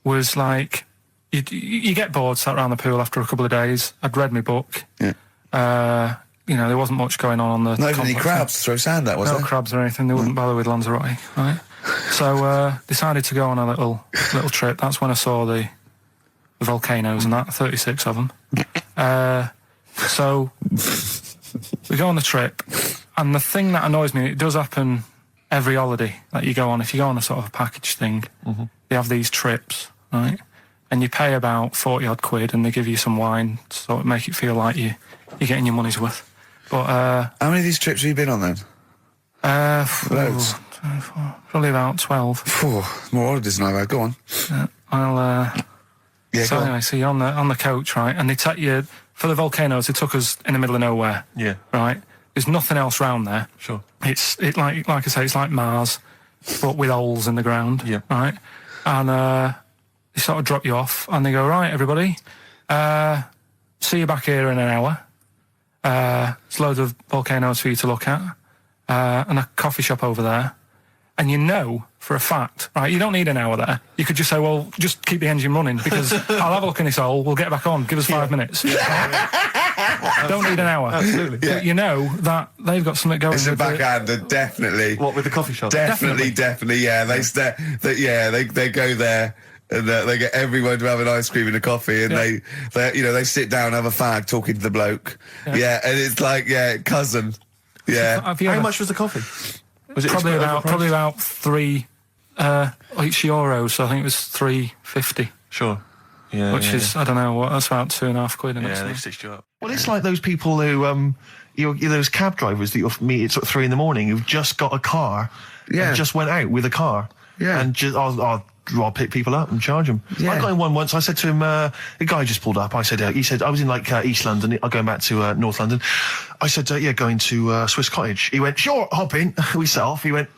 was like, you get bored sat around the pool after a couple of days. I'd read my book. Yeah. You know, there wasn't much going on the... Not even any crabs to throw sand at, was there? No crabs or anything. They wouldn't bother with Lanzarote, right? So, decided to go on a little trip. That's when I saw the volcanoes and that, 36 of them. So, we go on the trip, and the thing that annoys me, it does happen every holiday that you go on. If you go on a sort of a package thing, they have these trips, right? And you pay about 40-odd quid, and they give you some wine to sort of make it feel like you're getting your money's worth. But, how many of these trips have you been on then? Loads. Probably about 12. More holidays than I've had. Go on. Yeah, so go anyway, on. so you're on the coach, right? And they take you for the volcanoes. They took us in the middle of nowhere. Yeah. Right. There's nothing else round there. Sure. It's like I say, it's like Mars, but with holes in the ground. Yeah. Right. And they sort of drop you off, and they go, right, everybody, see you back here in an hour. There's loads of volcanoes for you to look at, and a coffee shop over there. And you know for a fact, right, you don't need an hour there. You could just say, well, just keep the engine running because I'll have a look in this hole, we'll get back on, give us 5 minutes. Don't need an hour. Absolutely. Yeah. But you know that they've got something going It's a with it. backhander, definitely. What, with the coffee shop? Definitely, yeah. They go there and they get everyone to have an ice cream and a coffee, and they sit down and have a fag talking to the bloke. Yeah, and it's like cousin. Yeah. How much was the coffee? Was it probably about 3 each euros, so I think it was 3.50. Sure. Yeah. Which is, I don't know, what, that's about 2.5 quid. Yeah, they stitched you up. Well, it's like those people who, you're those cab drivers that you'll meet at sort of 3 a.m. who've just got a car. Yeah. And just went out with a car. Yeah. And just, I'll pick people up and charge them. Yeah. I got in one once. I said to him, a guy just pulled up. He said, I was in like East London. I'm going back to North London. I said, going to Swiss Cottage. He went, sure, hop in. We set off. He went,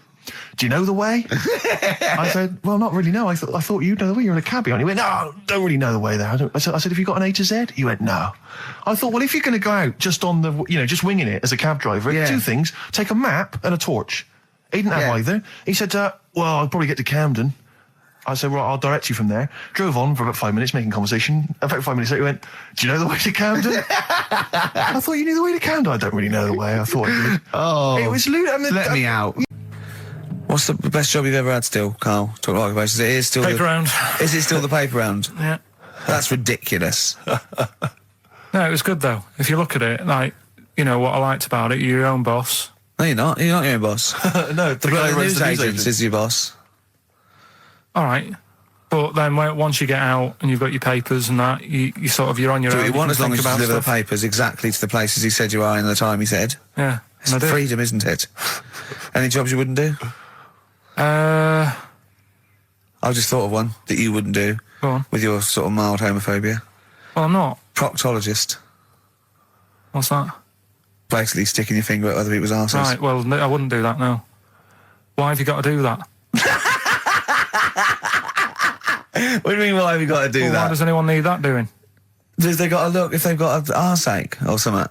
do you know the way? I said, well, not really, no. I thought you'd know the way. You're in a cabbie. And he went, no, don't really know the way there. I said, have you got an A to Z? He went, no. I thought, well, if you're going to go out just on the, just winging it as a cab driver, 2 things. Take a map and a torch. He didn't have either. He said, well, I'll probably get to Camden. I said, right, I'll direct you from there. Drove on for about 5 minutes, making conversation. About 5 minutes later, he went, do you know the way to Camden? I thought you knew the way to Camden. I don't really know the way. I thought I did. Oh, it was let me out. What's the best job you've ever had still, Karl? Talk like about it. Is it still Paper round. Is it still the paper round? Yeah. That's ridiculous. No, it was good though. If you look at it, like, you know, what I liked about it, you're your own boss. No, you're not. You're not your own boss. No, the guy who runs news the news agent is your boss. Alright. But then once you get out and you've got your papers and that, you sort of, you're on your Do own. what you want as long as you about deliver the stuff. papers exactly to the places he said you are in the time he said. Yeah. It's and I did. freedom, isn't it? Any jobs you wouldn't do? I just thought of one that you wouldn't do Go on. with your sort of mild homophobia. Well, I'm not. Proctologist. What's that? Basically sticking your finger at other people's arses. Right, well, no, I wouldn't do that, no. Why have you got to do that? What do you mean, why have you got to do Well, why that? does anyone need that doing? Does they got to look if they've got an arseache or something?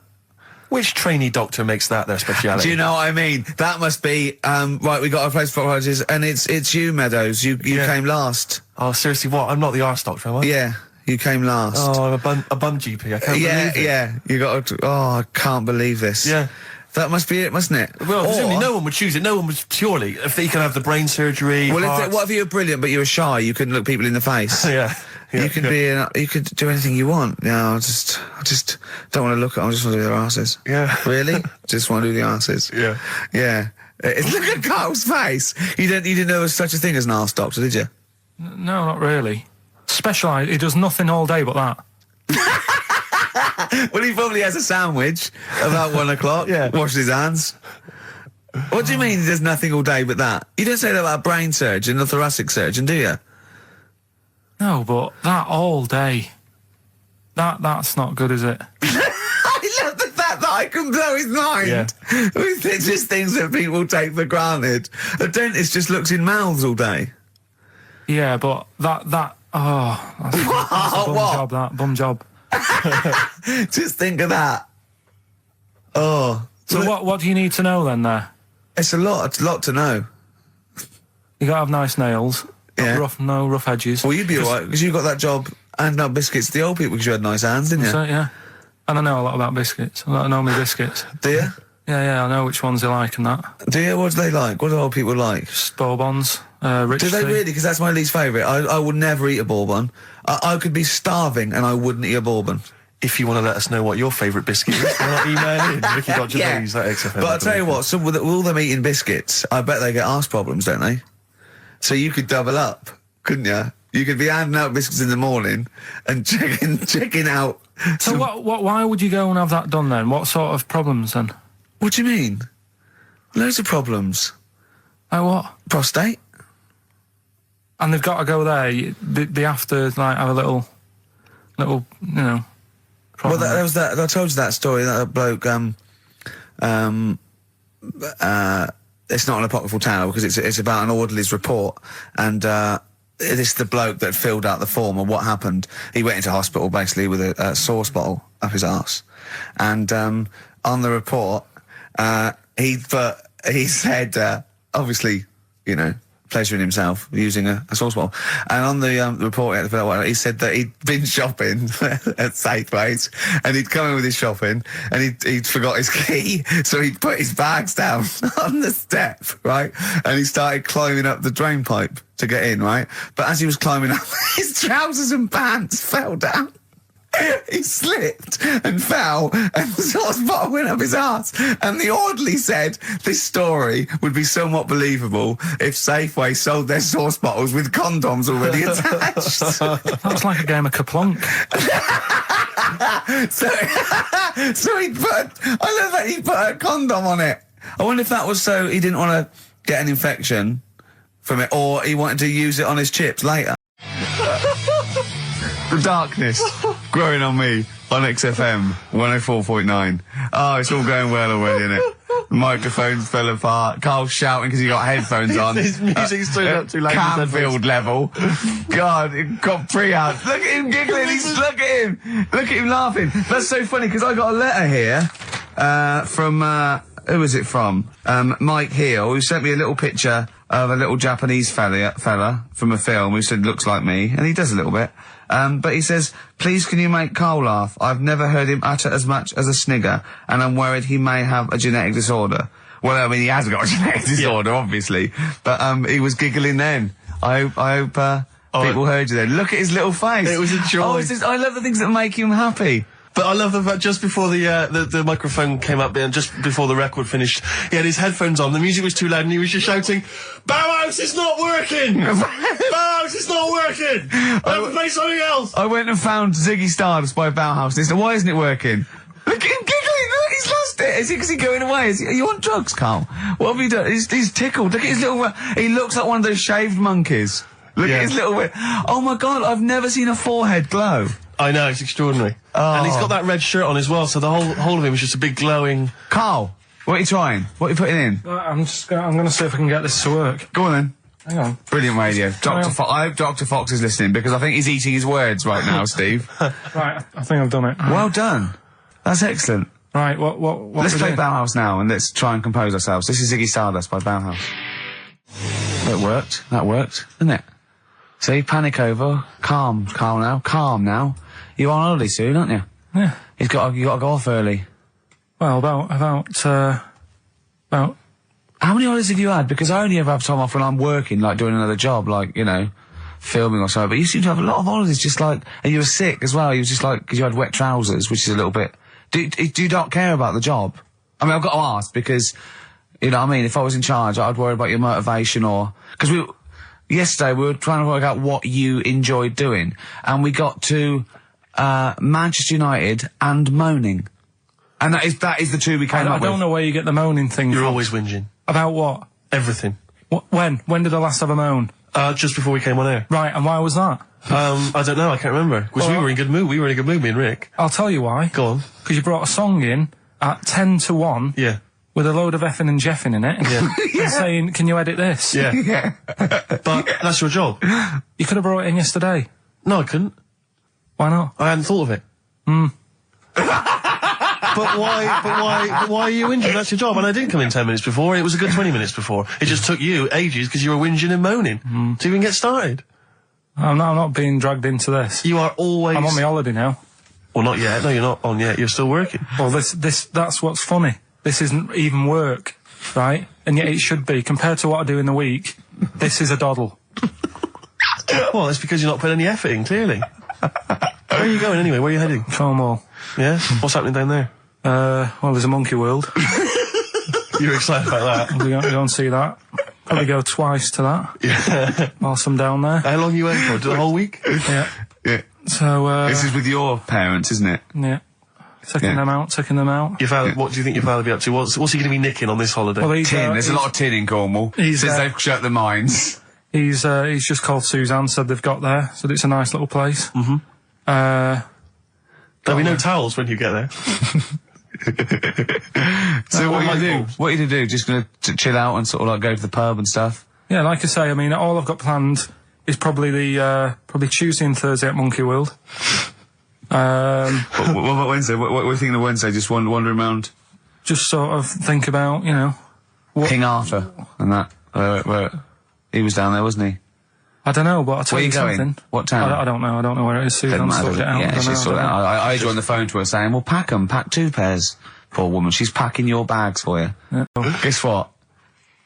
Which trainee doctor makes that their speciality? Do you know what I mean? That must be, right, we got a place for proctologists, and it's you, Meadows. You came last. Oh, seriously, what? I'm not the arse doctor, am I? Yeah, you came last. Oh, I'm a bum GP. I can't believe it. Yeah, you got to, oh, I can't believe this. Yeah. That must be it, mustn't it? Well, presumably Or- no one would choose it. No one would purely. If they can have the brain surgery. Well, heart- what if you were brilliant but you were shy? You couldn't look people in the face. Yeah. You could you could do anything you want. No, I just don't want to look at them. I just want to do their asses. Yeah. Really? Just want to do the asses. Yeah. Yeah. Look at Carl's face. You didn't know there was such a thing as an arse doctor, did you? No, not really. Specialised, he does nothing all day but that. Well, he probably has a sandwich about 1 o'clock. Yeah. Washes his hands. What do you mean he does nothing all day but that? You don't say that about a brain surgeon or thoracic surgeon, do you? No, but that all day. That's not good, is it? I love the fact that I can blow his mind with just things that people take for granted. A dentist just looks in mouths all day. Yeah, but that's a bum What? job, that bum job. Just think of that. Oh. So what do you need to know then there? It's a lot to know. You gotta have nice nails. Yeah. No rough edges. Well, you'd be alright, because you got that job handing out biscuits to the old people because you had nice hands, didn't you? So, yeah. And I know a lot about biscuits. I know my biscuits. Do you? Yeah, I know which ones they like and that. Do you? What do they like? What do old people like? Bourbons, rich Do they tea. really? Because that's my least favourite. I would never eat a bourbon. I could be starving and I wouldn't eat a bourbon. If you want to let us know what your favourite biscuit is, why not email in Ricky.Gervais at XFM. But I'll tell you what, with all them eating biscuits, I bet they get arse problems, don't they? So you could double up, couldn't you? You could be handing out biscuits in the morning and checking out. So why would you go and have that done then? What sort of problems then? What do you mean? Loads of problems. Like what? Prostate. And they've got to go there. They have to like have a little, you know. Well, problem. there was that. I told you that story. That bloke. It's not an apocryphal tale because it's about an orderly's report, and it's the bloke that filled out the form of what happened. He went into hospital basically with a sauce bottle up his arse, and on the report, he said obviously, you know, pleasuring himself using a sauce bottle. And on the report he said that he'd been shopping at Safeways and he'd come in with his shopping and he'd forgot his key, so he'd put his bags down on the step, right? And he started climbing up the drain pipe to get in, right? But as he was climbing up, his trousers and pants fell down. He slipped and fell, and the sauce bottle went up his arse. And the orderly said this story would be somewhat believable if Safeway sold their sauce bottles with condoms already attached. That's like a game of Kaplunk. So he I love that he put a condom on it. I wonder if that was so he didn't want to get an infection from it, or he wanted to use it on his chips later. The darkness growing on me on XFM 104.9. Oh, it's all going well already, isn't it? The microphones fell apart. Carl's shouting because he got headphones on. His music's turned up too loud. Canfield level. God, it got pre-out. Look at him giggling. Look at him. Look at him laughing. That's so funny because I got a letter here from who was it from? Mike Heel, who sent me a little picture of a little Japanese fella from a film who said looks like me, and he does a little bit. But he says, please can you make Carl laugh? I've never heard him utter as much as a snigger, and I'm worried he may have a genetic disorder. Well, I mean, he has got a genetic disorder, obviously, but he was giggling then. I hope People heard you then. Look at his little face. It was a joy. Oh, I love the things that make him happy. But I love the fact just before the microphone came up and just before the record finished, he had his headphones on, the music was too loud and he was just shouting, Bauhaus is not working! Bauhaus is not working! I have to play something else! I went and found Ziggy Stardust by Bauhaus and he said, why isn't it working? Look at him giggling, look, he's lost it! Is he going away? Are you on drugs, Carl? What have you done? He's tickled, look at his little, he looks like one of those shaved monkeys. Look at his little, oh my god, I've never seen a forehead glow. I know, it's extraordinary. Oh. And he's got that red shirt on as well, so the whole of him is just a big glowing... Carl, what are you trying? What are you putting in? I'm going to see if I can get this to work. Go on then. Hang on. Brilliant radio. I hope Dr. Fox is listening because I think he's eating his words right now, Steve. Right, I think I've done it. Well done. That's excellent. Right, what Let's play Bauhaus now and let's try and compose ourselves. This is Ziggy Stardust by Bauhaus. That worked. That worked, didn't it? See, panic over. Calm now. You're on holiday soon, aren't you? Yeah. You got to go off early. Well, about. How many holidays have you had? Because I only ever have time off when I'm working, like doing another job, like, you know, filming or something. But you seem to have a lot of holidays, just like, and you were sick as well. You was just like, because you had wet trousers, which is a little bit. Do you not care about the job? I mean, I've got to ask because, you know what I mean? If I was in charge, I'd worry about your motivation or because yesterday we were trying to work out what you enjoyed doing, and we got to Manchester United and moaning, and that is the two we came up with. I don't know where you get the moaning thing You're from. always whinging. About what? Everything. When did I last have a moan? Just before we came on air. Right, and why was that? I don't know, I can't remember. Because we were in good mood. We were in a good mood, me and Rick. I'll tell you why. Go on. Because you brought a song in at 10 to 1. Yeah. With a load of effing and jeffing in it. Yeah. And saying, can you edit this? Yeah. But that's your job. You could have brought it in yesterday. No, I couldn't. Why not? I hadn't thought of it. But why are you whinging? That's your job. And I didn't come in 10 minutes before. It was a good 20 minutes before. It just took you ages because you were whinging and moaning to even get started. I'm not being dragged into this. You are always... I'm on my holiday now. Well, not yet. No, you're not on yet. You're still working. Well, that's what's funny. This isn't even work, right? And yet it should be. Compared to what I do in the week, this is a doddle. Well, it's because you're not putting any effort in, clearly. Where are you going anyway? Where are you heading? Cornwall. Yeah? What's happening down there? Well, there's a monkey world. You're excited about that? We'll go and see that. Probably go twice to that. Yeah. Whilst I'm down there. How long are you in for? The whole week? Yeah. Yeah. So, this is with your parents, isn't it? Yeah. Taking them out. Your father, what do you think your father will be up to? What's he going to be nicking on this holiday? Well, Tin. There's a lot of tin in Cornwall. Since they've shut the mines. He's just called Suzanne, said they've got there, said it's a nice little place. Mm-hmm. There'll be no towels when you get there. So what are you going to do? What are you going to do? Just going to chill out and sort of like go to the pub and stuff? Yeah, like I say, I mean, all I've got planned is probably probably Tuesday and Thursday at Monkey World. What about Wednesday? What are you thinking of Wednesday? Just wandering around? Just sort of think about, you know... King Arthur and that. Where he was down there, wasn't he? I don't know, but I'll tell Where you are you something. going? What town? I don't know. I don't know where it is. Suzanne sorted it out. Yeah, she's sorted it out. I joined the phone to her saying, well, pack 'em. Pack 2 pairs. Poor woman. She's packing your bags for you. Yeah. Guess what?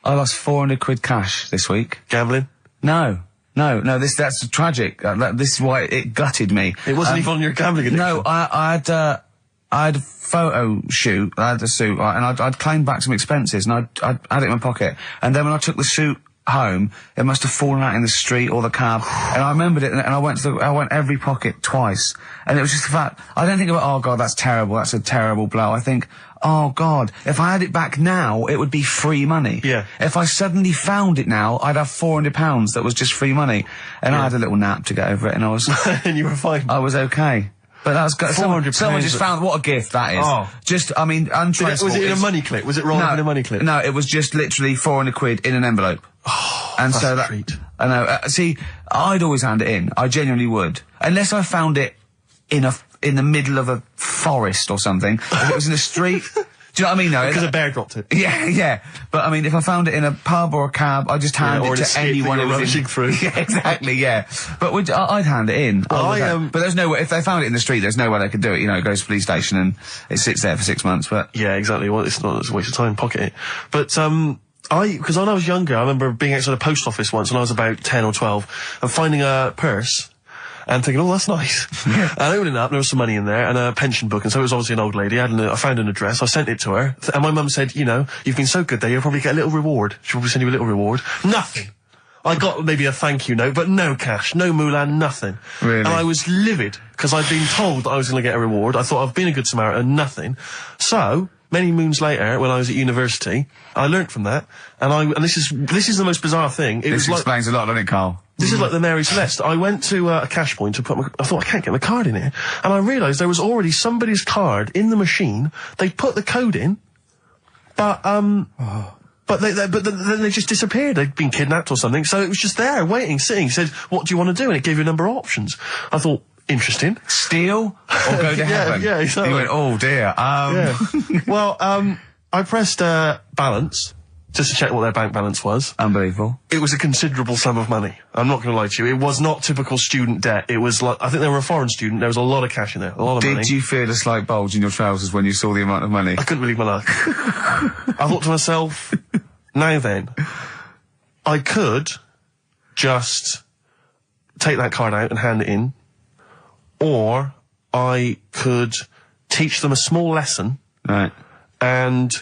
I lost 400 quid cash this week. Gambling? No, that's tragic. This is why it gutted me. It wasn't even on your gambling addiction. No, I had a photo shoot, I had a suit, and I'd claimed back some expenses, and I'd had it in my pocket. And then when I took the suit home, it must have fallen out in the street or the cab. And I remembered it, and I went every pocket twice. And it was just the fact, I don't think about, oh God, that's terrible, that's a terrible blow. I think, oh God, if I had it back now, it would be free money. Yeah. If I suddenly found it now, I'd have £400 that was just free money. And I had a little nap to get over it, and I was... And you were fine. I was okay. But that was good. Someone just £400. found what a gift that is. Oh. Just, I mean, untransport. Was it in a money clip? Was it rolled up in a money clip? No, it was just literally 400 quid in an envelope. Oh, and that's so a that, treat. I know. See, I'd always hand it in. I genuinely would, unless I found it in the middle of a forest or something. If it was in a street. Do you know what I mean? No, because a bear dropped it. Yeah. But I mean, if I found it in a pub or a cab, I'd just hand it to anyone who was rushing through. Yeah, exactly. Yeah. But I'd hand it in. Well, but there's no way. If they found it in the street, there's no way they could do it. You know, it goes to the police station and it sits there for 6 months. But yeah, exactly. Well, it's a waste of time. Pocket it. But Because when I was younger, I remember being outside a post office once when I was about 10 or 12 and finding a purse and thinking, oh, that's nice. And opening it up, there was some money in there and a pension book, and so it was obviously an old lady. I found an address, I sent it to her, and my mum said, you know, you've been so good there, you'll probably get a little reward. She'll probably send you a little reward. Nothing. I got maybe a thank you note, but no cash, no moolah, nothing. Really? And I was livid, because I'd been told that I was going to get a reward. I thought I've been a good Samaritan, nothing. So, many moons later, when I was at university, I learnt from that, and this is the most bizarre thing. This explains a lot, doesn't it, Carl? This is like the Mary Celeste. I went to a cash point to I thought, I can't get my card in here. And I realised there was already somebody's card in the machine. They put the code in, but then they just disappeared. They'd been kidnapped or something. So it was just there, waiting, sitting. He said, what do you want to do? And it gave you a number of options. I thought, interesting. Steal or go to heaven? Yeah, exactly. You went, oh dear. Yeah. Well, I pressed balance, just to check what their bank balance was. Unbelievable. It was a considerable sum of money. I'm not going to lie to you. It was not typical student debt. It was like, I think they were a foreign student. There was a lot of cash in there. A lot of money. Did you feel a slight bulge in your trousers when you saw the amount of money? I couldn't believe my luck. I thought to myself, now then, I could just take that card out and hand it in, or I could teach them a small lesson. Right. And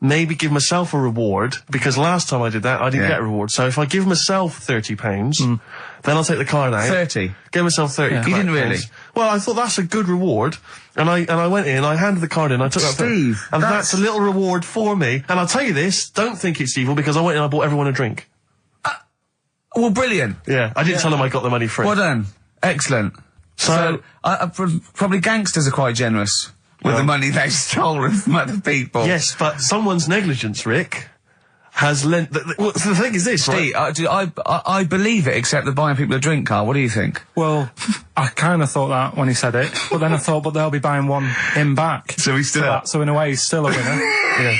maybe give myself a reward, because last time I did that, I didn't get a reward. So if I give myself £30, then I'll take the card out. 30? Give myself 30. You didn't really? Well, I thought that's a good reward. And I went in, I handed the card in, I took Steve, that. And that's a little reward for me. And I'll tell you this, don't think it's evil, because I went in and I bought everyone a drink. Well, brilliant. Yeah, I didn't tell them I got the money free. Well done. Excellent. So probably gangsters are quite generous with the money they've stolen from other people. Yes, but someone's negligence, Rick, has lent... Well, the thing is this, Steve, right? I believe it, except that buying people a drink, Carl. What do you think? Well, I kind of thought that when he said it, but then I thought, but they'll be buying him back. So he's still up. So in a way, he's still a winner. Yeah.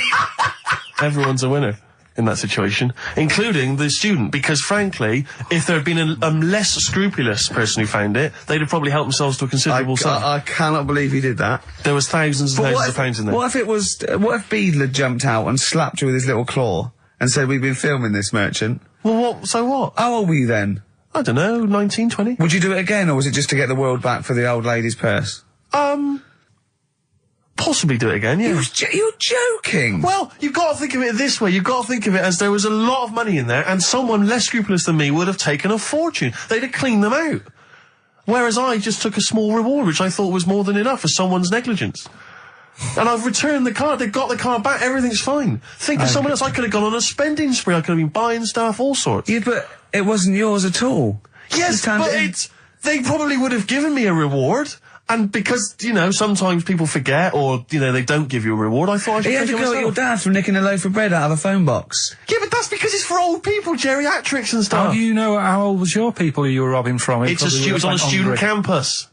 Everyone's a winner in that situation, including the student, because frankly, if there had been a less scrupulous person who found it, they'd have probably helped themselves to a considerable sum. I cannot believe he did that. There was thousands and thousands of pounds in there. What if Beadle had jumped out and slapped you with his little claw and said, we've been filming this merchant? Well, so what? How old were you then? I don't know, 19, 20? Would you do it again, or was it just to get the world back for the old lady's purse? Possibly do it again, yeah. You're joking! Well, you've got to think of it this way. You've got to think of it as there was a lot of money in there, and someone less scrupulous than me would have taken a fortune. They'd have cleaned them out. Whereas I just took a small reward, which I thought was more than enough for someone's negligence. And I've returned the card. They've got the card back. Everything's fine. Think of someone else. I could have gone on a spending spree. I could have been buying stuff, all sorts. Yeah, but it wasn't yours at all. Yes, but they probably would have given me a reward. And because, you know, sometimes people forget or, you know, they don't give you a reward, I thought I should take it myself. You had to go at your dad for nicking a loaf of bread out of a phone box. Yeah, but that's because it's for old people, geriatrics and stuff. How do you know how old was your people you were robbing from? It was on a student campus.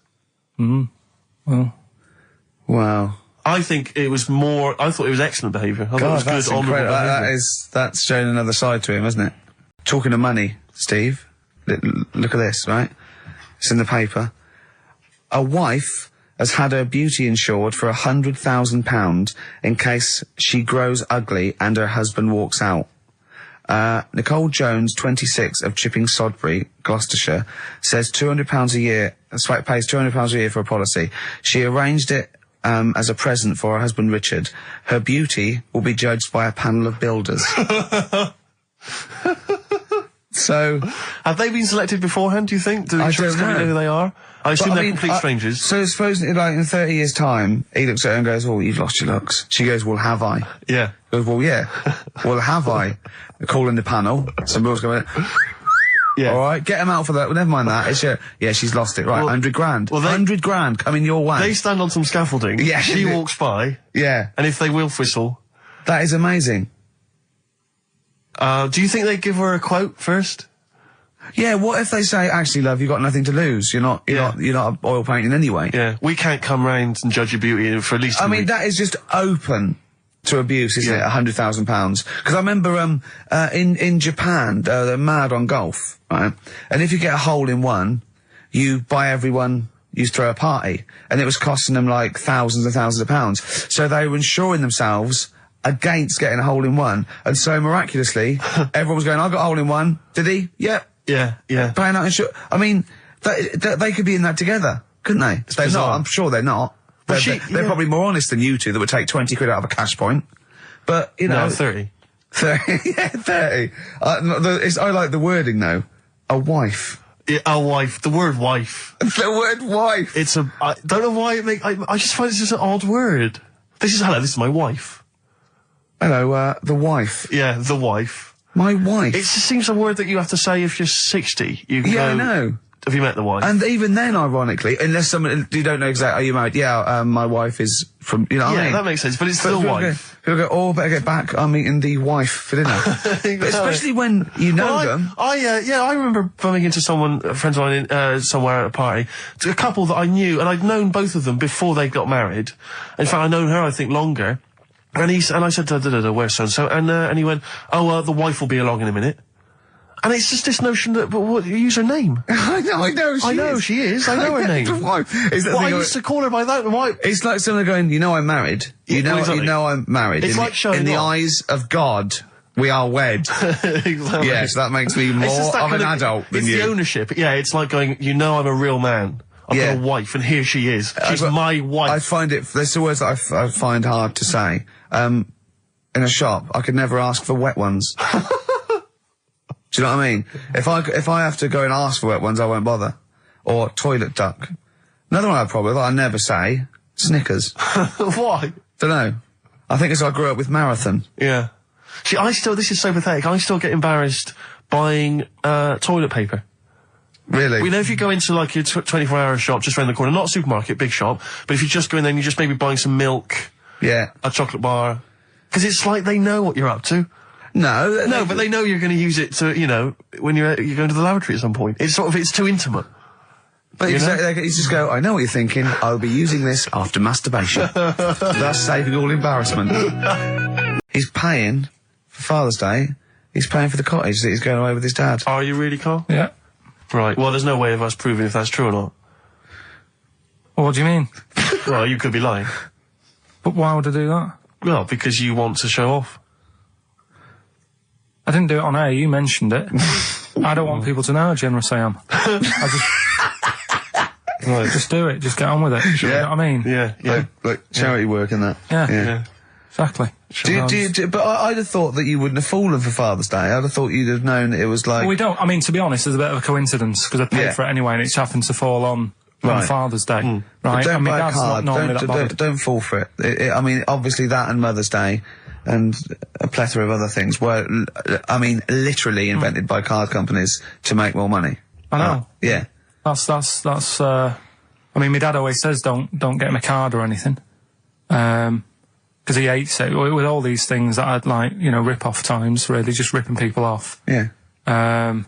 Well. Wow. I think it was I thought it was excellent behaviour. I thought it was good, honourable behaviour. That's showing another side to him, isn't it? Talking of money, Steve, look at this, right? It's in the paper. A wife has had her beauty insured for £100,000 in case she grows ugly and her husband walks out. Nicole Jones, 26, of Chipping Sodbury, Gloucestershire, says £200 a year, pays £200 a year for a policy. She arranged it as a present for her husband Richard. Her beauty will be judged by a panel of builders. So, have they been selected beforehand, do you think? Do the insurance company know who they are? I assume they're complete strangers. So suppose, like, in 30 years' time, he looks at her and goes, oh, you've lost your looks. She goes, well, have I? Yeah. He goes, well, yeah. Well, have I? They're calling the panel. Some girls going, yeah. All right, get him out for that. Well, never mind that. It's she's lost it. Right, 100 grand. Well, 100 grand coming your way. They stand on some scaffolding. Yeah. She walks by. Yeah. And if they wolf whistle. That is amazing. Do you think they'd give her a quote first? Yeah, what if they say, actually, love, you've got nothing to lose. You're not oil painting anyway. Yeah, we can't come round and judge your beauty for at least I mean, that is just open to abuse, isn't it? £100,000. Because I remember, in Japan, they're mad on golf, right? And if you get a hole in one, you buy everyone, you throw a party. And it was costing them like thousands and thousands of pounds. So they were insuring themselves against getting a hole-in-one, and so miraculously, everyone was going, I got a hole-in-one. Did he? Yep. Yeah. Paying out insurance. I mean, they could be in that together, couldn't they? They're bizarre. not. I'm sure they're not. But They're probably more honest than you two that would take 20 quid out of a cash point. But, you know. No, 30. 30. Yeah, 30. I like the wording, though. A wife. Yeah, a wife. The word wife. The word wife. I don't know why I just find it's just an odd word. This is my wife. Hello, the wife. Yeah, the wife. My wife. It just seems a word that you have to say if you're 60. You can Yeah, go, I know. Have you met the wife? And even then, ironically, unless you don't know exactly, are you married? Yeah, my wife is from, you know what I mean? that makes sense, but it's the wife. People go, oh, better get back, I'm meeting the wife for dinner. But especially when you know them. I remember bumping into friends of mine somewhere at a party, a couple that I knew, and I'd known both of them before they got married. In fact, I'd known her, I think, longer. And I said, where's so-and-so? And he went, the wife will be along in a minute. And it's just this notion that, but what, use her name. I know she is. I know her name. I used to call her by that. Why? It's like someone going, you know I'm married. You know I'm married. It's like showing in the off. eyes of God, we are wed. Exactly. Yes, that makes me more of an adult than you. It's the ownership. Yeah, it's like going, you know I'm a real man. I've got a wife, and here she is. She's my wife. I find there's the words that I find hard to say. In a shop, I could never ask for wet ones. Do you know what I mean? If I have to go and ask for wet ones, I won't bother. Or toilet duck. Another one I probably that I never say, Snickers. Why? Don't know. I think it's I grew up with Marathon. Yeah. See, this is so pathetic, I still get embarrassed buying, toilet paper. Really? You know, if you go into like your 24-hour shop just around the corner, not a supermarket, big shop, but if you just go in there and you're just maybe buying some milk. Yeah. A chocolate bar. Because it's like they know what you're up to. No, but they know you're going to use it to, you know, when you're going to the lavatory at some point. It's too intimate. But you just go, I know what you're thinking, I'll be using this after masturbation. Thus saving all embarrassment. He's paying for Father's Day, he's paying for the cottage that he's going away with his dad. Are you really, Carl? Yeah. Right, well, there's no way of us proving if that's true or not. Well, what do you mean? Well, you could be lying. But why would I do that? Well, because you want to show off. I didn't do it on air, you mentioned it. I don't want people to know how generous I am. Just do it, just get on with it. You know what I mean? Yeah. Like charity work and that. Yeah. Exactly. But I'd have thought that you wouldn't have fallen for Father's Day. I'd have thought you'd have known that it was like... Well, we don't. I mean, to be honest, there's a bit of a coincidence, because I paid for it anyway, and it just happened to fall on Father's Day. But Right? don't I mean, buy a Dad's card. not normally that bothered. Don't fall for it. I mean, obviously that and Mother's Day and a plethora of other things were, I mean, literally invented by card companies to make more money. I know. Yeah. That's, I mean, my dad always says don't get him a card or anything. Because he hates it. With all these things that I'd like, you know, rip-off times, really, just ripping people off. Yeah. It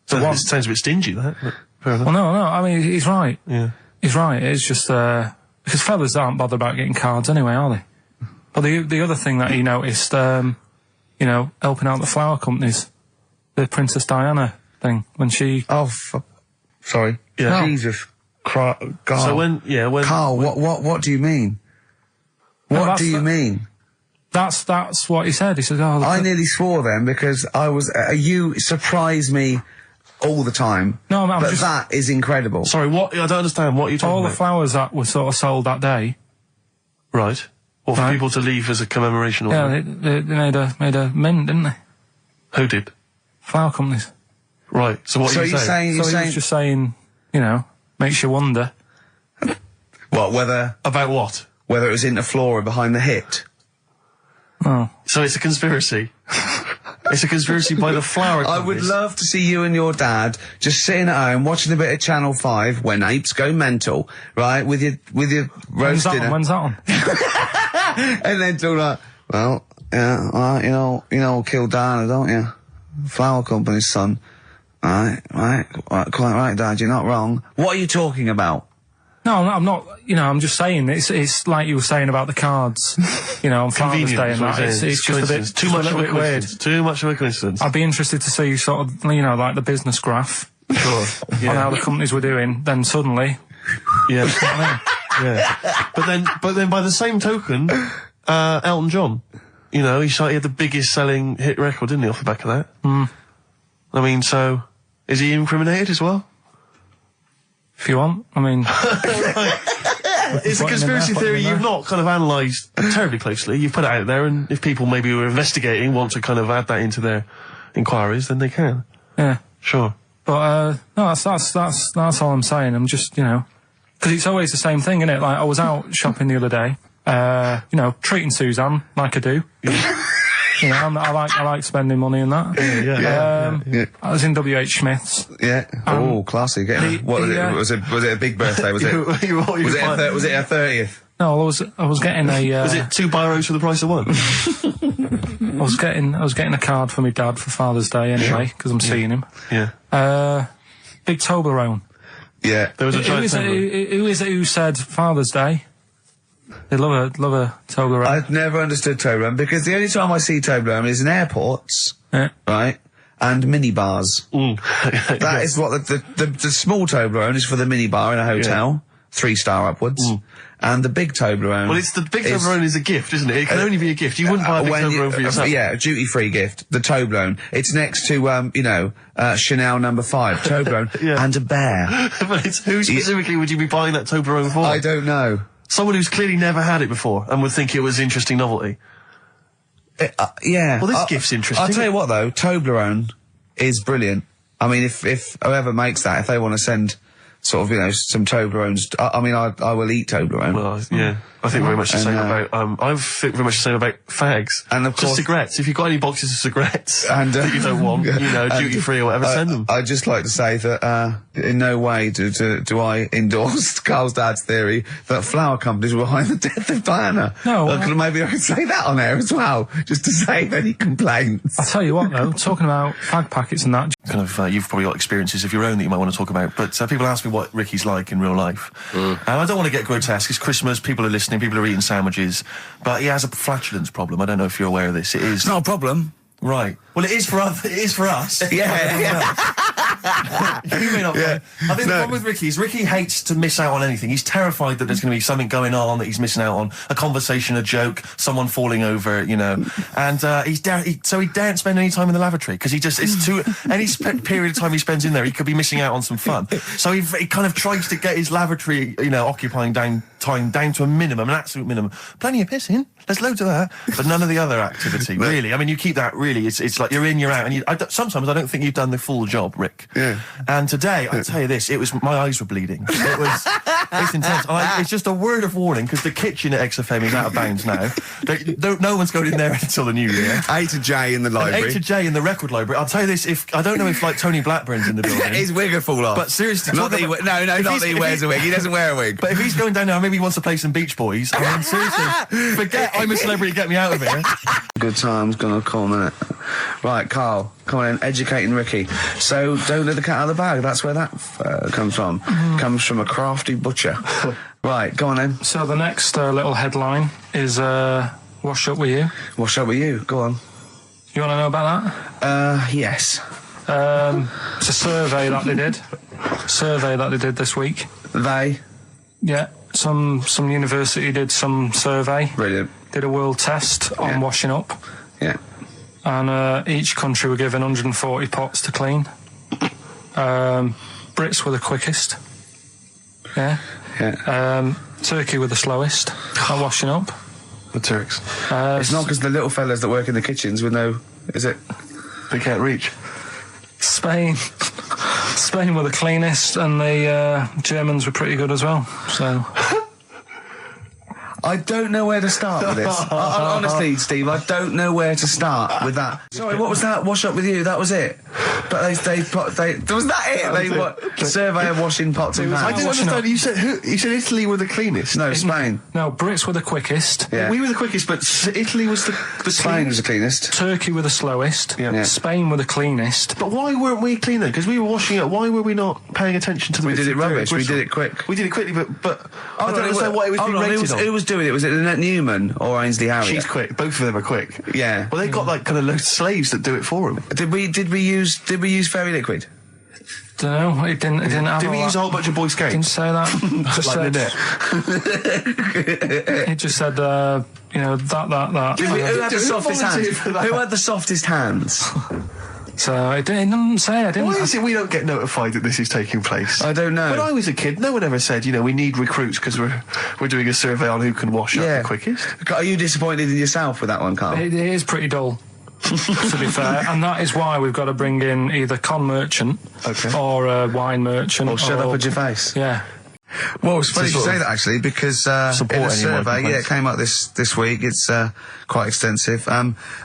sounds a bit stingy, that. But fair enough. Well, no, I mean, he's right. Yeah. He's right. It's just, because fellas aren't bothered about getting cards anyway, are they? But the other thing that he noticed, you know, helping out the flower companies, the Princess Diana thing, when she... Oh, sorry. Yeah. No. Jesus. God. So when Carl, what do you mean? What do you mean? That's what he said. He said, oh... I nearly swore then because I was... you surprise me all the time. No, I'm but just... that is incredible. Sorry, what? I don't understand. What are you talking about? All the flowers that were sort of sold that day... Right. Or for people to leave as a commemoration or something? Yeah, they made a mint, didn't they? Who did? Flower companies. Right. So what are you saying? He was just saying, you know, makes you wonder. Whether... About what? Whether it was Interflora behind the hit. Oh. So it's a conspiracy. It's a conspiracy by the flower companies. I would love to see you and your dad just sitting at home watching a bit of Channel 5 when apes go mental, right? With your roast dinner. When's that on? And then talk like, well, yeah, you know, kill Diana, don't you? Flower company's son. Right, quite right, Dad, you're not wrong. What are you talking about? No, I'm not, you know, I'm just saying, it's like you were saying about the cards, you know, on Father's Day and that. It's just a bit, too much of a bit weird. Too much of a coincidence. I'd be interested to see sort of, you know, like the business graph. Sure. On how the companies were doing, then suddenly. Yeah. Yeah. But then by the same token, Elton John. You know, he had the biggest selling hit record, didn't he, off the back of that? I mean, so, is he incriminated as well? If you want, I mean... It's a conspiracy theory you've not kind of analysed terribly closely. You've put it out there, and if people maybe who are investigating want to kind of add that into their inquiries, then they can. Yeah. Sure. But, no, that's all I'm saying. I'm just, you know... Because it's always the same thing, innit? Like, I was out shopping the other day, you know, treating Suzanne like I do. You know, I like spending money and that. Yeah. I was in WH Smith's. Yeah. Classy. Was it a big birthday? Was it? Was it a 30th? No, I was getting a. Was it 2 biros for the price of 1? I was getting a card for my dad for Father's Day anyway, because I'm seeing him. Yeah. Big Toblerone. Yeah. There was a giant who is it who said Father's Day? They love a Toblerone. I've never understood Toblerone because the only time I see Toblerone is in airports, right, and minibars. That is what the small Toblerone is for the minibar in a hotel, 3-star upwards, and the big Toblerone. Well, the big Toblerone is a gift, isn't it? It can only be a gift. You wouldn't buy a big Toblerone for yourself. Yeah, a duty-free gift. The Toblerone. It's next to Chanel No. 5 Toblerone and a bear. But who specifically would you be buying that Toblerone for? I don't know. Someone who's clearly never had it before and would think it was interesting novelty. Yeah. Well, this gift's interesting. I'll tell you what, though, Toblerone is brilliant. I mean, if whoever makes that, if they want to send sort of, some Toblerones, I will eat Toblerone. Well, yeah. I think very much the same about, I think very much the same about fags. And of course... cigarettes. If you've got any boxes of cigarettes and that you don't want, duty-free or whatever, send them. I'd just like to say that, in no way do I endorse Carl's dad's theory that flower companies were behind the death of Diana. No. Maybe I could say that on air as well, just to save any complaints. I'll tell you what, though, talking about fag packets and that... Kind of, you've probably got experiences of your own that you might want to talk about, but people ask me what Ricky's like in real life. And I don't want to get grotesque. It's Christmas, people are listening, people are eating sandwiches, but he has a flatulence problem. I don't know if you're aware of this. It is... It's not a problem. Right. Well, it is for us. Yeah. You may not. Yeah. I think the problem with Ricky is Ricky hates to miss out on anything. He's terrified that there's going to be something going on that he's missing out on. A conversation, a joke, someone falling over, And he daren't spend any time in the lavatory because it's too... any period of time he spends in there, he could be missing out on some fun. So he kind of tries to get his lavatory, occupying time down to a minimum, an absolute minimum. Plenty of pissing. There's loads of that, but none of the other activity, really. I mean, you keep that, really, it's like you're in, you're out, and sometimes I don't think you've done the full job, Rick. Yeah. And today, I'll tell you this, my eyes were bleeding. It's intense. It's just a word of warning, because the kitchen at XFM is out of bounds now. No one's going in there until the new year. A to J in the library. A to J in the record library. I'll tell you this, I don't know if, Tony Blackburn's in the building. His wig will fall off. But seriously... not that he wears a wig. He doesn't wear a wig. But if he's going down there, maybe he wants to play some Beach Boys. I mean, seriously, forget I'm a celebrity, get me out of here. Good time's gonna come, innit? Right, Carl, come on in, educating Ricky. So, don't let the cat out of the bag, that's where that comes from. Comes from a crafty butcher. Right, go on then. So the next little headline is, Wash Up With You. Wash Up With You, go on. You want to know about that? Yes. It's a survey that they did this week. They? Yeah, some university did some survey. Brilliant. Did a world test on washing up. Yeah. And each country were given 140 pots to clean. Brits were the quickest. Yeah. Yeah. Turkey were the slowest at washing up. The Turks. It's not because the little fellas that work in the kitchens with no... Is it? They can't reach. Spain were the cleanest, and the Germans were pretty good as well. So... I don't know where to start with this. Honestly, Steve, I don't know where to start with that. Sorry, what was that? Wash Up With You, that was it. But was that it? Survey of washing pots and pans. I didn't understand. You said Italy were the cleanest. No, Spain. No, Brits were the quickest. Yeah. We were the quickest, but Italy was the Spain was the cleanest. Turkey were the slowest. Yeah. Spain were the cleanest. But why weren't we clean then? Because we were washing up. Why were we not paying attention to the... We did it rubbish. We did it quick. We did it quickly, but I don't understand why it was being rated on. Who was doing it? Was it Annette Newman or Ainsley Harriott? She's quick. Both of them are quick. Yeah. Well, they've got kind of slaves that do it for them. Did we use fairy liquid? Don't know. It didn't have. Did we use a whole bunch of Boy Didn't Scouts? say that. Just Like said, Lynette. it just said, that. Who had the softest volunteered hands? for that? Who had the softest hands? So it didn't say. I didn't. Why is it we don't get notified that this is taking place? I don't know. When I was a kid, no one ever said, we need recruits because we're doing a survey on who can wash up the quickest. Are you disappointed in yourself with that one, Carl? It is pretty dull, to be fair, and that is why we've got to bring in either con merchant or a wine merchant. Or shut up at your face. Yeah. Well, it's funny you say that actually, because in a survey, it came up this week. It's quite extensive.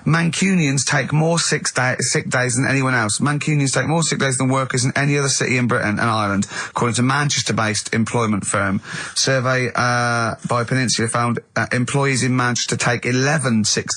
Mancunians take more sick days than anyone else. Mancunians take more sick days than workers in any other city in Britain and Ireland, according to Manchester-based employment firm. Survey by Peninsula found employees in Manchester take 11 sick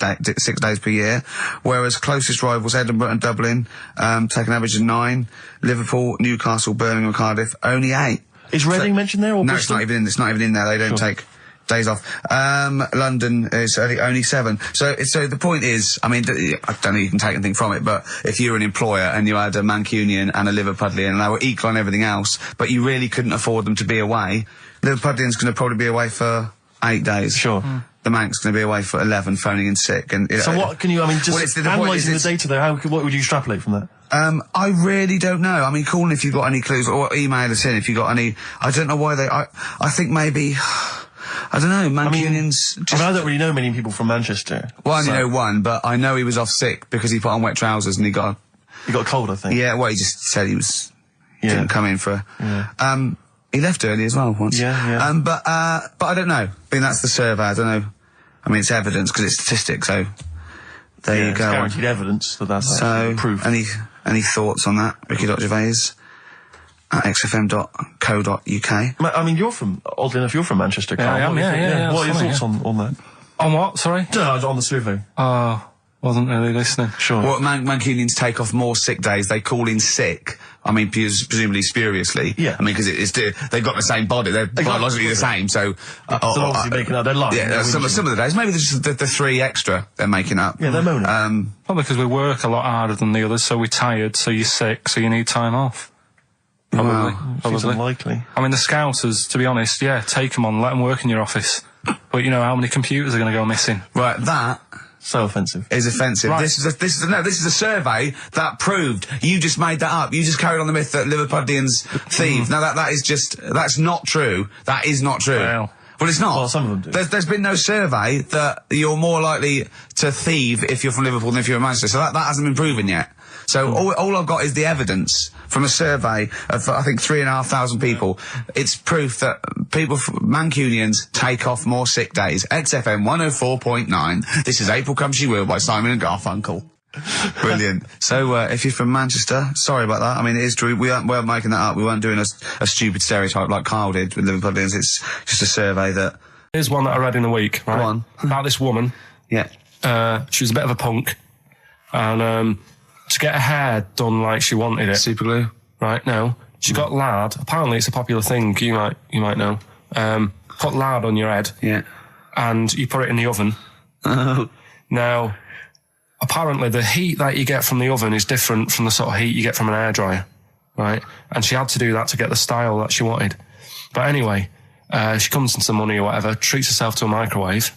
days per year, whereas closest rivals Edinburgh and Dublin take an average of 9. Liverpool, Newcastle, Birmingham, and Cardiff only 8. Is Reading mentioned there? Or no, Bristol? it's not even in there. They don't take days off. London is only 7. So the point is, I mean, I don't know you can take anything from it, but if you're an employer and you had a Mancunian and a Liverpudlian and they were equal on everything else, but you really couldn't afford them to be away, Liverpudlian's going to probably be away for 8 days. Sure. The Manc's going to be away for 11, phoning in sick. And so what can you? I mean, just analysing the data there. What would you extrapolate from that? I really don't know. I mean, call in if you've got any clues, or email us in if you've got any. I don't know why they. I think maybe. I don't know. Mancunians. I don't really know many people from Manchester. Well, I only know one, but I know he was off sick because he put on wet trousers and he got a cold, I think. Yeah. Well, he just said he was. Didn't come in for. Yeah. He left early as well once. Yeah. But I don't know. I mean, that's the survey. I don't know. I mean, it's evidence because it's statistics. So there you go. It's guaranteed evidence that's proof. Any thoughts on that, Ricky.Gervais at xfm.co.uk? I mean, oddly enough, you're from Manchester, Carl. Yeah, I am, yeah. What are your thoughts on that? On what, sorry? On the survey. Wasn't really listening. Sure. Well, Mancunians take off more sick days. They call in sick. I mean, presumably spuriously. Yeah. I mean, because they've got the same body. They're biologically the same, so... they're obviously making up. They're lying. Yeah, some of the days. Maybe just the 3 extra they're making up. Yeah, they're moaning. Probably because we work a lot harder than the others, so we're tired, so you're sick, so you need time off. Probably. Seems unlikely. I mean, the Scousers, to be honest, take them on, let them work in your office. But you know how many computers are going to go missing? Right, that... So offensive. Is offensive. Right. This is a survey that proved you just made that up. You just carried on the myth that Liverpudlians thieve. Now that's not true. That is not true. Well, it's not. Well, some of them do. There's been no survey that you're more likely to thieve if you're from Liverpool than if you're in Manchester. So that hasn't been proven yet. So all I've got is the evidence from a survey of, I think, 3,500 people. It's proof that Mancunians take off more sick days. XFM 104.9. This is April Come She Will by Simon and Garfunkel. Brilliant. So, if you're from Manchester, sorry about that. I mean, it is true. We aren't making that up. We weren't doing a stupid stereotype like Carl did with Liverpudlians. It's just a survey that... Here's one that I read in a week, right? Go on. About this woman. Yeah. She was a bit of a punk. And, to get her hair done like she wanted it. Super glue. Right, no. She got lard. Apparently it's a popular thing, you might know. Put lard on your head. Yeah. And you put it in the oven. Now, apparently the heat that you get from the oven is different from the sort of heat you get from an hairdryer. Right? And she had to do that to get the style that she wanted. But anyway, she comes into money or whatever, treats herself to a microwave.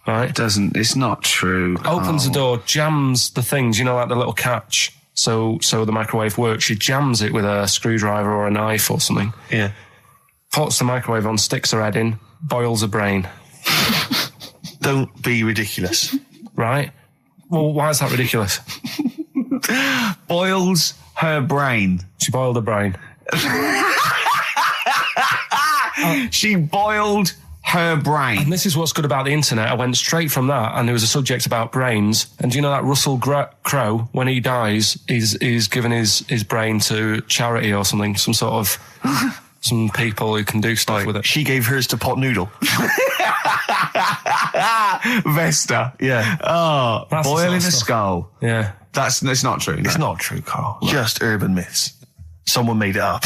Right? It's not true. Opens the door, jams the things, like the little catch, so the microwave works. She jams it with a screwdriver or a knife or something. Yeah. Puts the microwave on, sticks her head in, boils her brain. Don't be ridiculous. Right? Well, why is that ridiculous? Boils her brain. She boiled her brain. She boiled her brain. And this is what's good about the internet. I went straight from that, and there was a subject about brains. And do you know that Russell Crowe, when he dies, he's given his brain to charity or something, some sort of some people who can do stuff with it. She gave hers to Pot Noodle. Vesta. Yeah. Oh, That's boiling the a sort of skull. Yeah. It's not true. It's not true, Carl. Just urban myths. Someone made it up.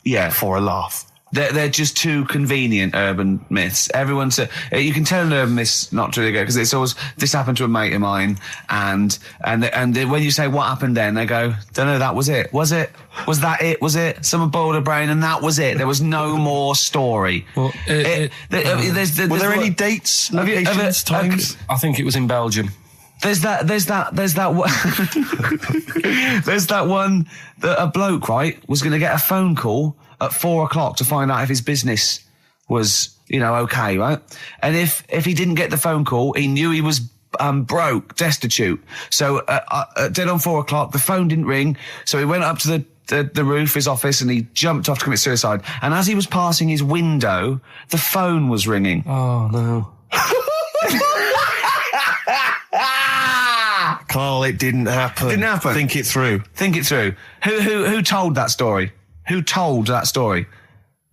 Yeah. For a laugh. They're just too convenient, urban myths. Everyone's you can tell an urban myth's not really good because it's always this happened to a mate of mine, and when you say what happened then, they go, don't know, that was it. Was it? Was that it? Was it? Someone boiled a brain and that was it. There was no more story. Well, Were there any dates, locations, times? I think it was in Belgium. There's that one. There's that one that a bloke, right, was going to get a phone call at 4 o'clock to find out if his business was, okay, right? And if he didn't get the phone call, he knew he was broke, destitute. So dead on 4 o'clock, the phone didn't ring. So he went up to the roof of his office and he jumped off to commit suicide. And as he was passing his window, the phone was ringing. Oh no. Carl, it didn't happen. Didn't happen. Think it through. Think it through. Who told that story? Who told that story?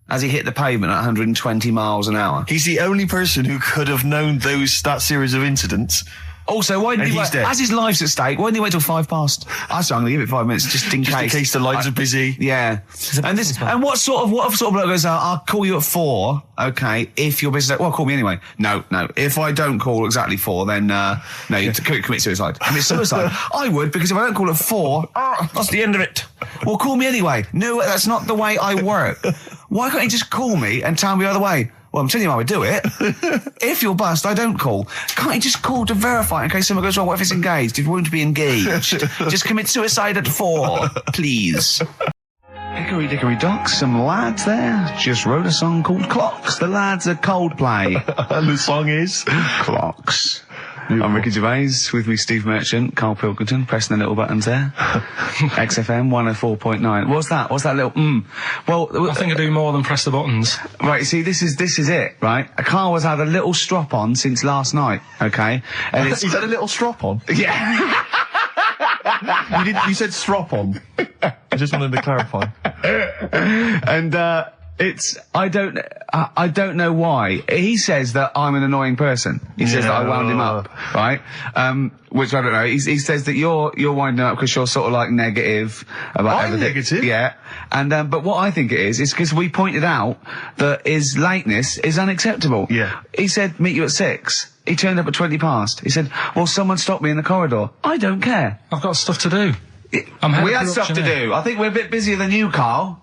As he hit the pavement at 120 miles an hour. He's the only person who could have known that series of incidents. Also, why didn't he wait? As his life's at stake, why didn't he wait till 5 past? I'm going to give it 5 minutes just in case. In case the lines are busy. Yeah. And what sort of bloke goes, I'll call you at 4, okay, if you're busy. Well, call me anyway. No. If I don't call exactly 4, then, you commit suicide. Commit suicide. I would, because if I don't call at 4, that's the end of it. Well, call me anyway. No, that's not the way I work. Why can't you just call me and tell me the other way? Well, I'm telling you how I do it. If you're bust, I don't call. Can't you just call to verify in case someone goes wrong? What if it's engaged? It won't be engaged. Just commit suicide at 4, please. Hickory dickory dock, some lads there just wrote a song called Clocks. The lads are Coldplay. And the song is? Clocks. I'm Ricky Gervais, with me Steve Merchant, Karl Pilkington, pressing the little buttons there. XFM 104.9. What's that little Well, I think I do more than press the buttons. Right, you see, this is it, right? Carl has had a little strop on since last night, okay? And it's He's had a little strop on? yeah. You said strop on. I just wanted to clarify. And I don't know why. He says that I'm an annoying person. He says that I wound him up, right? Which I don't know. He says that you're winding up because you're sort of like negative about everything. Negative? Yeah. And, but what I think it is because we pointed out that his lateness is unacceptable. Yeah. He said, meet you at 6. He turned up at 20 past. He said, well, someone stopped me in the corridor. I don't care. I've got stuff to do. We had stuff to do. I think we're a bit busier than you, Carl.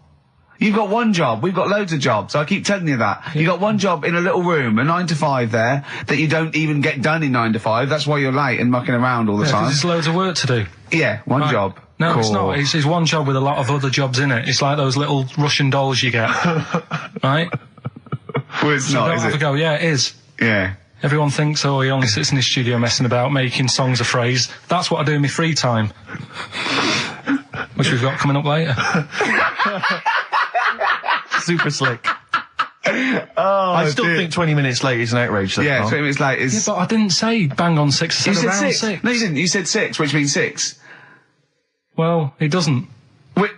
You've got one job. We've got loads of jobs. I keep telling you that. You got one job in a little room, a 9 to 5 there, that you don't even get done in 9 to 5. That's why you're late and mucking around all the time. There's loads of work to do. Yeah, one job. No, cool. It's not. It's one job with a lot of other jobs in it. It's like those little Russian dolls you get. Right? Well, it's not, is it? Go, yeah, it is. Yeah. Everyone thinks, he only sits in his studio messing about, making songs a phrase. That's what I do in my free time. Which we've got coming up later. Super slick. I still think 20 minutes late is an outrage. Though, yeah, Carl. 20 minutes late is... Yeah, but I didn't say bang on 6. I said around 6. 6. No, you didn't. You said 6, which means 6. Well, it doesn't. Wait,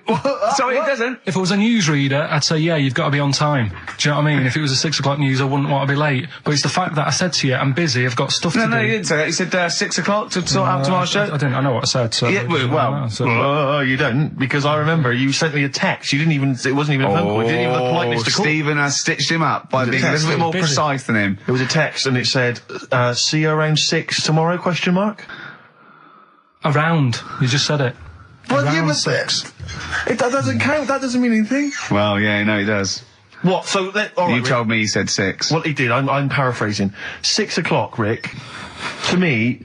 sorry, it doesn't? If it was a newsreader, I'd say, yeah, you've got to be on time. Do you know what I mean? If it was a 6 o'clock news, I wouldn't want to be late. But it's the fact that I said to you, I'm busy, I've got stuff to do. No, you didn't say that. You said 6 o'clock to sort out tomorrow's show. I didn't. I know what I said. So yeah, well, you don't, because I remember you sent me a text. You didn't even. It wasn't even a phone call. You didn't even have the politeness to call. Stephen has stitched him up by being a little bit more precise than him. It was a text, and it said, "See you around 6 tomorrow?" Question mark. Around. You just said it. Well, around yeah, but 6. That doesn't count. That doesn't mean anything. Well, yeah, no, he does. What? So all right, you told me he said 6. Well, he did. I'm paraphrasing. 6 o'clock, Rick. To me,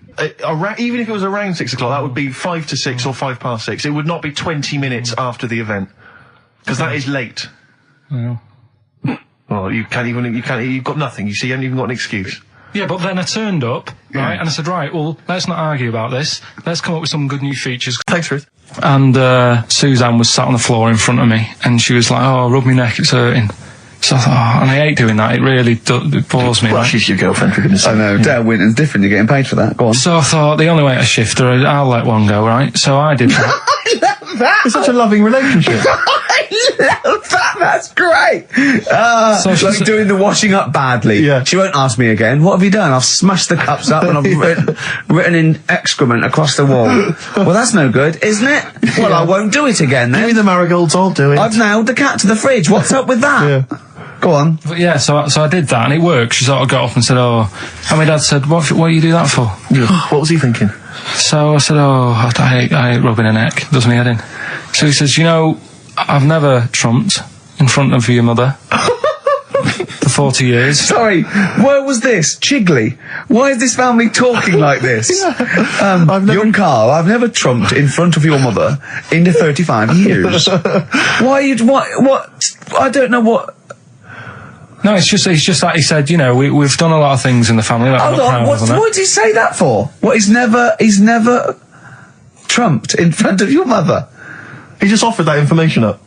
even if it was around 6 o'clock, that would be 5 to 6 or 5 past 6. It would not be 20 minutes after the event, because that is late. Well, you've got nothing. You see, you haven't even got an excuse. Yeah, but then I turned up, right, and I said, right, well, let's not argue about this. Let's come up with some good new features. Thanks, Ruth. And Suzanne was sat on the floor in front of me, and she was like, rub my neck, it's hurting. So I thought, and I hate doing that, it really it bores me. Well, right? she's your girlfriend, for goodness sake. I know, Dale Winton's different, you're getting paid for that, go on. So I thought, the only way to shift her, I'll let one go, right? So I did that. I love that! It's such a loving relationship. I love that, that's great! So like doing the washing up badly. Yeah. She won't ask me again, what have you done? I've smashed the cups up and I've written in excrement across the wall. Well, that's no good, isn't it? Well, I won't do it again then. Give me the marigolds, I'll do it. I've nailed the cat to the fridge, what's up with that? Yeah. Go on. But yeah, so I did that and it worked. She sort of got up and said, oh, and my dad said, what do you do that for? What was he thinking? So I said, oh, I hate rubbing her neck, does me head in. So he says, you know, I've never trumped in front of your mother for 40 years. Sorry, where was this? Chigley? Why is this family talking like this? Young Carl, I've never trumped in front of your mother in the 35 years. Why you, what, I don't know what... No, it's just that he said, you know, we've done a lot of things in the family that Hold on, what did he say that for? What, he's never trumped in front of your mother? He just offered that information up.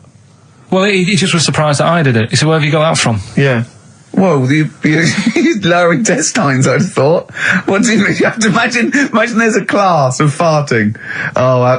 Well, he just was surprised that I did it. He said, where have you got that from? Yeah. Whoa, he's lowering test times, I'd have thought. What do you mean? You have to imagine there's a class of farting. Oh,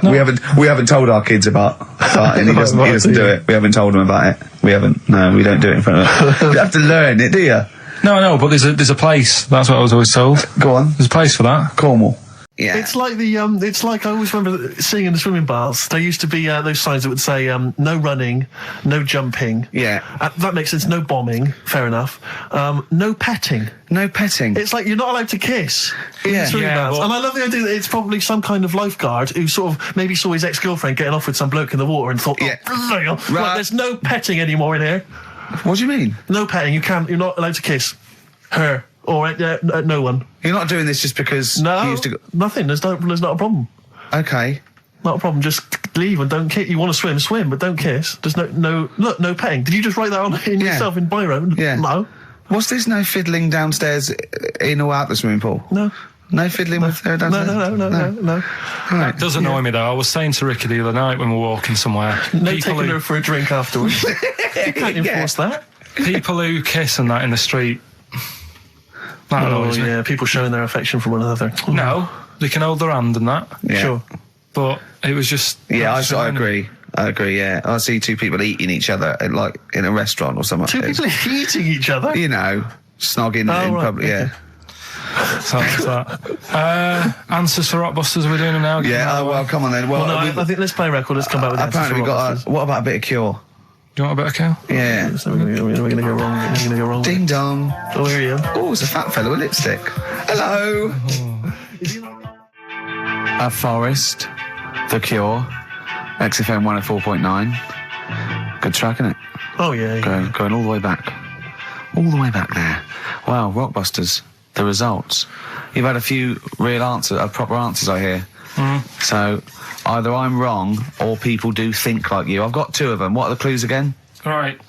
we haven't told our kids about farting. He doesn't do it. We haven't told him about it. We don't do it in front of them. You have to learn it, do you? No, but there's a place. That's what I was always told. Go on. There's a place for that. Cornwall. Yeah. It's like it's like I always remember seeing in the swimming baths, there used to be those signs that would say, no running, no jumping. Yeah. That makes sense. No bombing. Fair enough. No petting. No petting. It's like you're not allowed to kiss in the swimming baths. And I love the idea that it's probably some kind of lifeguard who sort of maybe saw his ex-girlfriend getting off with some bloke in the water and thought, right, there's no petting anymore in here. What do you mean? No petting. You're not allowed to kiss her. Or no one. You're not doing this just because you used to go... Nothing. There's not a problem. Okay. Not a problem. Just leave and don't kiss. You want to swim, but don't kiss. There's no petting. Did you just write that on in yourself in biro? Yeah. No. What's this? No fiddling downstairs in or out the swimming pool? No. No fiddling with her downstairs? No. Right. That does annoy me though. I was saying to Ricky the other night when we were walking somewhere. No taking her for a drink afterwards. You can't enforce that. People who kiss and that in the street. That annoys me. Yeah, people showing their affection for one another. No, they can hold their hand and that. Yeah. Sure. But it was just... Yeah, I agree. Yeah. I see two people eating each other, like, in a restaurant or something. Two people eating each other? You know, snogging in public, yeah. So that's that. Answers for Rockbusters, we're doing them now? Yeah, well, come on then. Well, no, I think let's play a record. Let's come back with answers apparently for we've got Rockbusters. what about a bit of Cure? Do you want a bit of Kill? Yeah. So we're going to go wrong. We're going to go wrong. Ding dong. Oh, here you go. Oh, it's a fat fella with lipstick. Hello. A Forest, The Cure, XFM 104.9. Good track, isn't it? Oh, yeah. Going all the way back. All the way back there. Wow, Rockbusters, the results. You've had a few proper answers, I hear. So, either I'm wrong or people do think like you. I've got two of them. What are the clues again? Right.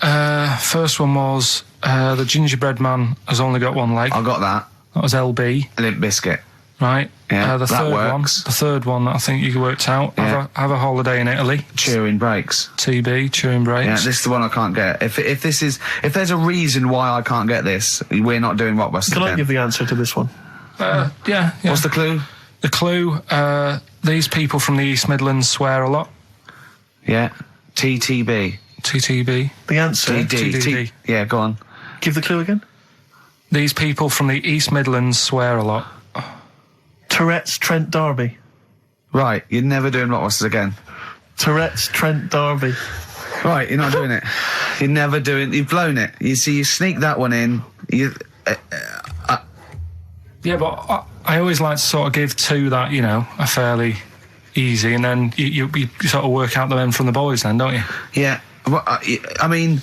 First one was the gingerbread man has only got one leg. I got that. That was LB. Limp Bizkit. Right. Yeah, the that third works. The third one that I think you worked out. Yeah. Have a holiday in Italy. Chewing Breaks. TB, Chewing Breaks. Yeah, this is the one I can't get. If there's a reason why I can't get this, we're not doing Rockbusters. Can I give the answer to this one? Yeah. What's the clue? The clue, these people from the East Midlands swear a lot. Yeah. TTB. TTB. The answer? TDD. Yeah, go on. Give the clue again. These people from the East Midlands swear a lot. Tourette's Trent D'Arby. Right, you're never doing Rockbusters again. Tourette's Trent D'Arby. Right, you're not doing it. You've blown it. You see, you sneak that one in. Yeah, but I always like to sort of give two that, you know, are fairly easy, and then you sort of work out the men from the boys then, don't you? Yeah. Well, I mean,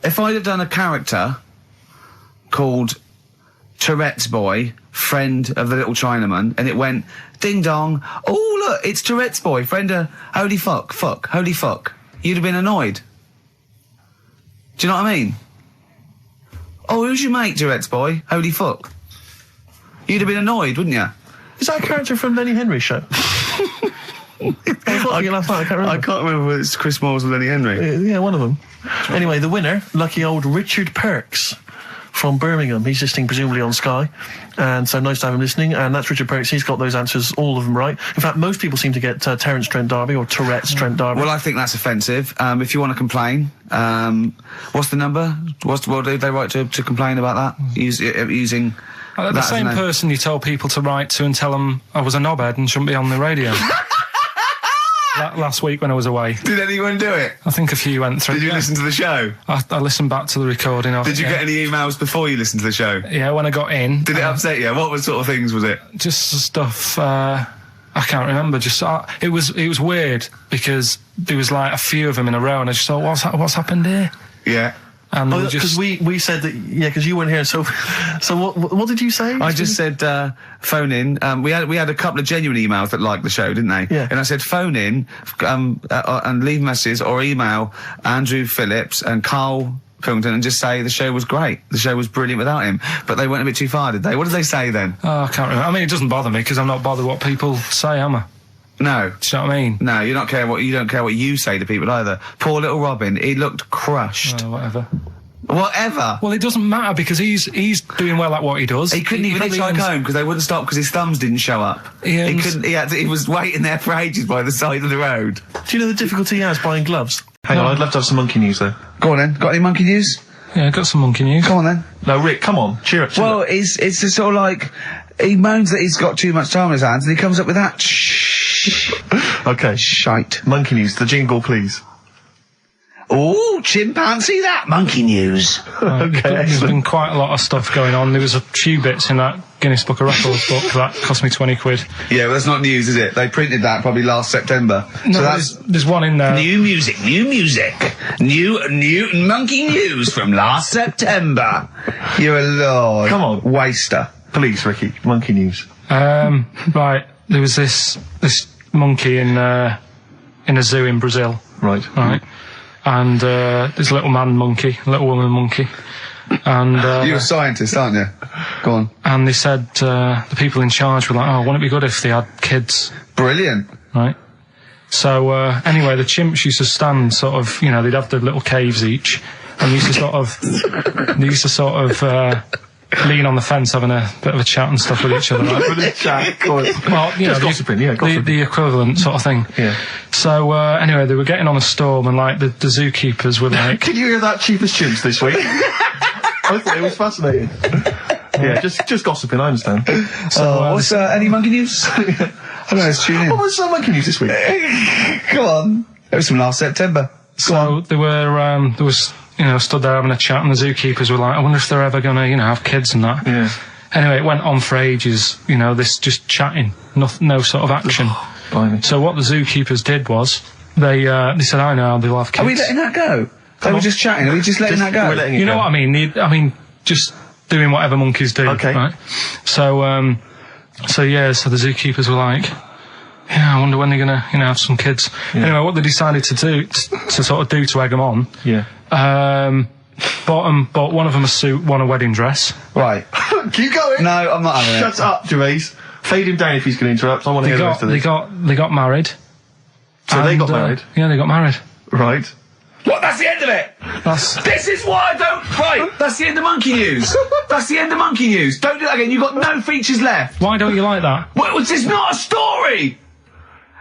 if I'd have done a character called Tourette's Boy, friend of the little Chinaman, and it went, ding dong, oh look, it's Tourette's Boy, friend of holy fuck, holy fuck, you'd have been annoyed. Do you know what I mean? Oh, who's your mate, Tourette's Boy? Holy fuck. You'd have been annoyed, wouldn't you? Is that a character from Lenny Henry's show? I can't remember whether it's Chris Moores or Lenny Henry. Yeah, one of them. Anyway, the winner, lucky old Richard Perks from Birmingham. He's listening presumably on Sky, and so nice to have him listening. And that's Richard Perks. He's got those answers, all of them right. In fact, most people seem to get Terence Trent D'Arby or Tourette's Trent D'Arby. Well, I think that's offensive. If you want to complain, what's the number? What did they write to complain about that? Using the same person you told people to write to and tell them I was a knobhead and shouldn't be on the radio. last week when I was away. Did anyone do it? I think a few went through. Did you listen to the show? I listened back to the recording of it. Did you get any emails before you listened to the show? Yeah, when I got in. Did it upset you? What sort of things was it? Just stuff, I can't remember. Just it was weird because there was like a few of them in a row, and I just thought, what's happened here? Yeah. And because we said that, yeah, because you weren't here. So what did you say? I just said phone in. We had a couple of genuine emails that liked the show, didn't they? Yeah. And I said phone in and leave messages or email Andrew Phillips and Karl Pilkington and just say the show was great. The show was brilliant without him. But they went a bit too far, did they? What did they say then? Oh, I can't remember. I mean, it doesn't bother me because I'm not bothered what people say, am I? No. Do you know what I mean? No, you don't care what you say to people either. Poor little Robin, he looked crushed. Oh, whatever. Whatever. Well, it doesn't matter because he's doing well at what he does. He couldn't even hitchhike home because they wouldn't stop because his thumbs didn't show up. He couldn't. He was waiting there for ages by the side of the road. Do you know the difficulty he has buying gloves? Hang on, I'd love to have some monkey news though. Go on then. Got any monkey news? Yeah, got some monkey news. Go on then. No, Rick, come on, cheer up. Well, it's just sort of like he moans that he's got too much time on his hands, and he comes up with that Okay, shite. monkey news. The jingle, please. Oh, chimpanzee, that monkey news. Okay, There's excellent. been quite a lot of stuff going on. There was a few bits in that Guinness Book of Records book that cost me 20 quid. Yeah, well, that's not news, is it? They printed that probably last September. No, so that's there's one in there. new music, new monkey news from last September. You're a lord. Come on. Waster. Please, Ricky, monkey news. Right, there was this monkey in a zoo in Brazil. Right. Right. And there's a little man monkey, a little woman monkey. And You're a scientist, aren't you? Go on. and they said the people in charge were like, oh, wouldn't it be good if they had kids? Brilliant. Right. So anyway, the chimps used to stand sort of, you know, they'd have the little caves each, and used to sort of lean on the fence having a bit of a chat and stuff with each other. Right? Well, you know, Just gossiping, yeah, gossiping. the equivalent sort of thing. Yeah. So anyway, they were getting on a storm, and like the zookeepers were like, Did you hear that cheapest chimps this week? I thought it was fascinating. Yeah, just gossiping, I understand. What's any monkey news? I don't know, let's tune in. What was some monkey news this week? Come on. It was from last September. so they were there was, you know, stood there having a chat, and the zookeepers were like, I wonder if they're ever gonna, you know, have kids and that. Yeah. Anyway, it went on for ages, you know, this just chatting, no sort of action. Blimey. So what the zookeepers did was, they said, I know, they'll have kids. Are we letting that go? They were just chatting. Are we just letting that go? We're letting it You know go. what I mean? I mean, just doing whatever monkeys do. Okay. Right? So the zookeepers were like, yeah, I wonder when they're gonna, you know, have some kids. Anyway, what they decided to do, to sort of do to egg them on, Yeah. bought one of them a suit, one a wedding dress. Right. Keep going. No, I'm not having Shut up, Gervais. Fade him down if he's going to interrupt. I want to hear the rest of this. They got married. So they got And, married. Yeah, they got married. Right. What? That's the end of it. This is why I don't. Right. That's the end of monkey news. That's the end of monkey news. Don't do that again. You've got no features left. Why don't you like that? Well, this is not a story.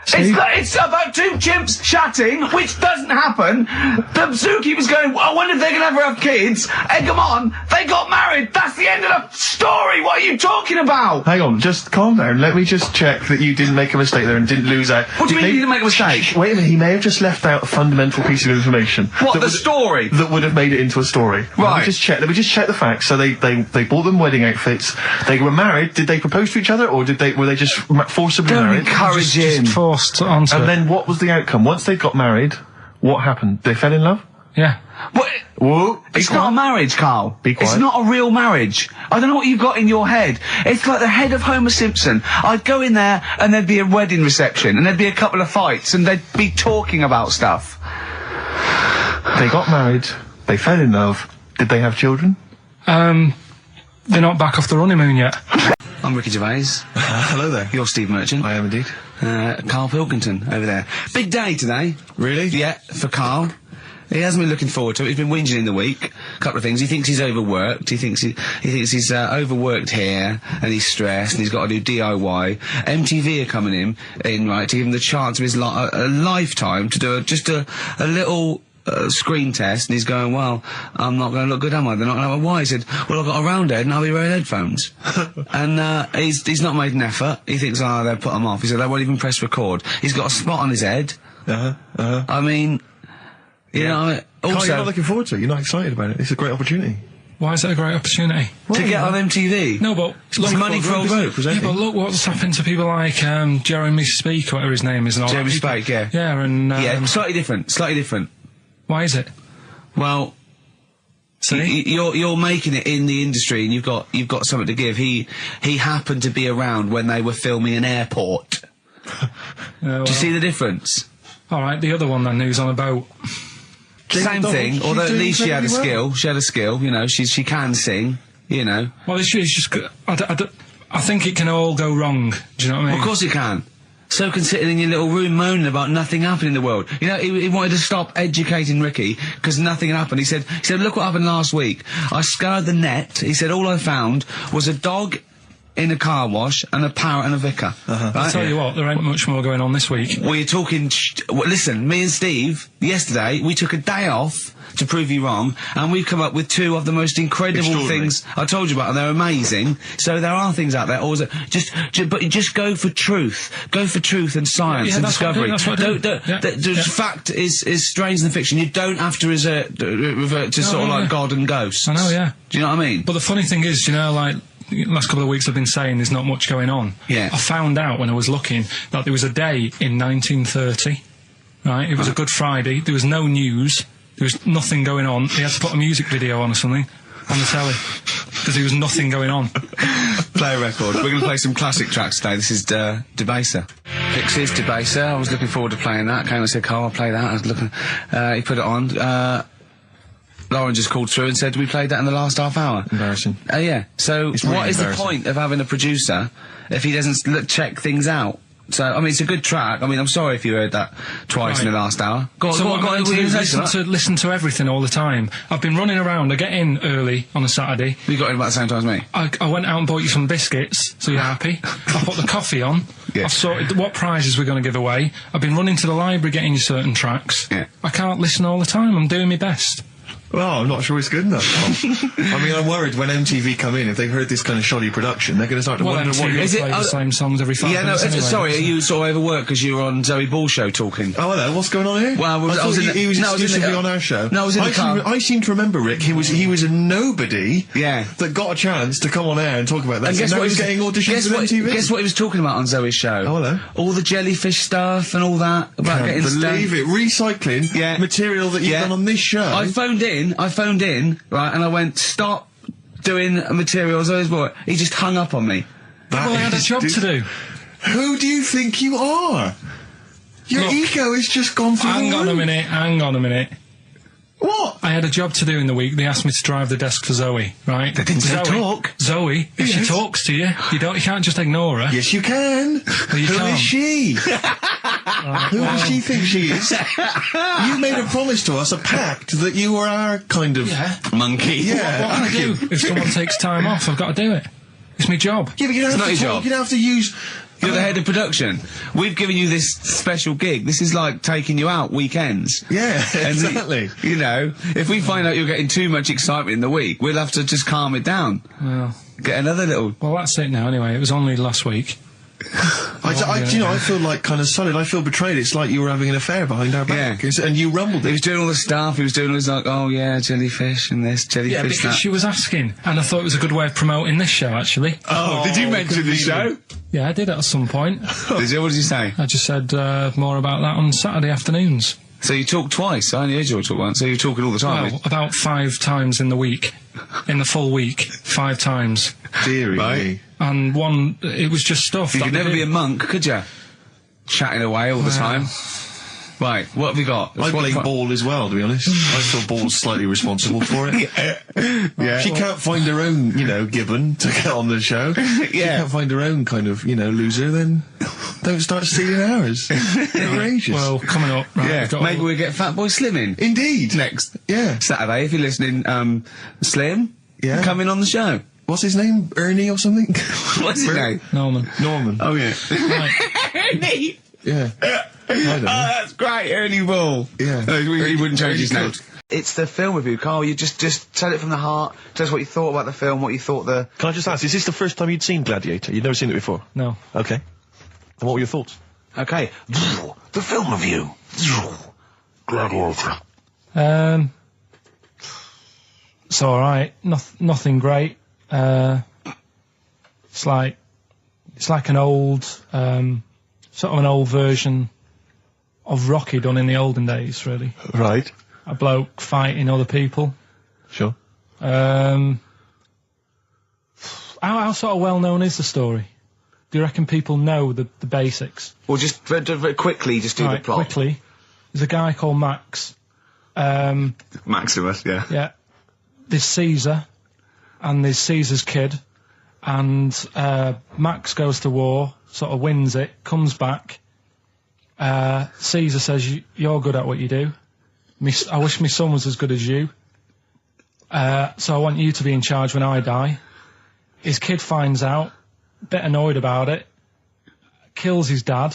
It's about two chimps chatting, which doesn't happen. The zookeeper's going, I wonder if they're going to ever have kids. Egg them on. They got married. That's the end of the story. What are you talking about? Hang on, just calm down. Let me just check that you didn't make a mistake there and didn't lose out. What do you mean you didn't make a mistake? Wait a minute, he may have just left out a fundamental piece of information. What, that the would- story? That would have made it into a story. Let Right. me just check the facts. So they bought them wedding outfits. They were married. Did they propose to each other, or were they just forcibly Don't married? encourage him. Just forced onto And it. then what was the outcome? Once they got married, what happened? They fell in love? Yeah. What? Whoa. It's not a marriage, Carl. Be quiet. It's not a real marriage. I don't know what you've got in your head. It's like the head of Homer Simpson. I'd go in there and there'd be a wedding reception and there'd be a couple of fights and they'd be talking about stuff. They got married. They fell in love. Did they have children? They're not back off the honeymoon yet. I'm Ricky Gervais. Hello there. You're Steve Merchant. I am indeed. Karl Pilkington over there. Big day today. Really? Yeah, for Karl. He hasn't been looking forward to it. He's been whinging in the week. A couple of things. He thinks he's overworked. He thinks he's overworked here, and he's stressed, and he's got to do DIY. MTV are coming in right, to give him the chance of his a lifetime to do just a little screen test, and he's going, well, I'm not going to look good, am I? They're not going to have a why. He said, well, I've got a round head and I'll be wearing headphones. And he's not made an effort. He thinks, they'll put him off. He said, they won't even press record. He's got a spot on his head. I mean, you know, Carl, also you're not looking forward to it. You're not excited about it. It's a great opportunity. Why is it a great opportunity? to get on MTV. No, but It's money for old folk. yeah, but look what's happened to people like Jeremy Speak, whatever his name is. And all Jeremy that. Speak, yeah. Yeah, and Yeah, slightly different. why is it? Well, See, you're making it in the industry, and you've got something to give. He happened to be around when they were filming an airport. Do you see the difference? All right, the other one then, who's on a boat. Same thing, although at least she had a incredibly well. skill. She had a skill, you know. She can sing, you know. Well, it's just. I think it can all go wrong. Do you know what I mean? Of course it can. So can sitting in your little room moaning about nothing happening in the world. You know, he wanted to stop educating Ricky because nothing happened. He said, look what happened last week. I scoured the net. He said, all I found was a dog in a car wash and a parrot and a vicar. I'll Right? tell you what, there ain't much more going on this week. Well, you're talking... listen, me and Steve, yesterday, we took a day off to prove you wrong, and we've come up with two of the most incredible things I told you about, and they're amazing. So there are things out there. Always, but just go for truth. Go for truth and science and that's what I do, discovery. that's what I do. Yeah. Fact is stranger than fiction. You don't have to revert to sort of like God and ghosts. I know, yeah. Do you know what I mean? But the funny thing is, you know, like, the last couple of weeks I've been saying there's not much going on. Yeah. I found out when I was looking that there was a day in 1930, right? It was a Good Friday. There was no news. There was nothing going on. They had to put a music video on or something on the telly because there was nothing going on. Play a record. We're going to play some classic tracks today. This is Debaser. Pixies, Debaser. I was looking forward to playing that. Came and said, Carl, I'll play that. I was looking... he put it on. Lauren just called through and said, we played that in the last half hour. Embarrassing. Yeah. So It's really what is the embarrassing. point of having a producer if he doesn't check things out? So, I mean, it's a good track. I mean, I'm sorry if you heard that twice in the last hour. Go on, So go what on, I'm go on. going to do is What are you gonna say to that? listen to everything all the time. I've been running around. I get in early on a Saturday. We got in about the same time as me. I went out and bought you some biscuits, so you're happy. I put the coffee on. Yeah. I've sorted what prizes we're going to give away. I've been running to the library getting you certain tracks. Yeah. I can't listen all the time. I'm doing my best. Well, I'm not sure it's good enough. I mean, I'm worried when MTV come in, if they've heard this kind of shoddy production, they're going to start to Well, wonder what MTV you're... Is it- play the same songs every 5 Yeah, no, minutes anyway, sorry, so- are you sort of overworked because you were on Zoe Ball show talking? Oh, hello, what's going on here? Well, I thought he was no, I was in the- exclusively on our show. No, I was in the car. I seem to remember, Rick, he was a nobody Yeah. that got a chance to come on air and talk about that. And guess so now what he's getting auditions with MTV. Guess what he was talking about on Zoe's show? Oh, hello. All the jellyfish stuff and all that about Can't getting believe stoned. it. Recycling Yeah. material that you've Yeah. done on this show. I phoned in, right, and I went, stop doing material Zoe's boy. He just hung up on me. That Well, I had a is job to do. Who do you think you are? Your Look, ego has just gone through Hang the on a roof. minute. What? I had a job to do in the week. They asked me to drive the desk for Zoe, right? They didn't say talk. Zoe, if she Yes. talks to you, you can't just ignore her. Yes, you can. Well, you Who can't. is she? Who does she think she is? You made a promise to us, a pact, that you were our kind of Monkey. Yeah. What can I do? If someone takes time off, I've got to do it. It's my job. Yeah, but you don't It's have not to your talk. job. You don't have to use. You're the head of production. We've given you this special gig. This is like taking you out weekends. Yeah, And exactly. You know, if we find out you're getting too much excitement in the week, we'll have to just calm it down. Well, Get another little... that's it now anyway. It was only last week. I feel like kind of solid. I feel betrayed. It's like you were having an affair behind our back, Yeah. and you rumbled He it. was doing all the stuff. He was doing all this like, oh yeah, jellyfish and this, jellyfish Yeah, because that. she was asking, and I thought it was a good way of promoting this show, actually. Oh, did you mention the show? Yeah, I did at some point. Did you? What did you say? I just said more about that on Saturday afternoons. So you talked twice. I only heard you talk once. So you're talking all the time. Well, about 5 times in the week. In the full week, 5 times. Deary me. And one, it was just stuff. You that could they never be did. a monk, could you? Chatting away all the time. Right, what have we got? I blame Ball as well, to be honest. I feel Ball's slightly responsible for it. Yeah. She can't find her own, Gibbon to get on the show. She can't find her own kind of, loser, then don't start stealing ours. Outrageous. Well, coming up, right, Yeah, we've got maybe all- we'll get Fatboy Slim in. Indeed. Next Yeah. Saturday, if you're listening, Slim, Yeah. come in on the show. What's his name? Ernie or something? What's his name? Norman. Norman. Oh, yeah. Right. Ernie! Yeah. I don't know. that's great, Ernie Ball. Yeah. He wouldn't change his Ernie name. Cook. It's the film review, Carl. You just tell it from the heart. Tell us what you thought about the film, what you thought the... Can I just ask, is this the first time you'd seen Gladiator? You'd never seen it before? No. Okay. And what were your thoughts? Okay. The film review. Gladiator. It's all right. Nothing great. It's like an old, sort of an old version of Rocky done in the olden days, really. Right. A bloke fighting other people. Sure. How sort of well known is the story? Do you reckon people know the basics? Well, just very quickly, just do the plot. Quickly. There's a guy called Max. Maximus, yeah. Yeah. There's Caesar, and there's Caesar's kid, and Max goes to war, sort of wins it, comes back. Caesar says, "You're good at what you do. I wish my son was as good as you. So I want you to be in charge when I die." His kid finds out, a bit annoyed about it, kills his dad,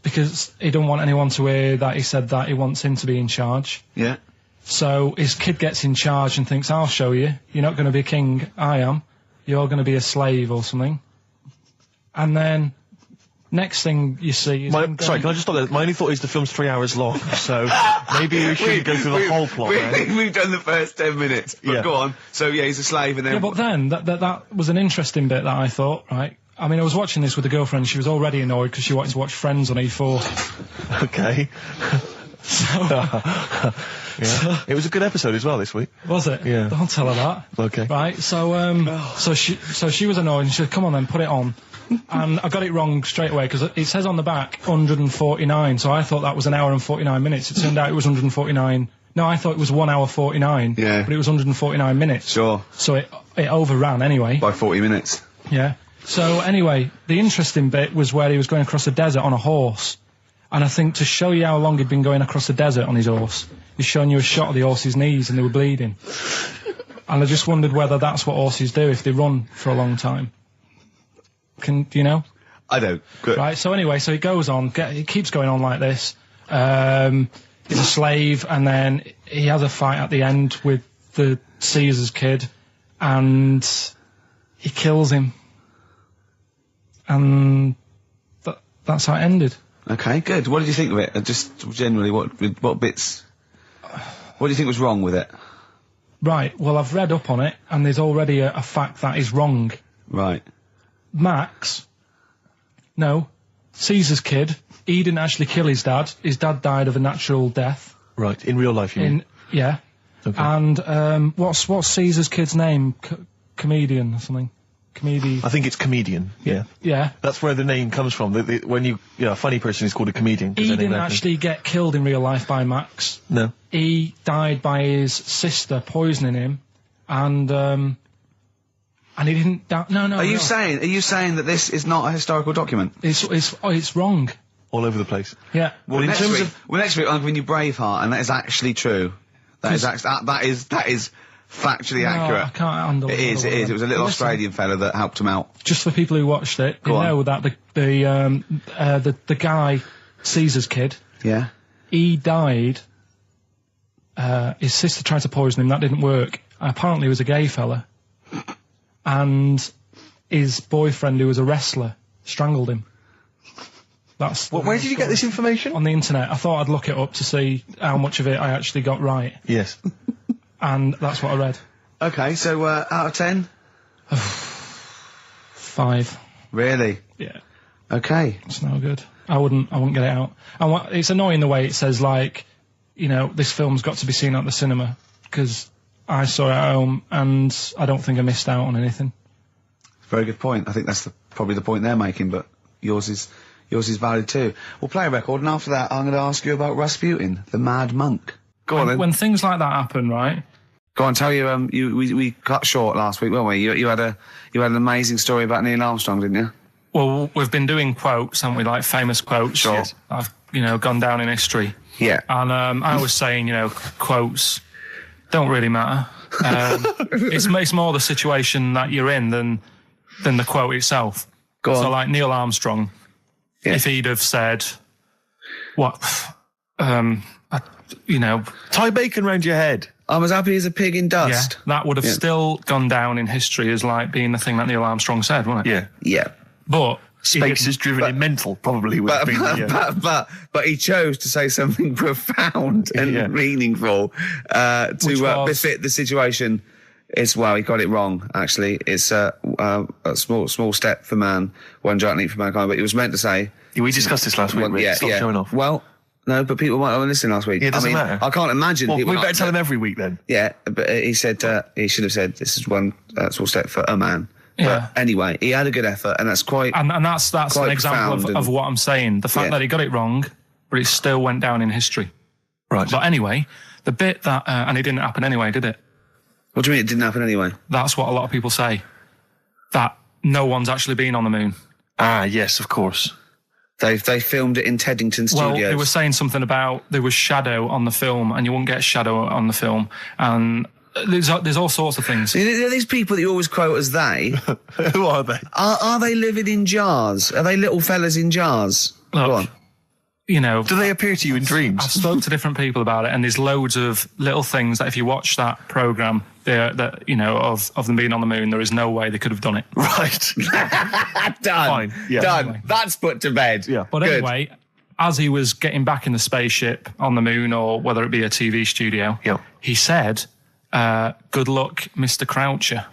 because he don't want anyone to hear that he said that he wants him to be in charge. Yeah. So his kid gets in charge and thinks, "I'll show you. You're not going to be king, I am. You're going to be a slave or something." And then, next thing you see is... Sorry, can I just stop there? My only thought is the film's 3 hours long, so maybe we shouldn't go through the whole plot. We've done the first 10 minutes, but Yeah. go on. So, yeah, he's a slave and then... Yeah, but then, that was an interesting bit that I thought, right? I mean, I was watching this with a girlfriend. She was already annoyed because she wanted to watch Friends on E4. Okay. Yeah. It was a good episode as well this week. Was it? Yeah. Don't tell her that. Okay. Right, so she was annoyed and she said, "Come on then, put it on." And I got it wrong straight away because it says on the back 149, so I thought that was an hour and 49 minutes. It turned out it was 149. No, I thought it was 1 hour 49. Yeah. But it was 149 minutes. Sure. So it overran anyway. By 40 minutes. Yeah. So anyway, the interesting bit was where he was going across the desert on a horse. And I think to show you how long he'd been going across the desert on his horse, he's showing you a shot of the horse's knees and they were bleeding. And I just wondered whether that's what horses do if they run for a long time. Do you know? I don't. Good. Right, so anyway, so he goes on, he keeps going on like this. He's a slave, and then he has a fight at the end with the Caesar's kid, and he kills him. And that's how it ended. Okay, good. What did you think of it? Just generally, what bits... What do you think was wrong with it? Right, well, I've read up on it, and there's already a fact that is wrong. Right. Caesar's kid, he didn't actually kill his dad. His dad died of a natural death. Right, in real life, you mean? Yeah. Okay. And what's Caesar's kid's name? Comedian or something? I think it's comedian, yeah. Yeah. That's where the name comes from. When a funny person is called a comedian. He didn't actually get killed in real life by Max. No. He died by his sister poisoning him, and he didn't die. No. Are you saying that this is not a historical document? It's wrong. All over the place. Yeah. Well, next week I'm giving you Braveheart, and that is actually true. That is factually accurate. I can't handle it. It is. It was a little Australian fella that helped him out. Just for people who watched it, you know that the guy, Caesar's kid. Yeah. He died. His sister tried to poison him. That didn't work. Apparently, he was a gay fella, and his boyfriend, who was a wrestler, strangled him. Where did you get this information? On the internet. I thought I'd look it up to see how much of it I actually got right. Yes. And that's what I read. Okay, so out of 10? 5. Really? Yeah. Okay. It's no good. I wouldn't get it out. And it's annoying the way it says, like, you know, this film's got to be seen at the cinema, because I saw it at home and I don't think I missed out on anything. Very good point. I think that's probably the point they're making, but yours is valid too. We'll play a record, and after that I'm going to ask you about Rasputin, the Mad Monk. Go on then. When things like that happen, right? Go on, tell you. We cut short last week, weren't we? You had an amazing story about Neil Armstrong, didn't you? Well, we've been doing quotes, haven't we? Like famous quotes. Sure. Yes. I've gone down in history. Yeah. And I was saying, quotes don't really matter. It's more the situation that you're in than the quote itself. Go on. So like Neil Armstrong, if he'd have said, tie bacon round your head. I'm as happy as a pig in dust. Yeah, that would have still gone down in history as like being the thing that Neil Armstrong said, wouldn't it? Yeah. Yeah. But Space is driven in mental, probably. Would have been, but he chose to say something profound and meaningful to befit the situation. He got it wrong. Actually, it's a small step for man, one giant leap for mankind. But he was meant to say. We discussed this last week. Stop showing off. Well, no, but people might have listened last week. Yeah, it doesn't matter. I can't imagine. Well, people we better tell him every week then. Yeah, but he said he should have said this is one small step for a man. Yeah. But anyway, he had a good effort, and that's quite. And that's an example of what I'm saying. The fact that he got it wrong, but it still went down in history. Right. But anyway, the bit that and it didn't happen anyway, did it? What do you mean it didn't happen anyway? That's what a lot of people say. That no one's actually been on the moon. Ah, yes, of course. They filmed it in Teddington Studios. Well, they were saying something about there was shadow on the film, and you won't get shadow on the film, and there's all sorts of things. There are these people that you always quote as they. Who are they? Are they living in jars? Are they little fellas in jars? Look, Go on. You know, do they appear to you in dreams? I've spoken to different people about it, and there's loads of little things that if you watch that programme, that you know of them being on the moon, there is no way they could have done it. Right. Done. Fine. Yeah. Done. Anyway. That's put to bed. Yeah. But Good. anyway, as he was getting back in the spaceship on the moon, or whether it be a TV studio, he said, "Good luck, Mr. Croucher."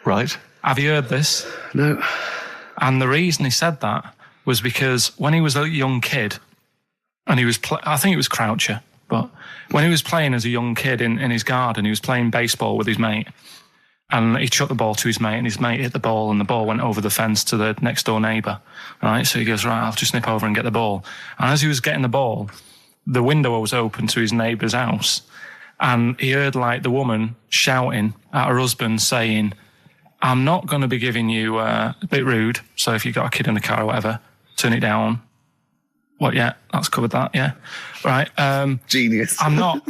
Right. Have you heard this? No. And the reason he said that was because when he was a young kid, and he was, I think it was Croucher, but when he was playing as a young kid in his garden, he was playing baseball with his mate, and he chucked the ball to his mate, and his mate hit the ball, and the ball went over the fence to the next door neighbour. Right, so he goes, right, I'll just nip over and get the ball. And as he was getting the ball, the window was open to his neighbour's house, and he heard like the woman shouting at her husband saying, "I'm not going to be giving you a bit rude, so if you've got a kid in the car or whatever, turn it down." What, yeah, that's covered that, yeah. Right. Genius. I'm not,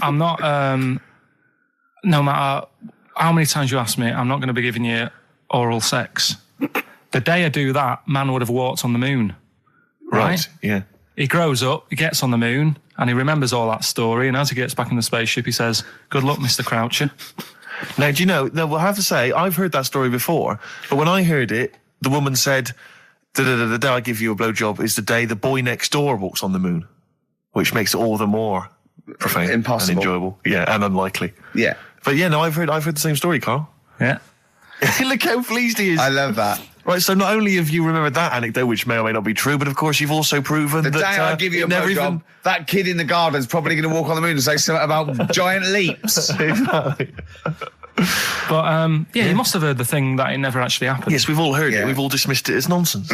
no matter how many times you ask me, I'm not going to be giving you oral sex. The day I do that, man would have walked on the moon. Right? Yeah. He grows up, he gets on the moon, and he remembers all that story, and as he gets back in the spaceship, he says, "Good luck, Mr. Croucher." Now, do you know, I have to say, I've heard that story before, but when I heard it, the woman said, the day I give you a blowjob is the day the boy next door walks on the moon, which makes it all the more profane Impossible. and enjoyable. Yeah, and unlikely. Yeah. But yeah, no, I've heard the same story, Carl. Yeah. Look how pleased he is. I love that. Right, so not only have you remembered that anecdote, which may or may not be true, but of course you've also proven The that... day I give you a blowjob, that kid in the garden's probably going to walk on the moon and say something about giant leaps. Exactly. But, you must have heard the thing that it never actually happened. Yes, we've all heard Yeah. it. We've all dismissed it as nonsense.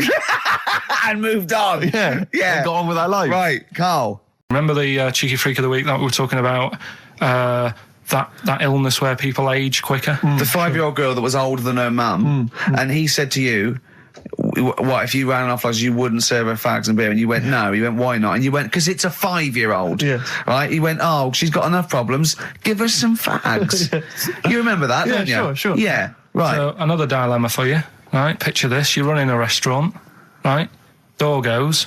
And moved on. Yeah. Yeah. And got on with our life. Right, Carl. Remember the cheeky freak of the week that we were talking about? That illness where people age quicker? The 5-year-old girl that was older than her mum, and he said to you, what, if you ran off like you wouldn't serve her fags and beer? And you went, no. He went, why not? And you went, because it's a 5-year-old. Yeah. Right? He went, oh, she's got enough problems. Give her some fags. You remember that, don't you? Sure. Yeah, right. So another dilemma for you, right? Picture this: you're running a restaurant, right? Door goes,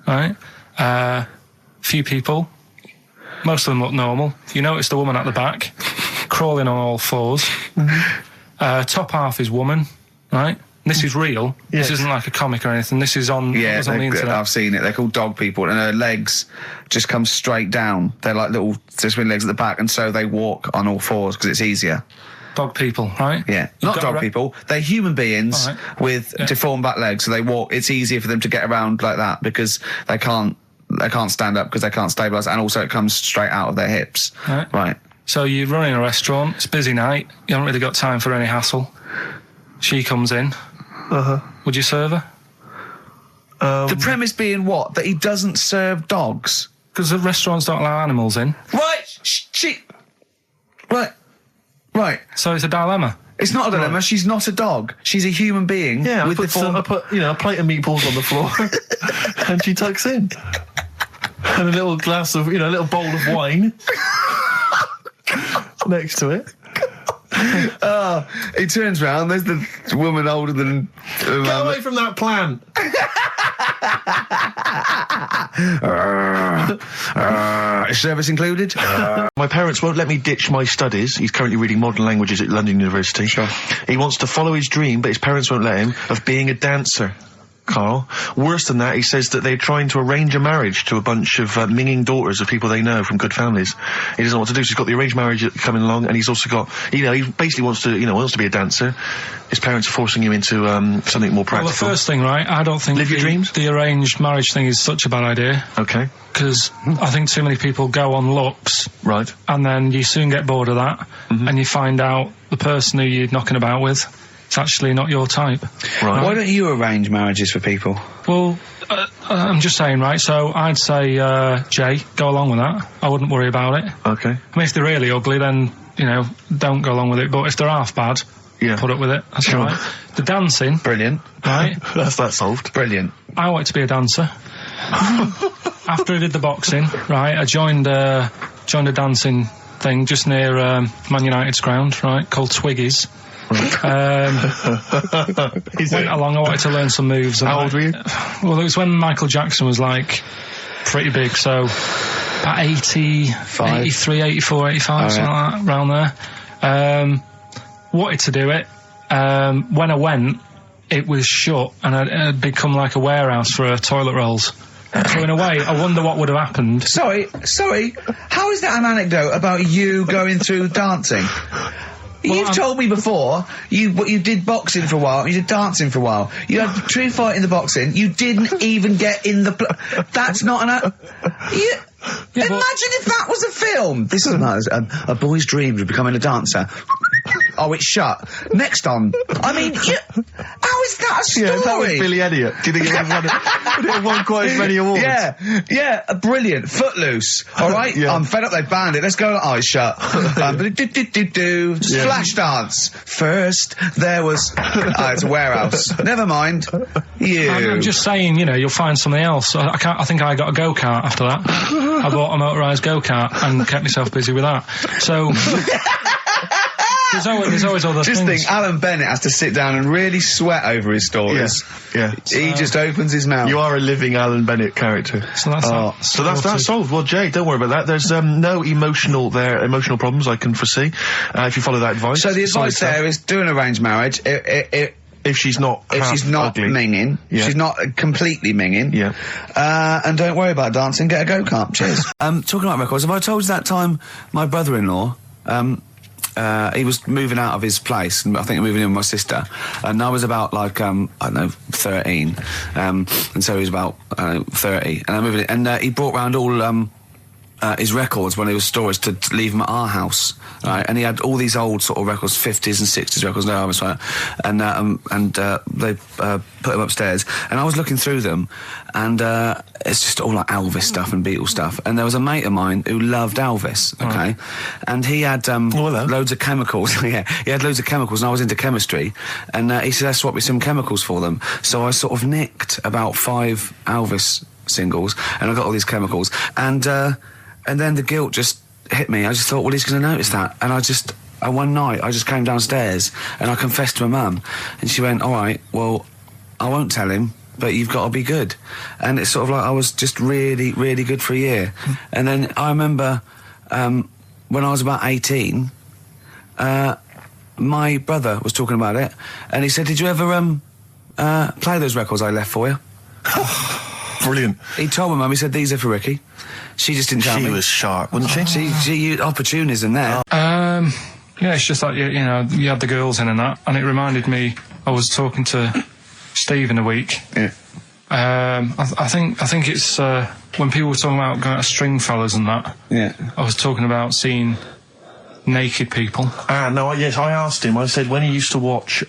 right? Few people, most of them look normal. You notice the woman at the back, crawling on all fours. Top half is woman, right? This is real. Yes. This isn't like a comic or anything. This is on. Yeah, it's on the internet. I've seen it. They're called dog people, and her legs just come straight down. They're like little twin legs at the back, and so they walk on all fours because it's easier. Dog people, right? Yeah, You've not got dog people. They're human beings All right. with deformed back legs, so they walk. It's easier for them to get around like that because they can't stand up because they can't stabilise, and also it comes straight out of their hips. Right. So you're running a restaurant. It's a busy night. You haven't really got time for any hassle. She comes in. Would you serve her? The premise being what? That he doesn't serve dogs. Because the restaurants don't allow animals in. Right. So it's a dilemma. It's not a dilemma. Right. She's not a dog. She's a human being. Yeah, with I put a plate of meatballs on the floor, and she tucks in, and a little glass of, a little bowl of wine next to it. He turns round. There's the woman older than. Get away from that plant. Is service included? My parents won't let me ditch my studies. He's currently reading modern languages at London University. Sure. He wants to follow his dream, but his parents won't let him, of being a dancer. Carl. Worse than that, he says that they're trying to arrange a marriage to a bunch of minging daughters of people they know from good families. He doesn't know what to do, so he's got the arranged marriage coming along, and he's also got, he basically wants to be a dancer. His parents are forcing him into something more practical. Well, the first thing, right, I don't think Live your dreams? The arranged marriage thing is such a bad idea. Okay. Because I think too many people go on looks. Right. And then you soon get bored of that, and you find out the person who you're knocking about with, it's actually not your type. Right. Why don't you arrange marriages for people? Well, I'm just saying, right, so I'd say, Jay, go along with that. I wouldn't worry about it. Okay. I mean, if they're really ugly, then, don't go along with it. But if they're half bad, put up with it. That's Sure. all right. The dancing. Brilliant. Right? That's that solved. Brilliant. I wanted to be a dancer. After I did the boxing, right, I joined a dancing thing just near Man United's ground, right, called Twiggy's. Went along, I wanted to learn some moves. How old were you? Well, it was when Michael Jackson was, pretty big, so about 83, 84, 85, something like that, around there. Wanted to do it. When I went, it was shut, and it had become like a warehouse for toilet rolls. So in a way, I wonder what would have happened. Sorry, how is that an anecdote about you going through dancing? You've told me before you did boxing for a while, you did dancing for a while. You had a true fight in the boxing. You didn't even get in the. That's not an. Imagine if that was a film. This is a boy's dreams of becoming a dancer. Oh, it's shut. Next on. I mean, how is that a story? Yeah, if that was Billy Elliot, do you think it would have won quite as many awards? Yeah, brilliant. Footloose. All right, Yeah. I'm fed up. They banned it. Let's go. Eyes shut. Flash dance. First, there was. It's a warehouse. Never mind. I'm just saying, you'll find something else. I think I got a go-kart after that. I bought a motorised go-kart and kept myself busy with that. So. There's always other things. Just think, Alan Bennett has to sit down and really sweat over his stories. Yeah. He just opens his mouth. You are a living Alan Bennett character. So that's solved. Well, Jay, don't worry about that. There's no emotional problems I can foresee if you follow that advice. So the advice there is do an arranged marriage. If she's not ugly. minging, she's not completely minging. Yeah. And don't worry about dancing. Get a go-kart. Cheers. Talking about records, have I told you that time my brother-in-law? He was moving out of his place, I think moving in with my sister, and I was about 13, and so he was about 30, and I moved in, and he brought round all his records when he was storage to leave them at our house, right? And he had all these old sort of records, 50s and 60s records, and they put them upstairs, and I was looking through them, and it's just all like Elvis stuff and Beatles stuff, and there was a mate of mine who loved Elvis, okay, and he had loads of chemicals. Yeah, he had loads of chemicals, and I was into chemistry, and he said, "Let's swap me some chemicals for them." So I sort of nicked about 5 Elvis singles, and I got all these chemicals, and then the guilt just hit me. I just thought, well, he's going to notice that. And one night, I just came downstairs and I confessed to my mum. And she went, all right, well, I won't tell him, but you've got to be good. And it's sort of like I was just really, really good for a year. And then I remember when I was about 18, my brother was talking about it. And he said, did you ever play those records I left for you? Brilliant. He told my mum, he said, these are for Ricky. She just didn't tell me. She was sharp, wasn't she? She used opportunism there. Yeah, it's just like, you had the girls in and that, and it reminded me, I was talking to Steve in a week. Yeah. I think it's, when people were talking about going to Stringfellas and that, yeah, I was talking about seeing naked people. Yes, I asked him, I said, when he used to watch,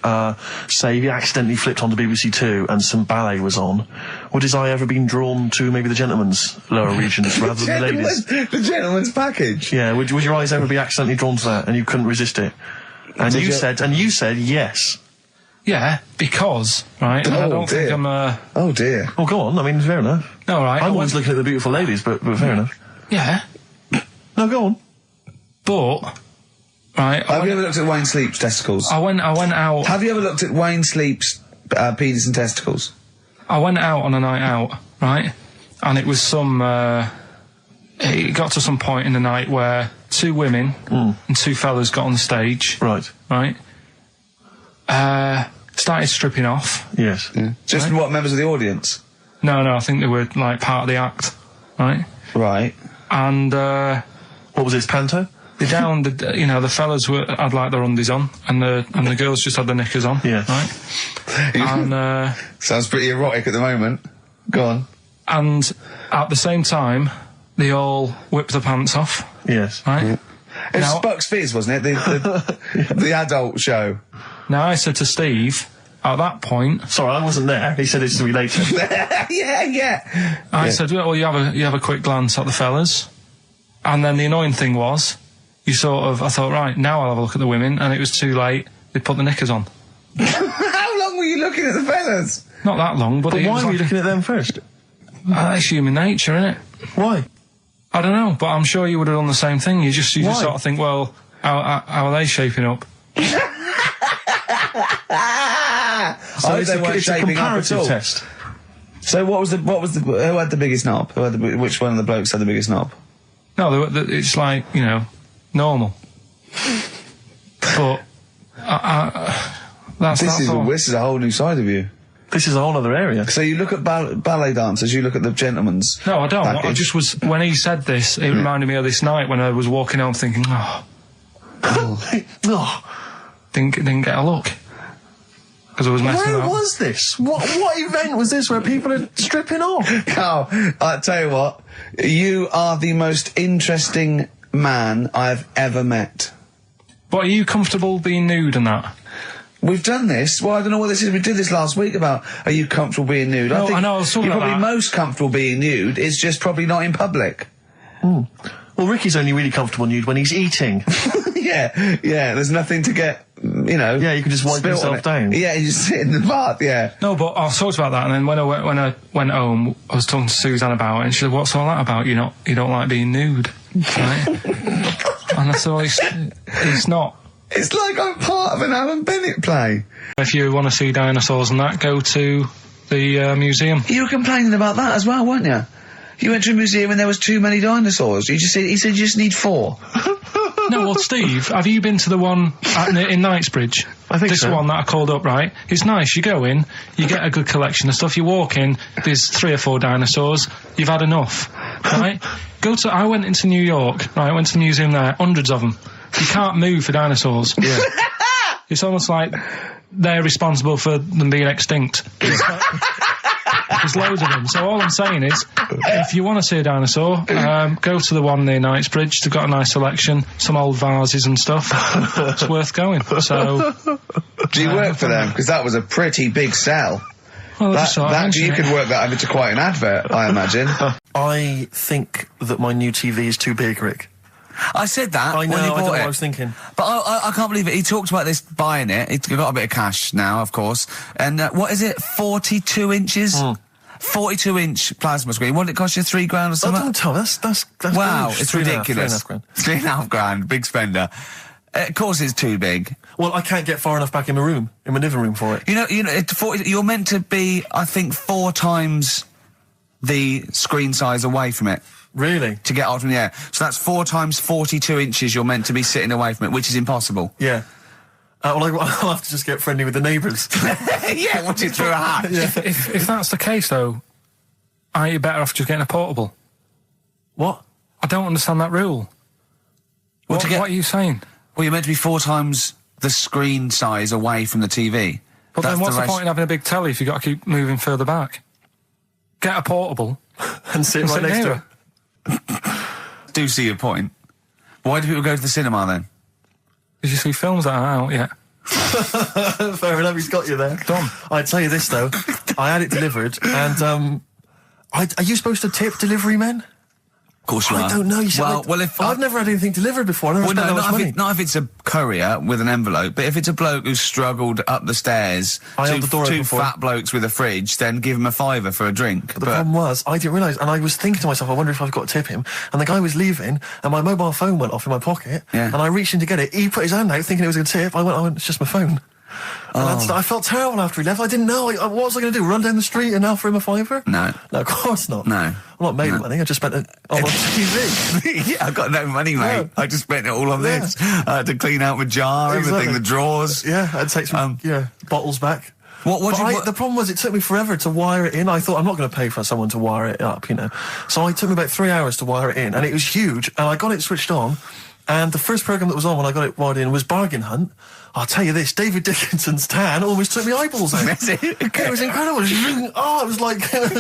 say, he accidentally flipped onto BBC Two and some ballet was on, would his eye ever been drawn to maybe the gentleman's lower regions rather than the ladies? The gentleman's package? Yeah, would your eyes ever be accidentally drawn to that and you couldn't resist it? And you said yes. Yeah, because, right, and I don't think I'm, Oh dear. Well, go on, I mean, fair enough. No, right. I'm always looking at the beautiful ladies, but fair enough. Yeah. No, go on. But, right. Have you ever looked at Wayne Sleep's testicles? I went out. Have you ever looked at Wayne Sleep's penis and testicles? I went out on a night out, right? And it was it got to some point in the night where 2 women and 2 fellas got on the stage. Right. Right? Started stripping off. Yes. Yeah. Just what, members of the audience? No, I think they were, like, part of the act, right? Right. And, What was this, panto? they down, the fellas had, like, their undies on, and the girls just had their knickers on. Yeah. Right? And, Sounds pretty erotic at the moment. Go on. and at the same time, they all whipped their pants off. Yes. Right? It was Now- Bucks Fizz, wasn't it? The adult show. Now, I said to Steve, at that point, Sorry, I wasn't there. He said it's to me later. yeah. I said, well, you have a quick glance at the fellas. And then the annoying thing was, I thought, right, now I'll have a look at the women, and it was too late. They put the knickers on. How long were you looking at the fellas? Not that long, but, But it why was were you like, looking at them first? That's human nature, isn't it? Why? I don't know, but I'm sure you would have done the same thing. You just Why? sort of think, well, how are they shaping up? So it's a comparative test. So who had the biggest knob? Which one of the blokes had the biggest knob? No, it's like, normal. But This is a whole new side of you. This is a whole other area. So you look at ballet dancers, you look at the gentlemen's. No, I don't. package. I just was, when he said this, it reminded me of this night when I was walking home thinking, didn't get a look. Because I was messing Where up. was this? What event was this where people are stripping off? Carl, I'll tell you what, you are the most interesting man I've ever met. But are you comfortable being nude and that? We've done this. Well, I don't know what this is. We did this last week about, are you comfortable being nude? No, I know, I was talking you're about probably that. most comfortable being nude. It's just probably not in public. Well, Ricky's only really comfortable nude when he's eating. Yeah. There's nothing to get, Yeah, you can just wipe spilt on yourself it. down. Yeah, you just sit in the bath, yeah. No, but I talked about that, and then when I went home, I was talking to Suzanne about it, and she said, "What's all that about? You don't like being nude, right?" And I said, well, it's not. It's like I'm part of an Alan Bennett play. If you want to see dinosaurs and that, go to the museum. You were complaining about that as well, weren't you? You went to a museum and there was too many dinosaurs. He said you just need 4. No, well, Steve, have you been to the one in Knightsbridge? I think this so. one that I called up, right? It's nice. You go in, you get a good collection of stuff. You walk in, there's 3 or 4 dinosaurs. You've had enough, right? I went into New York, right? I went to the museum there, hundreds of them. You can't move for dinosaurs. Yeah. It's almost like they're responsible for them being extinct. There's loads of them. So all I'm saying is, if you want to see a dinosaur, go to the one near Knightsbridge. They've got a nice selection, some old vases and stuff. It's worth going. So, do you work for them? Because that was a pretty big sell. Well, You could work that into quite an advert, I imagine. I think that my new TV is too big, Rick. I said that I know, when he I don't know bought what it. I was thinking. But I can't believe it. He talked about this buying it. He's got a bit of cash now, of course. And what is it? 42 inches? 42-inch plasma screen. What did it cost you? $3 grand or Oh, something? don't tell. That's Wow, gross. it's 3.5 ridiculous. grand. $3.5 grand. Big spender. Of course it's too big. Well, I can't get far enough back in my room, in my living room for it. You're meant to be, I think, 4 times the screen size away from it. Really? To get out from the air. So that's 4 times 42 inches you're meant to be sitting away from it, which is impossible. Yeah. Well, I'll have to just get friendly with the neighbours. Yeah, watch it through a hatch. If that's the case, though, aren't you better off just getting a portable? What? I don't understand that rule. What are you saying? Well, you're meant to be 4 times the screen size away from the TV. But then what's the point in having a big telly if you've got to keep moving further back? Get a portable. And sit right next to it. Do see your point. Why do people go to the cinema then? Did you see films that are out yet? Fair enough, he's got you there. Done. I'd tell you this, though. I had it delivered, and, are you supposed to tip delivery men? Of course you are. I don't know. You see, if I've never had anything delivered before. I never spent that much money. Not if it's a courier with an envelope, but if it's a bloke who's struggled up the stairs, held the door open two for him. fat blokes with a fridge, then give him a £5 for a drink. But the problem was, I didn't realise, and I was thinking to myself, I wonder if I've got to tip him. And the guy was leaving, and my mobile phone went off in my pocket, Yeah. and I reached in to get it. He put his hand out, thinking it was a tip. I went, it's just my phone. And I felt terrible after he left. I didn't know. What was I going to do? Run down the street and offer him a fiver? No. No, of course not. No. I'm not made of money. I just spent it on TV. Yeah, I got no money, mate. Yeah. I just spent it all on this. I had to clean out my jar, everything, the drawers. Yeah, I'd take some bottles back. The problem was it took me forever to wire it in. I thought I'm not going to pay for someone to wire it up, you know. So it took me about 3 hours to wire it in, and it was huge. And I got it switched on, and the first program that was on when I got it wired in was Bargain Hunt. I'll tell you this, David Dickinson's tan almost took me eyeballs out. It was incredible. It was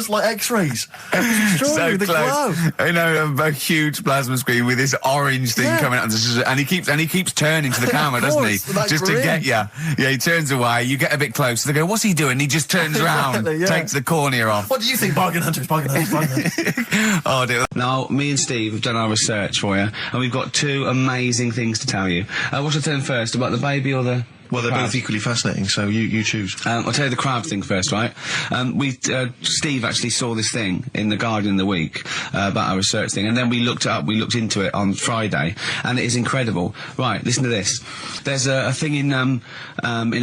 like X-rays. It was extraordinary, the glow. I know, a huge plasma screen with this orange thing coming out, and he keeps turning to the camera, doesn't he? Just to get you. Yeah, he turns away. You get a bit closer. They go, "What's he doing?" He just turns around, takes the cornea off. What do you think, Bargain Hunters? Oh dear. Now, me and Steve have done our research for you, and we've got two amazing things to tell you. What should I tell them first, about the baby or the... Well, they're both equally fascinating, so you choose. I'll tell you the crab thing first, right? Steve actually saw this thing in The Guardian of the Week about our research thing, and then we looked into it on Friday, and it is incredible. Right, listen to this. There's a thing in a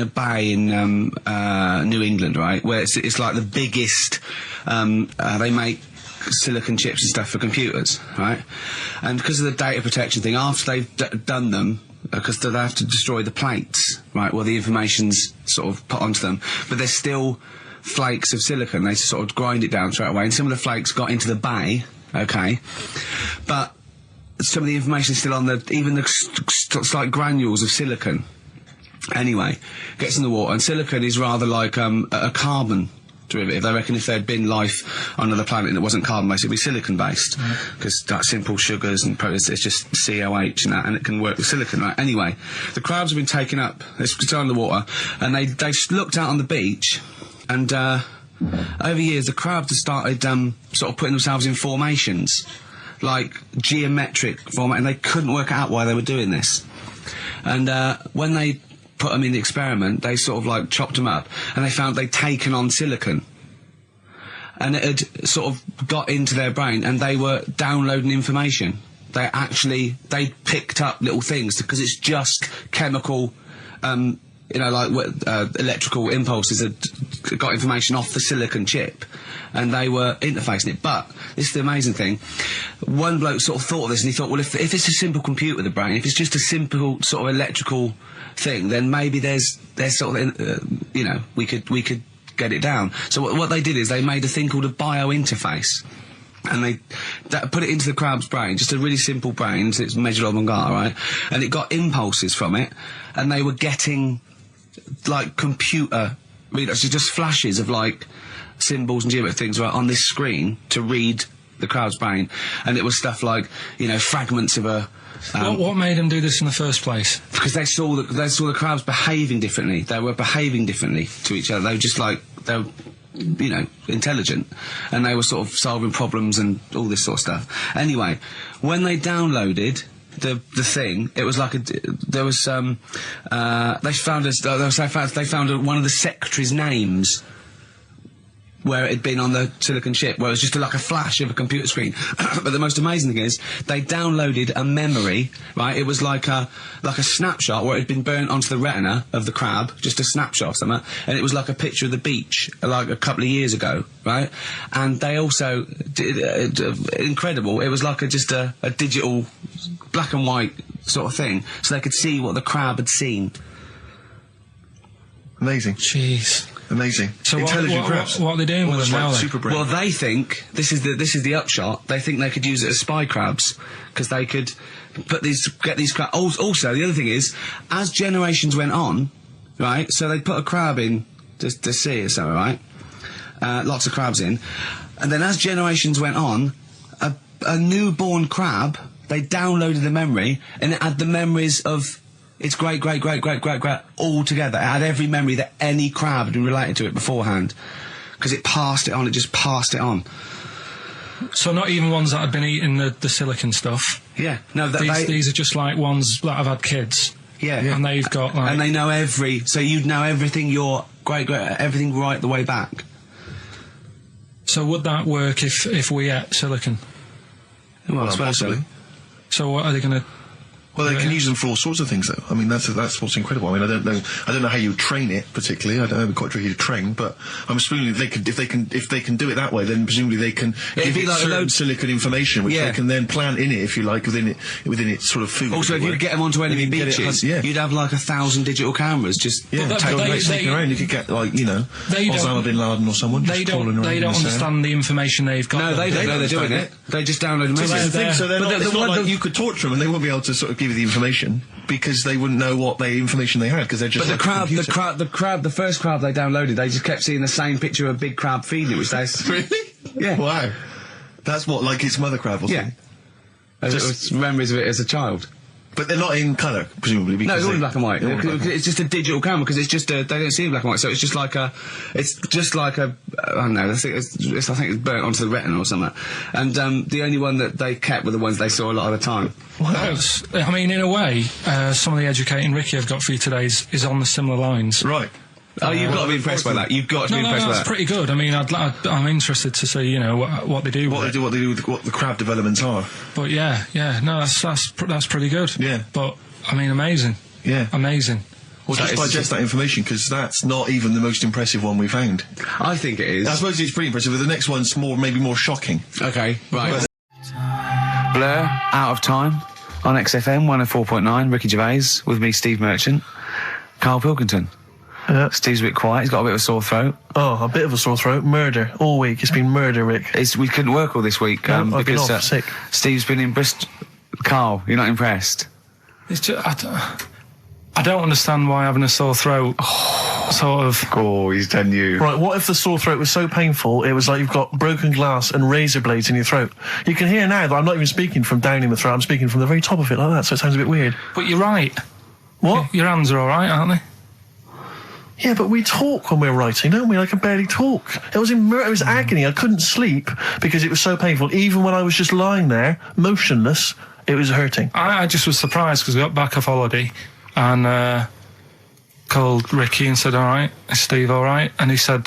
bay in New England, right, where it's like the biggest. They make silicon chips and stuff for computers, right? And because of the data protection thing, after they've done them, because they have to destroy the plates, right, well, the information's sort of put onto them, but there's still flakes of silicon. They sort of grind it down straight away, and some of the flakes got into the bay, okay, but some of the information is still on even the slight granules of silicon. Anyway, gets in the water, and silicon is rather like a carbon derivative. They reckon if there had been life on another planet that wasn't carbon-based, it'd be silicon-based. Because that simple sugars and proteins, it's just COH and that, and it can work with silicon, right? Anyway, the crabs have been taken up, they're still in the water, and they looked out on the beach, and over years the crabs have started sort of putting themselves in formations, like geometric format, and they couldn't work out why they were doing this. And when they put them in the experiment, they sort of like chopped them up, and they found they'd taken on silicon, and it had sort of got into their brain, and they were downloading information. They picked up little things, because it's just chemical, electrical impulses that got information off the silicon chip, and they were interfacing it. But this is the amazing thing. One bloke sort of thought of this, and he thought, well, if it's a simple computer with a brain, if it's just a simple sort of electrical thing, then maybe there's sort of, we could get it down. So what they did is they made a thing called a biointerface, and they put it into the crab's brain, just a really simple brain, so it's measured on Mangala, right? And it got impulses from it, and they were getting like computer readers, so just flashes of like symbols and geometric things right on this screen to read the crab's brain, and it was stuff like fragments of a. What made them do this in the first place? Because they saw the crabs behaving differently. They were behaving differently to each other. They were just like intelligent, and they were sort of solving problems and all this sort of stuff. Anyway, when they downloaded the thing, it was like they found one of the secretary's names where it had been on the silicon chip, where it was just like a flash of a computer screen. But the most amazing thing is, they downloaded a memory, right? It was like a snapshot where it had been burnt onto the retina of the crab, just a snapshot of something, and it was like a picture of the beach, like a couple of years ago, right? And they also did, incredible, it was like just a digital black and white sort of thing, so they could see what the crab had seen. Amazing. Jeez. Amazing. So intelligent crabs. What are they doing with them now? Super brain. Well, they think this is the upshot. They think they could use it as spy crabs, because they could get these crabs. Also, the other thing is, as generations went on, right? So they put a crab in to sea or something, right? Lots of crabs in, and then as generations went on, a newborn crab, they downloaded the memory, and it had the memories of its great all together. It had every memory that any crab had been related to it beforehand, because it passed it on. It just passed it on. So not even ones that had been eating the silicon stuff. Yeah, no. These are just like ones that have had kids. Yeah, and they've got like. And they know so you'd know everything. Your everything right the way back. So would that work if we ate silicon? Well, I suppose so. So what are they going to? Well, they can use them for all sorts of things, though. I mean, that's what's incredible. I mean, I don't know how you train it particularly. I don't know, it'd be quite tricky to train, but I'm assuming if they can do it that way, then presumably they can give it like certain silicon information, which they can then plant in it, if you like, within its sort of food. Also, if you could get them onto enemy beaches, you'd have like 1,000 digital cameras just sneaking around. You could get Osama bin Laden or someone. They don't understand the information they've got. No, they don't know they're doing it. They just download the message. So it's not like you could torture them and they won't be able to sort of give you the information because they wouldn't know what information they had because they're just. But the first crab they downloaded, they just kept seeing the same picture of a big crab feeding it, which they really. Yeah. Wow. That's what, like its mother crab or something. Just memories of it as a child. But they're not in colour, presumably. No, it's all in black and white. It's just a digital camera because it's just they don't see in black and white, so it's just like a I don't know. I think it's burnt onto the retina or something. And the only one that they kept were the ones they saw a lot of the time. Wow. I mean, in a way, some of the educating Ricky I've got for you today is on the similar lines. Right. Oh, you've got to be impressed by that. You've got to be impressed by that. That's pretty good. I mean, I'm interested to see, what they do. What they do with what the crab developments are. But no, that's pretty good. Yeah. But I mean, amazing. Yeah. Amazing. Well, just digest that information because that's not even the most impressive one we found. I think it is. I suppose it's pretty impressive, but the next one's maybe more shocking. Okay, right. Blur, Out of Time, on XFM 104.9, Ricky Gervais, with me, Steve Merchant, Karl Pilkington. Yeah. Steve's a bit quiet, he's got a bit of a sore throat. Oh, a bit of a sore throat. Murder. All week. It's been murder, Rick. We couldn't work all this week I've been because off sick. Steve's been in Bristol. Karl, you're not impressed? It's just, I don't understand why having a sore throat sort of... Oh, he's done you. Right, what if the sore throat was so painful it was like you've got broken glass and razor blades in your throat? You can hear now that I'm not even speaking from down in the throat, I'm speaking from the very top of it like that, so it sounds a bit weird. But you're right. What? Your hands are alright, aren't they? Yeah, but we talk when we're writing, don't we? I can barely talk. It was agony. I couldn't sleep because it was so painful. Even when I was just lying there, motionless, it was hurting. I just was surprised because we got back off holiday and called Ricky and said, all right, is Steve all right? And he said,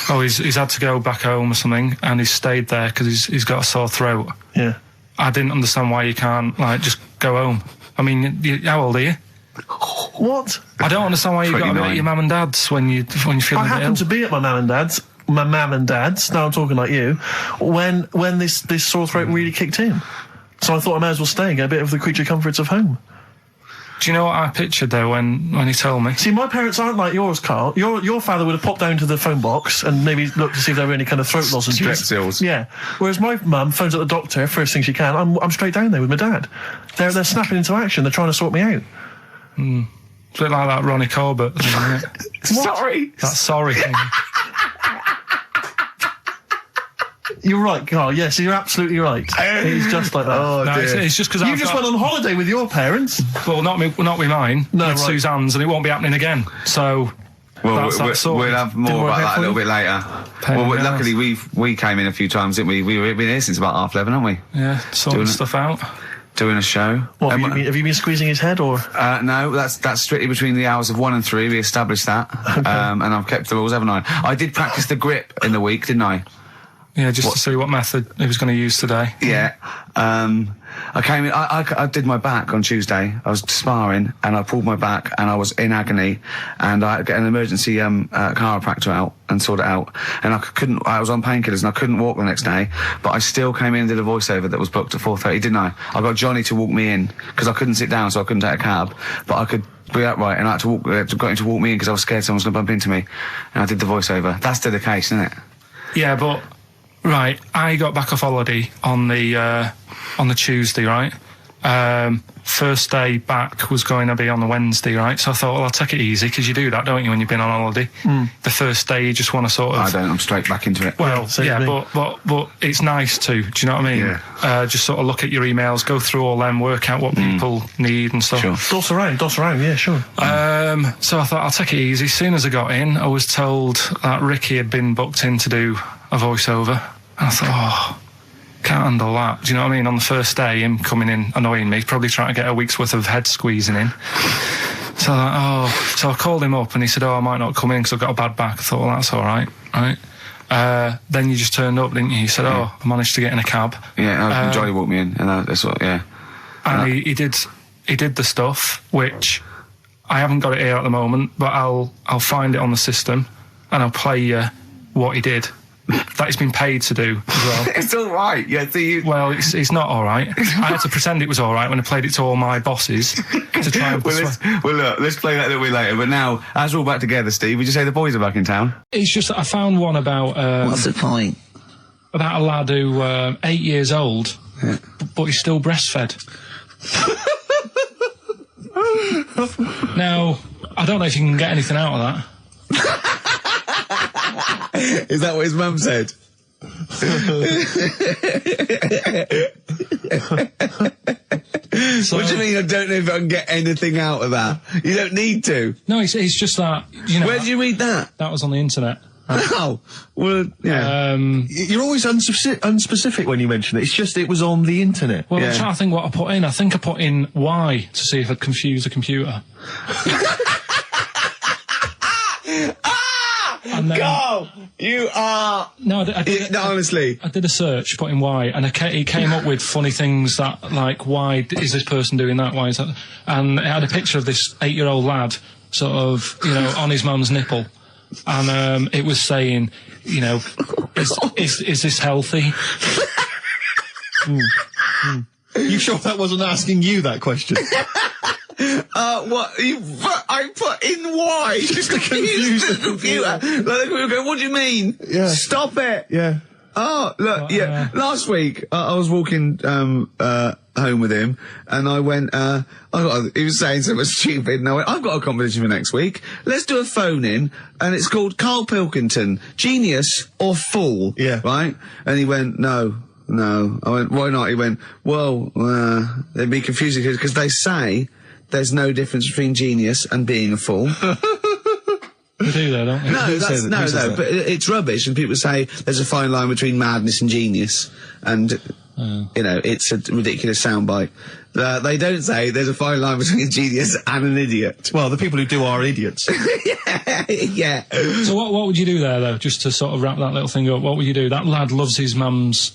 he's had to go back home or something and he's stayed there because he's got a sore throat. Yeah. I didn't understand why you can't, just go home. I mean, how old are you? What? I don't understand why you got to be at your mum and dad's when you feel I happened to be at my mum and dad's. Now I'm talking like you. When this sore throat really kicked in, so I thought I may as well stay and get a bit of the creature comforts of home. Do you know what I pictured though when he told me? See, my parents aren't like yours, Karl. Your father would have popped down to the phone box and maybe looked to see if there were any kind of throat lozenges. Strepsils. Yeah. Whereas my mum phones up the doctor first thing she can. I'm straight down there with my dad. They're snapping into action. They're trying to sort me out. It's a bit like that Ronnie Corbett thing, isn't it? Sorry. That sorry thing. You're right, Karl. Yes, you're absolutely right. He's just like that. Oh, No, dear. it's just because You just went on holiday with your parents. Well, not with mine. No, with right. Suzanne's, and it won't be happening again. So. Well, that's we'll have Didn't more work about out that a for little you? bit later. Pain Well, in the luckily we came in a few times, didn't we? We've been here since about 11:30, haven't we? Yeah, sorting Doing it. stuff out. Doing a show. What, have you been squeezing his head, or...? No, that's strictly between the hours of 1 and 3. We established that. And I've kept the rules, haven't I? I did practice the grip in the week, didn't I? Yeah, just to see what method he was going to use today. Yeah. I came in, I did my back on Tuesday. I was sparring and I pulled my back and I was in agony and I had to get an emergency chiropractor out and sort it out. And I was on painkillers and I couldn't walk the next day, but I still came in and did a voiceover that was booked at 4:30, didn't I? I got Johnny to walk me in because I couldn't sit down, so I couldn't take a cab, but I could be upright and I had to got him to walk me in because I was scared someone was going to bump into me. And I did the voiceover. That's still the case, isn't it? Yeah, but right, I got back off holiday on the Tuesday, right? First day back was going to be on the Wednesday, right? So I thought, well, I'll take it easy because you do that, don't you, when you've been on holiday? The first day you just want to sort of. I don't. I'm straight back into it. Well, Same yeah, as me. but it's nice too. Do you know what I mean? Yeah. Just sort of look at your emails, go through all them, work out what people need and stuff. Sure. Doss around, yeah, sure. So I thought I'll take it easy. As soon as I got in, I was told that Ricky had been booked in to do a voiceover. And I thought, can't handle that. Do you know what I mean? On the first day, him coming in annoying me, probably trying to get a week's worth of head squeezing in. So I called him up and he said, I might not come in because I've got a bad back. I thought, well, that's all right, right? Then you just turned up, didn't you? He said, I managed to get in a cab. Yeah, Johnny walked me in, and that's what, yeah. And he he did the stuff, which I haven't got it here at the moment, but I'll find it on the system and I'll play you what he did. That he's been paid to do as well. It's all right. Yeah, so you... Well, it's not all right. I had to pretend it was all right when I played it to all my bosses to try and persuade. Well, look, let's play that a little bit later. But now, as we're all back together, Steve, would you say the boys are back in town? It's just that I found one about... What's the point? About a lad who 8 years old, but he's still breastfed. Now, I don't know if you can get anything out of that. Is that what his mum said? What do you mean I don't know if I can get anything out of that? You don't need to. No, it's just that, you know... Where did you read that? That was on the internet. Oh, well, yeah. You're always unspecific when you mention it. It's just it was on the internet. Well, I'm trying to think what I put in. I think I put in Y to see if I'd confuse a computer. And then, Go! You are... No, I did... No, honestly. I did a search, put in why, and it came up with funny things that, like, why is this person doing that? Why is that? And it had a picture of this 8-year-old lad, sort of, you know, on his mum's nipple. And it was saying, you know, is this healthy? You sure that wasn't asking you that question? What? I put in why? Just to confuse the computer. Like, the computer go, what do you mean? Yeah. Stop it. Yeah. Oh, look, last week, I was walking, home with him, and I went, he was saying something stupid, and I went, I've got a competition for next week. Let's do a phone-in, and it's called Karl Pilkington, Genius or Fool. Yeah. Right? And he went, No. I went, why not? He went, well, it'd be confusing, because they say there's no difference between genius and being a fool. They do though, don't they? No, but it's rubbish, and people say there's a fine line between madness and genius, and, you know, it's a ridiculous soundbite. They don't say there's a fine line between a genius and an idiot. Well, the people who do are idiots. Yeah. So what would you do there, though, just to sort of wrap that little thing up? What would you do? That lad loves his mum's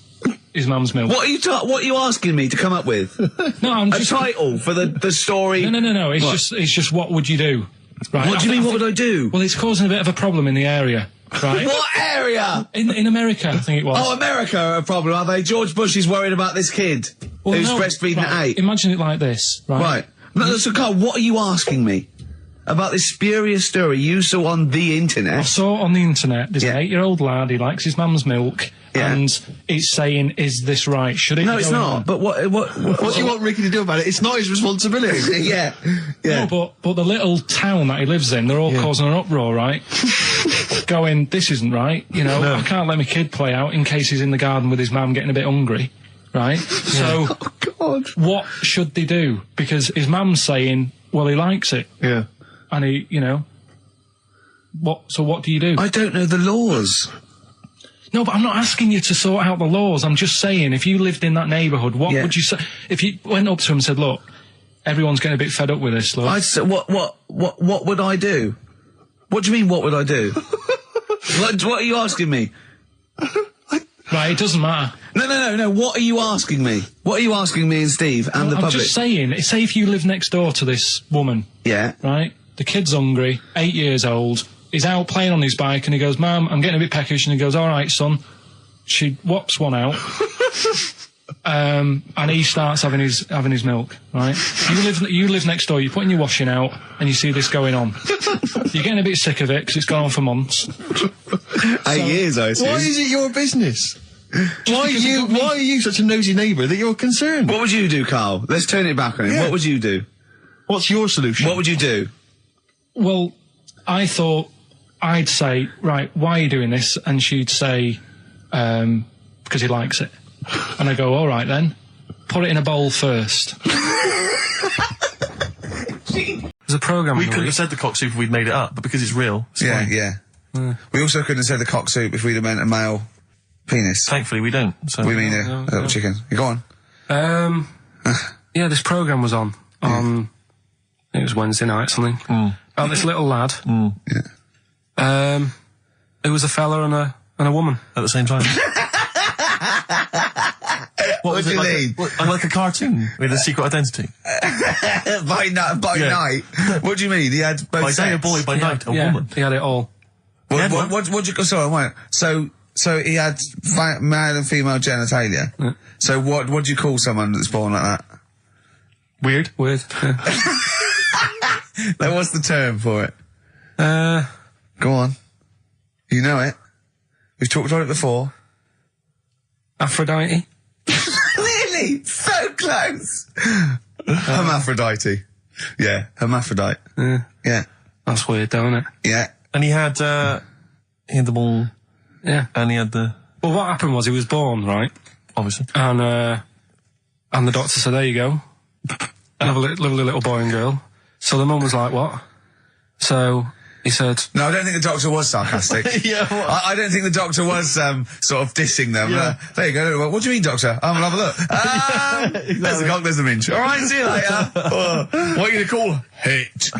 milk. What are you asking me to come up with? No, I'm just... A title for the story? No. It's just what would you do? Right. What do you mean, what would I do? Well, it's causing a bit of a problem in the area, right? What area? In America, I think it was. Oh, America are a problem, are they? George Bush is worried about this kid who's breastfeeding at 8. Imagine it like this, right? Right. No, so, Carl, what are you asking me? About this spurious story you saw on the internet? I saw it on the internet. There's an 8-year-old lad, he likes his mum's milk, and it's saying, is this right? Should it No, be it's going not. on? But what do you want Ricky to do about it? It's not his responsibility. Yeah. No, but the little town that he lives in, they're all causing an uproar, right? Going, this isn't right, you know, I can't let my kid play out in case he's in the garden with his mum getting a bit hungry, right? So, Oh, God. what should they do? Because his mum's saying, well, he likes it. Yeah. And he, you know, what do you do? I don't know the laws. No, but I'm not asking you to sort out the laws. I'm just saying, if you lived in that neighbourhood, what would you say? If you went up to him and said, look, everyone's getting a bit fed up with this, look. I'd say, what would I do? What do you mean, what would I do? what are you asking me? Right, it doesn't matter. No, what are you asking me? What are you asking me and Steve and the I'm public? just saying, say if you live next door to this woman. Yeah. Right? The kid's hungry, 8 years old, he's out playing on his bike and he goes, Mum, I'm getting a bit peckish, and he goes, all right, son. She whops one out. And he starts having his milk, right? You live next door, you're putting your washing out, and you see this going on. You're getting a bit sick of it, because it's gone on for months. 8 years, I assume. Why is it your business? Why are you such a nosy neighbour that you're concerned? What would you do, Carl? Let's turn it back on him. Yeah. What would you do? What's your solution? What would you do? Well, I thought I'd say, right, why are you doing this? And she'd say, because he likes it. And I go, all right then, put it in a bowl first. There's a programme. We couldn't have said the cock soup if we'd made it up, but because it's real, it's fine. Yeah. We also couldn't have said the cock soup if we'd have meant a male penis. Thankfully, we don't. So. We mean a little chicken. You go on. Yeah, this programme was on. It was Wednesday night, something. About this little lad. Yeah. It was a fella and a woman At the same time. What do you mean? Like a cartoon with a secret identity. By night. What do you mean? He had both By day a sets? boy, by night a woman. He had it all. What you? Sorry, wait. So he had male and female genitalia. Yeah. So what do you call someone that's born like that? Weird. Yeah. What's the term for it? Go on. You know it. We've talked about it before. Aphrodite. Really? So close. Hermaphrodite. Yeah, hermaphrodite. Yeah. That's weird, though, isn't it? Yeah. And he had the ball. Yeah. And he had the... Well, what happened was he was born, right? Obviously. And the doctor said, there you go. Lovely little boy and girl. So the mum was like, what? So he said... No, I don't think the doctor was sarcastic. Yeah, what? I don't think the doctor was sort of dissing them. Yeah. There you go. What do you mean, doctor? I'm gonna have a look. There's the cock, there's the minch. All right, see you later. What are you going to call it?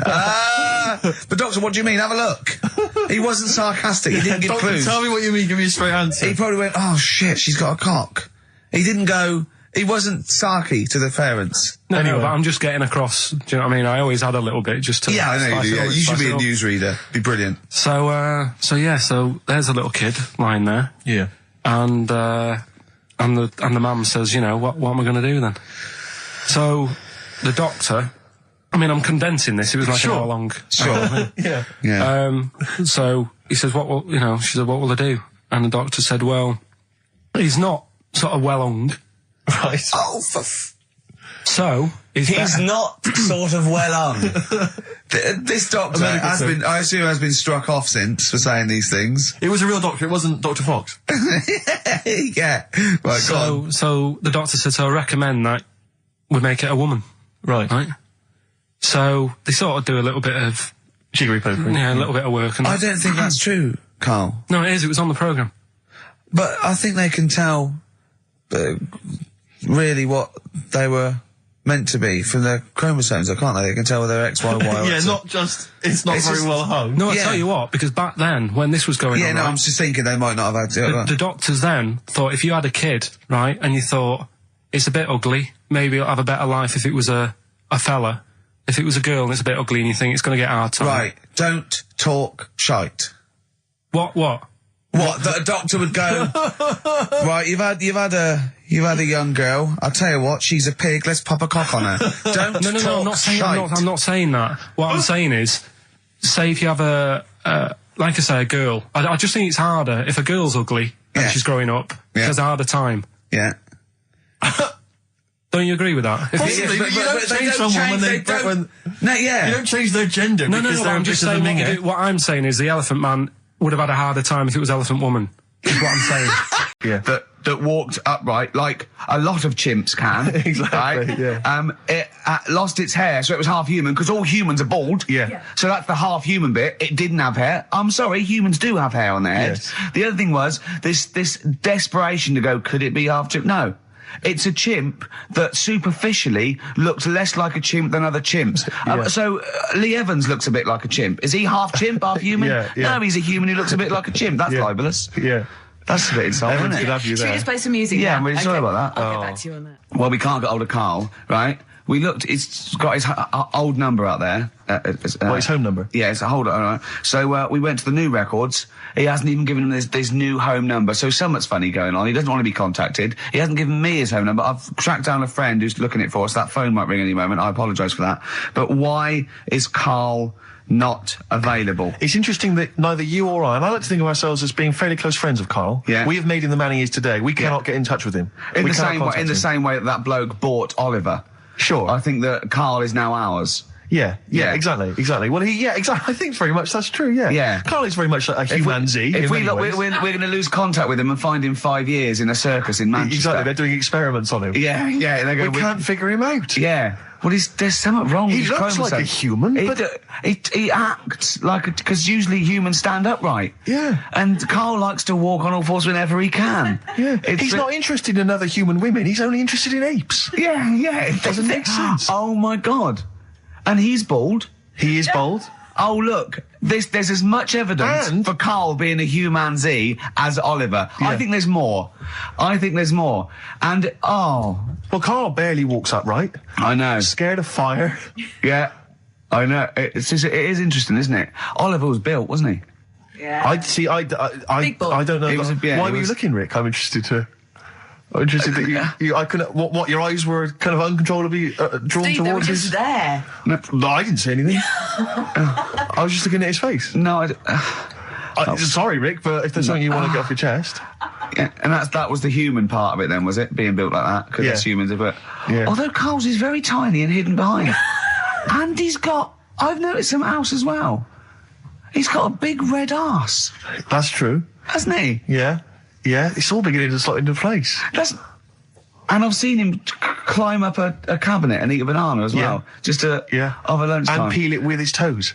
But doctor, what do you mean? Have a look. He wasn't sarcastic. He didn't give Doctor, clues. tell me what you mean. Give me a straight answer. He probably went, oh shit, she's got a cock. He didn't go... He wasn't sarky to the parents. No, Anyway. but I'm just getting across. Do you know what I mean? I always had a little bit just to... Yeah, I know spice you do. it Yeah. up, You should spice be it a up. newsreader. Be brilliant. So there's a little kid lying there. Yeah. And the mum says, you know, what am I going to do then? So the doctor, I mean, I'm condensing this. It was like an hour long. Sure. Yeah. Yeah. So he says, she said, what will I do? And the doctor said, well, he's not sort of well hung. Right. Oh, So he's not sort of well on. This doctor has been struck off since for saying these things. It was a real doctor. It wasn't Dr. Fox. Yeah. Right, go on. So the doctor said, so I recommend that we make it a woman. Right. Right? So they sort of do a little bit of... Jiggery pokery. Yeah, a little bit of work. And I don't think that's true, Carl. No, it is. It was on the programme. But I think they can tell really what they were meant to be from their chromosomes, can't they? They can tell whether they're X, Y, Y, or Yeah, X. it's not very well hung. No, I Yeah. tell you what, because back then, when this was going Yeah, on, no, right, I'm just thinking they might not have had the doctors then thought if you had a kid, right, and you thought, it's a bit ugly, maybe it'll have a better life if it was a fella. If it was a girl and it's a bit ugly and you think it's going to get hard time. Right, don't talk shite. What? What? That a doctor would go, right, you've had a young girl, I'll tell you what, she's a pig, let's pop a cock on her. Don't No, talk I'm not saying, shite. I'm not saying that. What I'm saying is, say if you have like I say, a girl. I just think it's harder if a girl's ugly and Yeah. she's growing up. She Yeah. has a harder time. Yeah. Don't you agree with that? Possibly, but you don't they change someone when they... don't- No, yeah. You don't change their gender No, because but they're I'm a just bit of a saying minget. what I'm saying is the Elephant Man would have had a harder time if it was Elephant Woman. Is what I'm saying. Yeah. that walked upright like a lot of chimps can. Exactly, right? yeah. It lost its hair, so it was half human, because all humans are bald. Yeah. So that's the half human bit. It didn't have hair. I'm sorry, humans do have hair on their heads. Yes. The other thing was this desperation to go, could it be half chimp? No. It's a chimp that superficially looks less like a chimp than other chimps. So Lee Evans looks a bit like a chimp. Is he half chimp, half human? Yeah. No, he's a human who looks a bit like a chimp. That's Yeah. libelous. Yeah. That's a bit insulting, Evans isn't could it? have you Should we there. just play some music? Yeah, now? I'm really sorry Okay. about that. I'll get back to you on that. Well, we can't get hold of Carl, right? We looked, it's got his old number out there. What, his home number? Yeah, it's a hold on. All right. So we went to the new records. He hasn't even given him this new home number. So something's funny going on. He doesn't want to be contacted. He hasn't given me his home number. I've tracked down a friend who's looking at it for us. That phone might ring any moment. I apologise for that. But why is Carl not available? It's interesting that neither you or I, and I like to think of ourselves as being fairly close friends of Carl. Yeah. We have made him the man he is today. We cannot get in touch with him. In We the cannot same way, contact him. same way that bloke bought Oliver. Sure. I think that Carl is now ours. Yeah, Yeah. exactly. Well, exactly. I think very much that's true. Yeah, Yeah. Carl is very much like a humanity. If in we many look, ways. we're going to lose contact with him and find him 5 years in a circus in Manchester. Exactly, they're doing experiments on him. Yeah, yeah. They go, We can't figure him out. Yeah. Well, there's something wrong He with his looks like a chromosomes. human, He, but- he acts like because usually humans stand upright. Yeah. And Carl likes to walk on all fours whenever he can. Yeah, It's he's not interested in other human women. He's only interested in apes. Yeah, yeah. It Doesn't make sense. Oh my God. And he's bald. He is bold. Oh look, There's as much evidence And- for Carl being a humanzee as Oliver. Yeah. I think there's more. And, Well, Carl barely walks upright. I know. Scared of fire. Yeah, I know. It is interesting, isn't it? Oliver was built, wasn't he? Yeah. I see. I Big ball. don't know. It was a- yeah, why it were you was- looking, Rick? I'm interested that you I couldn't. What? Your eyes were kind of uncontrollably drawn Steve, they were towards just his. there. No, I didn't see anything. I was just looking at his face. No, Sorry, Rick, but if there's something you want to get off your chest, yeah, and that was the human part of it then, was it? Being built like that? Because Yeah. that's humans, but... Yeah. Although Carl's is very tiny and hidden behind. And he's got... I've noticed something else as well. He's got a big red arse, that's true. hasn't he? Yeah, it's all beginning to slot into place. And I've seen him climb up a cabinet and eat a banana as well. Just over lunchtime. and peel it with his toes.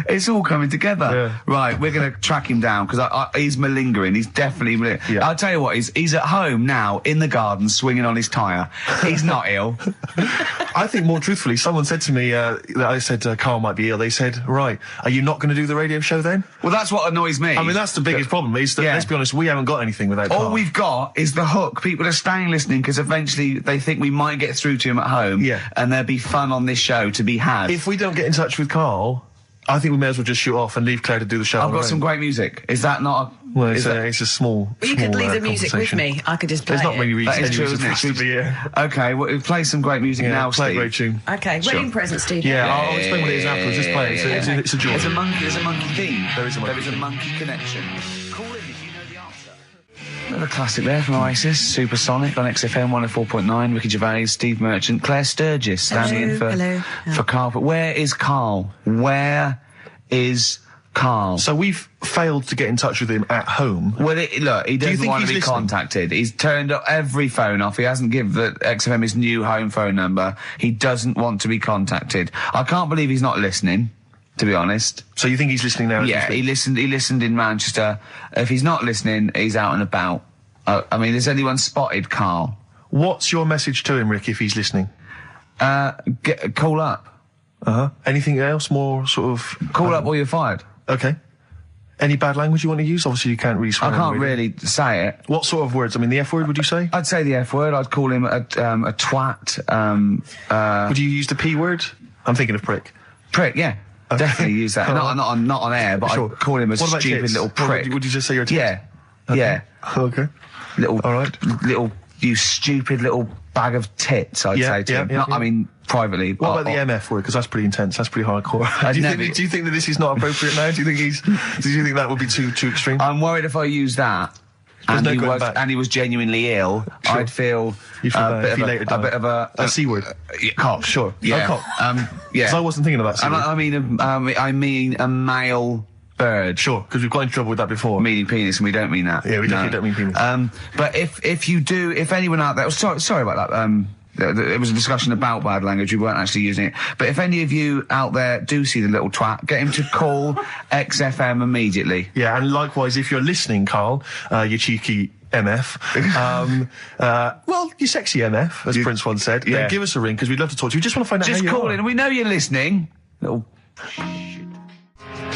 It's all coming together. Yeah. Right, we're going to track him down because he's malingering. He's definitely malingering. Yeah. I'll tell you what, he's at home now in the garden swinging on his tyre. He's not ill. I think more truthfully, someone said to me that I said Carl might be ill. They said, "Right, are you not going to do the radio show then?" Well, that's what annoys me. I mean, that's the biggest problem. Is that, Yeah. let's be honest, we haven't got anything without All Carl. we've got is the hook. People are staying listening because eventually they think we might get through to him at home. Yeah. And there'll be fun on this show to be had. If we don't get in touch with Carl, I think we may as well just shoot off and leave Claire to do the show. I've on got her some own. great music. Is that not Well, is that- it's a small. Well, you could small, leave the music with conversation. me. I could just play There's not it. many That reasons is true, anyone's isn't it? supposed to be here. Okay, well, play some great music Yeah, now, play a Steve. great tune. Okay, wedding present, Steve. Yeah, I'll explain what it is afterwards. Just play it. It's a joy. There's a monkey theme. There is a monkey There is a theme. monkey connection. Call in if you know the answer. Another classic there from Oasis, Supersonic on XFM 104.9. Ricky Gervais, Steve Merchant, Claire Sturgis standing in for Carl. But where is Carl? Where is Carl? So we've failed to get in touch with him at home. Well, look, he you doesn't think want to he's be listening? contacted. He's turned up every phone off. He hasn't given the XFM his new home phone number. He doesn't want to be contacted. I can't believe he's not listening, to be honest. So you think he's listening now? Yeah, he listened in Manchester. If he's not listening, he's out and about. I mean, has anyone spotted Carl? What's your message to him, Rick, if he's listening? Call up. Anything else more sort of... Call up or you're fired. Okay. Any bad language you want to use? Obviously, you can't really swear I on can't the radio. really say it. What sort of words? I mean, the F word, would you say? I'd say the F word. I'd call him a twat. Would you use the P word? I'm thinking of prick. Prick, yeah. Okay. Definitely use that. Not on air, but Sure. I'd call him a What about stupid tits? little What prick. would you just say you're a tit? Yeah. Yeah. Okay. Little, All right. little, you stupid little bag of tits, I'd Yeah, say to yeah, him. yeah, Not, yeah. I mean, privately. What about the MF word? Because that's pretty intense. That's pretty hardcore. Do you think that this is not appropriate now? Do you think that would be too extreme? I'm worried if I use that. There's no he going was, back. and he was genuinely ill. Sure. I'd feel You feel bad if he a later bit of a C word. cop. Sure. Yeah. A cop. Yeah. Because I wasn't thinking of that C And word. I mean a male bird. Sure, because we've got into trouble with that before. Meaning penis, and we don't mean that. Yeah, we definitely don't mean penis. But if anyone out there, sorry about that. It was a discussion about bad language. We weren't actually using it. But if any of you out there do see the little twat, get him to call XFM immediately. Yeah, and likewise, if you're listening, Carl, you cheeky MF, well, you sexy MF, as Prince once said, Yeah. then give us a ring, because we'd love to talk to you. We just want to find out Just how you call are. in, and we know you're listening. Little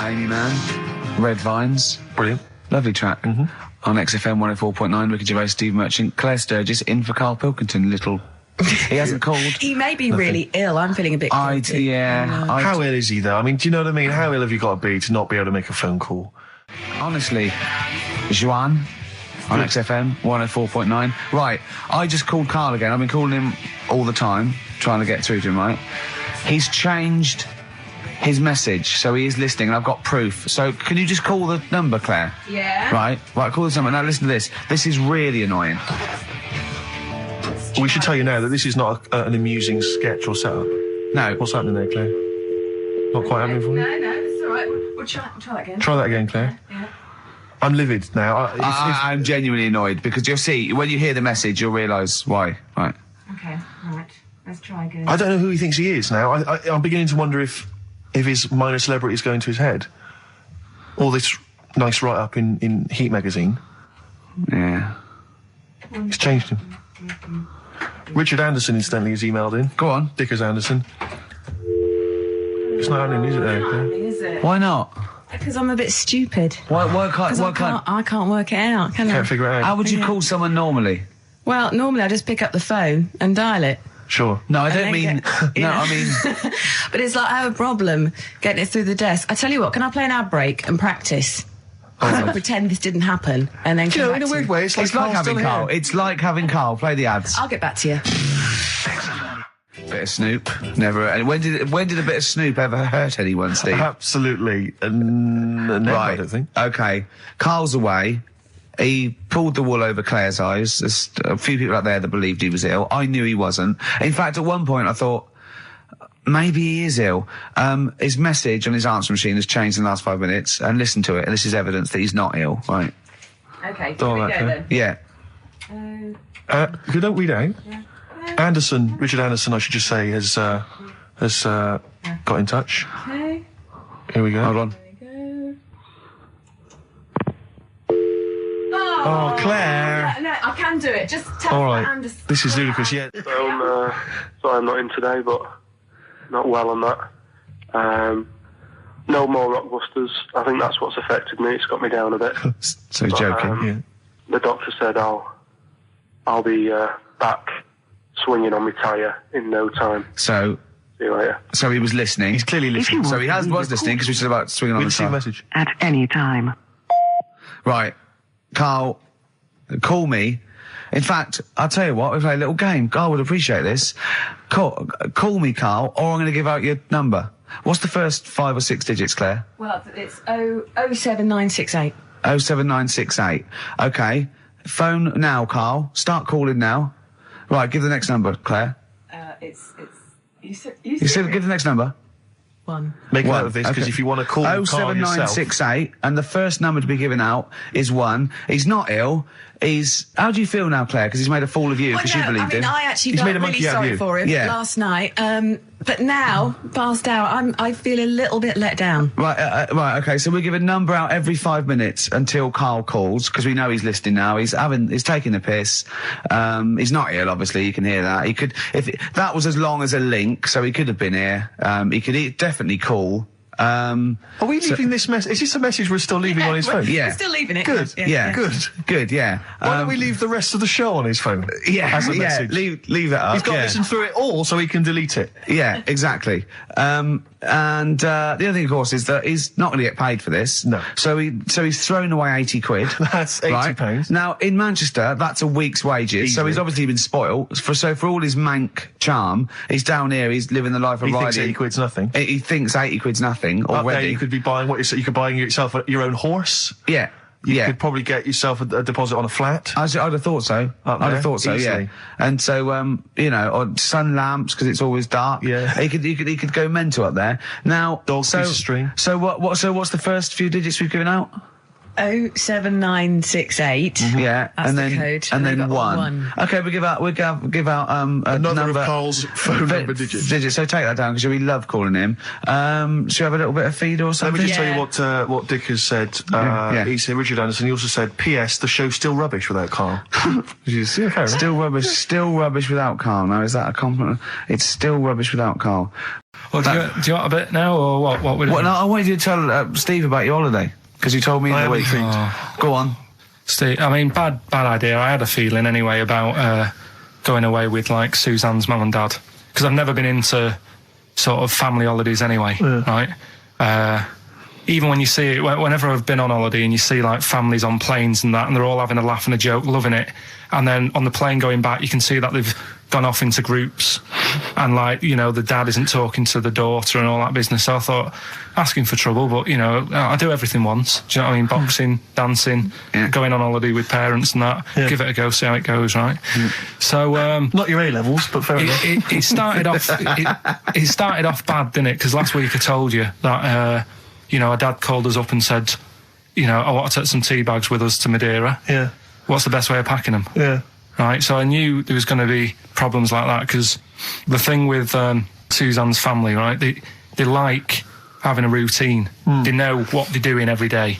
Amy Man, Red Vines, Brilliant. lovely track on XFM 104.9. Ricky Gervais, Steve Merchant, Claire Sturgis in for Karl Pilkington. Little, he hasn't called. He may be really ill. I'm feeling a bit guilty. How ill is he, though? I mean, do you know what I mean? How ill have you got to be to not be able to make a phone call? Honestly, Juan on XFM 104.9. Right, I just called Carl again. I've been calling him all the time, trying to get through to him, right? He's changed his message, so he is listening, and I've got proof. So can you just call the number, Claire? Yeah. Right, call this number. Now listen to this. This is really annoying. We should tell you now that this is not an amusing sketch or setup. No. What's happening there, Claire? Not quite happening for you? No, it's all right. We'll try that again. Try that again, Claire. Yeah. I'm livid now. I'm genuinely annoyed, because you'll see, when you hear the message, you'll realise why. Right. Okay, right. Let's try again. I don't know who he thinks he is now. I'm beginning to wonder if his minor celebrity is going to his head. All this nice write-up in Heat magazine. Yeah. It's changed him. Richard Anderson, incidentally, has emailed in. Go on. Dickers Anderson. It's not happening, is it? There. Is it? Why not? Because I'm a bit stupid. Why can't? 'Cause I can't work it out, can I? Can't figure it out. How would you call someone normally? Well, normally I just pick up the phone and dial it. Sure. No, I And don't then mean. get- No, Yeah. I mean. But it's like I have a problem getting it through the desk. I tell you what, can I play an ad break and practice? I'll pretend this didn't happen and then You come know, back in a to weird you. way, it's like It's like Carl's having still Carl. here. It's like having Carl. Play the ads. I'll get back to you. Bit of Snoop. Never. And when did a bit of Snoop ever hurt anyone, Steve? Absolutely. Never, I don't think. Okay. Carl's away. He pulled the wool over Claire's eyes. There's a few people out there that believed he was ill. I knew he wasn't. In fact, at one point I thought, maybe he is ill. His message on his answer machine has changed in the last 5 minutes, and listen to it, and this is evidence that he's not ill. Right. Okay, here All we right, go okay. then. Yeah. If you don't read out, Richard Anderson, I should just say, has got in touch. Okay. Here we go. Hold on. Oh, Claire. No, I can do it. Just tell All me right. Anderson. This is ludicrous. Yeah. Sorry I'm not in today, but not well on that. No more Rockbusters. I think that's what's affected me. It's got me down a bit. So he's joking. Yeah. The doctor said I'll be back swinging on my tyre in no time. So See you later. he was listening. He's clearly listening. So he was listening because we said about swinging on We the see a side. message. At any time. Right. Carl, call me. In fact, I'll tell you what, we play a little game. Carl would appreciate this. Call me, Carl, or I'm going to give out your number. What's the first 5 or 6 digits, Claire? Well, it's 07968. 07968. Okay. Phone now, Carl. Start calling now. Right, give the next number, Claire. You said Give the next number. 1. Make a One. note of this, because Okay. if you want to call Carl yourself... 07968, and the first number to be given out is 1. He's not ill. How do you feel now, Claire? Because he's made a fool of you, because you believed him. I actually He's felt made a really monkey out of sorry you. for him Yeah. last night. But now, passed out, I feel a little bit let down. Right, okay, so we give a number out every 5 minutes until Carl calls, because we know he's listening now. He's taking the piss. He's not ill, obviously, you can hear that. That was as long as a link, so he could have been here. He could definitely call. Are we leaving this message? Is this a message we're still leaving on his phone? Yeah. We're still leaving it. Good. Yeah. Good, yeah. Why don't we leave the rest of the show on his phone? Yeah, As a message. leave that up. He's got to yeah. listen through it all so he can delete it. Yeah, exactly. And the other thing, of course, is that he's not going to get paid for this. No. So he's thrown away 80 quid. That's 80 right? pounds. Now, in Manchester, that's a week's wages. So Easily. he's obviously been spoilt. For all his mank charm, he's down here, he's living the life of He riding. thinks 80 quid's nothing. He thinks 80 quid's nothing Up there, already. you could be buying you could buy yourself your own horse. Yeah. You yeah. could probably get yourself a deposit on a flat. I'd have thought so. Up I'd there, have thought so, easily. yeah. And so, or sun lamps because it's always dark. Yeah. He could go mental up there. Now, Dog piece of string. So what's the first few digits we've given out? 07968. Yeah, That's and the then code. and And then we've got 1. Okay, we give out a Another number of Carl's phone number digits. So take that down because we love calling him. Should we have a little bit of feed or Let something? me just tell you what Dick has said. Yeah. He said, Richard Anderson, he also said, P.S. the show's still rubbish without Carl. Still rubbish without Carl. Now, is that a compliment? It's still rubbish without Carl. Well, do you want a bit now, or what? What we're doing? No, I wanted you to tell Steve about your holiday because you told me in the week. Go on. Steve, I mean, bad idea. I had a feeling anyway about going away with like Suzanne's mum and dad, because I've never been into sort of family holidays anyway, right? Even when you see it, whenever I've been on holiday and you see like families on planes and that, and they're all having a laugh and a joke, loving it, and then on the plane going back, you can see that they've gone off into groups, and like, the dad isn't talking to the daughter and all that business. So I thought, asking for trouble, but I do everything once. Do you know what I mean? Boxing, dancing, going on holiday with parents and that. Yeah. Give it a go, see how it goes, right? So Not your A-levels, but fair enough. it started off. It started off bad, didn't it? Because last week I told you that our dad called us up and said, I want to take some tea bags with us to Madeira. Yeah. What's the best way of packing them? Yeah. Right, so I knew there was going to be problems like that, because the thing with Suzanne's family, right, they like having a routine. They know what they're doing every day.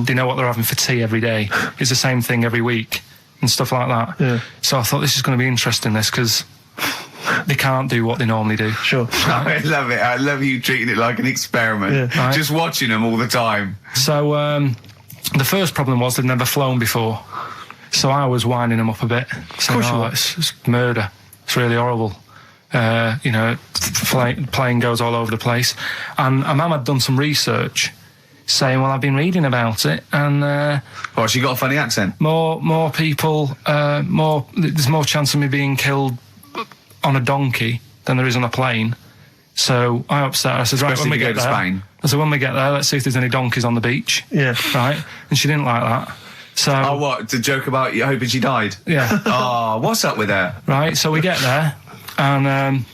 They know what they're having for tea every day. It's the same thing every week and stuff like that. Yeah. So I thought this is going to be interesting, because they can't do what they normally do. Sure. I love it. I love you treating it like an experiment. Right. Just watching them all the time. So the first problem was they'd never flown before. So I was winding them up a bit. Saying, it's murder. It's really horrible. Plane goes all over the place. And Mum had done some research saying, well, I've been reading about it, and She got a funny accent. more people, there's more chance of me being killed on a donkey than there is on a plane. So I upset her. I said, right, Especially when we if you get go to there, Spain. I said, when we get there, let's see if there's any donkeys on the beach. Yeah. Right? And she didn't like that. So Oh, what? To joke about you hoping she died? yeah. Oh, what's up with her? Right, so we get there, and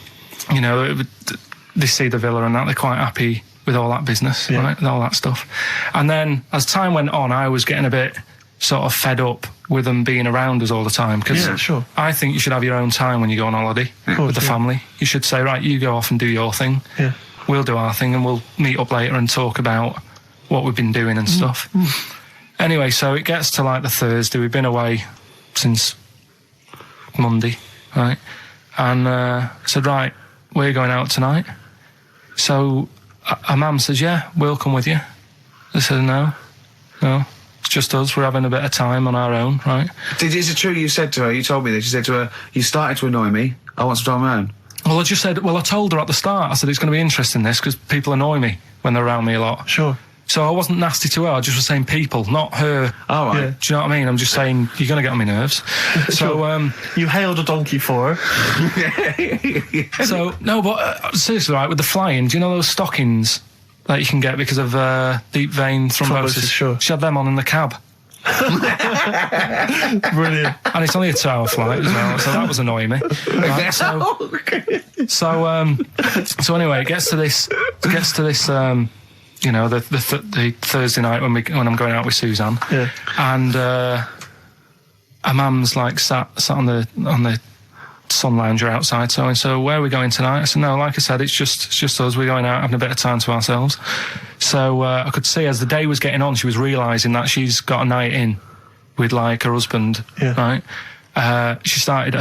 they see the villa and that, they're quite happy with all that business, right, and all that stuff. And then, as time went on, I was getting a bit sort of fed up with them being around us all the time, because I think you should have your own time when you go on holiday with the family. You should say, right, you go off and do your thing, we'll do our thing, and we'll meet up later and talk about what we've been doing and stuff. Anyway, so it gets to like the Thursday, we've been away since Monday, right, and said, right, we're going out tonight. So a mum says, yeah, we'll come with you. I said, no, it's just us, we're having a bit of time on our own, right? Is it true you said to her, you told me this, you said to her, you started to annoy me, I want some time on my own? Well, I told her at the start, I said, it's going to be interesting this, because people annoy me when they're around me a lot. Sure. So I wasn't nasty to her, I just was saying people, not her. Oh, right. Yeah. Do you know what I mean? I'm just saying, you're going to get on my nerves. So, you hailed a donkey for her. so, no, but seriously, right, with the flying, do you know those stockings that you can get because of deep vein thrombosis? Sure. She had them on in the cab. Brilliant. And it's only a 2-hour flight as well, so that was annoying me. Right, so anyway, it gets to this, the Thursday night when I'm going out with Suzanne, and her mum's like sat on the sun lounger outside. So where are we going tonight? I said, no, like I said, it's just us. We're going out having a bit of time to ourselves. So I could see as the day was getting on, she was realising that she's got a night in with like her husband, right? Her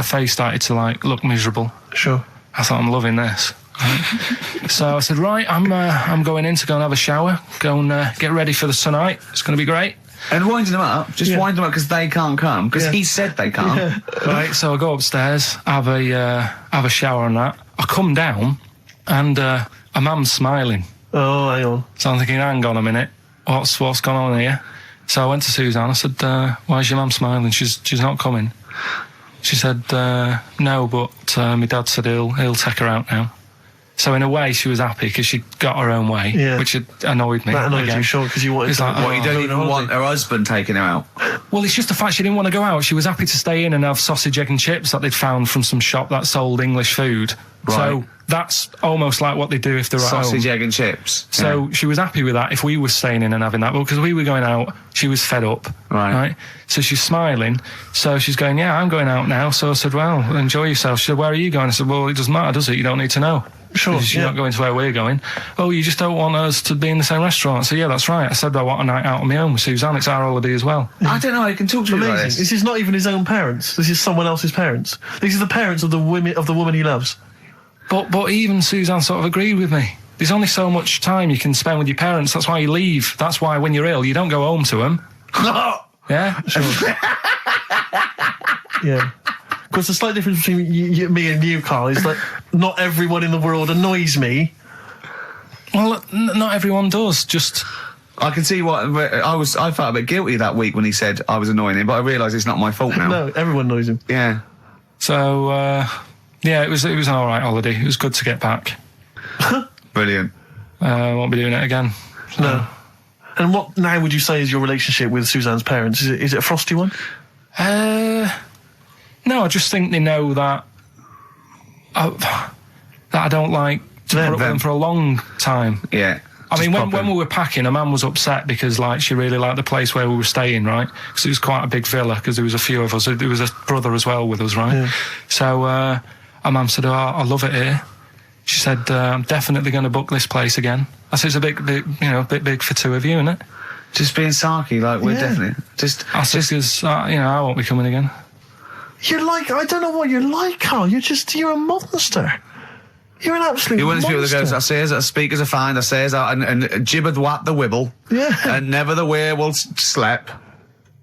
face started to like look miserable. Sure. I thought, I'm loving this. Right. So I said, right, I'm going in to go and have a shower, go and get ready for the tonight. It's going to be great. And winding them up, wind them up because they can't come, because he said they can't. Right, so I go upstairs, have a shower and that. I come down, and a mum's smiling. Oh, hang on. So I'm thinking, hang on a minute, what's gone on here? So I went to Suzanne, I said, why is your mum smiling? She's not coming. She said, no, but my dad said he'll take her out now. So in a way, she was happy because she got her own way, which annoyed me. That annoyed again. you, sure, because you wanted You don't even want her husband taking her out? Well, it's just the fact she didn't want to go out. She was happy to stay in and have sausage, egg and chips that they'd found from some shop that sold English food. Right. So that's almost like what they do if they're at home. Sausage, egg and chips. So she was happy with that if we were staying in and having that. Well, because we were going out, she was fed up. Right. So she's smiling. So she's going, yeah, I'm going out now. So I said, well, enjoy yourself. She said, where are you going? I said, well, it doesn't matter, does it? You don't need to know. Sure. She's not going to where we're going. Oh, you just don't want us to be in the same restaurant. So yeah, that's right. I said I want a night out on my own with Suzanne. It's our holiday as well. I don't know. I can talk to you about Amazing. this. This is not even his own parents. This is someone else's parents. These are the parents of the woman he loves. But even Suzanne sort of agreed with me. There's only so much time you can spend with your parents. That's why you leave. That's why when you're ill, you don't go home to them. Yeah? Sure. Yeah. Because the slight difference between me and you, Carl, is that not everyone in the world annoys me. Well, not everyone does. Just I can see what I felt a bit guilty that week when he said I was annoying him, but I realise it's not my fault now. No, everyone annoys him. Yeah. So yeah, it was an all right holiday. It was good to get back. Brilliant. Won't be doing it again. So. No. And what now would you say is your relationship with Suzanne's parents? Is it a frosty one? No, I just think they know that I don't like to put up with them for a long time. Yeah. I mean, when we were packing, a man was upset because, like, she really liked the place where we were staying, right? Because it was quite a big villa, because there was a few of us. There was a brother as well with us, right? Yeah. So, our mum said, oh, I love it here. She said, I'm definitely going to book this place again. I said, it's a bit big for two of you, isn't it? Just being sarky, like, we're definitely... I said, because, I won't be coming again. You're like, I don't know what you're like, Carl. You're a monster. You're an absolute You want to monster. speak I says that speakers are fine, I says and gibbered whap the wibble. Yeah. And never the werewolf slept.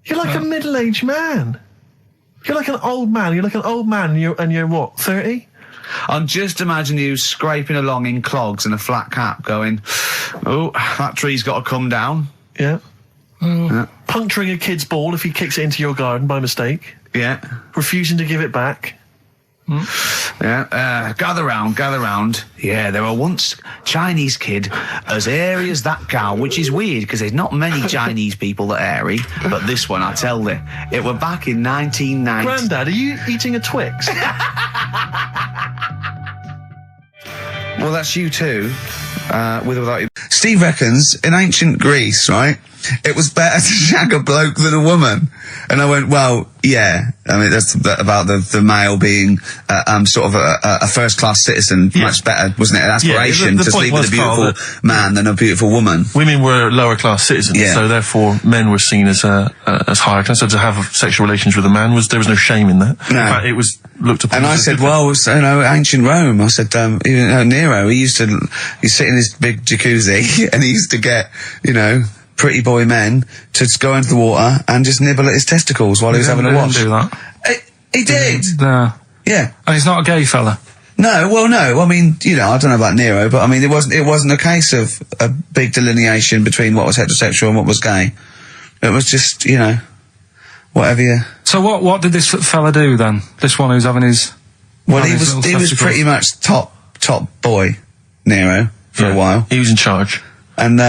You're like a middle-aged man. You're like an old man. You're like an old man and you're what, 30? I'm just imagining you scraping along in clogs and a flat cap going, oh, that tree's got to come down. Yeah. Yeah. Puncturing a kid's ball if he kicks it into your garden by mistake. Yeah. Refusing to give it back. Yeah, gather round. Yeah, there were once Chinese kid as airy as that cow, which is weird because there's not many Chinese people that are airy, but this one, I tell you, it were back in 1990. Grandad, are you eating a Twix? Well, that's you too, with or without you. Steve reckons, in ancient Greece, right, it was better to shag a bloke than a woman. And I went, well, yeah. I mean, that's about the male being sort of a first-class citizen, much better, wasn't it? An aspiration the to point sleep with a was, Carl, beautiful man than a beautiful woman. Women were lower-class citizens, so therefore men were seen as higher class. So to have sexual relations with a man there was no shame in that. No. In fact, it was looked upon. And I said, well, ancient Rome. I said, even Nero, he'd sit in his big jacuzzi and he used to get, pretty boy men to just go into the water and just nibble at his testicles while he was having a wash. He didn't do that. He did. No. Yeah. And he's not a gay fella. No, well, no. I mean, I don't know about Nero, but I mean, it wasn't a case of a big delineation between what was heterosexual and what was gay. It was just, whatever you. So what did this fella do then? This one who's having his. Well, he was pretty much top boy, Nero, for a while. He was in charge. And,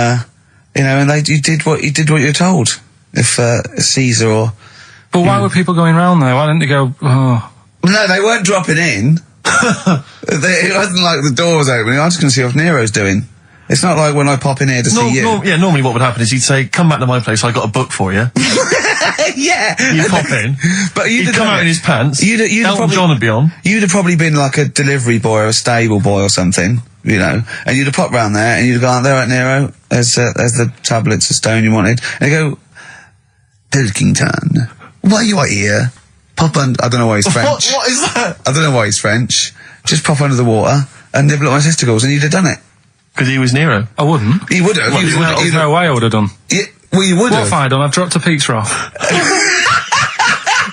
and you did what you're told. If Caesar or. But why were people going round there? Why didn't they go? Oh. No, they weren't dropping in. It wasn't like the door was opening. I was going to see what Nero's doing. It's not like when I pop in here to see you. Normally what would happen is he'd say, "Come back to my place. I got a book for you." Yeah. You pop in, but he'd come out in his pants. Elton John would be on. You'd have probably been like a delivery boy or a stable boy or something, and you'd have popped round there and you'd have gone, "There, right, Nero. There's the tablets of stone you wanted." And they go, "Pilkington, why you are here? Pop under." I don't know why he's French. What is that? I don't know why he's French. Just pop under the water and nibble at my testicles, and you'd have done it. Because he was Nero. I wouldn't. He would have. There's no way I would have done. Yeah, well, you would have. What have I done? I've dropped a pizza off.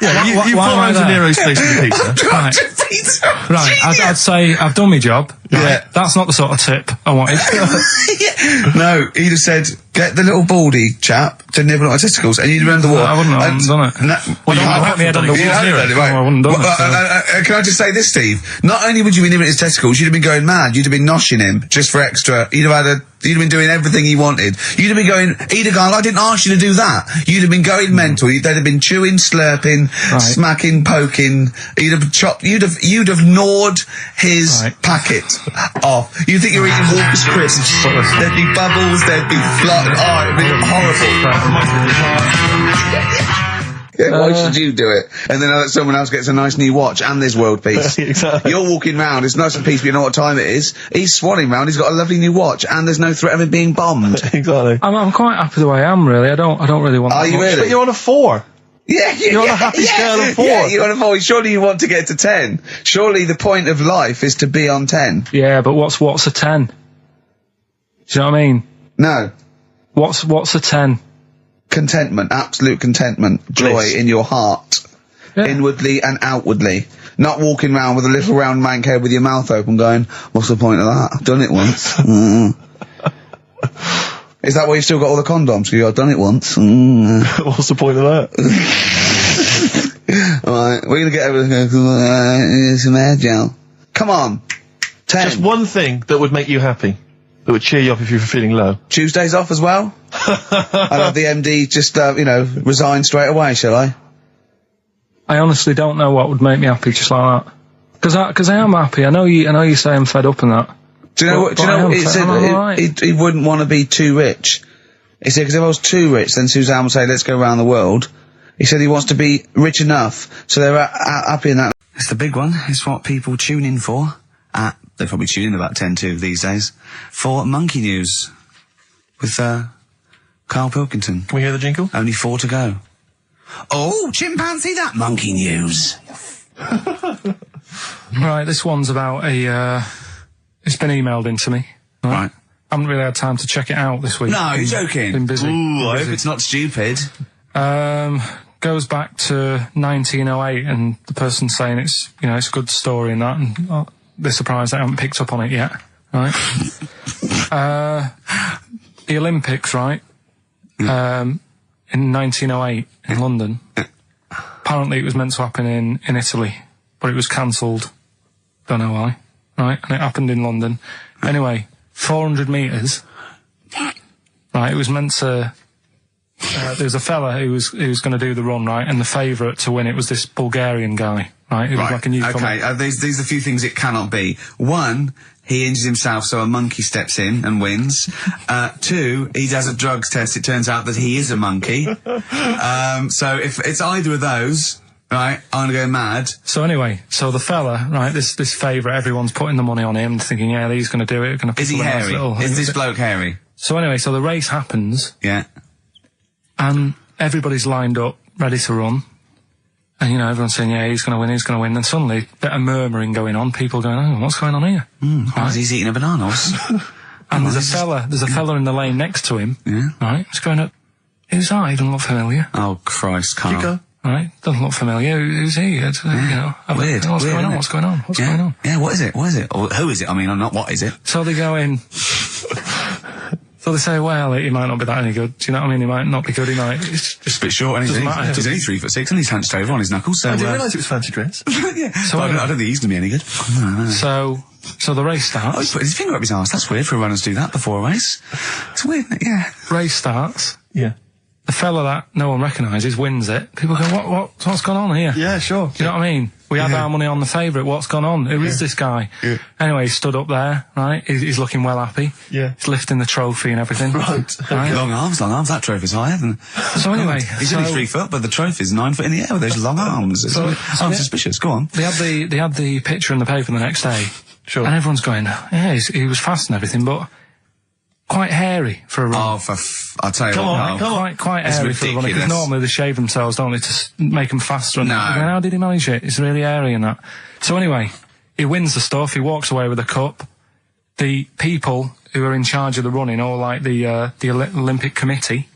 Yeah, you pop around to Nero's place with the pizza. Right, I'd say I've done my job. Right? Yeah. That's not the sort of tip I wanted. No, he'd have said, "Get the little baldy chap to nibble at my testicles," and you'd have done the water. I wouldn't have done it. No, Well, you put me head on the you wall. hadn't done it, right. I wouldn't have done it. Can I just say this, Steve? Not only would you be nibbling at his testicles, you'd have been going mad. You'd have been noshing him just for extra. You'd have been doing everything he wanted. You'd have been going. He'd have gone, "I didn't ask you to do that." You'd have been going mental. They'd have been chewing, slurping, smacking, poking. You'd have chopped. You'd have gnawed his packet off. You think you're eating Walker's crisps? There'd be bubbles. There'd be flood. Oh, it'd be horrible. Yeah, why should you do it? And then someone else gets a nice new watch and there's world peace. Exactly. You're walking round, it's nice and peaceful, you know what time it is. He's swanning round, he's got a lovely new watch and there's no threat of him being bombed. Exactly. I'm quite happy the way I am, really. I don't really want. Are you much. really? But you're on a 4. Yeah, You're on a happy scale of 4. Yeah, you're on a 4. Surely you want to get to 10. Surely the point of life is to be on 10. Yeah, but what's a 10? Do you know what I mean? No. What's a 10? Contentment, absolute contentment, joy Bliss. in your heart, inwardly and outwardly. Not walking around with a little round mank head with your mouth open going, "What's the point of that? I've done it once." Is that why you've still got all the condoms? I've done it once. What's the point of that? Alright, we're gonna get over some air gel. Come on. 10. Just one thing that would make you happy. That would cheer you up if you were feeling low. Tuesdays off as well? I'll have the MD just, resign straight away, shall I? I honestly don't know what would make me happy just like that. Because I am happy. I know you say I'm fed up and that. Do you know what he said? He wouldn't want to be too rich. He said, because if I was too rich, then Suzanne would say, "Let's go around the world." He said he wants to be rich enough, so they're happy in that. It's the big one. It's what people tune in for. They probably tune in about 10 to these days. For Monkey News. With, Karl Pilkington. Can we hear the jingle? Only 4 to go. Oh, chimpanzee, that monkey news. Right, this one's about it's been emailed into me. Right. I haven't really had time to check it out this week. No, you're joking. Been busy. Ooh, I hope it's not stupid. Goes back to 1908, and the person's saying it's a good story and that, and they're surprised I haven't picked up on it yet. Right. The Olympics, right? In 1908 in London. Apparently it was meant to happen in Italy, but it was cancelled. Don't know why. Right, and it happened in London. Anyway, 400 metres. Right, it was meant to. There was a fella who was going to do the run, right, and the favourite to win it was this Bulgarian guy, right? Who was like a newcomer. Okay, these are a few things it cannot be. One, he injures himself, so a monkey steps in and wins. Two, he does a drugs test. It turns out that he is a monkey. So if it's either of those, right, I'm gonna go mad. So anyway, so the fella, right, this favourite, everyone's putting the money on him, thinking, yeah, he's going to do it. Gonna is he hairy? Is this bloke hairy? So anyway, so the race happens. Yeah. And everybody's lined up, ready to run. And, everyone's saying, yeah, he's going to win, he's going to win. Then suddenly, a bit of murmuring going on. People going, oh, what's going on here? Right. He's eating a banana. And there's a fella in the lane next to him. Yeah. Right? He's going up, who's that? He doesn't look familiar. Oh, Christ, Carl. You go. Right? Doesn't look familiar. Who's he? Weird. What's going on? What's going on? What's going on? Yeah, what is it? What is it? Or who is it? I mean, not what is it? So they go in. So they say, well, he might not be that any good. Do you know what I mean? He might not be good. He might. It's just a bit short, and he's only 3'6", and he's hunched over on his knuckles. So I didn't realise it was fancy dress. Yeah. So I don't think he's going to be any good. So the race starts. Oh, he's put his finger up his arse. That's weird for runners to do that before a race. It's weird, isn't it? Yeah. Race starts. Yeah. The fella that no one recognises wins it. People go, what's gone on here? Yeah, sure. Do you know what I mean? We had our money on the favourite. What's gone on? Who is this guy? Yeah. Anyway, he stood up there, right? He's looking well happy. Yeah. He's lifting the trophy and everything. Right. Long arms. That trophy's higher than... So anyway... He's only 3 foot, but the trophy's 9 foot in the air with those long arms. I'm suspicious. Go on. They had the picture in the paper the next day. Sure. And everyone's going, yeah, he was fast and everything, but... quite hairy for a run. Oh, I'll tell you Come what. on, come on. Quite It's hairy for a run. Because normally they shave themselves, don't they, to make them faster. And No. that. How did he manage it? It's really hairy and that. So anyway, he wins the stuff. He walks away with a cup. The people who are in charge of the running, or like the Olympic Committee,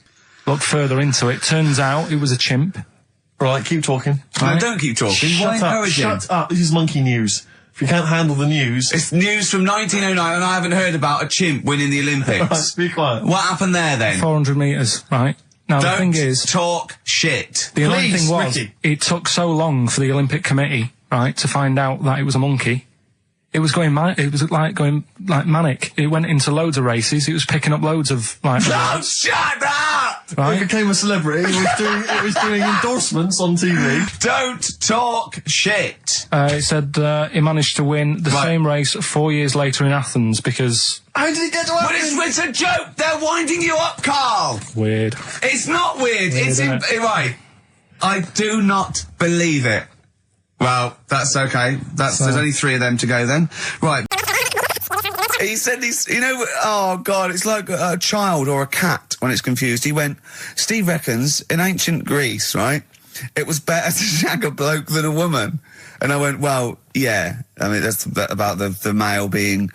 look further into it. Turns out it was a chimp. Right, keep talking. No, don't keep talking. Why encourage him? Shut up. This is monkey news. If you can't handle the news... It's news from 1909, and I haven't heard about a chimp winning the Olympics. Right, be quiet. What happened there, then? 400 metres, right? Now, the thing is... talk shit. The annoying Please, thing was, Ricky. it took so long for the Olympic Committee, right, to find out that it was a monkey. It was going manic. It went into loads of races. It was picking up loads of, Shut up! He right? became a celebrity. It was doing endorsements on TV. Don't talk shit. It said he managed to win the same race 4 years later in Athens because... How did he get to But it's a joke. They're winding you up, Carl. Weird. It's not weird. It's isn't it? right. I do not believe it. Well, that's okay. There's only 3 of them to go then. Right. He said oh God, it's like a child or a cat when it's confused. He went, Steve reckons in ancient Greece, right, it was better to shag a bloke than a woman. And I went, well, yeah. I mean, that's about the male being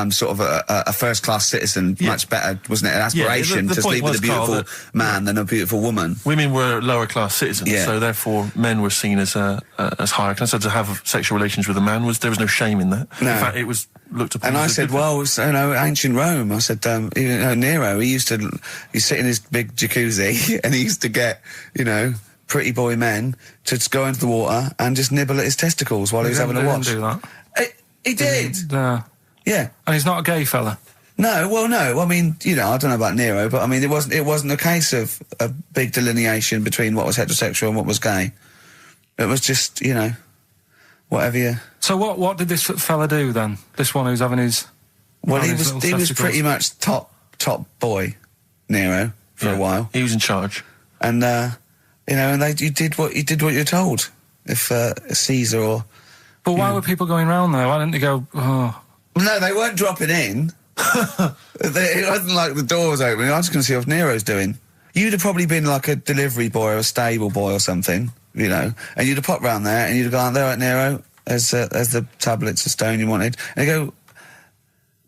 sort of a first-class citizen. Yeah. Much better, wasn't it? An aspiration the to point sleep with a was, Carl, beautiful man than a beautiful woman. Women were lower-class citizens, Yeah. so therefore men were seen as higher class. So to have sexual relations with a man there was no shame in that. No. In fact, it was looked upon. And I as a said, good well, ancient Rome. I said, Nero, he'd sit in his big jacuzzi and he used to get, pretty boy men to just go into the water and just nibble at his testicles while he was having a watch. He didn't do that. He did. Yeah. And he's not a gay fella. No. I mean, I don't know about Nero, but I mean, it wasn't a case of a big delineation between what was heterosexual and what was gay. It was just, whatever you... So what did this fella do then? This one who's having his... Well, he his was little pretty testicles? much top boy, Nero, for a while. He was in charge. And, and you did what you're told. If Caesar or... But why were people going round there? Why didn't they go, oh... No, they weren't dropping in. It wasn't like the door was opening. I'm just going to see what Nero's doing. You'd have probably been like a delivery boy or a stable boy or something, you know, and you'd have popped round there and you'd have gone, there, right, Nero, as the tablets of stone you wanted, and you go,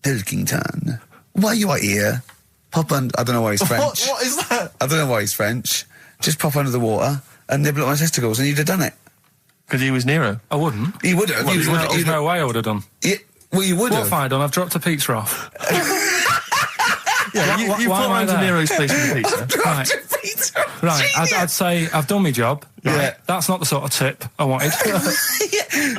Pilkington, why you are here? Pop under, I don't know why he's French. What is that? I don't know why he's French. Just pop under the water and nibble at my testicles and you'd have done it. Because he was Nero. I wouldn't. You would have. There's no way I would have done. Well, you would What have. have I done? I've dropped a pizza off. Yeah, you why put am I round to there? Nero's place with the pizza. Right. Right, I'd say I've done my job. Right? Yeah. That's not the sort of tip I wanted.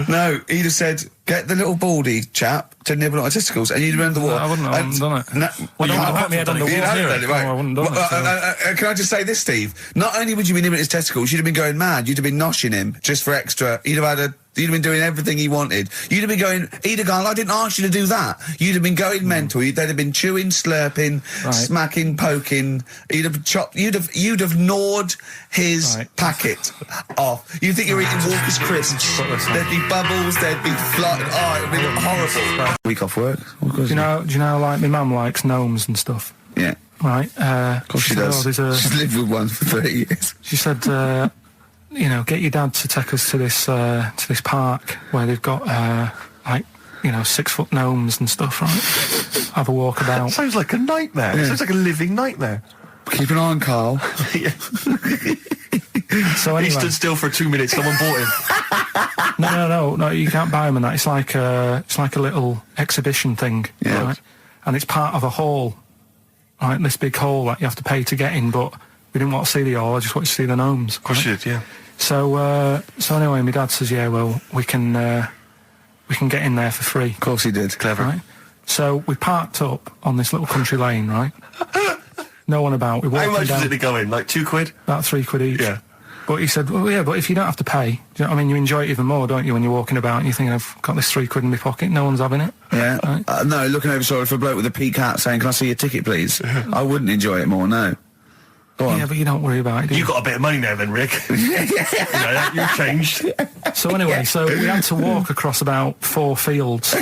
No, he'd have said, get the little baldy chap to nibble at my testicles, and you'd have been under the water. I wouldn't have done it. No, Well, you I wouldn't put my head under You'd water. have done it, right. No, I wouldn't have done it, Can I just say this, Steve? Not only would you be nibbling at his testicles, you'd have been going mad. You'd have been noshing him just for extra. You'd have been doing everything he wanted. You'd have been going, he'd have gone, I didn't ask you to do that. You'd have been going mental. They'd have been chewing, slurping, smacking, poking. You'd have chopped, you'd have gnawed his packet off. You think you're eating Walker's crisps. There'd be bubbles, there'd be flood. Oh, it'd be horrible. Week off work. Do you know, like, my mum likes gnomes and stuff? Yeah. Right. Of course she does. She's lived with one for 30 years. She said, you know, get your dad to take us to this park where they've got, like, you know, 6-foot gnomes and stuff, right? Have a walk about. Sounds like a nightmare. Yeah. Sounds like a living nightmare. Keep an eye on Carl. So anyway, he stood still for 2 minutes. Someone bought him. No. You can't buy them and that. It's like a little exhibition thing, right? And it's part of a hall, right? This big hall that you have to pay to get in. But we didn't want to see the hall. I just wanted to see the gnomes. Of course you did, yeah. So anyway, my dad says, yeah, well, we can get in there for free. Of course he did. Clever. Right? So we parked up on this little country lane, right? No one about. We walked How much down, was it to go in? Like £2? about £3 each. Yeah. But he said, well, yeah, but if you don't have to pay, do you know what I mean? You enjoy it even more, don't you, when you're walking about and you think, I've got this £3 in my pocket, no one's having it. Yeah. Right? No, looking over sorry for a bloke with a peak hat saying, can I see your ticket, please? I wouldn't enjoy it more, no. Go on. Yeah, but you don't worry about it, do You got a bit of money now then, Rick. You've changed. So anyway, so we had to walk across about 4 fields.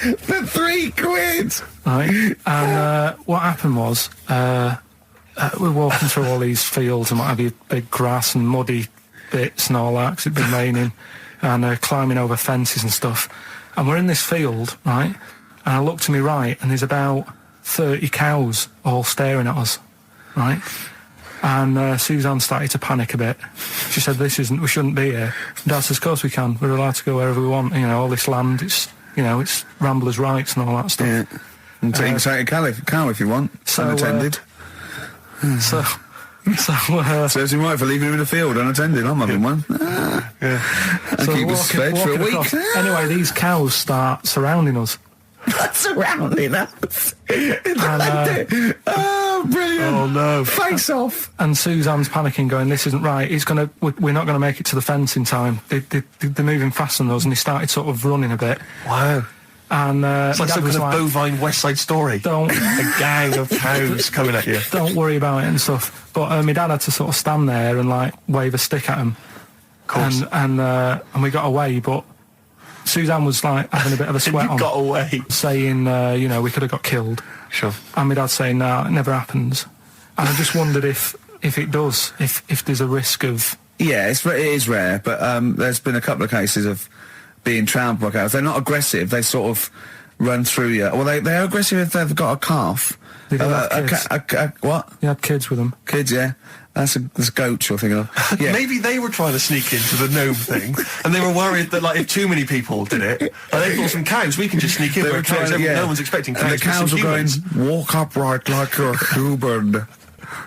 For £3. Right? And what happened was, we're walking through all these fields and what have you, big grass and muddy bits and all that, 'cause it'd been raining, and climbing over fences and stuff. And we're in this field, right? And I look to my right, and there's about 30 cows all staring at us, right? And Suzanne started to panic a bit. She said, we shouldn't be here. Dad says, of course we can. We're allowed to go wherever we want. You know, all this land, it's ramblers' rights and all that stuff. Yeah. And take a cow if you want. So, unattended. Serves him right for leaving him in the field unattended. I'm having one. And keep us fed for a week. Across. Anyway, these cows start surrounding us. Surrounding us. And, oh, brilliant. Oh, no. Face off. And Suzanne's panicking, going, this isn't right. We're not going to make it to the fence in time. They're moving faster than us, and he started sort of running a bit. Wow. And it's like some kind of bovine West Side Story. A gang of cows coming at you. Don't worry about it and stuff. But my dad had to sort of stand there and like wave a stick at him. Of course. And we got away, but Suzanne was like having a bit of a sweat You on. got away. Saying, we could have got killed. Sure. And my dad saying, no, it never happens. And I just wondered if it does, if there's a risk of... Yeah, it is rare, but there's been a couple of cases of being trampled by cows. They're not aggressive, they sort of run through you. Well, they're aggressive if they've got a calf. They do have kids. What? You had kids with them. Kids, yeah. That's goats you're thinking of. Yeah. Maybe they were trying to sneak into the gnome thing, and they were worried that, like, if too many people did it, and they thought some cows, we can just sneak in. Where cows, no one's expecting cows. And the cows were going, walk upright like you're a human.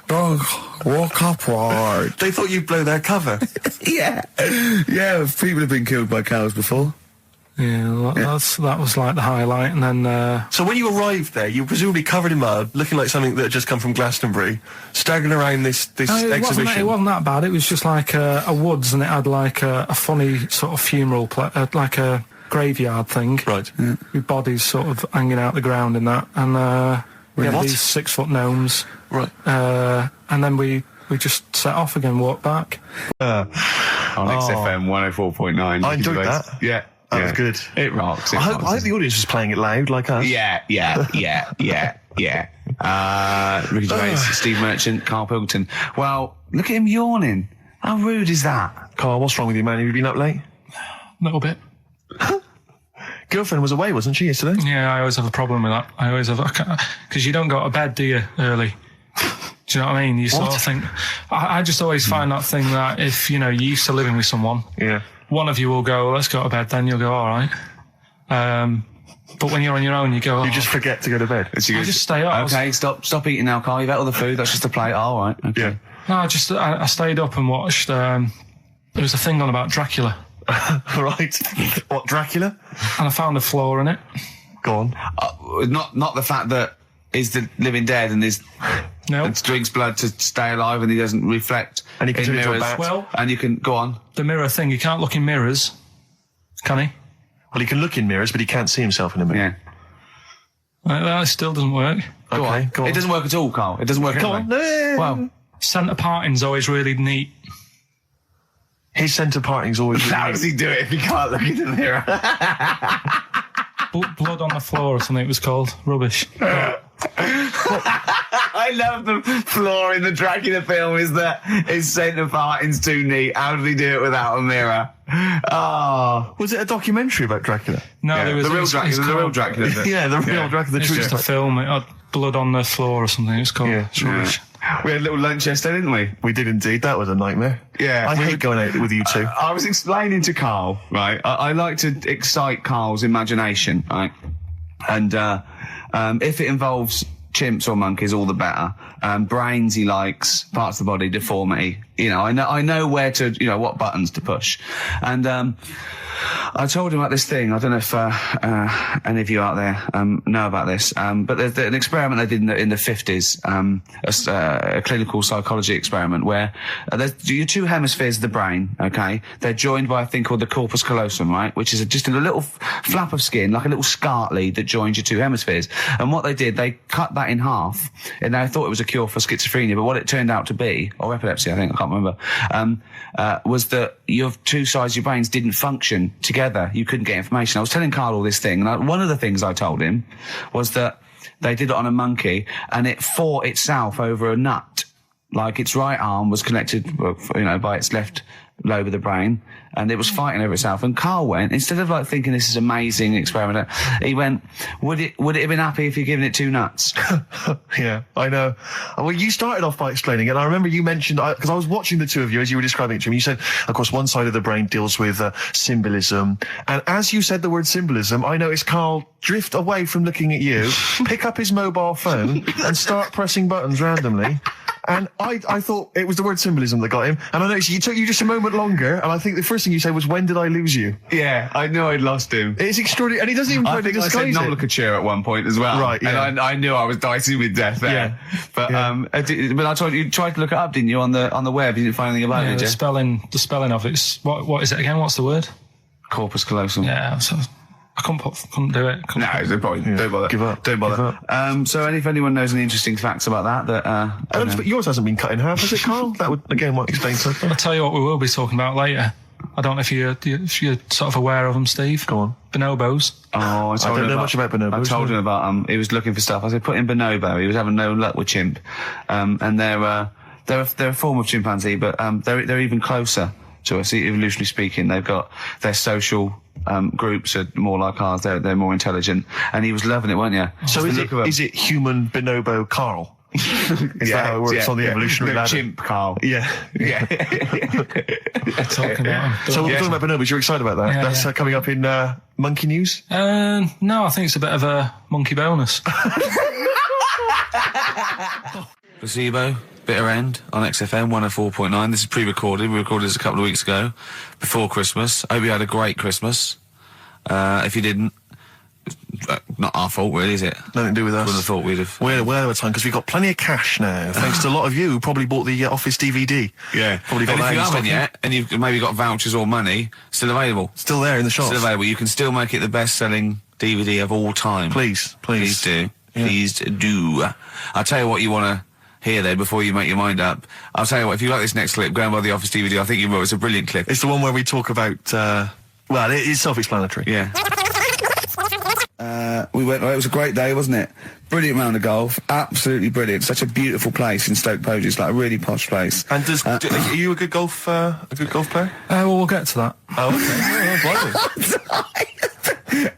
Don't walk upright. They thought you'd blow their cover. Yeah. Yeah, people have been killed by cows before. Yeah, that was like the highlight, and then... So when you arrived there, you were presumably covered in mud, looking like something that had just come from Glastonbury, staggering around this exhibition. It wasn't that bad. It was just like a woods, and it had like a funny sort of funeral, like a graveyard thing. Right. Yeah. With bodies sort of hanging out the ground and that. And we had these 6-foot gnomes. Right. And then we just set off again, walked back. On XFM 104.9. I enjoyed that. Yeah. That was good. It rocks. I hope the audience was playing it loud like us. Yeah. Ricky Gervais, Steve Merchant, Karl Pilkington. Well, look at him yawning. How rude is that? Carl, what's wrong with you, man? Have you been up late? A little bit. Girlfriend was away, wasn't she, yesterday? Yeah, I always have a problem with that. I always have, because you don't go to bed, do you, early? Do you know what I mean? You sort of think, I just always find that thing that if, you know, you're used to living with someone, one of you will go, let's go to bed, then you'll go, all right. But when you're on your own, you go, You just forget to go to bed. I just stay up. Okay, stop eating now, Carl. You've ate all the food. That's just a plate. All right. Okay. Yeah. No, I stayed up and watched, there was a thing on about Dracula. Right. What, Dracula? And I found a flaw in it. Go on. Not the fact that he's the living dead and and drinks blood to stay alive and he doesn't reflect and he can in turn into a mirrors. bat. Well, and you can go on. The mirror thing, you can't look in mirrors, can he? Well, he can look in mirrors, but he can't see himself in a mirror. Yeah. That still doesn't work. Go on. It doesn't work at all, Carl. It doesn't work Go anyway. on. No. Well, centre parting's always really neat. His centre parting's always... How does he do it if he can't look in the mirror? Blood on the floor or something it was called. Rubbish. I love the flaw in the Dracula film is that his centre parting's too neat. How did he do it without a mirror? Oh. Was it a documentary about Dracula? No, Yeah, there was the real Dracula. The real Dracula. Yeah, the real Dracula. The It's true just a stuff. film. It had blood on the floor or something. It's called. Yeah. It's rubbish. We had a little lunch yesterday, didn't we? We did indeed. That was a nightmare. Yeah. I hate going out with you two. I was explaining to Carl, right? I like to excite Carl's imagination, right? And if it involves chimps or monkeys, all the better. Brains he likes, parts of the body, deformity. You know, I know where to, you know, what buttons to push. And I told him about this thing. I don't know if any of you out there know about this, but there's an experiment they did in the 50s, a clinical psychology experiment where there's your two hemispheres of the brain, okay? They're joined by a thing called the corpus callosum, right? Which is just a little flap of skin, like a little scarlet lead that joins your two hemispheres. And what they did, they cut that in half, and they thought it was a cure for schizophrenia, but what it turned out to be, or epilepsy, I think, I can't remember, was that your two sides of your brains didn't function together. You couldn't get information. I was telling Carl all this thing, and one of the things I told him was that they did it on a monkey, and it fought itself over a nut. Like its right arm was connected, you know, by its left lobe of the brain, and it was fighting over itself. And Carl went, instead of like thinking this is amazing experiment, he went, would it have been happy if you'd given it two nuts? Yeah, I know. Well, you started off by explaining it. I remember you mentioned, because I was watching the two of you as you were describing it to me, you said, of course, one side of the brain deals with symbolism. And as you said the word symbolism, I noticed Carl drift away from looking at you, pick up his mobile phone and start pressing buttons randomly. And I thought it was the word symbolism that got him. And I noticed it took you just a moment longer. And I think the first thing you said was, when did I lose you? Yeah, I knew I'd lost him. It's extraordinary. And he doesn't even try I to think I said disguise it. nomenclature at one point as well. Right, yeah. And I knew I was dicing with death there. Yeah. But, Yeah. but I told you tried to look it up, didn't you, on the web? You didn't find anything about it, Yeah, did you? the spelling of it's what is it again? What's the word? Corpus callosum. Yeah, so I couldn't do it. No, don't bother. Give up. Don't bother. Give up. So if anyone knows any interesting facts about that, But yours hasn't been cut in half, has it, Carl? That would, again, might explain something. I'll tell you what we will be talking about later. I don't know if you're sort of aware of them, Steve. Go on. Bonobos. Oh, I don't know much about bonobos. I told him about he was looking for stuff. I said put in bonobo. He was having no luck with chimp, and they're a form of chimpanzee, but they're even closer to us, evolutionarily speaking. They've got their social groups are more like ours. They're more intelligent, and he was loving it, weren't you? So is it human bonobo Carl? Is that how it works on the evolutionary ladder? Chimp Carl. Yeah. Yeah. Talking about them. So we're talking about bonobos. You're excited about that? Yeah, That's yeah. coming up in Monkey News? No, I think it's a bit of a monkey bonus. Placebo, Bitter End on XFM 104.9. This is pre-recorded. We recorded this a couple of weeks ago, before Christmas. I hope you had a great Christmas. If you didn't, not our fault, really, is it? Nothing to do with us. Wouldn't have thought we'd have. We're well over time because we've got plenty of cash now, thanks to a lot of you who probably bought the Office DVD. Yeah. Probably got And if that you in haven't stock. yet, and you've maybe got vouchers or money, still available. Still there in the shops. Still available. You can still make it the best-selling DVD of all time. Please. Please do. Yeah. Please do. I'll tell you what you want to hear there before you make your mind up. I'll tell you what, if you like this next clip, go and buy the Office DVD. I think you will. It's a brilliant clip. It's the one where we talk about, well, it's self-explanatory. Yeah. We went. It was a great day, wasn't it? Brilliant round of golf. Absolutely brilliant. Such a beautiful place in Stoke Poges, like a really posh place. And are you a good golf player? Well, we'll get to that. Oh, okay.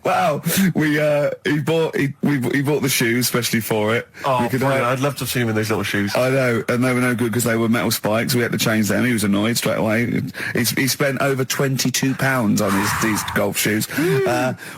Wow, he bought the shoes especially for it. Oh, I'd love to have seen him in those little shoes. I know, and they were no good because they were metal spikes. We had to change them. He was annoyed straight away. He spent over £22 on these golf shoes.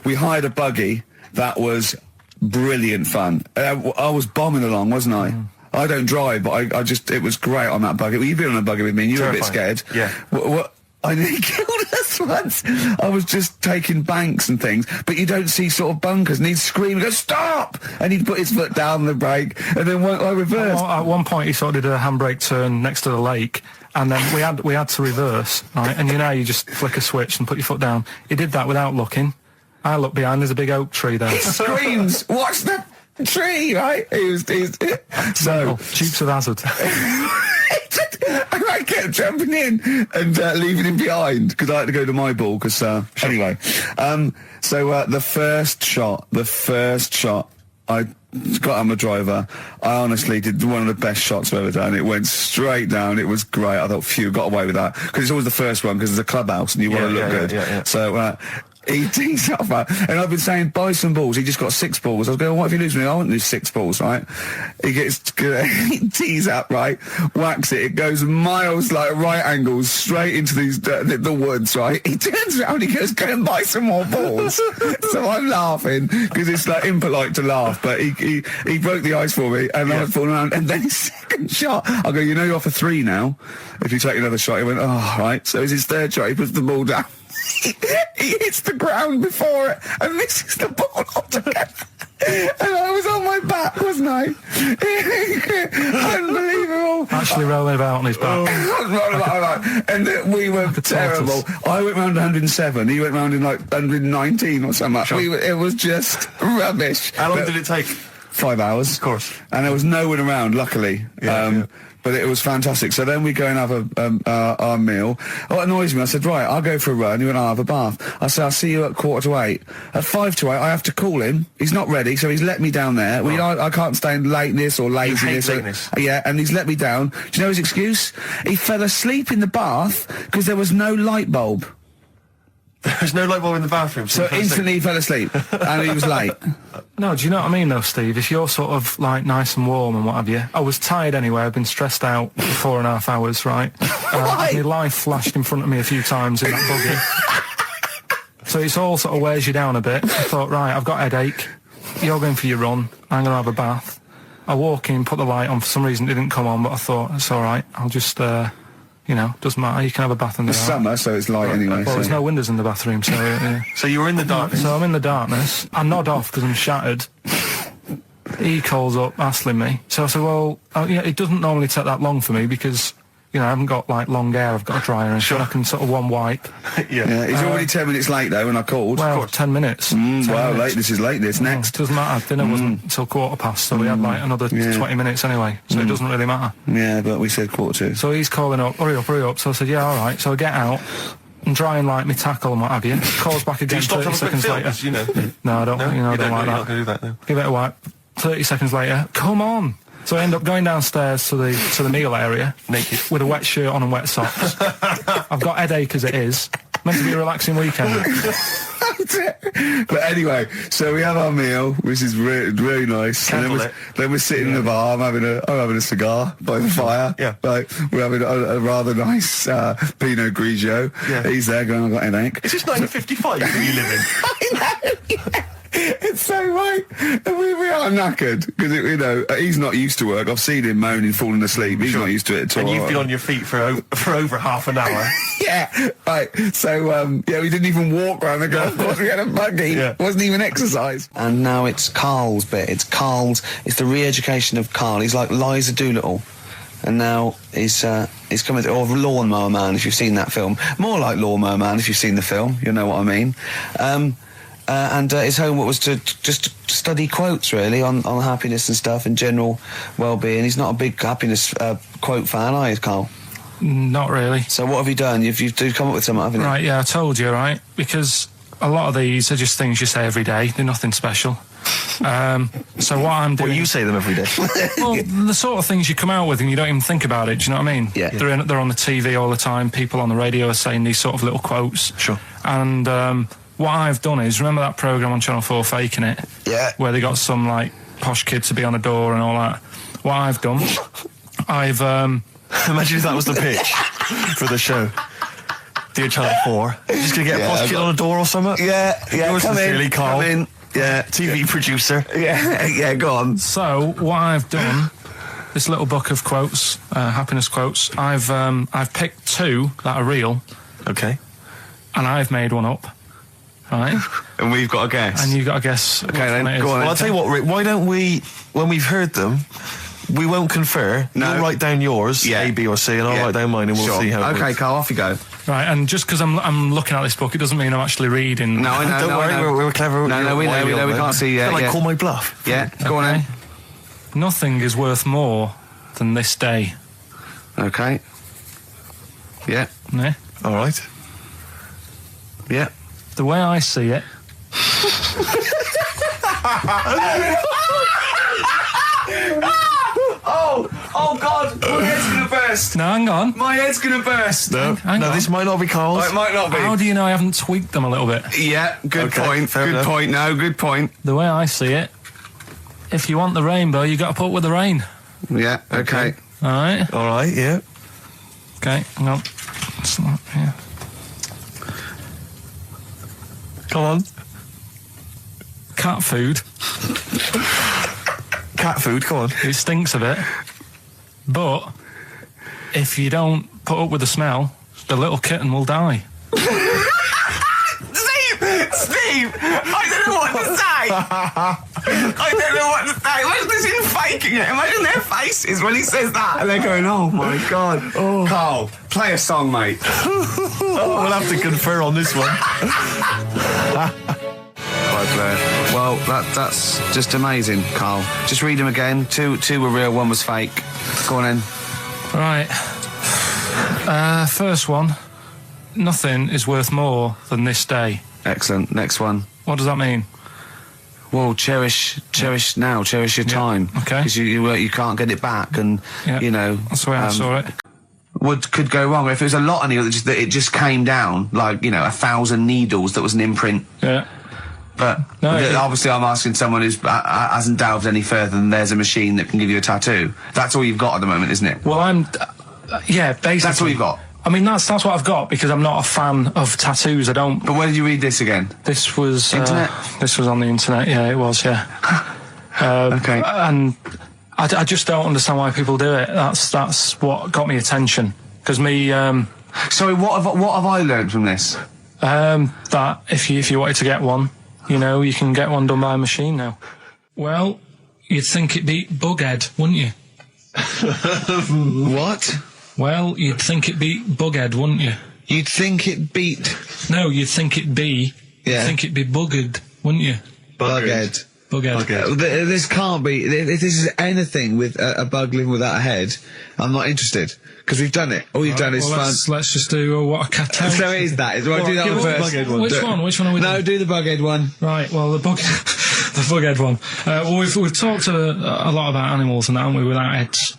We hired a buggy that was brilliant fun. I was bombing along, wasn't I? I don't drive, but it was great on that buggy. Well, you've been on a buggy with me, and you were a bit scared. Yeah. What? I nearly killed us once. I was just taking banks and things, but you don't see sort of bunkers, and he'd scream, go, stop! And he'd put his foot down the brake, and then I reversed. At one point, he sort of did a handbrake turn next to the lake, and then we had to reverse, right? And you just flick a switch and put your foot down. He did that without looking. I looked behind, there's a big oak tree there. He screams, watch the tree, right? So Dukes of Hazzard. And I kept jumping in and leaving him behind because I had to go to my ball. Because anyway, the first shot, I got on the driver. I honestly did one of the best shots I've ever done. It went straight down. It was great. I thought, phew, got away with that because it's always the first one because it's a clubhouse and you want to look good. Yeah. So. He tees up, and I've been saying, buy some balls. He just got 6 balls. I was going, what if you lose me? I want to lose 6 balls, right? He tees up, right? Whacks it. It goes miles, like right angles, straight into these the woods, right? He turns around, he goes, go and buy some more balls. So I'm laughing because it's like impolite to laugh, but he broke the ice for me, and I was falling around. And then his second shot, I go, you're off a 3 now. If you take another shot, he went, oh, right. So it's his third shot. He puts the ball down. He hits the ground before it and misses the ball altogether. And I was on my back, wasn't I? Unbelievable. Actually rolling about on his back. And we were terrible. I went round 107. He went round in like 119 or something. Sure. It was just rubbish. How long did it take? 5 hours. Of course. And there was no one around, luckily. But it was fantastic. So then we go and have our meal. What annoys me, I said, right, I'll go for a run. He went, I'll have a bath. I said, I'll see you at 7:45. At 5 to 8, I have to call him. He's not ready, so he's let me down there. I can't stand lateness or laziness. You hate lateness. Yeah, and he's let me down. Do you know his excuse? He fell asleep in the bath because there was no light bulb. There's no light bulb in the bathroom. So instantly he fell asleep, and he was late. No, do you know what I mean, though, Steve? If you're sort of, like, nice and warm and what have you. I was tired anyway. I've been stressed out for 4.5 hours, right? My life flashed in front of me a few times in that buggy. So it's all sort of wears you down a bit. I thought, right, I've got a headache. You're going for your run. I'm going to have a bath. I walk in, put the light on. For some reason, it didn't come on, but I thought, it's all right. I'll just... doesn't matter. You can have a bath in the dark. Summer, so it's light anyway. Well, there's no windows in the bathroom, so... So you were in the darkness? So I'm in the darkness. I nod off because I'm shattered. He calls up, hassling me. So I said, well, it doesn't normally take that long for me because... I haven't got, like, long hair. I've got a dryer and so I can sort of one wipe. Yeah. He's already 10 minutes late, though, when I called. Well, 10 minutes. 10 minutes. Late. This is late. This next. Doesn't matter. Dinner wasn't until 7:15, so we had, like, another 20 minutes anyway. So it doesn't really matter. Yeah, but we said 7:45. So he's calling up, hurry up. So I said, yeah, all right. So I get out and dry and like my tackle and what have you. Calls back again 30 seconds later. No, I don't. I don't like that. Do that no. Give it a wipe. 30 seconds later, come on. So I end up going downstairs to the meal area, naked, with a wet shirt on and wet socks. I've got headache as it is. Meant to be a relaxing weekend. But anyway, so we have our meal, which is really nice. And then we're sitting in the bar. I'm having a cigar by the fire. Yeah. Like, we're having a rather nice Pinot Grigio. Yeah. He's there going, I've got headache. Is this 1955 that you live in? I know. Yeah. It's so right. And we are knackered because he's not used to work. I've seen him moaning, falling asleep. He's not used to it at all. And you've been on your feet for over half an hour. Yeah, right. So we didn't even walk around the golf course. We had a buggy. It wasn't even exercise. And now it's Karl's bit. It's the re-education of Karl. He's like Liza Doolittle. And now he's coming to, or Lawnmower Man, if you've seen that film. More like Lawnmower Man, if you've seen the film. You know what I mean. And his homework was to just study quotes, really, on happiness and stuff and general well-being. He's not a big happiness quote fan, are you, Karl? Not really. So what have you done? You've come up with something, haven't you? Right, yeah, I told you, right? Because a lot of these are just things you say every day. They're nothing special. So what I'm doing... Well, you say them every day. Well, the sort of things you come out with and you don't even think about it, do you know what I mean? Yeah. They're on the TV all the time, people on the radio are saying these sort of little quotes. Sure. And what I've done is, remember that programme on Channel 4, Faking It? Yeah. Where they got some, like, posh kid to be on a door and all that. What I've done, I've... Imagine if that was the pitch for the show. Dear Channel 4, you're just going to get a posh kid on a door or something? Yeah, Yours sincerely, Carl. Come in. Yeah. TV producer. Yeah, go on. So, what I've done, this little book of quotes, happiness quotes, I've picked 2 that are real. Okay. And I've made one up. Right? And we've got to guess. And you've got to guess. Okay, then, go on. Well, I'll tell you what, Rick, why don't we, when we've heard them, we won't confer. No. You'll write down yours, A, B, or C, and I'll write down mine, and we'll see how it Okay, works. Carl, off you go. Right, and just because I'm looking at this book, it doesn't mean I'm actually reading. No, I know. Don't worry, we're clever. No, we know. We can't see yet. Like, call my bluff. Yeah, go on then. Nothing is worth more than this day. Okay. Yeah. Yeah? All right. Yeah. The way I see it. Oh God! My head's gonna burst. No, hang on. My head's gonna burst. No, Hang on. this might not be Carl's. Oh, it might not be. How do you know I haven't tweaked them a little bit? Yeah, good Okay, point. fair Good enough. point. No, good point. The way I see it, if you want the rainbow, you got to put up with the rain. Yeah. Okay. All right. All right, yeah. Okay. Hang on. It's not, yeah. Come on. Cat food. Cat food, come on. It stinks a bit, but if you don't put up with the smell, the little kitten will die. Steve! I don't know what to say! I don't know what to say. Imagine this in Faking It. Imagine their faces when he says that. And they're going, oh my God. Oh. Carl, play a song, mate. We'll have to confer on this one. Well, that's just amazing, Carl. Just read them again. Two were real, one was fake. Go on then. Right. First one. Nothing is worth more than this day. Excellent. Next one. What does that mean? Well, cherish now, cherish your time. Okay. Because you can't get it back, and you know That's the way I saw it. What could go wrong if it was a lot of needles that it just came down, like 1,000 needles that was an imprint. Yeah. But obviously, I'm asking someone who hasn't delved any further than there's a machine that can give you a tattoo. That's all you've got at the moment, isn't it? Well, yeah, basically. That's all you've got. I mean, that's what I've got because I'm not a fan of tattoos. I don't. But where did you read this again? This was Internet. This was on the internet. Yeah, it was. Yeah. Okay. And I just don't understand why people do it. That's what got me attention. Because me. Sorry, what have I learned from this? That if you wanted to get one, you can get one done by a machine now. Well, you'd think it'd be Bughead, wouldn't you? What? Well, you'd think it'd be Bughead, wouldn't you? You'd think it beat. No, you'd think it'd be. Yeah. You'd think it'd be Buggered, wouldn't you? Bughead. Bughead. This can't be. If this is anything with a bug living without a head, I'm not interested. Because we've done it. All you've done is fun. Let's just do what a cat. So it is that. Right, do that one first. Which one? Which one are we doing? No, do the Bughead one. Right, well, the Bughead one. Well, we've talked a lot about animals and that, haven't we, without heads.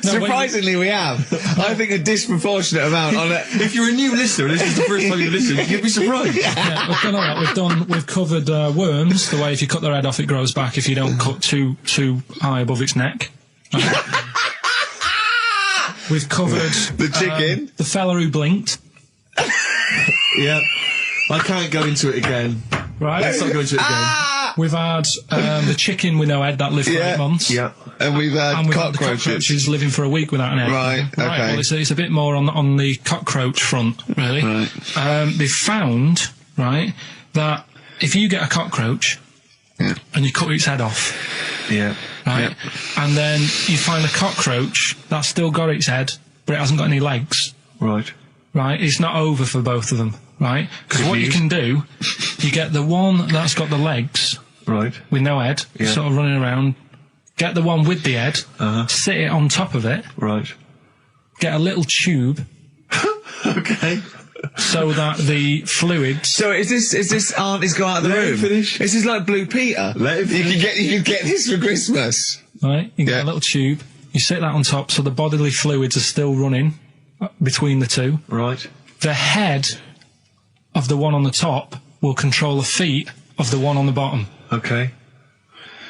Surprisingly, we have. I think a disproportionate amount on it. If you're a new listener and this is the first time you've listened, you'd be surprised. Yeah, we've done all that. We've covered worms, the way if you cut their head off, it grows back if you don't cut too high above its neck. We've covered the chicken, the fella who blinked. Yeah, I can't go into it again. Right, let's not go into it again. We've had the chicken with no head that lived for 8 months. Yeah, and we've had the cockroaches living for a week without an egg. Right, okay. Well, it's a bit more on the cockroach front, really. Right. They found, right, that if you get a cockroach and you cut its head off, right, and then you find a cockroach that's still got its head, but it hasn't got any legs. Right. Right, it's not over for both of them, right? Because what you can do, you get the one that's got the legs, right, with no head, sort of running around. Get the one with the head, sit it on top of it, right. Get a little tube, Okay. so that the fluids. So is this aunt has gone out of the room? Finish. This is like Blue Peter. You can get this for Christmas. Right, you get a little tube. You sit that on top, so the bodily fluids are still running between the two. Right. The head of the one on the top will control the feet of the one on the bottom. Okay.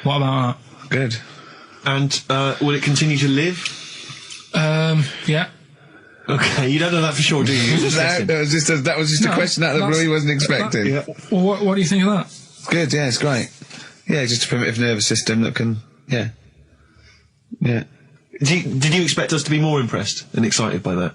What about Good. And will it continue to live? that? Yeah. Okay, you don't know that for sure, do you? That was just a question out of the blue he wasn't expecting. Well, what do you think of that? Good, yeah, it's great. Yeah, just a primitive nervous system that can, yeah. Did you expect us to be more impressed and excited by that?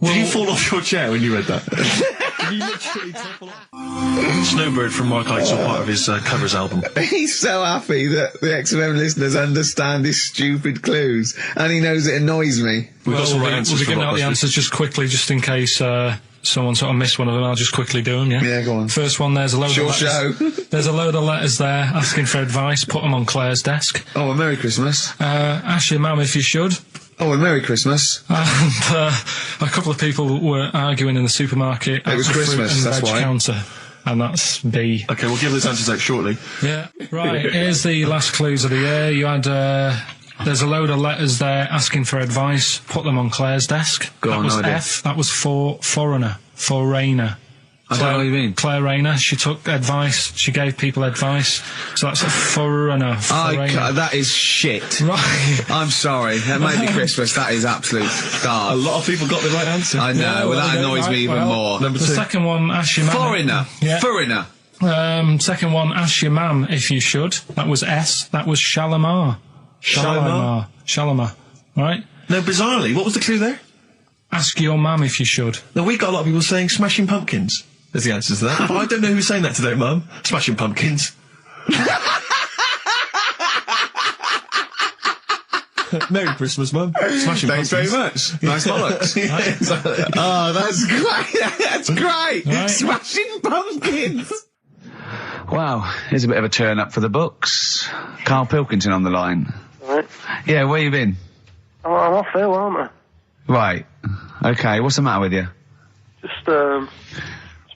Did you fall off your chair when you read that? Did you literally topple off? Snowbird from Mark Heights are part of his covers album. He's so happy that the XFM listeners understand his stupid clues, and he knows it annoys me. We've got some right answers We'll be for giving out the Blockbusters. answers just quickly, just in case someone sort of missed one of them. I'll just quickly do them, yeah? Yeah, go on. First one, there's a load Sure of letters. show. There's a load of letters there asking for advice. Put them on Claire's desk. Oh, a Merry Christmas. Ask your mum if you should. Oh, a Merry Christmas. And a couple of people were arguing in the supermarket. It was at the fruit Christmas, and that's veg why. counter. And that's B. Okay, we'll give those answers out shortly. Yeah. Right, here's the last clues of the year. You had, there's a load of letters there asking for advice. Put them on Claire's desk. Go that on, was no idea. F. That was for foreigner. For Rayner. I don't know what you mean. Claire Rayner. She took advice. She gave people advice. So that's a foreigner. That is shit. Right. I'm sorry. That may be Christmas. That is absolute A garbage. lot of people got the right answer. I know, well, that annoys me even more. Number The two. second one, ask your mum. Foreigner. Yeah. Foreigner. Second one, ask your mum if you should. That was S. That was Shalimar. Shalimar. Right? No, bizarrely, what was the clue there? Ask your mum if you should. No, we got a lot of people saying Smashing Pumpkins as the answer to that. But I don't know who's saying that today, Mum. Smashing Pumpkins. Merry Christmas, Mum. Smashing Thanks very Pumpkins. much. Nice bollocks. Oh, that's great. That's great. Right. Smashing Pumpkins. Wow, here's a bit of a turn up for the books. Karl Pilkington on the line. Right. Yeah, where you been? I'm off ill, aren't I? Right. Okay, what's the matter with you? Just a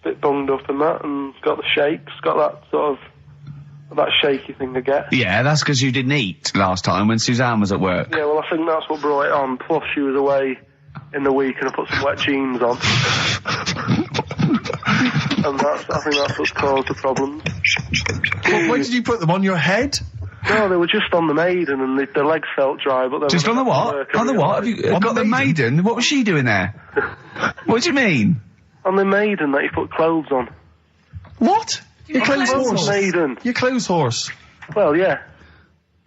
bit bunged up and that, and got the shakes, got that sort of, that shaky thing to get. Yeah, that's because you didn't eat last time when Suzanne was at work. Yeah, well, I think that's what brought it on. Plus, she was away in the week, and I put some wet jeans on. And I think that's what's caused the problem. Where did you put them? On your head? No, they were just on the maiden, and the legs felt dry, but they Just were on the what? On the what? Have you got the maiden? What was she doing there? What do you mean? On the maiden that you put clothes on. What? Your clothes horse. Maiden. Your clothes horse. Well, yeah.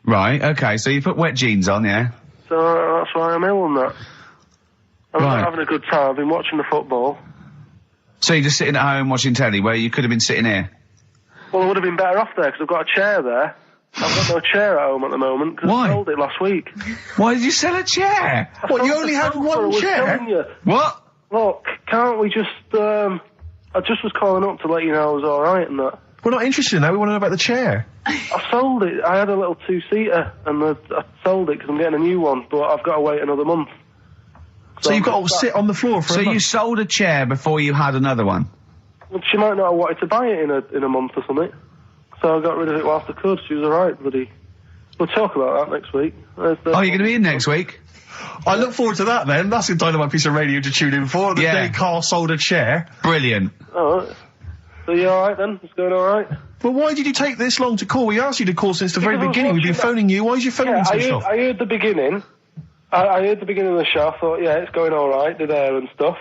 Right, okay, so you put wet jeans on, yeah? So that's why I'm ill and that. I'm Right. not having a good time. I've been watching the football. So you're just sitting at home watching telly where you could have been sitting here? Well, I would have been better off there because I've got a chair there. I've got no chair at home at the moment because Why? I sold it last week. Why did you sell a chair? What, you only had I one was chair? telling you. What? Look, can't we just, I just was calling up to let you know I was alright and that. We're not interested in that. We want to know about the chair. I sold it. I had a little two-seater and I sold it because I'm getting a new one, but I've got to wait another month. So you've got to sit on the floor for So a month. you sold a chair before you had another one? Well, she might not have wanted to buy it in a month or something. So I got rid of it whilst I could. She was alright, bloody. We'll talk about that next week. Oh, you're going to be in next week? I look forward to that then. That's a dynamite piece of radio to tune in for. The Yeah. day Carl sold a chair. Brilliant. Alright. So you alright then? It's going alright? But why did you take this long to call? We asked you to call since the very Because I was beginning. We've been watching phoning you. Why is your phone Yeah, switched off? I heard the beginning. I heard the beginning of the show. I thought, yeah, it's going alright, did air and stuff.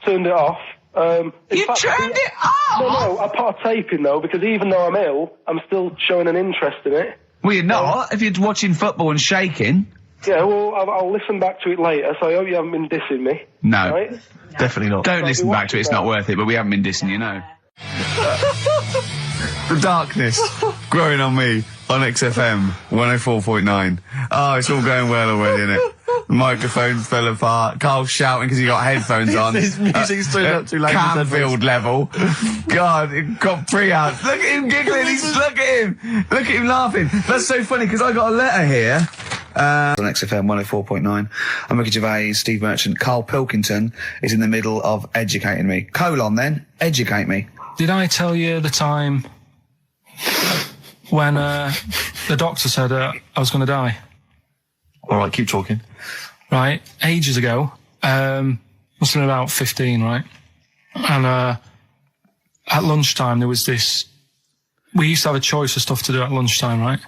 Turned it off. In You fact, turned it off? No, I put a tape in though, because even though I'm ill, I'm still showing an interest in it. Well, you're not. If you're watching football and shaking. Yeah, well, I'll listen back to it later, so I hope you haven't been dissing me. No. Right? Definitely not. Don't I'll listen be back to it. It's watching not that. worth it, but we haven't been dissing you, no. The darkness growing on me on XFM 104.9. Oh, it's all going well already, isn't it? The microphone fell apart. Carl's shouting because he got headphones on. His music's turned up too loud. Canfield level. God, it got pre-out. Look at him giggling. Look at him. Look at him laughing. That's so funny because I got a letter here. On XFM 104.9, I'm Ricky Gervais, Steve Merchant. Karl Pilkington is in the middle of educating me. Educate me. Did I tell you the time when the doctor said I was going to die? All right, keep talking. Right, ages ago, must have been about 15, right? And at lunchtime there was this. We used to have a choice of stuff to do at lunchtime, right?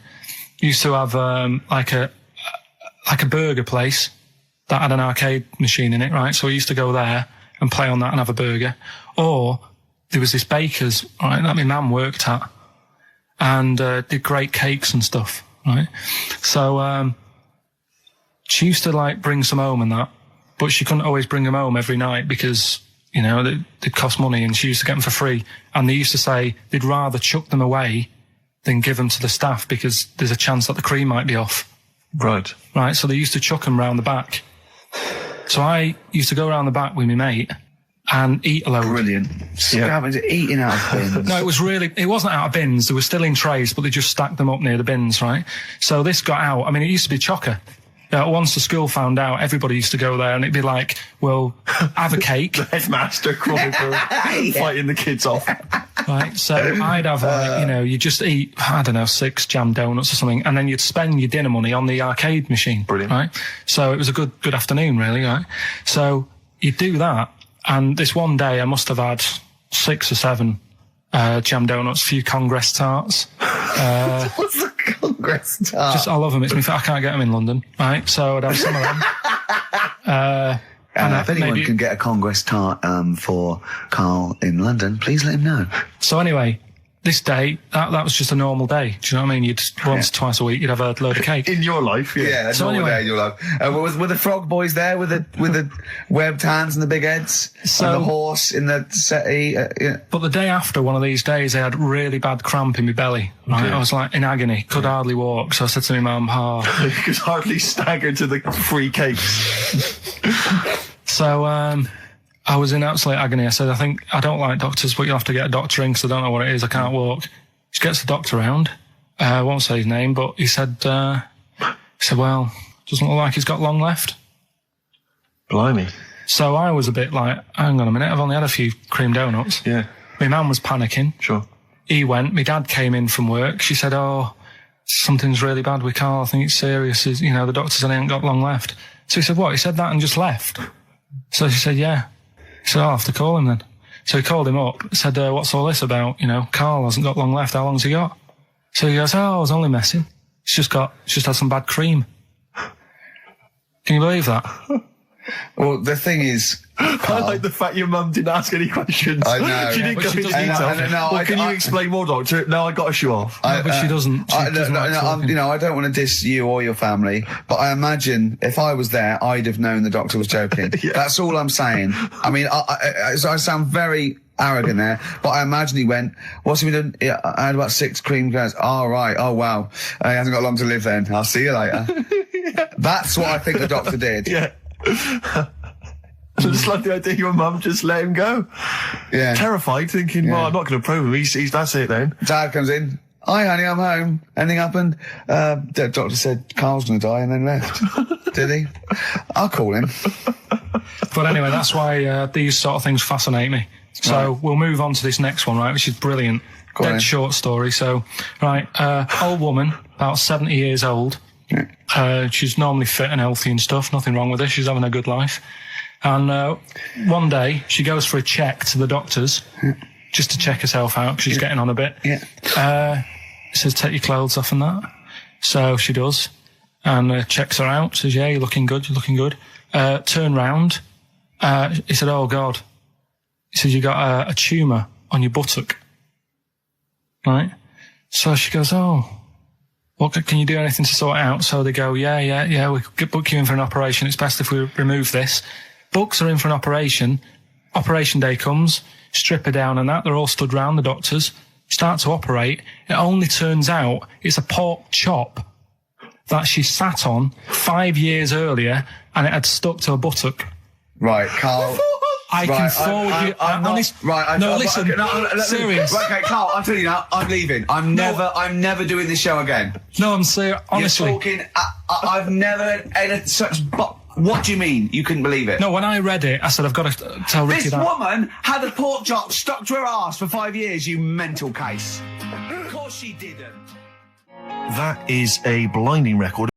We used to have like a burger place that had an arcade machine in it, right? So we used to go there and play on that and have a burger. Or there was this baker's, right, that my mum worked at, and did great cakes and stuff, right? So she used to like bring some home and that, but she couldn't always bring them home every night because, you know, they'd cost money, and she used to get them for free. And they used to say they'd rather chuck them away than give them to the staff because there's a chance that the cream might be off. Right. Right, so they used to chuck them round the back. So I used to go round the back with my mate and eat a load. Brilliant. Eating out of bins. No, it wasn't out of bins. They were still in trays, but they just stacked them up near the bins, right? So this got out. I mean, it used to be chocker. Once the school found out, everybody used to go there, and it'd be like, well, have a cake. The headmaster crawling through, fighting the kids off. Right, so I'd have, you just eat, I don't know, 6 jam donuts or something, and then you'd spend your dinner money on the arcade machine. Brilliant. Right? So it was a good afternoon, really, right? So you'd do that, and this one day I must have had 6 or 7 jam donuts, a few Congress tarts. What's a Congress tart? I love them. I can't get them in London, right? So I'd have some of them. If anyone can get a Congress tart for Karl in London, please let him know. So anyway, this day, that was just a normal day. Do you know what I mean? You'd once, twice a week, you'd have a load of cake. In your life, yeah. Yeah, So normal anyway- day in your life. Were the frog boys there with the webbed hands and the big heads? So- and the horse in the settee? Yeah. But the day after one of these days, I had really bad cramp in my belly. Right? Okay. I was like in agony, could hardly walk. So I said to my mum, You could hardly stagger to the free cakes. So I was in absolute agony. I said, I don't like doctors, but you'll have to get a doctor in because I don't know what it is. I can't walk. She gets the doctor round. I won't say his name, but he said, well, doesn't look like he's got long left. Blimey. So I was a bit like, hang on a minute, I've only had a few cream donuts. Yeah. My mum was panicking. Sure. He went. My dad came in from work. She said, something's really bad with Karl. I think it's serious. The doctor said he ain't got long left. So he said, what? He said that and just left. So she said, yeah. He said, I'll have to call him then. So he called him up, said, what's all this about? Karl hasn't got long left. How long's he got? So he goes, I was only messing. It's just had some bad cream. Can you believe that? Well, the thing is, I like the fact your mum didn't ask any questions. I know. She didn't But go she into doesn't. detail. Can you explain more, doctor? No, I got to show off. But she doesn't. I don't want to diss you or your family, but I imagine if I was there, I'd have known the doctor was joking. Yeah. That's all I'm saying. I mean, I sound very arrogant there, but I imagine he went, what's he been doing? Yeah, I had about 6 cream cans. Oh, right. Oh, wow. He hasn't got long to live then. I'll see you later. That's what I think the doctor did. Yeah. I just like the idea your mum just let him go. Yeah. Terrified, thinking, well, I'm not going to probe him. He's that's it then. Dad comes in. Hi, honey, I'm home. Anything happened? The doctor said Karl's going to die and then left. Did he? I'll call him. But anyway, that's why these sort of things fascinate me. So we'll move on to this next one, right, which is brilliant. Go on then. Dead short story. So, right, old woman, about 70 years old. She's normally fit and healthy and stuff. Nothing wrong with her. She's having a good life. And one day, she goes for a check to the doctor's, just to check herself out, because she's getting on a bit. Yeah. He says, take your clothes off and that. So she does. And checks her out. Says, yeah, you're looking good, turn round. He said, oh, God. He said, you got a tumour on your buttock. Right? So she goes, oh, well, can you do anything to sort it out? So they go, yeah, we could book you in for an operation. It's best if we remove this. Books are in for an operation. Operation day comes, strip her down and that. They're all stood round, the doctors. Start to operate. It only turns out it's a pork chop that she sat on 5 years earlier and it had stuck to her buttock. Right, Karl. I can forward you. I'm not, honest. right. No, listen. Serious. Right, okay, Carl, I'm telling you now, I'm leaving. I'm never doing this show again. No, I'm serious. Honestly. You're talking, I've never had such, what do you mean? You couldn't believe it? No, when I read it, I said, I've got to tell Ricky This that. woman had a pork chop stuck to her arse for 5 years, you mental case. Of course she didn't. That is a blinding record.